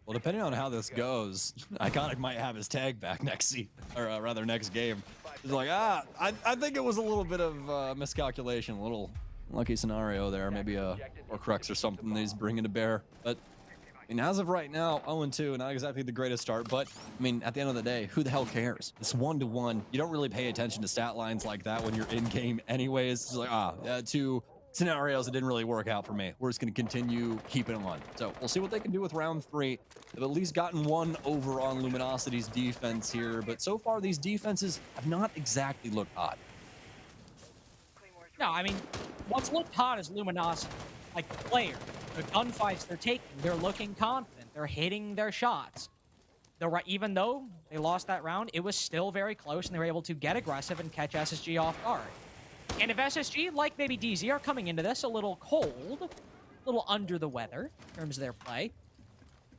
Well, depending on how this goes, Iconic might have his tag back next season, or rather next game. It's like, I think it was a little bit of miscalculation, a little lucky scenario there, maybe a Horcrux or something that he's bringing to bear. But I mean, as of right now, 0-2, not exactly the greatest start, but I mean, at the end of the day, who the hell cares? It's 1-1. You don't really pay attention to stat lines like that when you're in game anyways. It's like, two scenarios that didn't really work out for me. We're just going to continue keeping on. So we'll see what they can do with round 3. They've at least gotten one over on Luminosity's defense here, but so far these defenses have not exactly looked hot. No, I mean, what's looked hot is Luminosity. Like the player, the gunfights they're taking, they're looking confident, they're hitting their shots. Even though they lost that round, it was still very close, and they were able to get aggressive and catch SSG off guard. And if SSG, like maybe DZ, are coming into this a little cold, a little under the weather in terms of their play,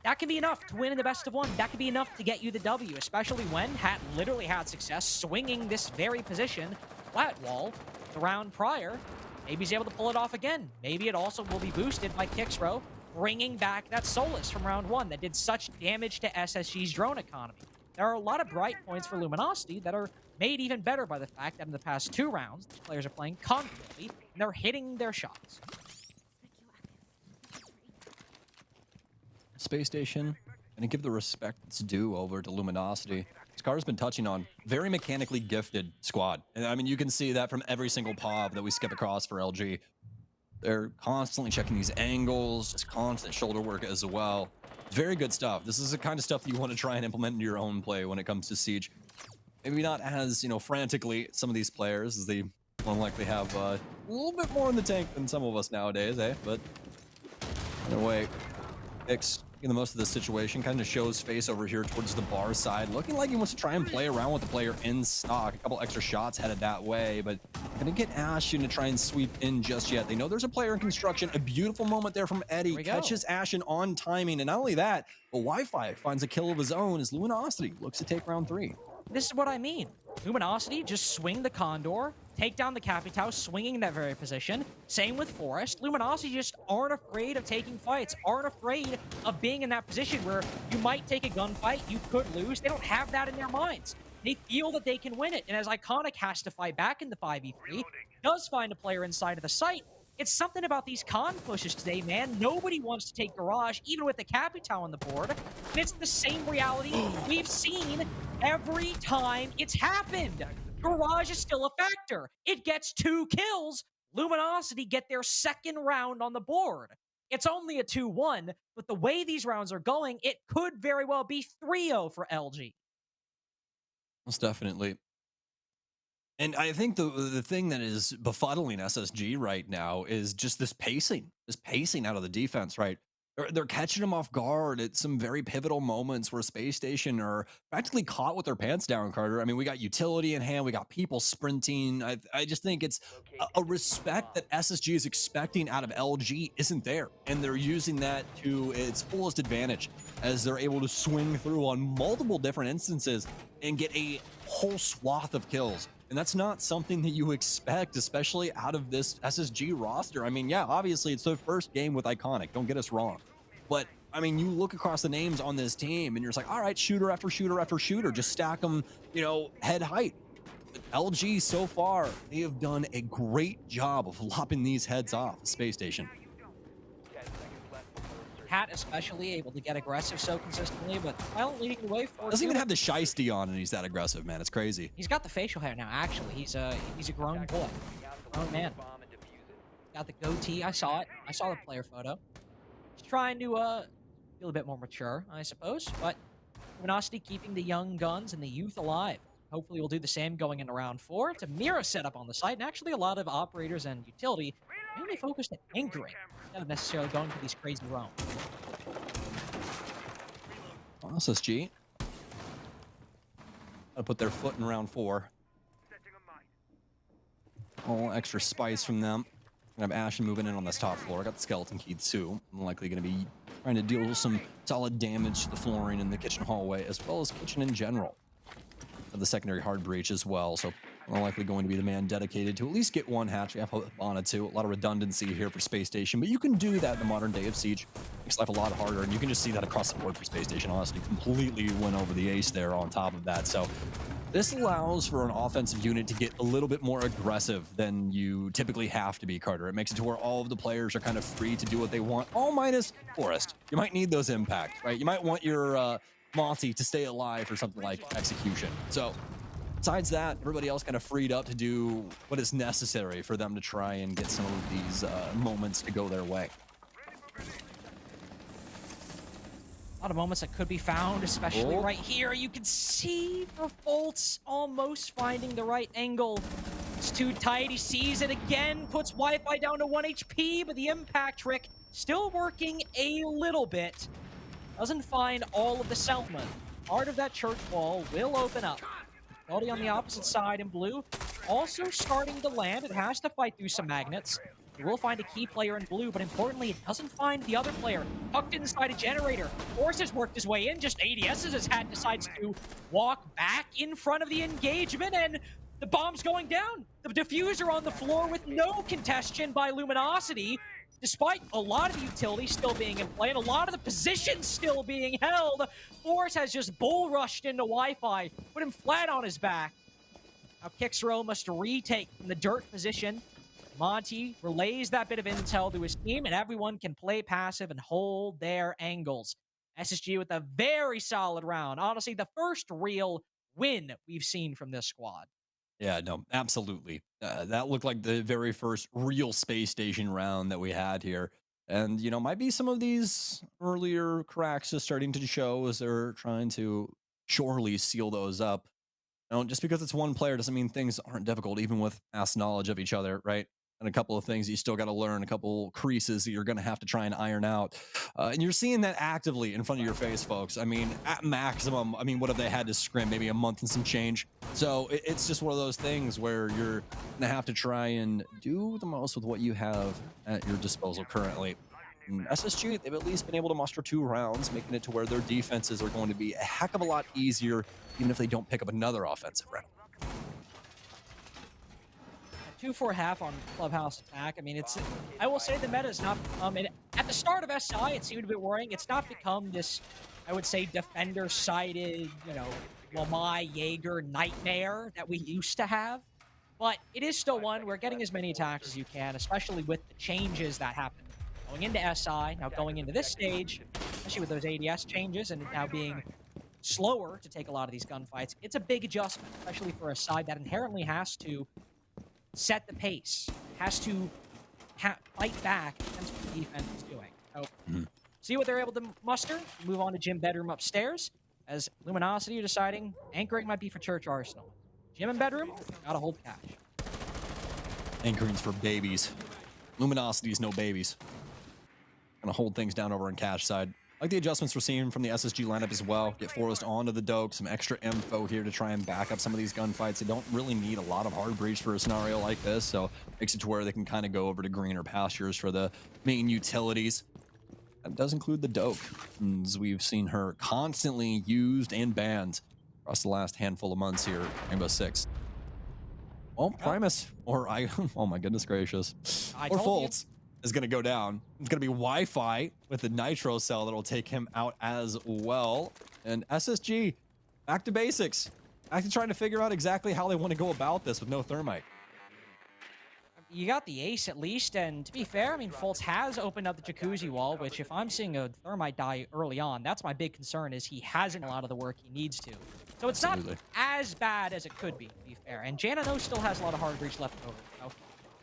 that can be enough to win in the best of one. That could be enough to get you the W, especially when Hat literally had success swinging this very position, flat wall, the round prior. Maybe he's able to pull it off again. Maybe it also will be boosted by Kixro, bringing back that Solus from round 1 that did such damage to SSG's drone economy. There are a lot of bright points for Luminosity that are made even better by the fact that in the past 2 rounds, these players are playing confidently, and they're hitting their shots. Space Station, gonna give the respect that's due over to Luminosity. Scar's been touching on very mechanically gifted squad. And I mean, you can see that from every single POV that we skip across for LG. They're constantly checking these angles, just constant shoulder work as well. Very good stuff. This is the kind of stuff that you want to try and implement into your own play when it comes to Siege. Maybe not as, frantically, some of these players, as they more likely have a little bit more in the tank than some of us nowadays, eh? But either way, X, making the most of this situation, kind of shows face over here towards the bar side, looking like he wants to try and play around with the player in stock. A couple extra shots headed that way, but gonna get Ashen to try and sweep in just yet. They know there's a player in construction. A beautiful moment there from Eddie. Catches Ashen on timing, and not only that, but Wi-Fi finds a kill of his own as Luminosity looks to take round 3. This is what I mean. Luminosity just swing the Condor, take down the Capitao, swinging that very position. Same with Forest. Luminosity just aren't afraid of taking fights, aren't afraid of being in that position where you might take a gunfight, you could lose. They don't have that in their minds. They feel that they can win it. And as Iconic has to fight back in the 5v3, does find a player inside of the site, it's something about these con pushes today, man. Nobody wants to take Garage, even with the Capitao on the board. And it's the same reality we've seen every time it's happened. Garage is still a factor. It gets 2 kills. Luminosity get their second round on the board. It's only a 2-1, but the way these rounds are going, it could very well be 3-0 for LG. Most definitely. And I think the thing that is befuddling SSG right now is just this pacing out of the defense, right? They're catching them off guard at some very pivotal moments where Space Station are practically caught with their pants down, Carter. I mean, we got utility in hand, we got people sprinting. I just think it's a respect that SSG is expecting out of LG isn't there. And they're using that to its fullest advantage as they're able to swing through on multiple different instances and get a whole swath of kills. And that's not something that you expect, especially out of this SSG roster. I mean, yeah, obviously it's their first game with Iconic. Don't get us wrong. But, I mean, you look across the names on this team and you're just like, all right, shooter after shooter after shooter. Just stack them, you know, head height. But LG, so far, they have done a great job of lopping these heads off the Space Station. Hat especially able to get aggressive so consistently, but Violent leading the way for. Doesn't even have the shiesty on and he's that aggressive, man. It's crazy. He's got the facial hair now, actually. He's a grown boy. Grown man. Got the goatee. I saw it. I saw the player photo. He's trying to feel a bit more mature, I suppose, but Luminosity keeping the young guns and the youth alive. Hopefully we'll do the same going into round 4. It's a mirror setup on the site, and actually a lot of operators and utility mainly focused at anchoring, instead of necessarily going for these crazy roams. SSG. Gotta put their foot in round 4. All extra spice from them. Gonna have Ashen moving in on this top floor. Got the skeleton key too. I'm likely gonna be trying to deal with some solid damage to the flooring in the kitchen hallway, as well as kitchen in general. Have the secondary hard breach as well, so I'm likely going to be the man dedicated to at least get one hatch. We have on it too. A lot of redundancy here for Space Station, but you can do that in the modern day of Siege. Makes life a lot harder, and you can just see that across the board for Space Station. Honestly, completely went over the ace there on top of that. So this allows for an offensive unit to get a little bit more aggressive than you typically have to be, Carter. It makes it to where all of the players are kind of free to do what they want, all minus Forest. You might need those impact, right? You might want your Monty to stay alive for something like execution. So besides that, everybody else kind of freed up to do what is necessary for them to try and get some of these moments to go their way. A lot of moments that could be found, especially right here. You can see Revolt's almost finding the right angle. It's too tight. He sees it again, puts Wi-Fi down to 1 HP, but the impact trick still working a little bit. Doesn't find all of the Seltman. Part of that church wall will open up. Already on the opposite side in blue. Also starting to land. It has to fight through some magnets. It will find a key player in blue, but importantly, it doesn't find the other player. Tucked inside a generator. Force has worked his way in. Just ADS as Hat decides to walk back in front of the engagement, and the bomb's going down. The diffuser on the floor with no congestion by Luminosity. Despite a lot of the utility still being in play and a lot of the positions still being held, Force has just bull rushed into Wi-Fi, put him flat on his back. Now Kixro must retake from the dirt position. Monty relays that bit of intel to his team, and everyone can play passive and hold their angles. SSG with a very solid round. Honestly, the first real win we've seen from this squad. Yeah, no, absolutely. That looked like the very first real Space Station round that we had here. And, you know, might be some of these earlier cracks just starting to show as they're trying to surely seal those up. You know, just because it's one player doesn't mean things aren't difficult, even with vast knowledge of each other, right? And a couple of things you still got to learn, a couple creases that you're going to have to try and iron out. And you're seeing that actively in front of your face, folks. I mean, at maximum, I mean, what have they had to scrim? Maybe a month and some change. So it's just one of those things where you're going to have to try and do the most with what you have at your disposal currently. And SSG, they've at least been able to muster 2 rounds, making it to where their defenses are going to be a heck of a lot easier, even if they don't pick up another offensive round. 2-4-half on Clubhouse attack. I mean, I will say the meta is not become, at the start of SI, it seemed a bit worrying. It's not become this, I would say, defender-sided, you know, Lamai Jaeger nightmare that we used to have. But it is still one where getting as many attacks as you can, especially with the changes that happened going into SI, now going into this stage, especially with those ADS changes and now being slower to take a lot of these gunfights, it's a big adjustment, especially for a side that inherently has to set the pace, has to fight back against what the defense is doing. So, see what they're able to muster, move on to gym bedroom upstairs, as Luminosity are deciding anchoring might be for Church Arsenal. Gym and bedroom, gotta hold cash. Anchoring's for babies. Luminosity's no babies. Gonna hold things down over on cash side. Like the adjustments we're seeing from the SSG lineup as well. Get Forrest onto the Doke, some extra info here to try and back up some of these gunfights. They don't really need a lot of hard breach for a scenario like this, so makes it to where they can kind of go over to greener pastures for the main utilities. That does include the Doke, as we've seen her constantly used and banned across the last handful of months here, Rainbow Six. Well, Primus, or oh my goodness gracious, or Fultz is going to go down. It's going to be Wi-Fi with the Nitro cell that'll take him out as well. And SSG, back to basics. Back to trying to figure out exactly how they want to go about this with no thermite. You got the ace at least, and to be fair, I mean, Fultz has opened up the jacuzzi wall, which if I'm seeing a thermite die early on, that's my big concern, is he hasn't a lot of the work he needs to. So it's not as bad as it could be fair. And Janino still has a lot of hard breach left over. So if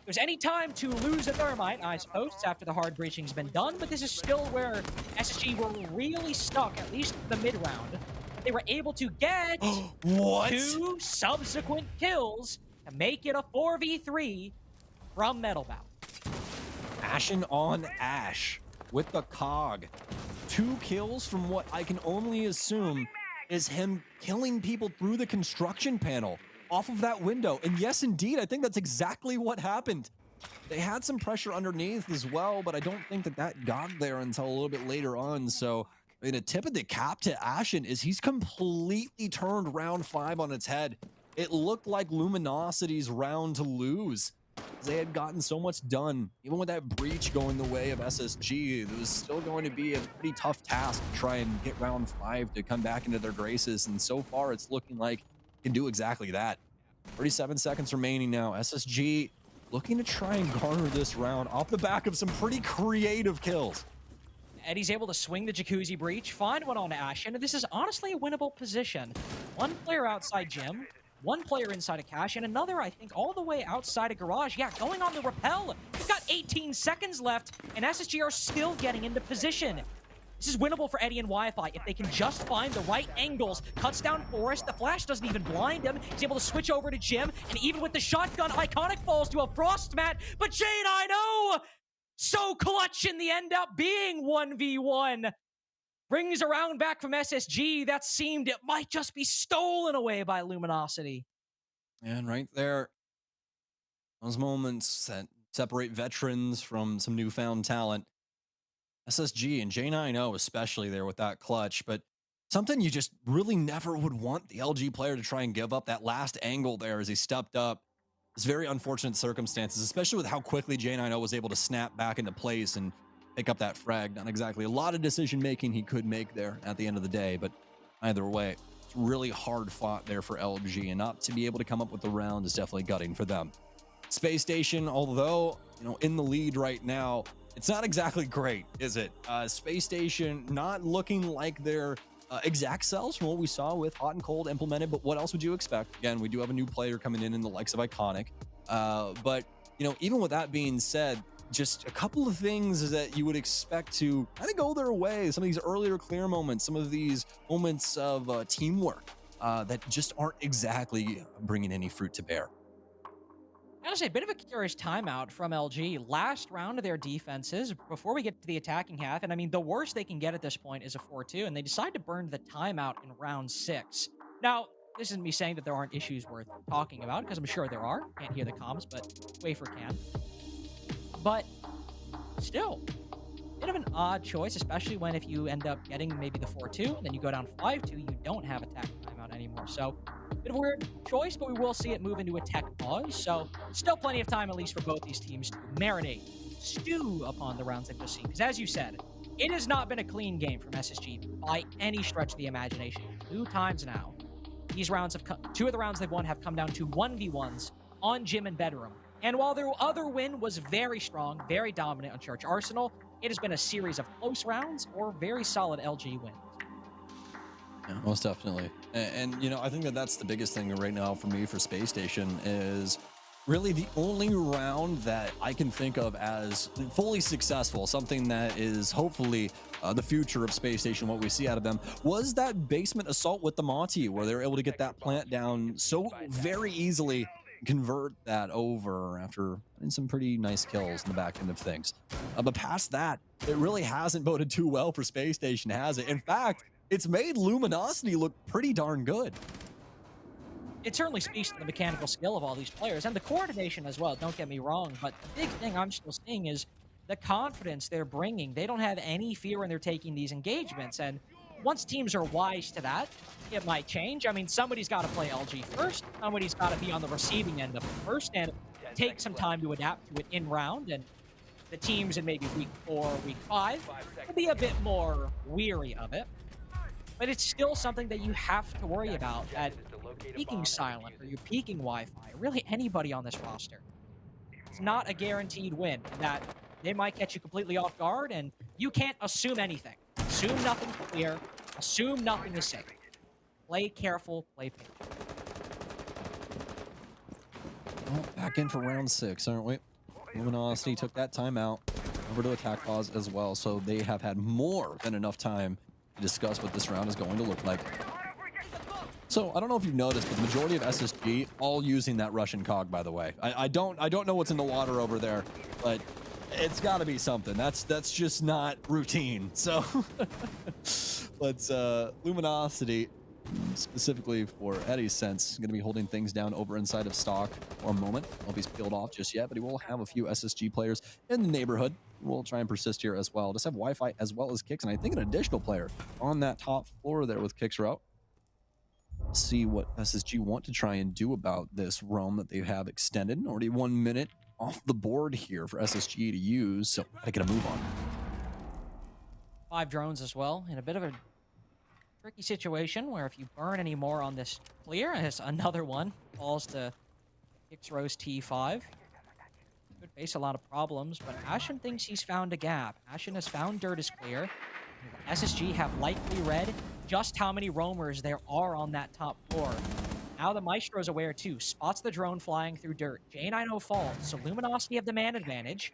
there's any time to lose a thermite, I suppose it's after the hard breaching's been done, but this is still where SSG were really stuck, at least the mid-round. They were able to get 2 subsequent kills to make it a 4v3 from Metalbound. Ashen on Ash with the Cog. 2 kills from what I can only assume is him killing people through the construction panel off of that window. And yes, indeed, I think that's exactly what happened. They had some pressure underneath as well, but I don't think that got there until a little bit later on. So I mean, a tip of the cap to Ashen is he's completely turned round 5 on its head. It looked like Luminosity's round to lose. They had gotten so much done. Even with that breach going the way of SSG, it was still going to be a pretty tough task to try and get round 5 to come back into their graces. And so far, it's looking like it can do exactly that. 37 seconds remaining now. SSG looking to try and garner this round off the back of some pretty creative kills. Eddie's able to swing the jacuzzi breach, find one on Ashen, and this is honestly a winnable position. 1 player outside Jim, 1 player inside of Cash, and another, I think, all the way outside of Garage. Yeah, going on the rappel. We've got 18 seconds left, and SSG are still getting into position. This is winnable for Eddie and Wi-Fi if they can just find the right angles. Cuts down Forrest. The flash doesn't even blind him. He's able to switch over to Jim, and even with the shotgun, Iconic falls to a frost mat. But Jane, I know, so clutch in the end up being 1v1. Brings a round back from SSG that seemed it might just be stolen away by Luminosity. And right there, those moments that separate veterans from some newfound talent. SSG and J9O especially there with that clutch, but something you just really never would want the LG player to try and give up. That last angle there as he stepped up. It's very unfortunate circumstances, especially with how quickly J9O was able to snap back into place and pick up that frag. Not exactly a lot of decision making he could make there at the end of the day, but either way, it's really hard fought there for LG, and not to be able to come up with the round is definitely gutting for them. Space Station, although, you know, in the lead right now, it's not exactly great, is it? Space Station not looking like their exact selves from what we saw with Hot and Cold implemented, but what else would you expect? Again, we do have a new player coming in the likes of Iconic. But, you know, even with that being said, just a couple of things that you would expect to kind of go their way. Some of these earlier clear moments, some of these moments of teamwork that just aren't exactly bringing any fruit to bear. I gotta say, a bit of a curious timeout from LG. Last round of their defenses before we get to the attacking half, and I mean, the worst they can get at this point is a 4-2, and they decide to burn the timeout in round 6. Now, this isn't me saying that there aren't issues worth talking about, because I'm sure there are. Can't hear the comms, but Wafer can. But still, bit of an odd choice, especially when if you end up getting maybe the 4-2, and then you go down 5-2, you don't have attack timeout anymore. So, bit of a weird choice, but we will see it move into a tech pause. So, still plenty of time, at least for both these teams, to marinate, stew upon the rounds they've just seen. Because as you said, it has not been a clean game from SSG by any stretch of the imagination. 2 times now, these rounds have 2 of the rounds they've won have come down to 1v1s on Gym and Bedroom. And while their other win was very strong, very dominant on Church Arsenal, it has been a series of close rounds or very solid LG wins. Yeah, most definitely. And you know, I think that's the biggest thing right now for me for Space Station is really the only round that I can think of as fully successful, something that is hopefully the future of Space Station, what we see out of them, was that basement assault with the Monty, where they were able to get that plant down so very easily convert that over after getting some pretty nice kills in the back end of things. But past that, it really hasn't boded too well for Space Station, has it? In fact, it's made Luminosity look pretty darn good. It certainly speaks to the mechanical skill of all these players and the coordination as well, don't get me wrong, but the big thing I'm still seeing is the confidence they're bringing. They don't have any fear when they're taking these engagements, and once teams are wise to that, it might change. I mean, somebody's got to play LG first, somebody's got to be on the receiving end of it first, and take some time to adapt to it in round, and the teams in maybe week 4, week 5 will be a bit more weary of it. But it's still something that you have to worry about at peaking Silent or you're peaking Wi-Fi, really anybody on this roster. It's not a guaranteed win, that they might catch you completely off guard, and you can't assume anything. Assume nothing's clear, assume nothing is safe. Play careful, play patient. Well, back in for round 6, aren't we? Luminosity took that timeout over to attack pause as well, so they have had more than enough time to discuss what this round is going to look like. So I don't know if you've noticed, but the majority of SSG all using that Russian cog, by the way. I don't know what's in the water over there, but it's got to be something. That's just not routine. So let's Luminosity, specifically for Eddie's sense, going to be holding things down over inside of stock for a moment. I don't know if he's peeled off just yet, but he will have a few SSG players in the neighborhood. We'll try and persist here as well. Just have Wi-Fi as well as Kicks, and I think an additional player on that top floor there with Kicks route. See what SSG want to try and do about this roam that they have extended. Already 1 minute off the board here for SSG to use, so gotta get a move on. 5 drones as well, in a bit of a tricky situation where if you burn any more on this clear, as another one falls to Kicks Rose T5. Could face a lot of problems, but Ashen thinks he's found a gap. Ashen has found dirt is clear. SSG have likely read just how many roamers there are on that top floor. Now the Maestro's aware too, spots the drone flying through dirt. J90 falls, so Luminosity have the man advantage.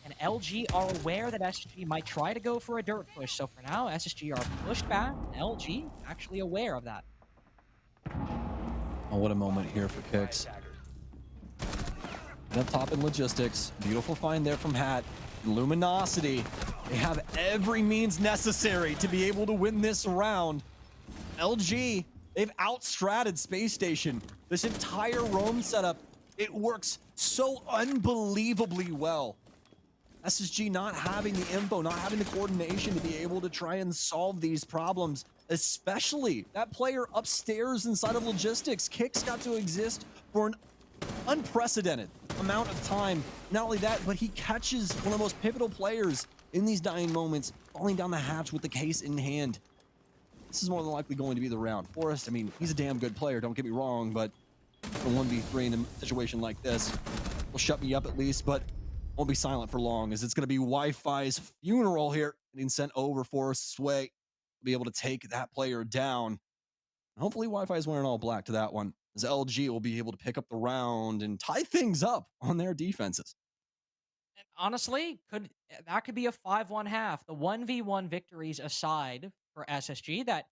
And LG are aware that SSG might try to go for a dirt push, so for now, SSG are pushed back, and LG actually aware of that. Oh, what a moment here for Kicks. And up top in logistics, beautiful find there from Hat. Luminosity, they have every means necessary to be able to win this round. LG, they've outstratted Space Station. This entire roam setup, it works so unbelievably well. SSG not having the info, not having the coordination to be able to try and solve these problems, especially that player upstairs inside of logistics. Kicks got to exist for an unprecedented amount of time. Not only that, but he catches one of the most pivotal players in these dying moments, falling down the hatch with the case in hand. This is more than likely going to be the round. Forrest, I mean, he's a damn good player, don't get me wrong, but the 1v3 in a situation like this will shut me up at least, but won't be silent for long, as it's going to be Wi-Fi's funeral here, getting sent over Forrest's way to be able to take that player down. Hopefully Wi-Fi is wearing all black to that one, as LG will be able to pick up the round and tie things up on their defenses. And honestly, that could be a 5-1 half. The 1v1 victories aside for SSG that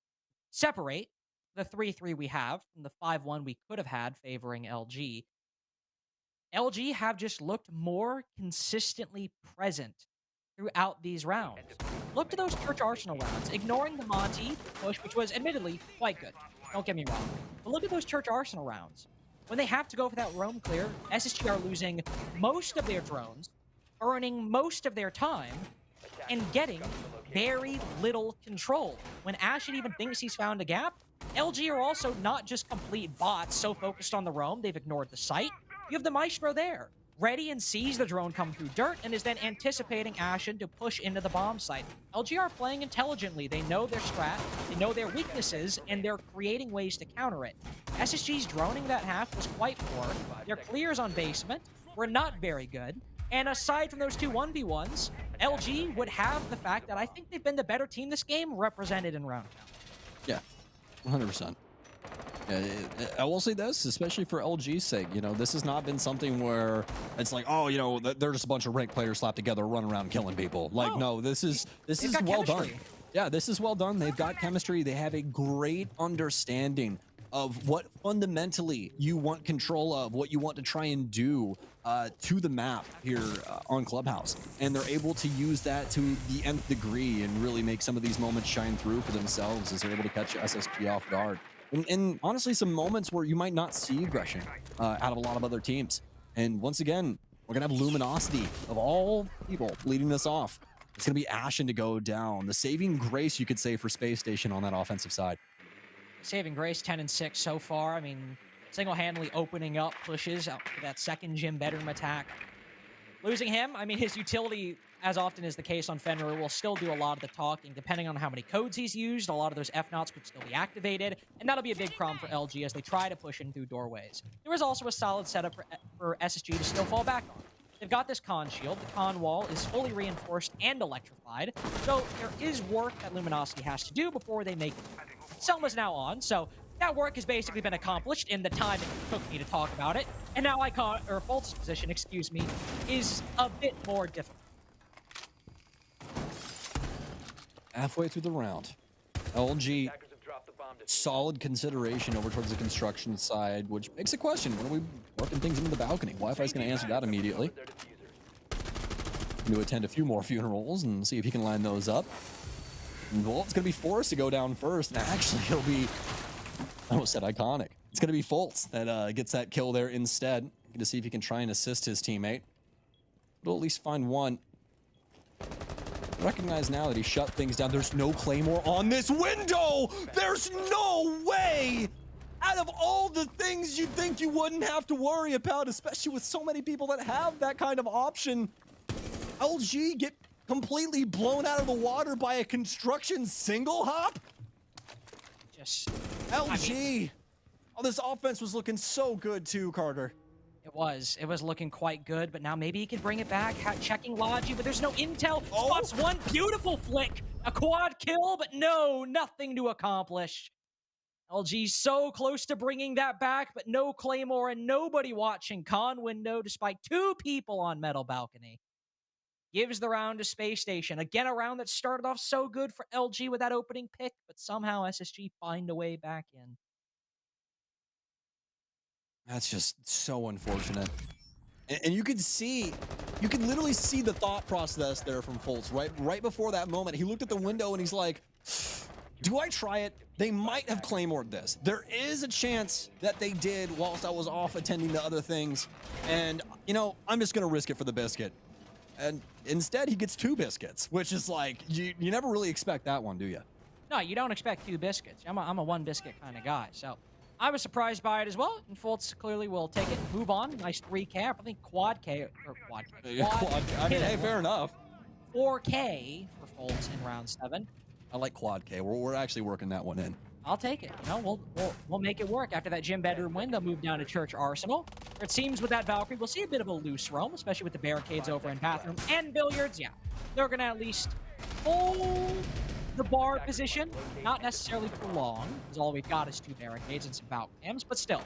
separate the 3-3 we have from the 5-1 we could have had favoring LG. LG have just looked more consistently present throughout these rounds. Look to those Church Arsenal rounds, ignoring the Monty push, which was admittedly quite good. Don't get me wrong. But look at those Church Arsenal rounds. When they have to go for that roam clear, SSG are losing most of their drones, earning most of their time, and getting very little control. When Ashen even thinks he's found a gap, LG are also not just complete bots so focused on the roam, they've ignored the site. You have the Maestro there, ready and sees the drone come through dirt and is then anticipating Ashen to push into the bomb site. LG are playing intelligently. They know their strat, they know their weaknesses, and they're creating ways to counter it. SSG's droning that half was quite poor. Their clears on basement were not very good. And aside from those two 1v1s, LG would have the fact that I think they've been the better team this game represented in round count. Yeah, 100%. I will say this, especially for LG's sake, you know, this has not been something where it's like, oh, you know, they're just a bunch of ranked players slapped together, running around killing people. Like, no, this is well done. Yeah, this is well done. They've got chemistry. They have a great understanding of what fundamentally you want control of, what you want to try and do to the map here on Clubhouse. And they're able to use that to the nth degree and really make some of these moments shine through for themselves as they're able to catch SSG off guard. And honestly, some moments where you might not see aggression out of a lot of other teams. And once again, we're going to have Luminosity, of all people, leading this off. It's going to be Ashen to go down. The saving grace, you could say, for Space Station on that offensive side. Saving grace 10-6 so far. I mean, single-handedly opening up pushes out for that second gym bedroom attack. Losing him, I mean, his utility, as often is the case on Fenrir, will still do a lot of the talking. Depending on how many codes he's used, a lot of those F-Nauts could still be activated, and that'll be a big problem for LG as they try to push in through doorways. There is also a solid setup for SSG to still fall back on. They've got this con shield. The con wall is fully reinforced and electrified, so there is work that Luminosity has to do before they make it. Selma's now on, so that work has basically been accomplished in the time it took me to talk about it, and now Fultz's position, excuse me, is a bit more difficult. Halfway through the round, LG, solid consideration over towards the construction side, which makes a question. When are we working things into the balcony? Wi-Fi's going to answer that immediately. Going to attend a few more funerals and see if he can line those up. And, well, it's going to be forced to go down first, and actually it'll be, I almost said iconic. It's going to be Fultz that gets that kill there instead. To see if he can try and assist his teammate. We'll at least find one. Recognize now that he shut things down. There's no Claymore on this window! There's no way! Out of all the things you'd think you wouldn't have to worry about, especially with so many people that have that kind of option, LG get completely blown out of the water by a construction single hop? Just LG! I mean, oh, this offense was looking so good too, Carter. It was looking quite good, but now maybe he can bring it back, checking Logi, but there's no intel. Spots one beautiful flick, a quad kill, but no, nothing to accomplish. LG so close to bringing that back, but no Claymore and nobody watching con window despite 2 people on metal balcony. Gives the round to Space Station. Again, a round that started off so good for LG with that opening pick, but somehow SSG find a way back in. That's just so unfortunate. And you could literally see the thought process there from Fultz, right before that moment. He looked at the window and he's like, do I try it? They might have Claymored this. There is a chance that they did whilst I was off attending to other things. And, you know, I'm just going to risk it for the biscuit. And instead, he gets 2 biscuits, which is like, you never really expect that one, do you? No, you don't expect 2 biscuits. I'm a 1 biscuit kind of guy, so I was surprised by it as well, and Fultz clearly will take it and move on. Nice 3K, I think quad K, or quad K. I mean, hey, fair enough. 4K for Fultz in round 7. I like quad K. We're actually working that one in. I'll take it. You know, we'll make it work. After that gym bedroom win, they'll move down to Church Arsenal. It seems with that Valkyrie, we'll see a bit of a loose roam, especially with the barricades over in bathroom and billiards. Yeah, they're gonna at least hold the bar position, not necessarily for long, because all we've got is 2 barricades and some bout cams, but still,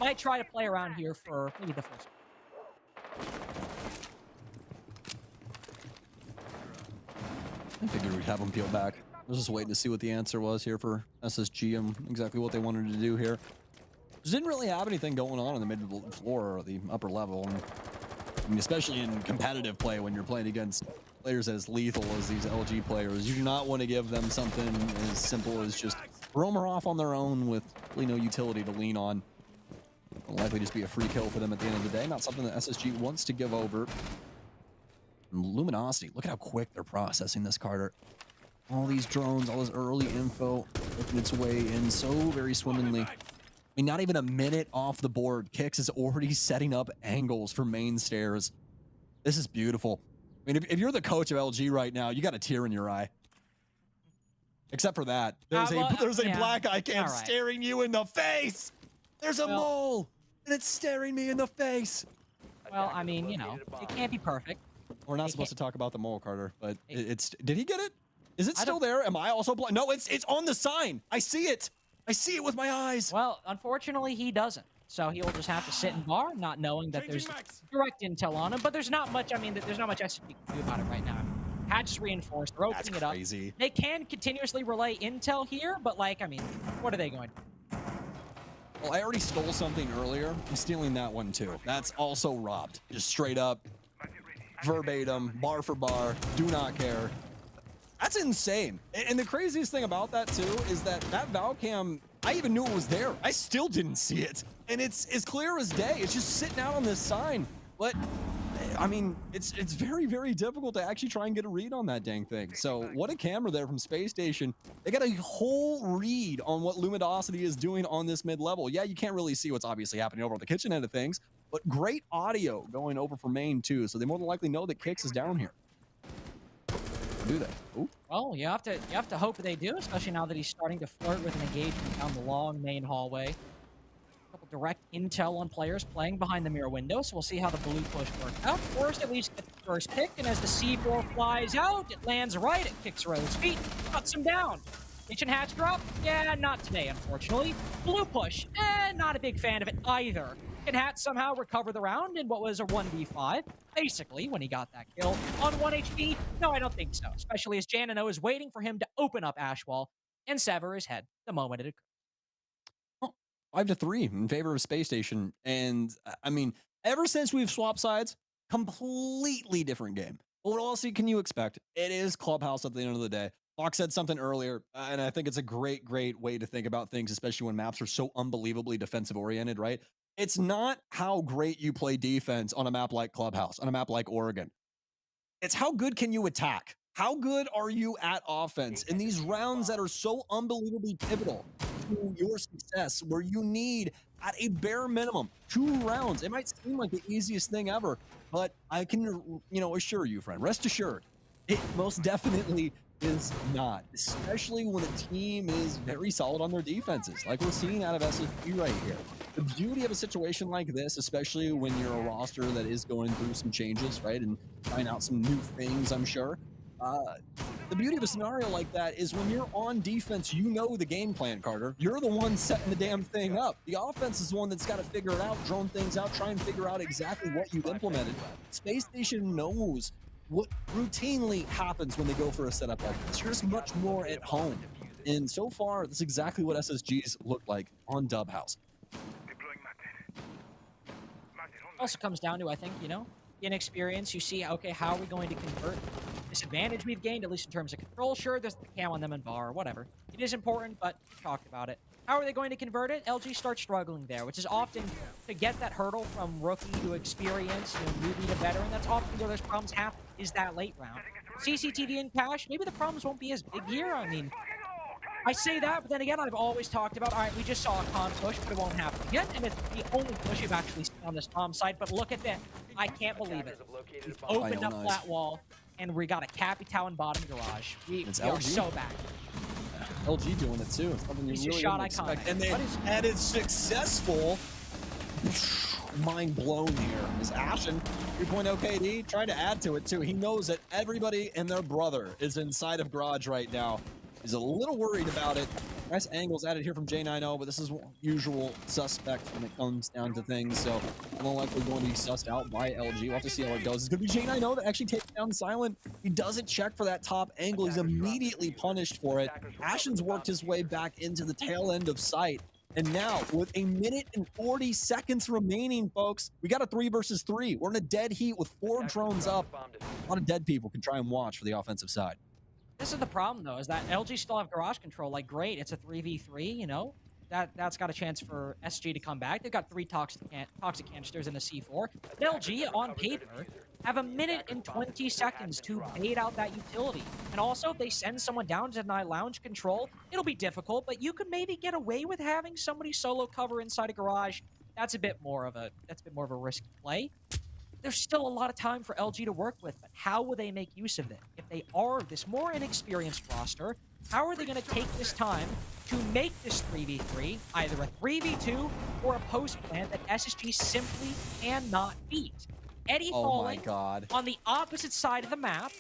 might try to play around here for maybe the first. I figured we'd have them peel back. I was just waiting to see what the answer was here for SSG and exactly what they wanted to do here. Just didn't really have anything going on the mid floor or the upper level. And, I mean, especially in competitive play when you're playing against players as lethal as these LG players, you do not want to give them something as simple as just roamer off on their own with really no utility to lean on. It'll likely just be a free kill for them at the end of the day. Not something that SSG wants to give over. And Luminosity, look at how quick they're processing this, Carter. All these drones, all this early info making its way in so very swimmingly. I mean, not even a minute off the board, Kix is already setting up angles for main stairs. This is beautiful. I mean, if you're the coach of LG right now, you got a tear in your eye. Except for that. There's a black eye cam staring you in the face. There's a mole, and it's staring me in the face. Well, I mean, you know, it can't be perfect. We're not supposed to talk about the mole, Carter, but it's... Did he get it? Is it still there? Am I also blind? No, it's on the sign. I see it. I see it with my eyes. Well, unfortunately, he doesn't. So he'll just have to sit in bar, not knowing that there's direct intel on him. But there's not much, I mean, there's not much SCP can do about it right now. Hatch is reinforced. They're opening it up. They can continuously relay intel here, but, like, I mean, what are they going to do? Well, I already stole something earlier. I'm stealing that one too. That's also robbed. Just straight up, verbatim, bar for bar, do not care. That's insane. And the craziest thing about that too is that Valcam, I even knew it was there. I still didn't see it. And it's as clear as day. It's just sitting out on this sign. But I mean, it's very, very difficult to actually try and get a read on that dang thing. So what a camera there from Space Station. They got a whole read on what Luminosity is doing on this mid-level. Yeah, you can't really see what's obviously happening over at the kitchen end of things, but great audio going over for main too. So they more than likely know that Kix is down here. Do they? Ooh. Well, you have to hope they do, especially now that he's starting to flirt with an engagement down the long main hallway. A couple direct intel on players playing behind the mirror window, so we'll see how the blue push works out. Forrest at least gets the first pick, and as the C4 flies out, it lands right at Kixro's feet, cuts him down. Kitchen hatch drop? Yeah, not today, unfortunately. Blue push? Not a big fan of it either. Kitchen Hat somehow recover the round in what was a 1v5, basically, when he got that kill. On 1 HP? No, I don't think so, especially as Janino is waiting for him to open up Ashwall and sever his head the moment it occurs. 5-3 in favor of Space Station. And I mean, ever since we've swapped sides, completely different game. But what else can you expect? It is Clubhouse at the end of the day. Fox said something earlier, and I think it's a great, great way to think about things, especially when maps are so unbelievably defensive oriented, right? It's not how great you play defense on a map like Clubhouse, on a map like Oregon. It's how good can you attack? How good are you at offense in these rounds that are so unbelievably pivotal to your success, where you need, at a bare minimum, 2 rounds? It might seem like the easiest thing ever, but I can, assure you, friend, rest assured, it most definitely is not, especially when a team is very solid on their defenses, like we're seeing out of SSG right here. The beauty of a situation like this, especially when you're a roster that is going through some changes, right, and trying out some new things, I'm sure. The beauty of a scenario like that is when you're on defense, you know the game plan, Carter. You're the one setting the damn thing up. The offense is the one that's got to figure it out, drone things out, try and figure out exactly what you've implemented. Space Station knows what routinely happens when they go for a setup like this. You're just much more at home. And so far, that's exactly what SSG's looked like on Dub House. Also comes down to, I think, inexperience. You see, okay, how are we going to convert this advantage we've gained, at least in terms of control? Sure, there's the cam on them and bar, whatever. It is important, but we talked about it. How are they going to convert it? LG starts struggling there, which is often to get that hurdle from rookie to experience, newbie to veteran. That's often where those problems happen, is that late round. CCTV and Cash, maybe the problems won't be as big here. I mean, I say that, but then again, I've always talked about, all right, we just saw a con push, but it won't happen again, and it's the only push you've actually seen on this Tom side. But look at that. I can't believe it. We've opened up flat wall, and we got a Capitao in bottom garage. We are so back. LG doing it too. Something you He's really just shot wouldn't iconic. expect. And it's successful. Mind blown here. Is Ashen 3.0 KD trying to add to it too? He knows that everybody and their brother is inside of garage right now. He's a little worried about it. Nice angles added here from J90, but this is usual suspect when it comes down to things. So more likely going to be sussed out by LG. We'll have to see how it goes. It's going to be J90 that actually takes down Silent. He doesn't check for that top angle. He's immediately punished for it. Ashen's worked his way back into the tail end of sight. And now, with 1 minute and 40 seconds remaining, folks, we got a 3 versus 3. We're in a dead heat with 4 drones up. A lot of dead people can try and watch for the offensive side. This is the problem, though, is that LG still have garage control. Like, great, it's a 3v3, That's got a chance for SG to come back. They've got 3 toxic canisters in the C4. But LG, on paper, have 1 minute and 20 seconds to bait out that utility. And also, if they send someone down to deny lounge control, it'll be difficult, but you could maybe get away with having somebody solo cover inside a garage. That's a bit more of a risky play. There's still a lot of time for LG to work with, but how will they make use of it? If they are this more inexperienced roster, how are they going to take this time to make this 3v3 either a 3v2 or a post plan that SSG simply cannot beat? Eddie falling on the opposite side of the map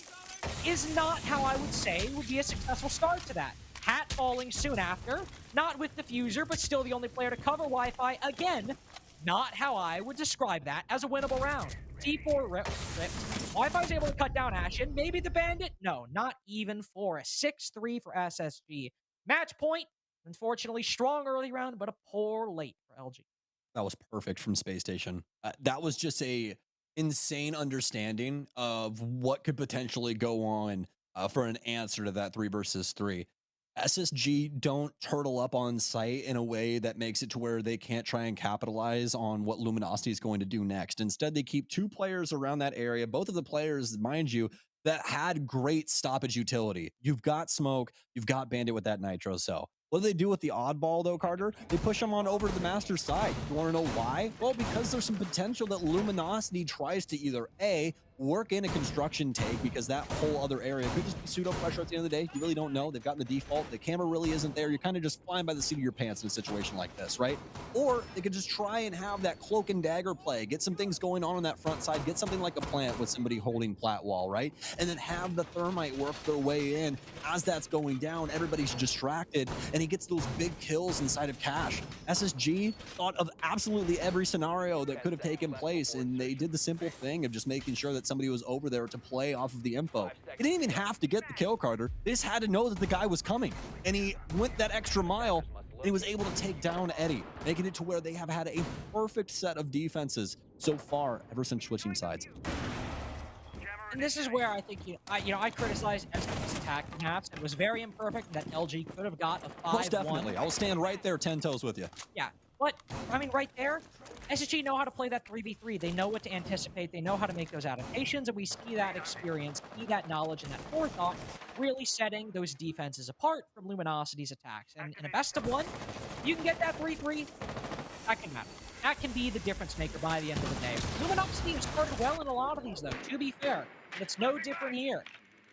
is not how I would say would be a successful start to that. Hat falling soon after, not with Diffuser, but still the only player to cover Wi-Fi. Again, not how I would describe that as a winnable round. C4 ripped. Wi-Fi's able to cut down Ashen. Maybe the Bandit? No, not even for a 6-3 for SSG. Match point, Unfortunately, strong early round, but a poor late for LG. That was perfect from Space Station. That was just a insane understanding of what could potentially go on for an answer to that 3 versus 3. SSG don't turtle up on site in a way that makes it to where they can't try and capitalize on what Luminosity is going to do next. Instead, they keep 2 players around that area, both of the players, mind you, that had great stoppage utility. You've got Smoke, you've got Bandit with that Nitro cell. What do they do with the oddball, though, Carter? They push them on over to the master side. You want to know why? Well, because there's some potential that Luminosity tries to either A, work in a construction take, because that whole other area could just be pseudo pressure at the end of the day. You really don't know. They've gotten the default. The camera really isn't there. You're kind of just flying by the seat of your pants in a situation like this, right? Or they could just try and have that cloak and dagger play, get some things going on that front side, get something like a plant with somebody holding plat wall, right? And then have the thermite work their way in. As that's going down, everybody's distracted, and he gets those big kills inside of Cash. SSG thought of absolutely every scenario that could have taken place, and they did the simple thing of just making sure that somebody was over there to play off of the info. They didn't even have to get the kill, Carter. They just had to know that the guy was coming, and he went that extra mile, and he was able to take down Eddie, making it to where they have had a perfect set of defenses so far ever since switching sides. And this is where I think, I criticized SSG's attack perhaps. It was very imperfect that LG could have got a 5-1. Most definitely. I will stand right there 10 toes with you. Yeah, but, I mean, right there, SSG know how to play that 3v3. They know what to anticipate. They know how to make those adaptations, and we see that experience, see that knowledge, and that forethought really setting those defenses apart from Luminosity's attacks. And in a best of 1, you can get that 3-3, that can matter. That can be the difference maker by the end of the day. Luminosity has started well in a lot of these, though, to be fair. And it's no different here.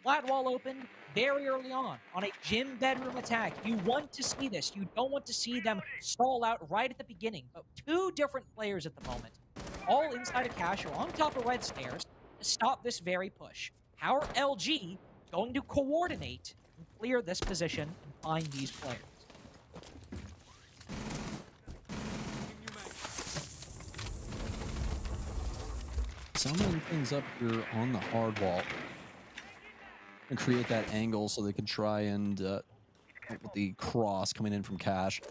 Flat wall opened very early on a gym bedroom attack. You want to see this. You don't want to see them stall out right at the beginning. But 2 different players at the moment, all inside of Cash or on top of red stairs, to stop this very push. How are LG going to coordinate and clear this position and find these players? Summoning things up here on the hard wall and create that angle so they can try and with the cross coming in from Cash.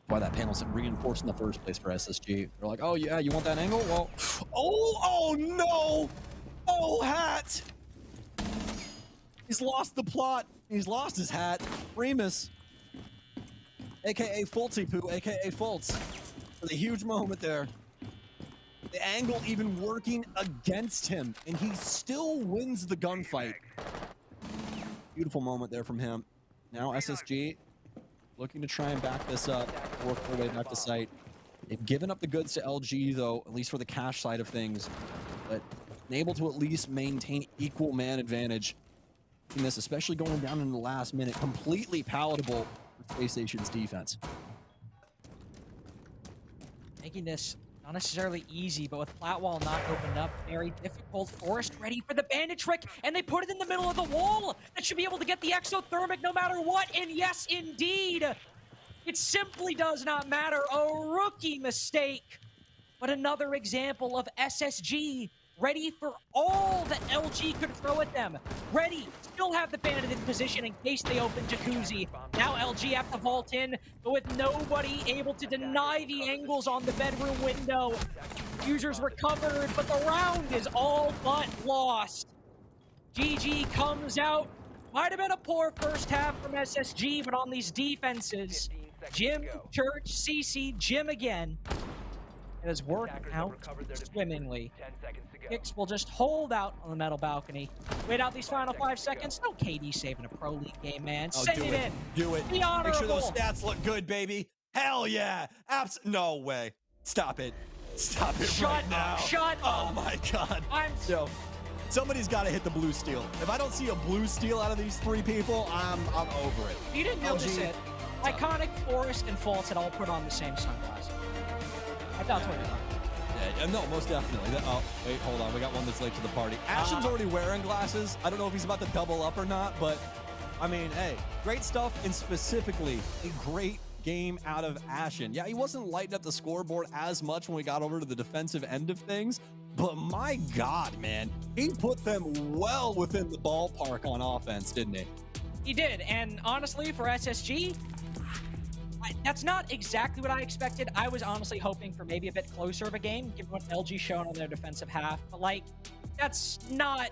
Why that panel's reinforced in the first place for SSG. They're like, oh yeah, you want that angle? Well, oh no! Oh, hat! He's lost the plot. He's lost his hat. Remus, aka Fulty Poo, aka Fultz, for the huge moment there. The angle even working against him, and he still wins the gunfight. Beautiful moment there from him. Now SSG looking to try and back this up, work their way back to site. They've given up the goods to LG, though, at least for the Cash side of things, but able to at least maintain equal man advantage in this, especially going down in the last minute, completely palatable for Space Station's defense. Making this not necessarily easy, but with flat wall not opened up, very difficult. Forest ready for the bandit trick, and they put it in the middle of the wall. That should be able to get the exothermic no matter what, and yes, indeed. It simply does not matter. A rookie mistake. But another example of SSG ready for all that LG could throw at them. Ready, still have the bandit in position in case they open Jacuzzi. Now LG have to vault in, but with nobody able to deny the angles on the bedroom window. Users recovered, but the round is all but lost. GG comes out. Might have been a poor first half from SSG, but on these defenses, Jim, Church, CC, Jim again. It has worked out swimmingly. Kicks will just hold out on the metal balcony. Wait out these final 5 seconds. No KD saving a Pro League game, man. Oh, Send it in. Do it. Be honorable. Make sure those stats look good, baby. Hell yeah. No way. Stop it. Stop it Shut right now. up. Shut Oh up. my God. Yo, somebody's got to hit the blue steel. If I don't see a blue steel out of these 3 people, I'm over it. If you didn't notice it, Iconic, Forest, and False had all put on the same sunglasses. I thought that's what it was. Yeah, no, most definitely. Oh, wait, hold on. We got one that's late to the party. Ashen's already wearing glasses. I don't know if he's about to double up or not, but I mean, hey, great stuff, and specifically a great game out of Ashen. Yeah, he wasn't lighting up the scoreboard as much when we got over to the defensive end of things, but my God, man, he put them well within the ballpark on offense, didn't he? He did, and honestly, for SSG, That's not exactly what I expected. I was honestly hoping for maybe a bit closer of a game, given what LG shown on their defensive half. But like, that's not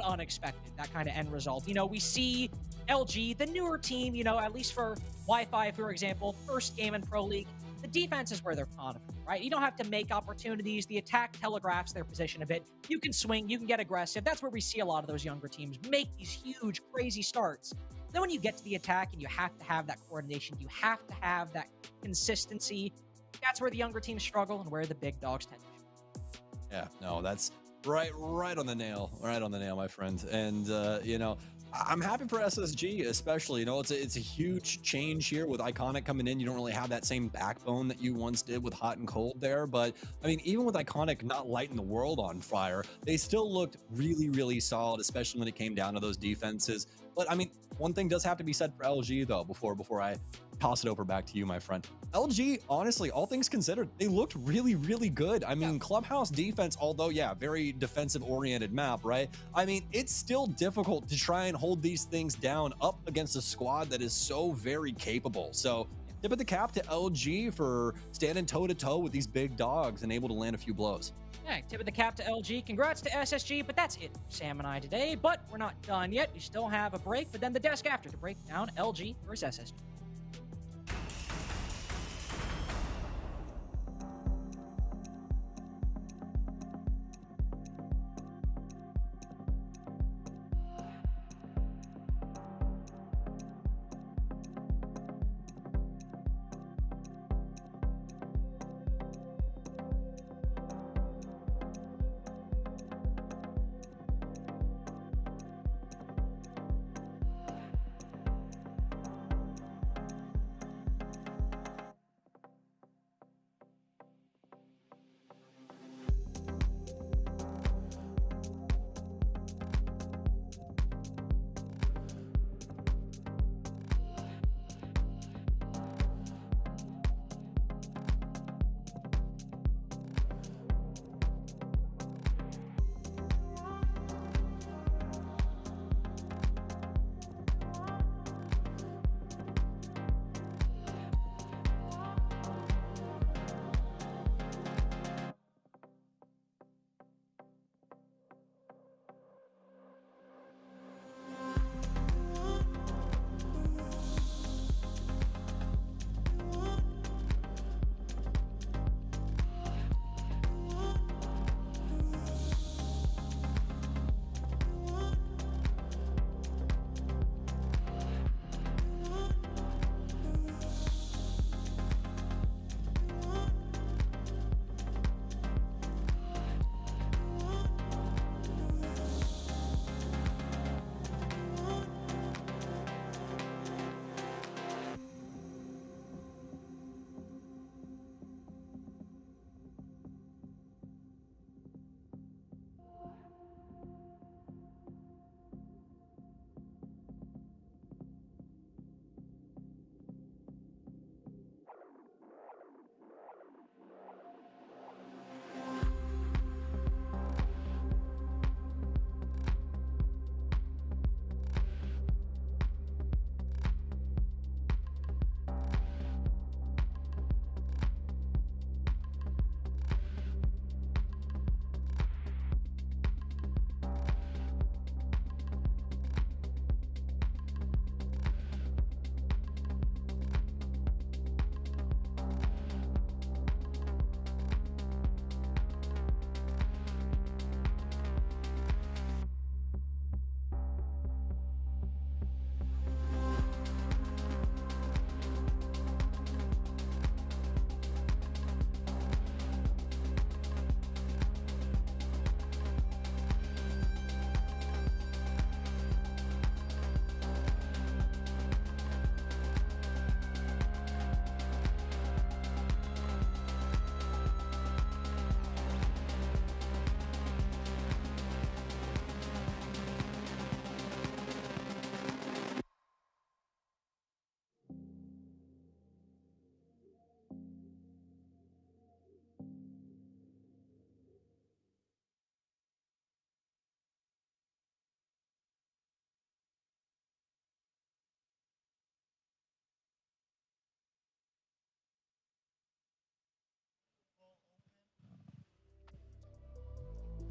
unexpected, that kind of end result. You know, we see LG, the newer team, you know, at least for Wi-Fi, for example, first game in Pro League, the defense is where they're confident, right? You don't have to make opportunities. The attack telegraphs their position a bit. You can swing, you can get aggressive. That's where we see a lot of those younger teams make these huge, crazy starts. Then when you get to the attack and you have to have that coordination, you have to have that consistency, that's where the younger teams struggle and where the big dogs tend to. Yeah, no, that's right on the nail, my friend. And you know, I'm happy for SSG, especially. You know, it's a huge change here with Iconic coming in. You don't really have that same backbone that you once did with Hot and Cold there. But I mean, even with Iconic not lighting the world on fire, they still looked really, really solid, especially when it came down to those defenses. But I mean, one thing does have to be said for LG though, before I toss it over back to you, my friend. LG, honestly, all things considered, they looked really, really good. I mean, Clubhouse defense, although, yeah, very defensive-oriented map, right? I mean, it's still difficult to try and hold these things down up against a squad that is so very capable. So, tip of the cap to LG for standing toe-to-toe with these big dogs and able to land a few blows. Yeah, tip of the cap to LG. Congrats to SSG, but that's it for Sam and I today. But we're not done yet. We still have a break, but then the desk after to break down LG versus SSG.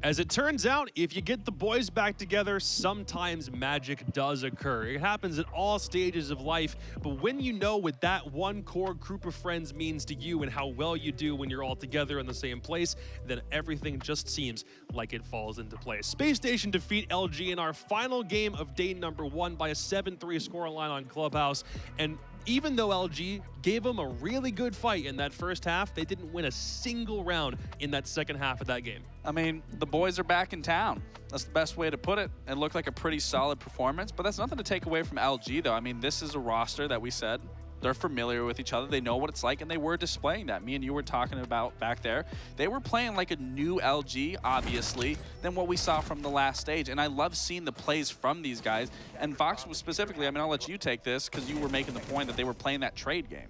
As it turns out, if you get the boys back together, sometimes magic does occur. It happens at all stages of life, but when you know what that one core group of friends means to you and how well you do when you're all together in the same place, then everything just seems like it falls into place. Space Station defeat LG in our final game of day number 1 by a 7-3 scoreline on Clubhouse, and even though LG gave them a really good fight in that first half, they didn't win a single round in that second half of that game. I mean, the boys are back in town. That's the best way to put it. It looked like a pretty solid performance, but that's nothing to take away from LG, though. I mean, this is a roster that we said they're familiar with each other. They know what it's like, and they were displaying that. Me and you were talking about back there. They were playing like a new LG, obviously, than what we saw from the last stage. And I love seeing the plays from these guys. And Vox was specifically, I mean, I'll let you take this because you were making the point that they were playing that trade game.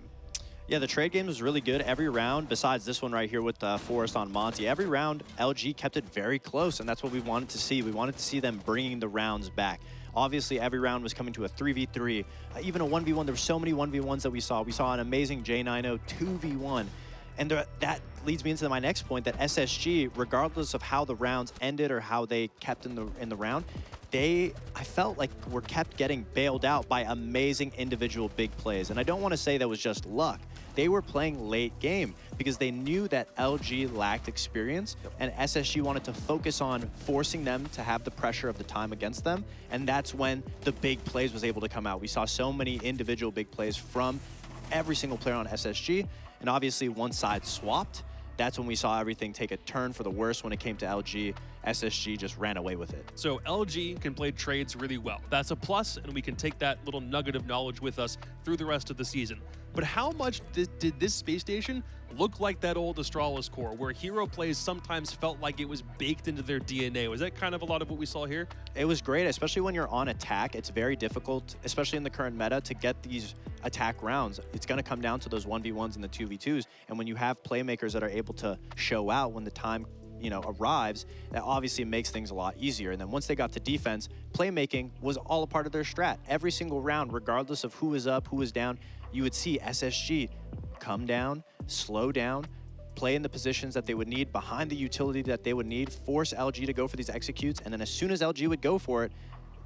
Yeah, the trade game was really good. Every round, besides this one right here with Forrest on Monty, every round, LG kept it very close, and that's what we wanted to see. We wanted to see them bringing the rounds back. Obviously, every round was coming to a 3v3, even a 1v1. There were so many 1v1s that we saw. We saw an amazing J90 2v1. And that leads me into my next point, that SSG, regardless of how the rounds ended or how they kept in the round, I felt like were kept getting bailed out by amazing individual big plays. And I don't want to say that was just luck. They were playing late game because they knew that LG lacked experience, and SSG wanted to focus on forcing them to have the pressure of the time against them. And that's when the big plays was able to come out. We saw so many individual big plays from every single player on SSG. And obviously, one side swapped. That's when we saw everything take a turn for the worse when it came to LG. SSG just ran away with it. So LG can play trades really well. That's a plus, and we can take that little nugget of knowledge with us through the rest of the season. But how much did this Space Station look like that old Astralis core, where hero plays sometimes felt like it was baked into their DNA? Was that kind of a lot of what we saw here? It was great, especially when you're on attack. It's very difficult, especially in the current meta, to get these attack rounds. It's going to come down to those 1v1s and the 2v2s. And when you have playmakers that are able to show out when the time arrives, that obviously makes things a lot easier. And then once they got to defense, playmaking was all a part of their strat. Every single round, regardless of who was up, who was down, you would see SSG come down, slow down, play in the positions that they would need, behind the utility that they would need, force LG to go for these executes, and then as soon as LG would go for it,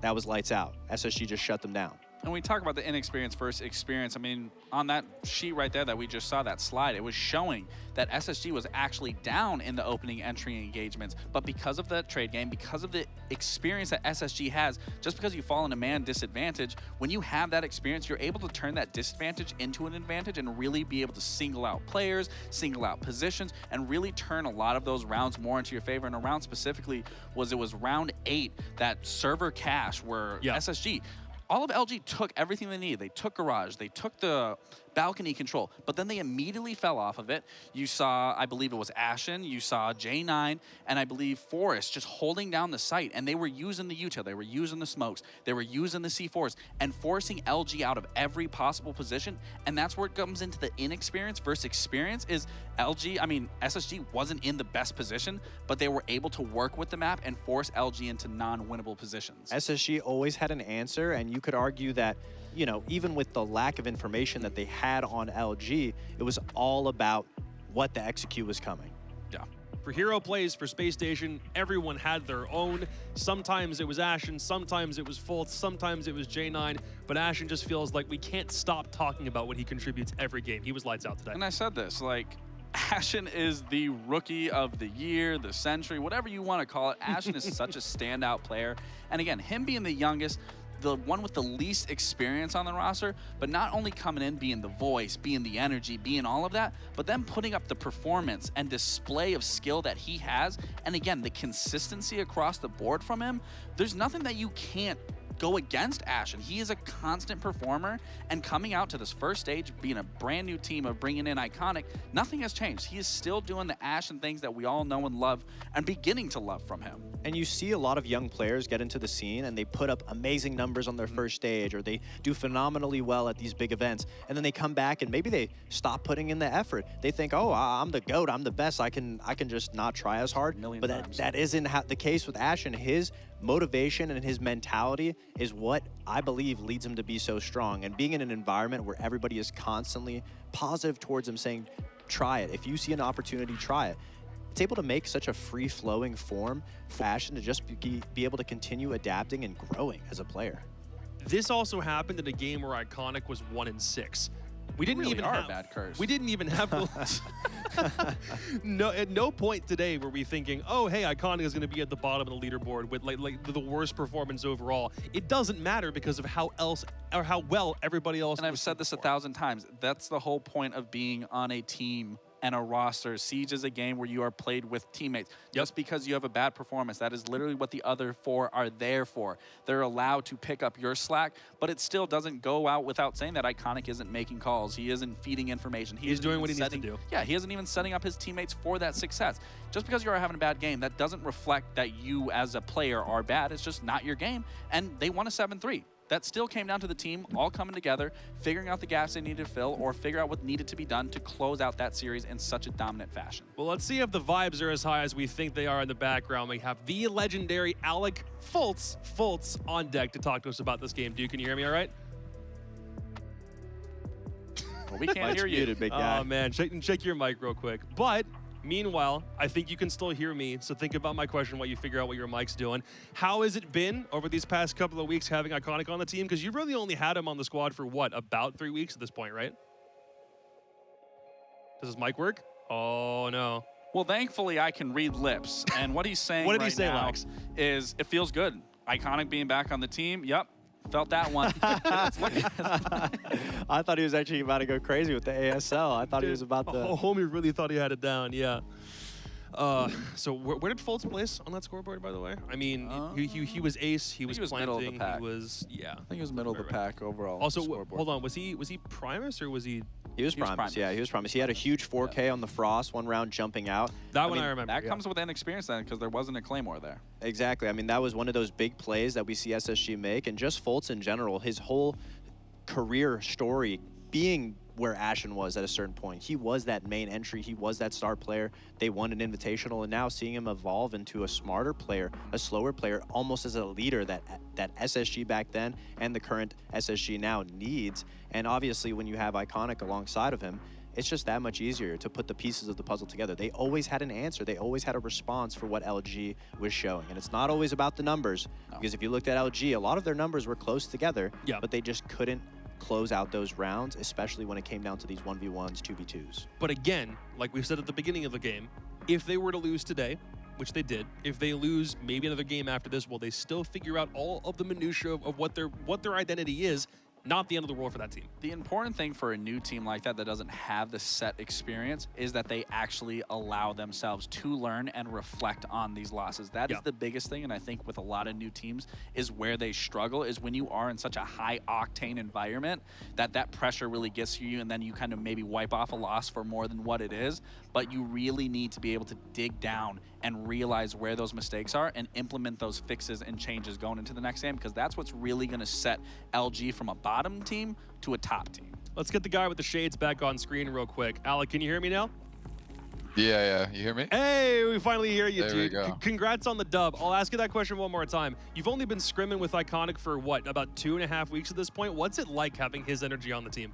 that was lights out. SSG just shut them down. And we talk about the inexperience versus experience. I mean, on that sheet right there that we just saw, that slide, it was showing that SSG was actually down in the opening entry engagements. But because of that trade game, because of the experience that SSG has, just because you fall in a man disadvantage, when you have that experience, you're able to turn that disadvantage into an advantage and really be able to single out players, single out positions, and really turn a lot of those rounds more into your favor. And a round specifically it was round 8, that server cache where SSG, all of LG took everything they needed. They took Garage, they took the balcony control, but then they immediately fell off of it. You saw, I believe it was Ashen, you saw J9, and I believe Forrest just holding down the site, and they were using the util, they were using the smokes, they were using the C4s, and forcing LG out of every possible position, and that's where it comes into the inexperience versus experience. Is SSG wasn't in the best position, but they were able to work with the map and force LG into non-winnable positions. SSG always had an answer, and you could argue that even with the lack of information that they had on LG, it was all about what the execute was coming. Yeah. For hero plays for Space Station, everyone had their own. Sometimes it was Ashen, sometimes it was Fultz, sometimes it was J9, but Ashen just feels like we can't stop talking about what he contributes every game. He was lights out today. And I said this, Ashen is the rookie of the year, the century, whatever you want to call it. Ashen is such a standout player. And again, him being the youngest, the one with the least experience on the roster, but not only coming in, being the voice, being the energy, being all of that, but then putting up the performance and display of skill that he has. And again, the consistency across the board from him, there's nothing that you can't go against Ashen. He is a constant performer, and coming out to this first stage, being a brand new team of bringing in Iconic, nothing has changed. He is still doing the Ashen things that we all know and love and beginning to love from him. And you see a lot of young players get into the scene and they put up amazing numbers on their first stage, or they do phenomenally well at these big events, and then they come back and maybe they stop putting in the effort. They think, oh, I'm the GOAT, I'm the best, I can just not try as hard. But that isn't the case with Ashen. His motivation and his mentality is what I believe leads him to be so strong. And being in an environment where everybody is constantly positive towards him, saying, try it. If you see an opportunity, try it. it's able to make such a free-flowing form for Ashen to just be able to continue adapting and growing as a player. This also happened in a game where Iconic was 1-6. We didn't really even are have a bad curse. We didn't even have no, at no point today were we thinking, oh hey, Iconic is going to be at the bottom of the leaderboard with like the worst performance overall. It doesn't matter because of how well everybody else. And I've said this 1,000 times. That's the whole point of being on a team and a roster. Siege is a game where you are played with teammates. Just because you have a bad performance, that is literally what the other 4 are there for. They're allowed to pick up your slack, but it still doesn't go out without saying that Iconic isn't making calls. He isn't feeding information. He's doing what he needs to do. Yeah, he isn't even setting up his teammates for that success. Just because you are having a bad game, that doesn't reflect that you as a player are bad. It's just not your game. And they won a 7-3. That still came down to the team all coming together, figuring out the gaps they needed to fill, or figure out what needed to be done to close out that series in such a dominant fashion. Well, let's see if the vibes are as high as we think they are in the background. We have the legendary Alec Fultz on deck to talk to us about this game. Dude, can you hear me all right? Well, we can't hear you. Muted, big guy. Oh, man. Check your mic real quick. But meanwhile, I think you can still hear me, so think about my question while you figure out what your mic's doing. How has it been over these past couple of weeks having Iconic on the team? Because you've really only had him on the squad for, what, about 3 weeks at this point, right? Does his mic work? Oh, no. Well, thankfully, I can read lips. And what he's saying What did he right say, now Lex? is it feels good. Iconic being back on the team, yep. Felt that one. I thought he was actually about to go crazy with the ASL. I thought he was about to. Oh, homie really thought he had it down, yeah. So where did Fultz place on that scoreboard, by the way? I mean, he was ace, he was planting, middle of the pack. he was, yeah. I think he was middle of the pack overall. Also, scoreboard. hold on, was he Primus or was he? He was Primus, yeah, he was Primus. He had a huge 4K on the Frost, one round jumping out. That one I remember. That comes with inexperience then, because there wasn't a Claymore there. Exactly. I mean, that was one of those big plays that we see SSG make, and just Fultz in general, his whole career story being where Ashen was at a certain point. He was that main entry. He was that star player. They won an invitational, and now seeing him evolve into a smarter player, a slower player, almost as a leader that SSG back then and the current SSG now needs. And obviously, when you have Iconic alongside of him, it's just that much easier to put the pieces of the puzzle together. They always had an answer. They always had a response for what LG was showing. And it's not always about the numbers, because if you looked at LG, a lot of their numbers were close together, but they just couldn't close out those rounds, especially when it came down to these 1v1s, 2v2s. But again, like we said at the beginning of the game, if they were to lose today, which they did, if they lose maybe another game after this, will they still figure out all of the minutiae of what their identity is? Not the end of the world for that team. The important thing for a new team like that doesn't have the set experience is that they actually allow themselves to learn and reflect on these losses. That is the biggest thing, and I think with a lot of new teams is where they struggle, is when you are in such a high octane environment that pressure really gets to you, and then you kind of maybe wipe off a loss for more than what it is. But you really need to be able to dig down and realize where those mistakes are and implement those fixes and changes going into the next game, because that's what's really going to set LG from a bottom team to a top team. Let's get the guy with the shades back on screen real quick. Alec, can you hear me now? Yeah, you hear me? Hey, we finally hear you, there we dude. go. Congrats on the dub. I'll ask you that question one more time. You've only been scrimming with Iconic for what, about 2.5 weeks at this point? What's it like having his energy on the team?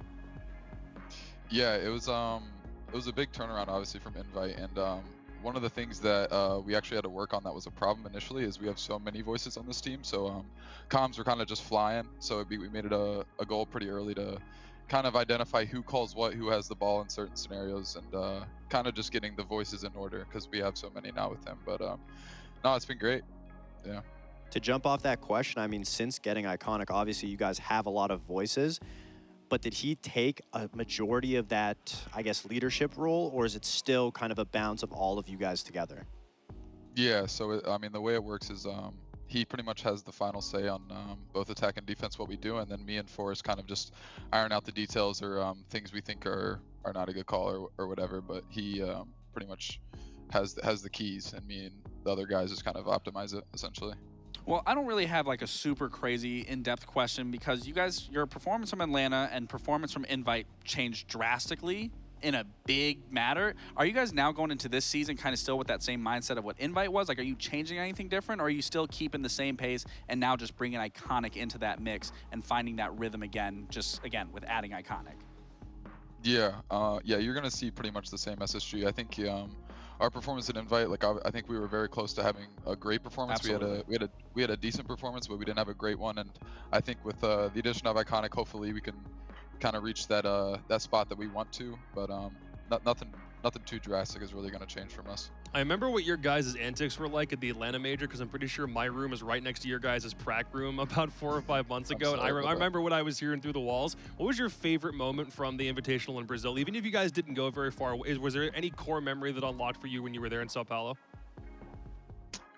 Yeah, it was a big turnaround, obviously, from Invite, and one of the things that we actually had to work on that was a problem initially is we have so many voices on this team, so comms were kind of just flying, so we made it a goal pretty early to kind of identify who calls what, who has the ball in certain scenarios, and kind of just getting the voices in order, because we have so many now with him. But no, it's been great. Yeah. To jump off that question, I mean, since getting Iconic, obviously you guys have a lot of voices, but did he take a majority of that, I guess, leadership role, or is it still kind of a bounce of all of you guys together? Yeah, so I mean, the way it works is he pretty much has the final say on both attack and defense, what we do, and then me and Forrest kind of just iron out the details or things we think are not a good call or whatever, but he pretty much has the keys, and me and the other guys just kind of optimize it, essentially. Well, I don't really have like a super crazy in-depth question, because you guys, your performance from Atlanta and performance from Invite changed drastically in a big matter. Are you guys now going into this season kind of still with that same mindset of what Invite was? Like, are you changing anything different, or are you still keeping the same pace and now just bringing Iconic into that mix and finding that rhythm again, just again with adding Iconic? Yeah, you're gonna see pretty much the same SSG. I think our performance in Invite, like I think we were very close to having a great performance. Absolutely. We had a decent performance, but we didn't have a great one. And I think with the addition of Iconic, hopefully we can kind of reach that that spot that we want to. But nothing too drastic is really going to change from us. I remember what your guys' antics were like at the Atlanta Major, because I'm pretty sure my room is right next to your guys' prac room about 4 or 5 months ago. And I remember what I was hearing through the walls. What was your favorite moment from the Invitational in Brazil? Even if you guys didn't go very far, was there any core memory that unlocked for you when you were there in Sao Paulo?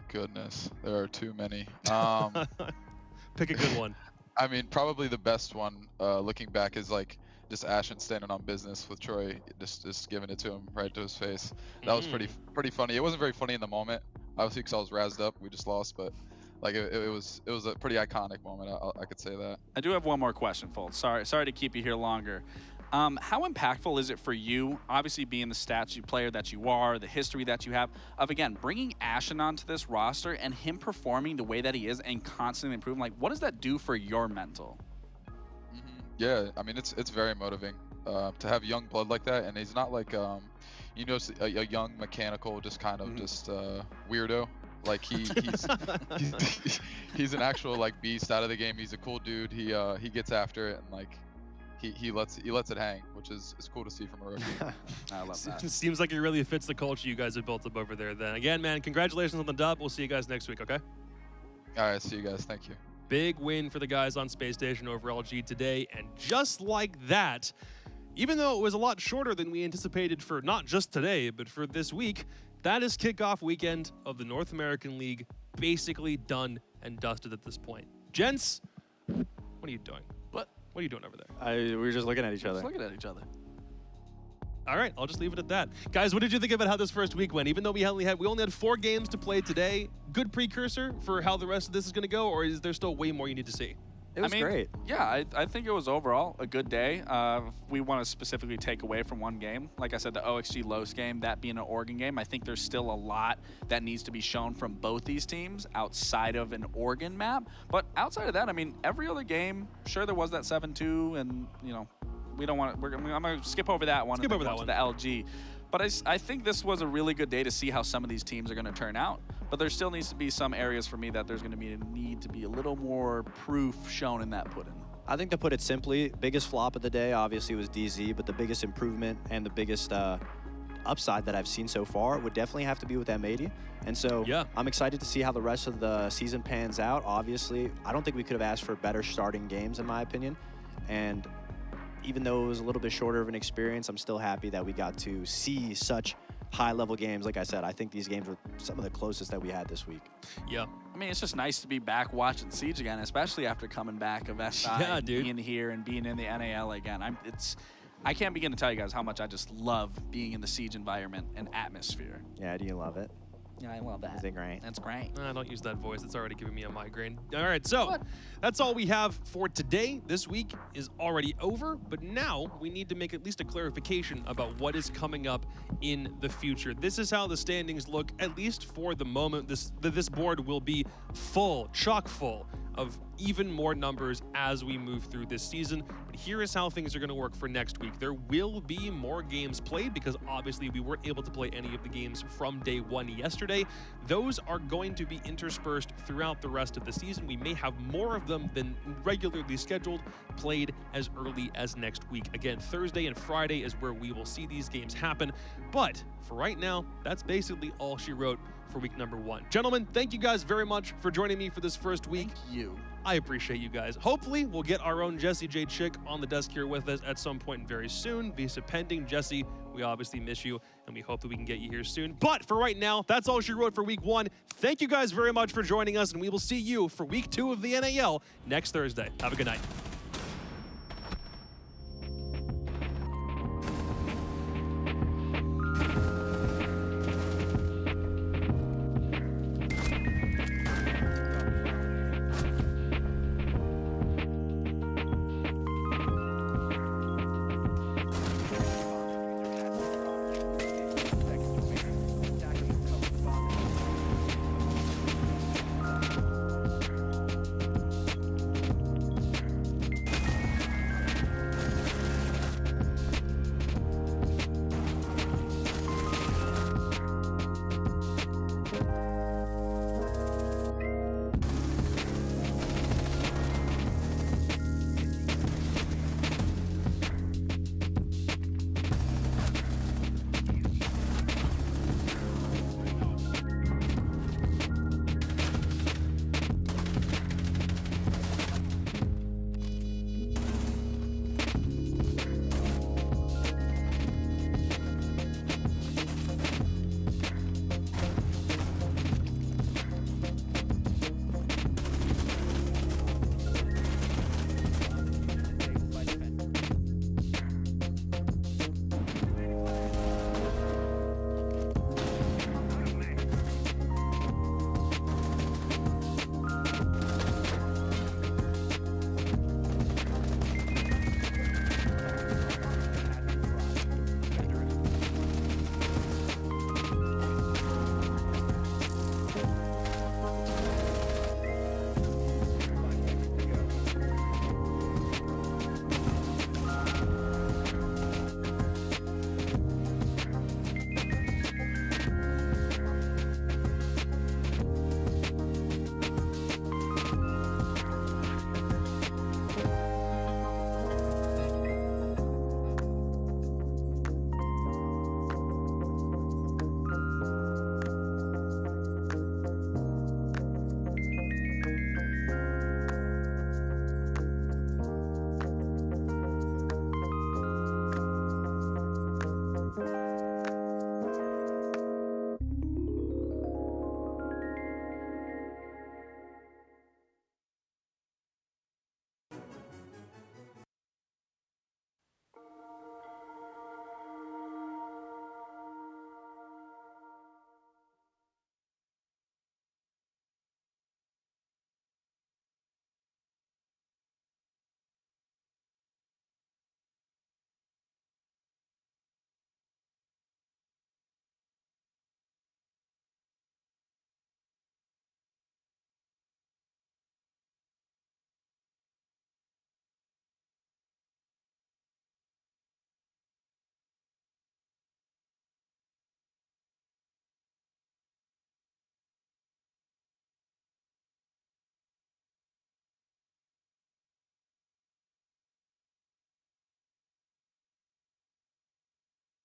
Goodness, there are too many. Pick a good one. I mean, probably the best one, looking back, is like just Ashen standing on business with Troy, just giving it to him right to his face. That was pretty funny. It wasn't very funny in the moment, obviously, because I was razzed up. We just lost, but like it was a pretty iconic moment. I could say that. I do have one more question, Fold. Sorry to keep you here longer. How impactful is it for you, obviously being the statue player that you are, the history that you have, of again bringing Ashen onto this roster and him performing the way that he is and constantly improving? Like, what does that do for your mental? Yeah, I mean it's very motivating to have young blood like that, and he's not like you know, a young mechanical just kind of just weirdo. Like he's an actual like beast out of the game. He's a cool dude. He gets after it, and like he lets it hang, which is cool to see from a rookie. I love that. It seems like it really fits the culture you guys have built up over there. Then again, man, congratulations on the dub. We'll see you guys next week. Okay. All right, see you guys. Thank you. Big win for the guys on Space Station over LG today. And just like that, even though it was a lot shorter than we anticipated for not just today, but for this week, that is kickoff weekend of the North American League basically done and dusted at this point. Gents, what are you doing? What are you doing over there? We were just looking at each other. Just looking at each other. All right, I'll just leave it at that. Guys, what did you think about how this first week went? Even though we only had 4 games to play today, good precursor for how the rest of this is going to go, or is there still way more you need to see? It was great. Yeah, I think it was overall a good day. We want to specifically take away from one game. Like I said, the OXG Los game, that being an Oregon game, I think there's still a lot that needs to be shown from both these teams outside of an Oregon map. But outside of that, I mean, every other game, sure there was that 7-2, and, you know, we don't want to. I'm going to skip over that one. Skip over that one. The LG. But I think this was a really good day to see how some of these teams are going to turn out. But there still needs to be some areas for me that there's going to be a need to be a little more proof shown in that pudding. I think to put it simply, biggest flop of the day obviously was DZ, but the biggest improvement and the biggest upside that I've seen so far would definitely have to be with M80. And so yeah, I'm excited to see how the rest of the season pans out. Obviously, I don't think we could have asked for better starting games in my opinion. And even though it was a little bit shorter of an experience, I'm still happy that we got to see such high-level games. Like I said, I think these games were some of the closest that we had this week. Yeah. I mean, it's just nice to be back watching Siege again, especially after coming back of SI, yeah, dude, being here and being in the NAL again. I can't begin to tell you guys how much I just love being in the Siege environment and atmosphere. Yeah, do you love it? Yeah, I love that. Is it great? That's great. Don't use that voice. It's already giving me a migraine. All right, so that's all we have for today. This week is already over, but now we need to make at least a clarification about what is coming up in the future. This is how the standings look, at least for the moment. This board will be full, chock full of even more numbers as we move through this season. But here is how things are going to work for next week. There will be more games played because obviously we weren't able to play any of the games from day 1 yesterday. Those are going to be interspersed throughout the rest of the season. We may have more of them than regularly scheduled played as early as next week. Again, Thursday and Friday is where we will see these games happen. But for right now, that's basically all she wrote for week number 1. Gentlemen, thank you guys very much for joining me for this first week. Thank you. I appreciate you guys. Hopefully, we'll get our own Jesse J. Chick on the desk here with us at some point very soon. Visa pending. Jesse, we obviously miss you, and we hope that we can get you here soon. But for right now, that's all she wrote for week 1. Thank you guys very much for joining us, and we will see you for week 2 of the NAL next Thursday. Have a good night.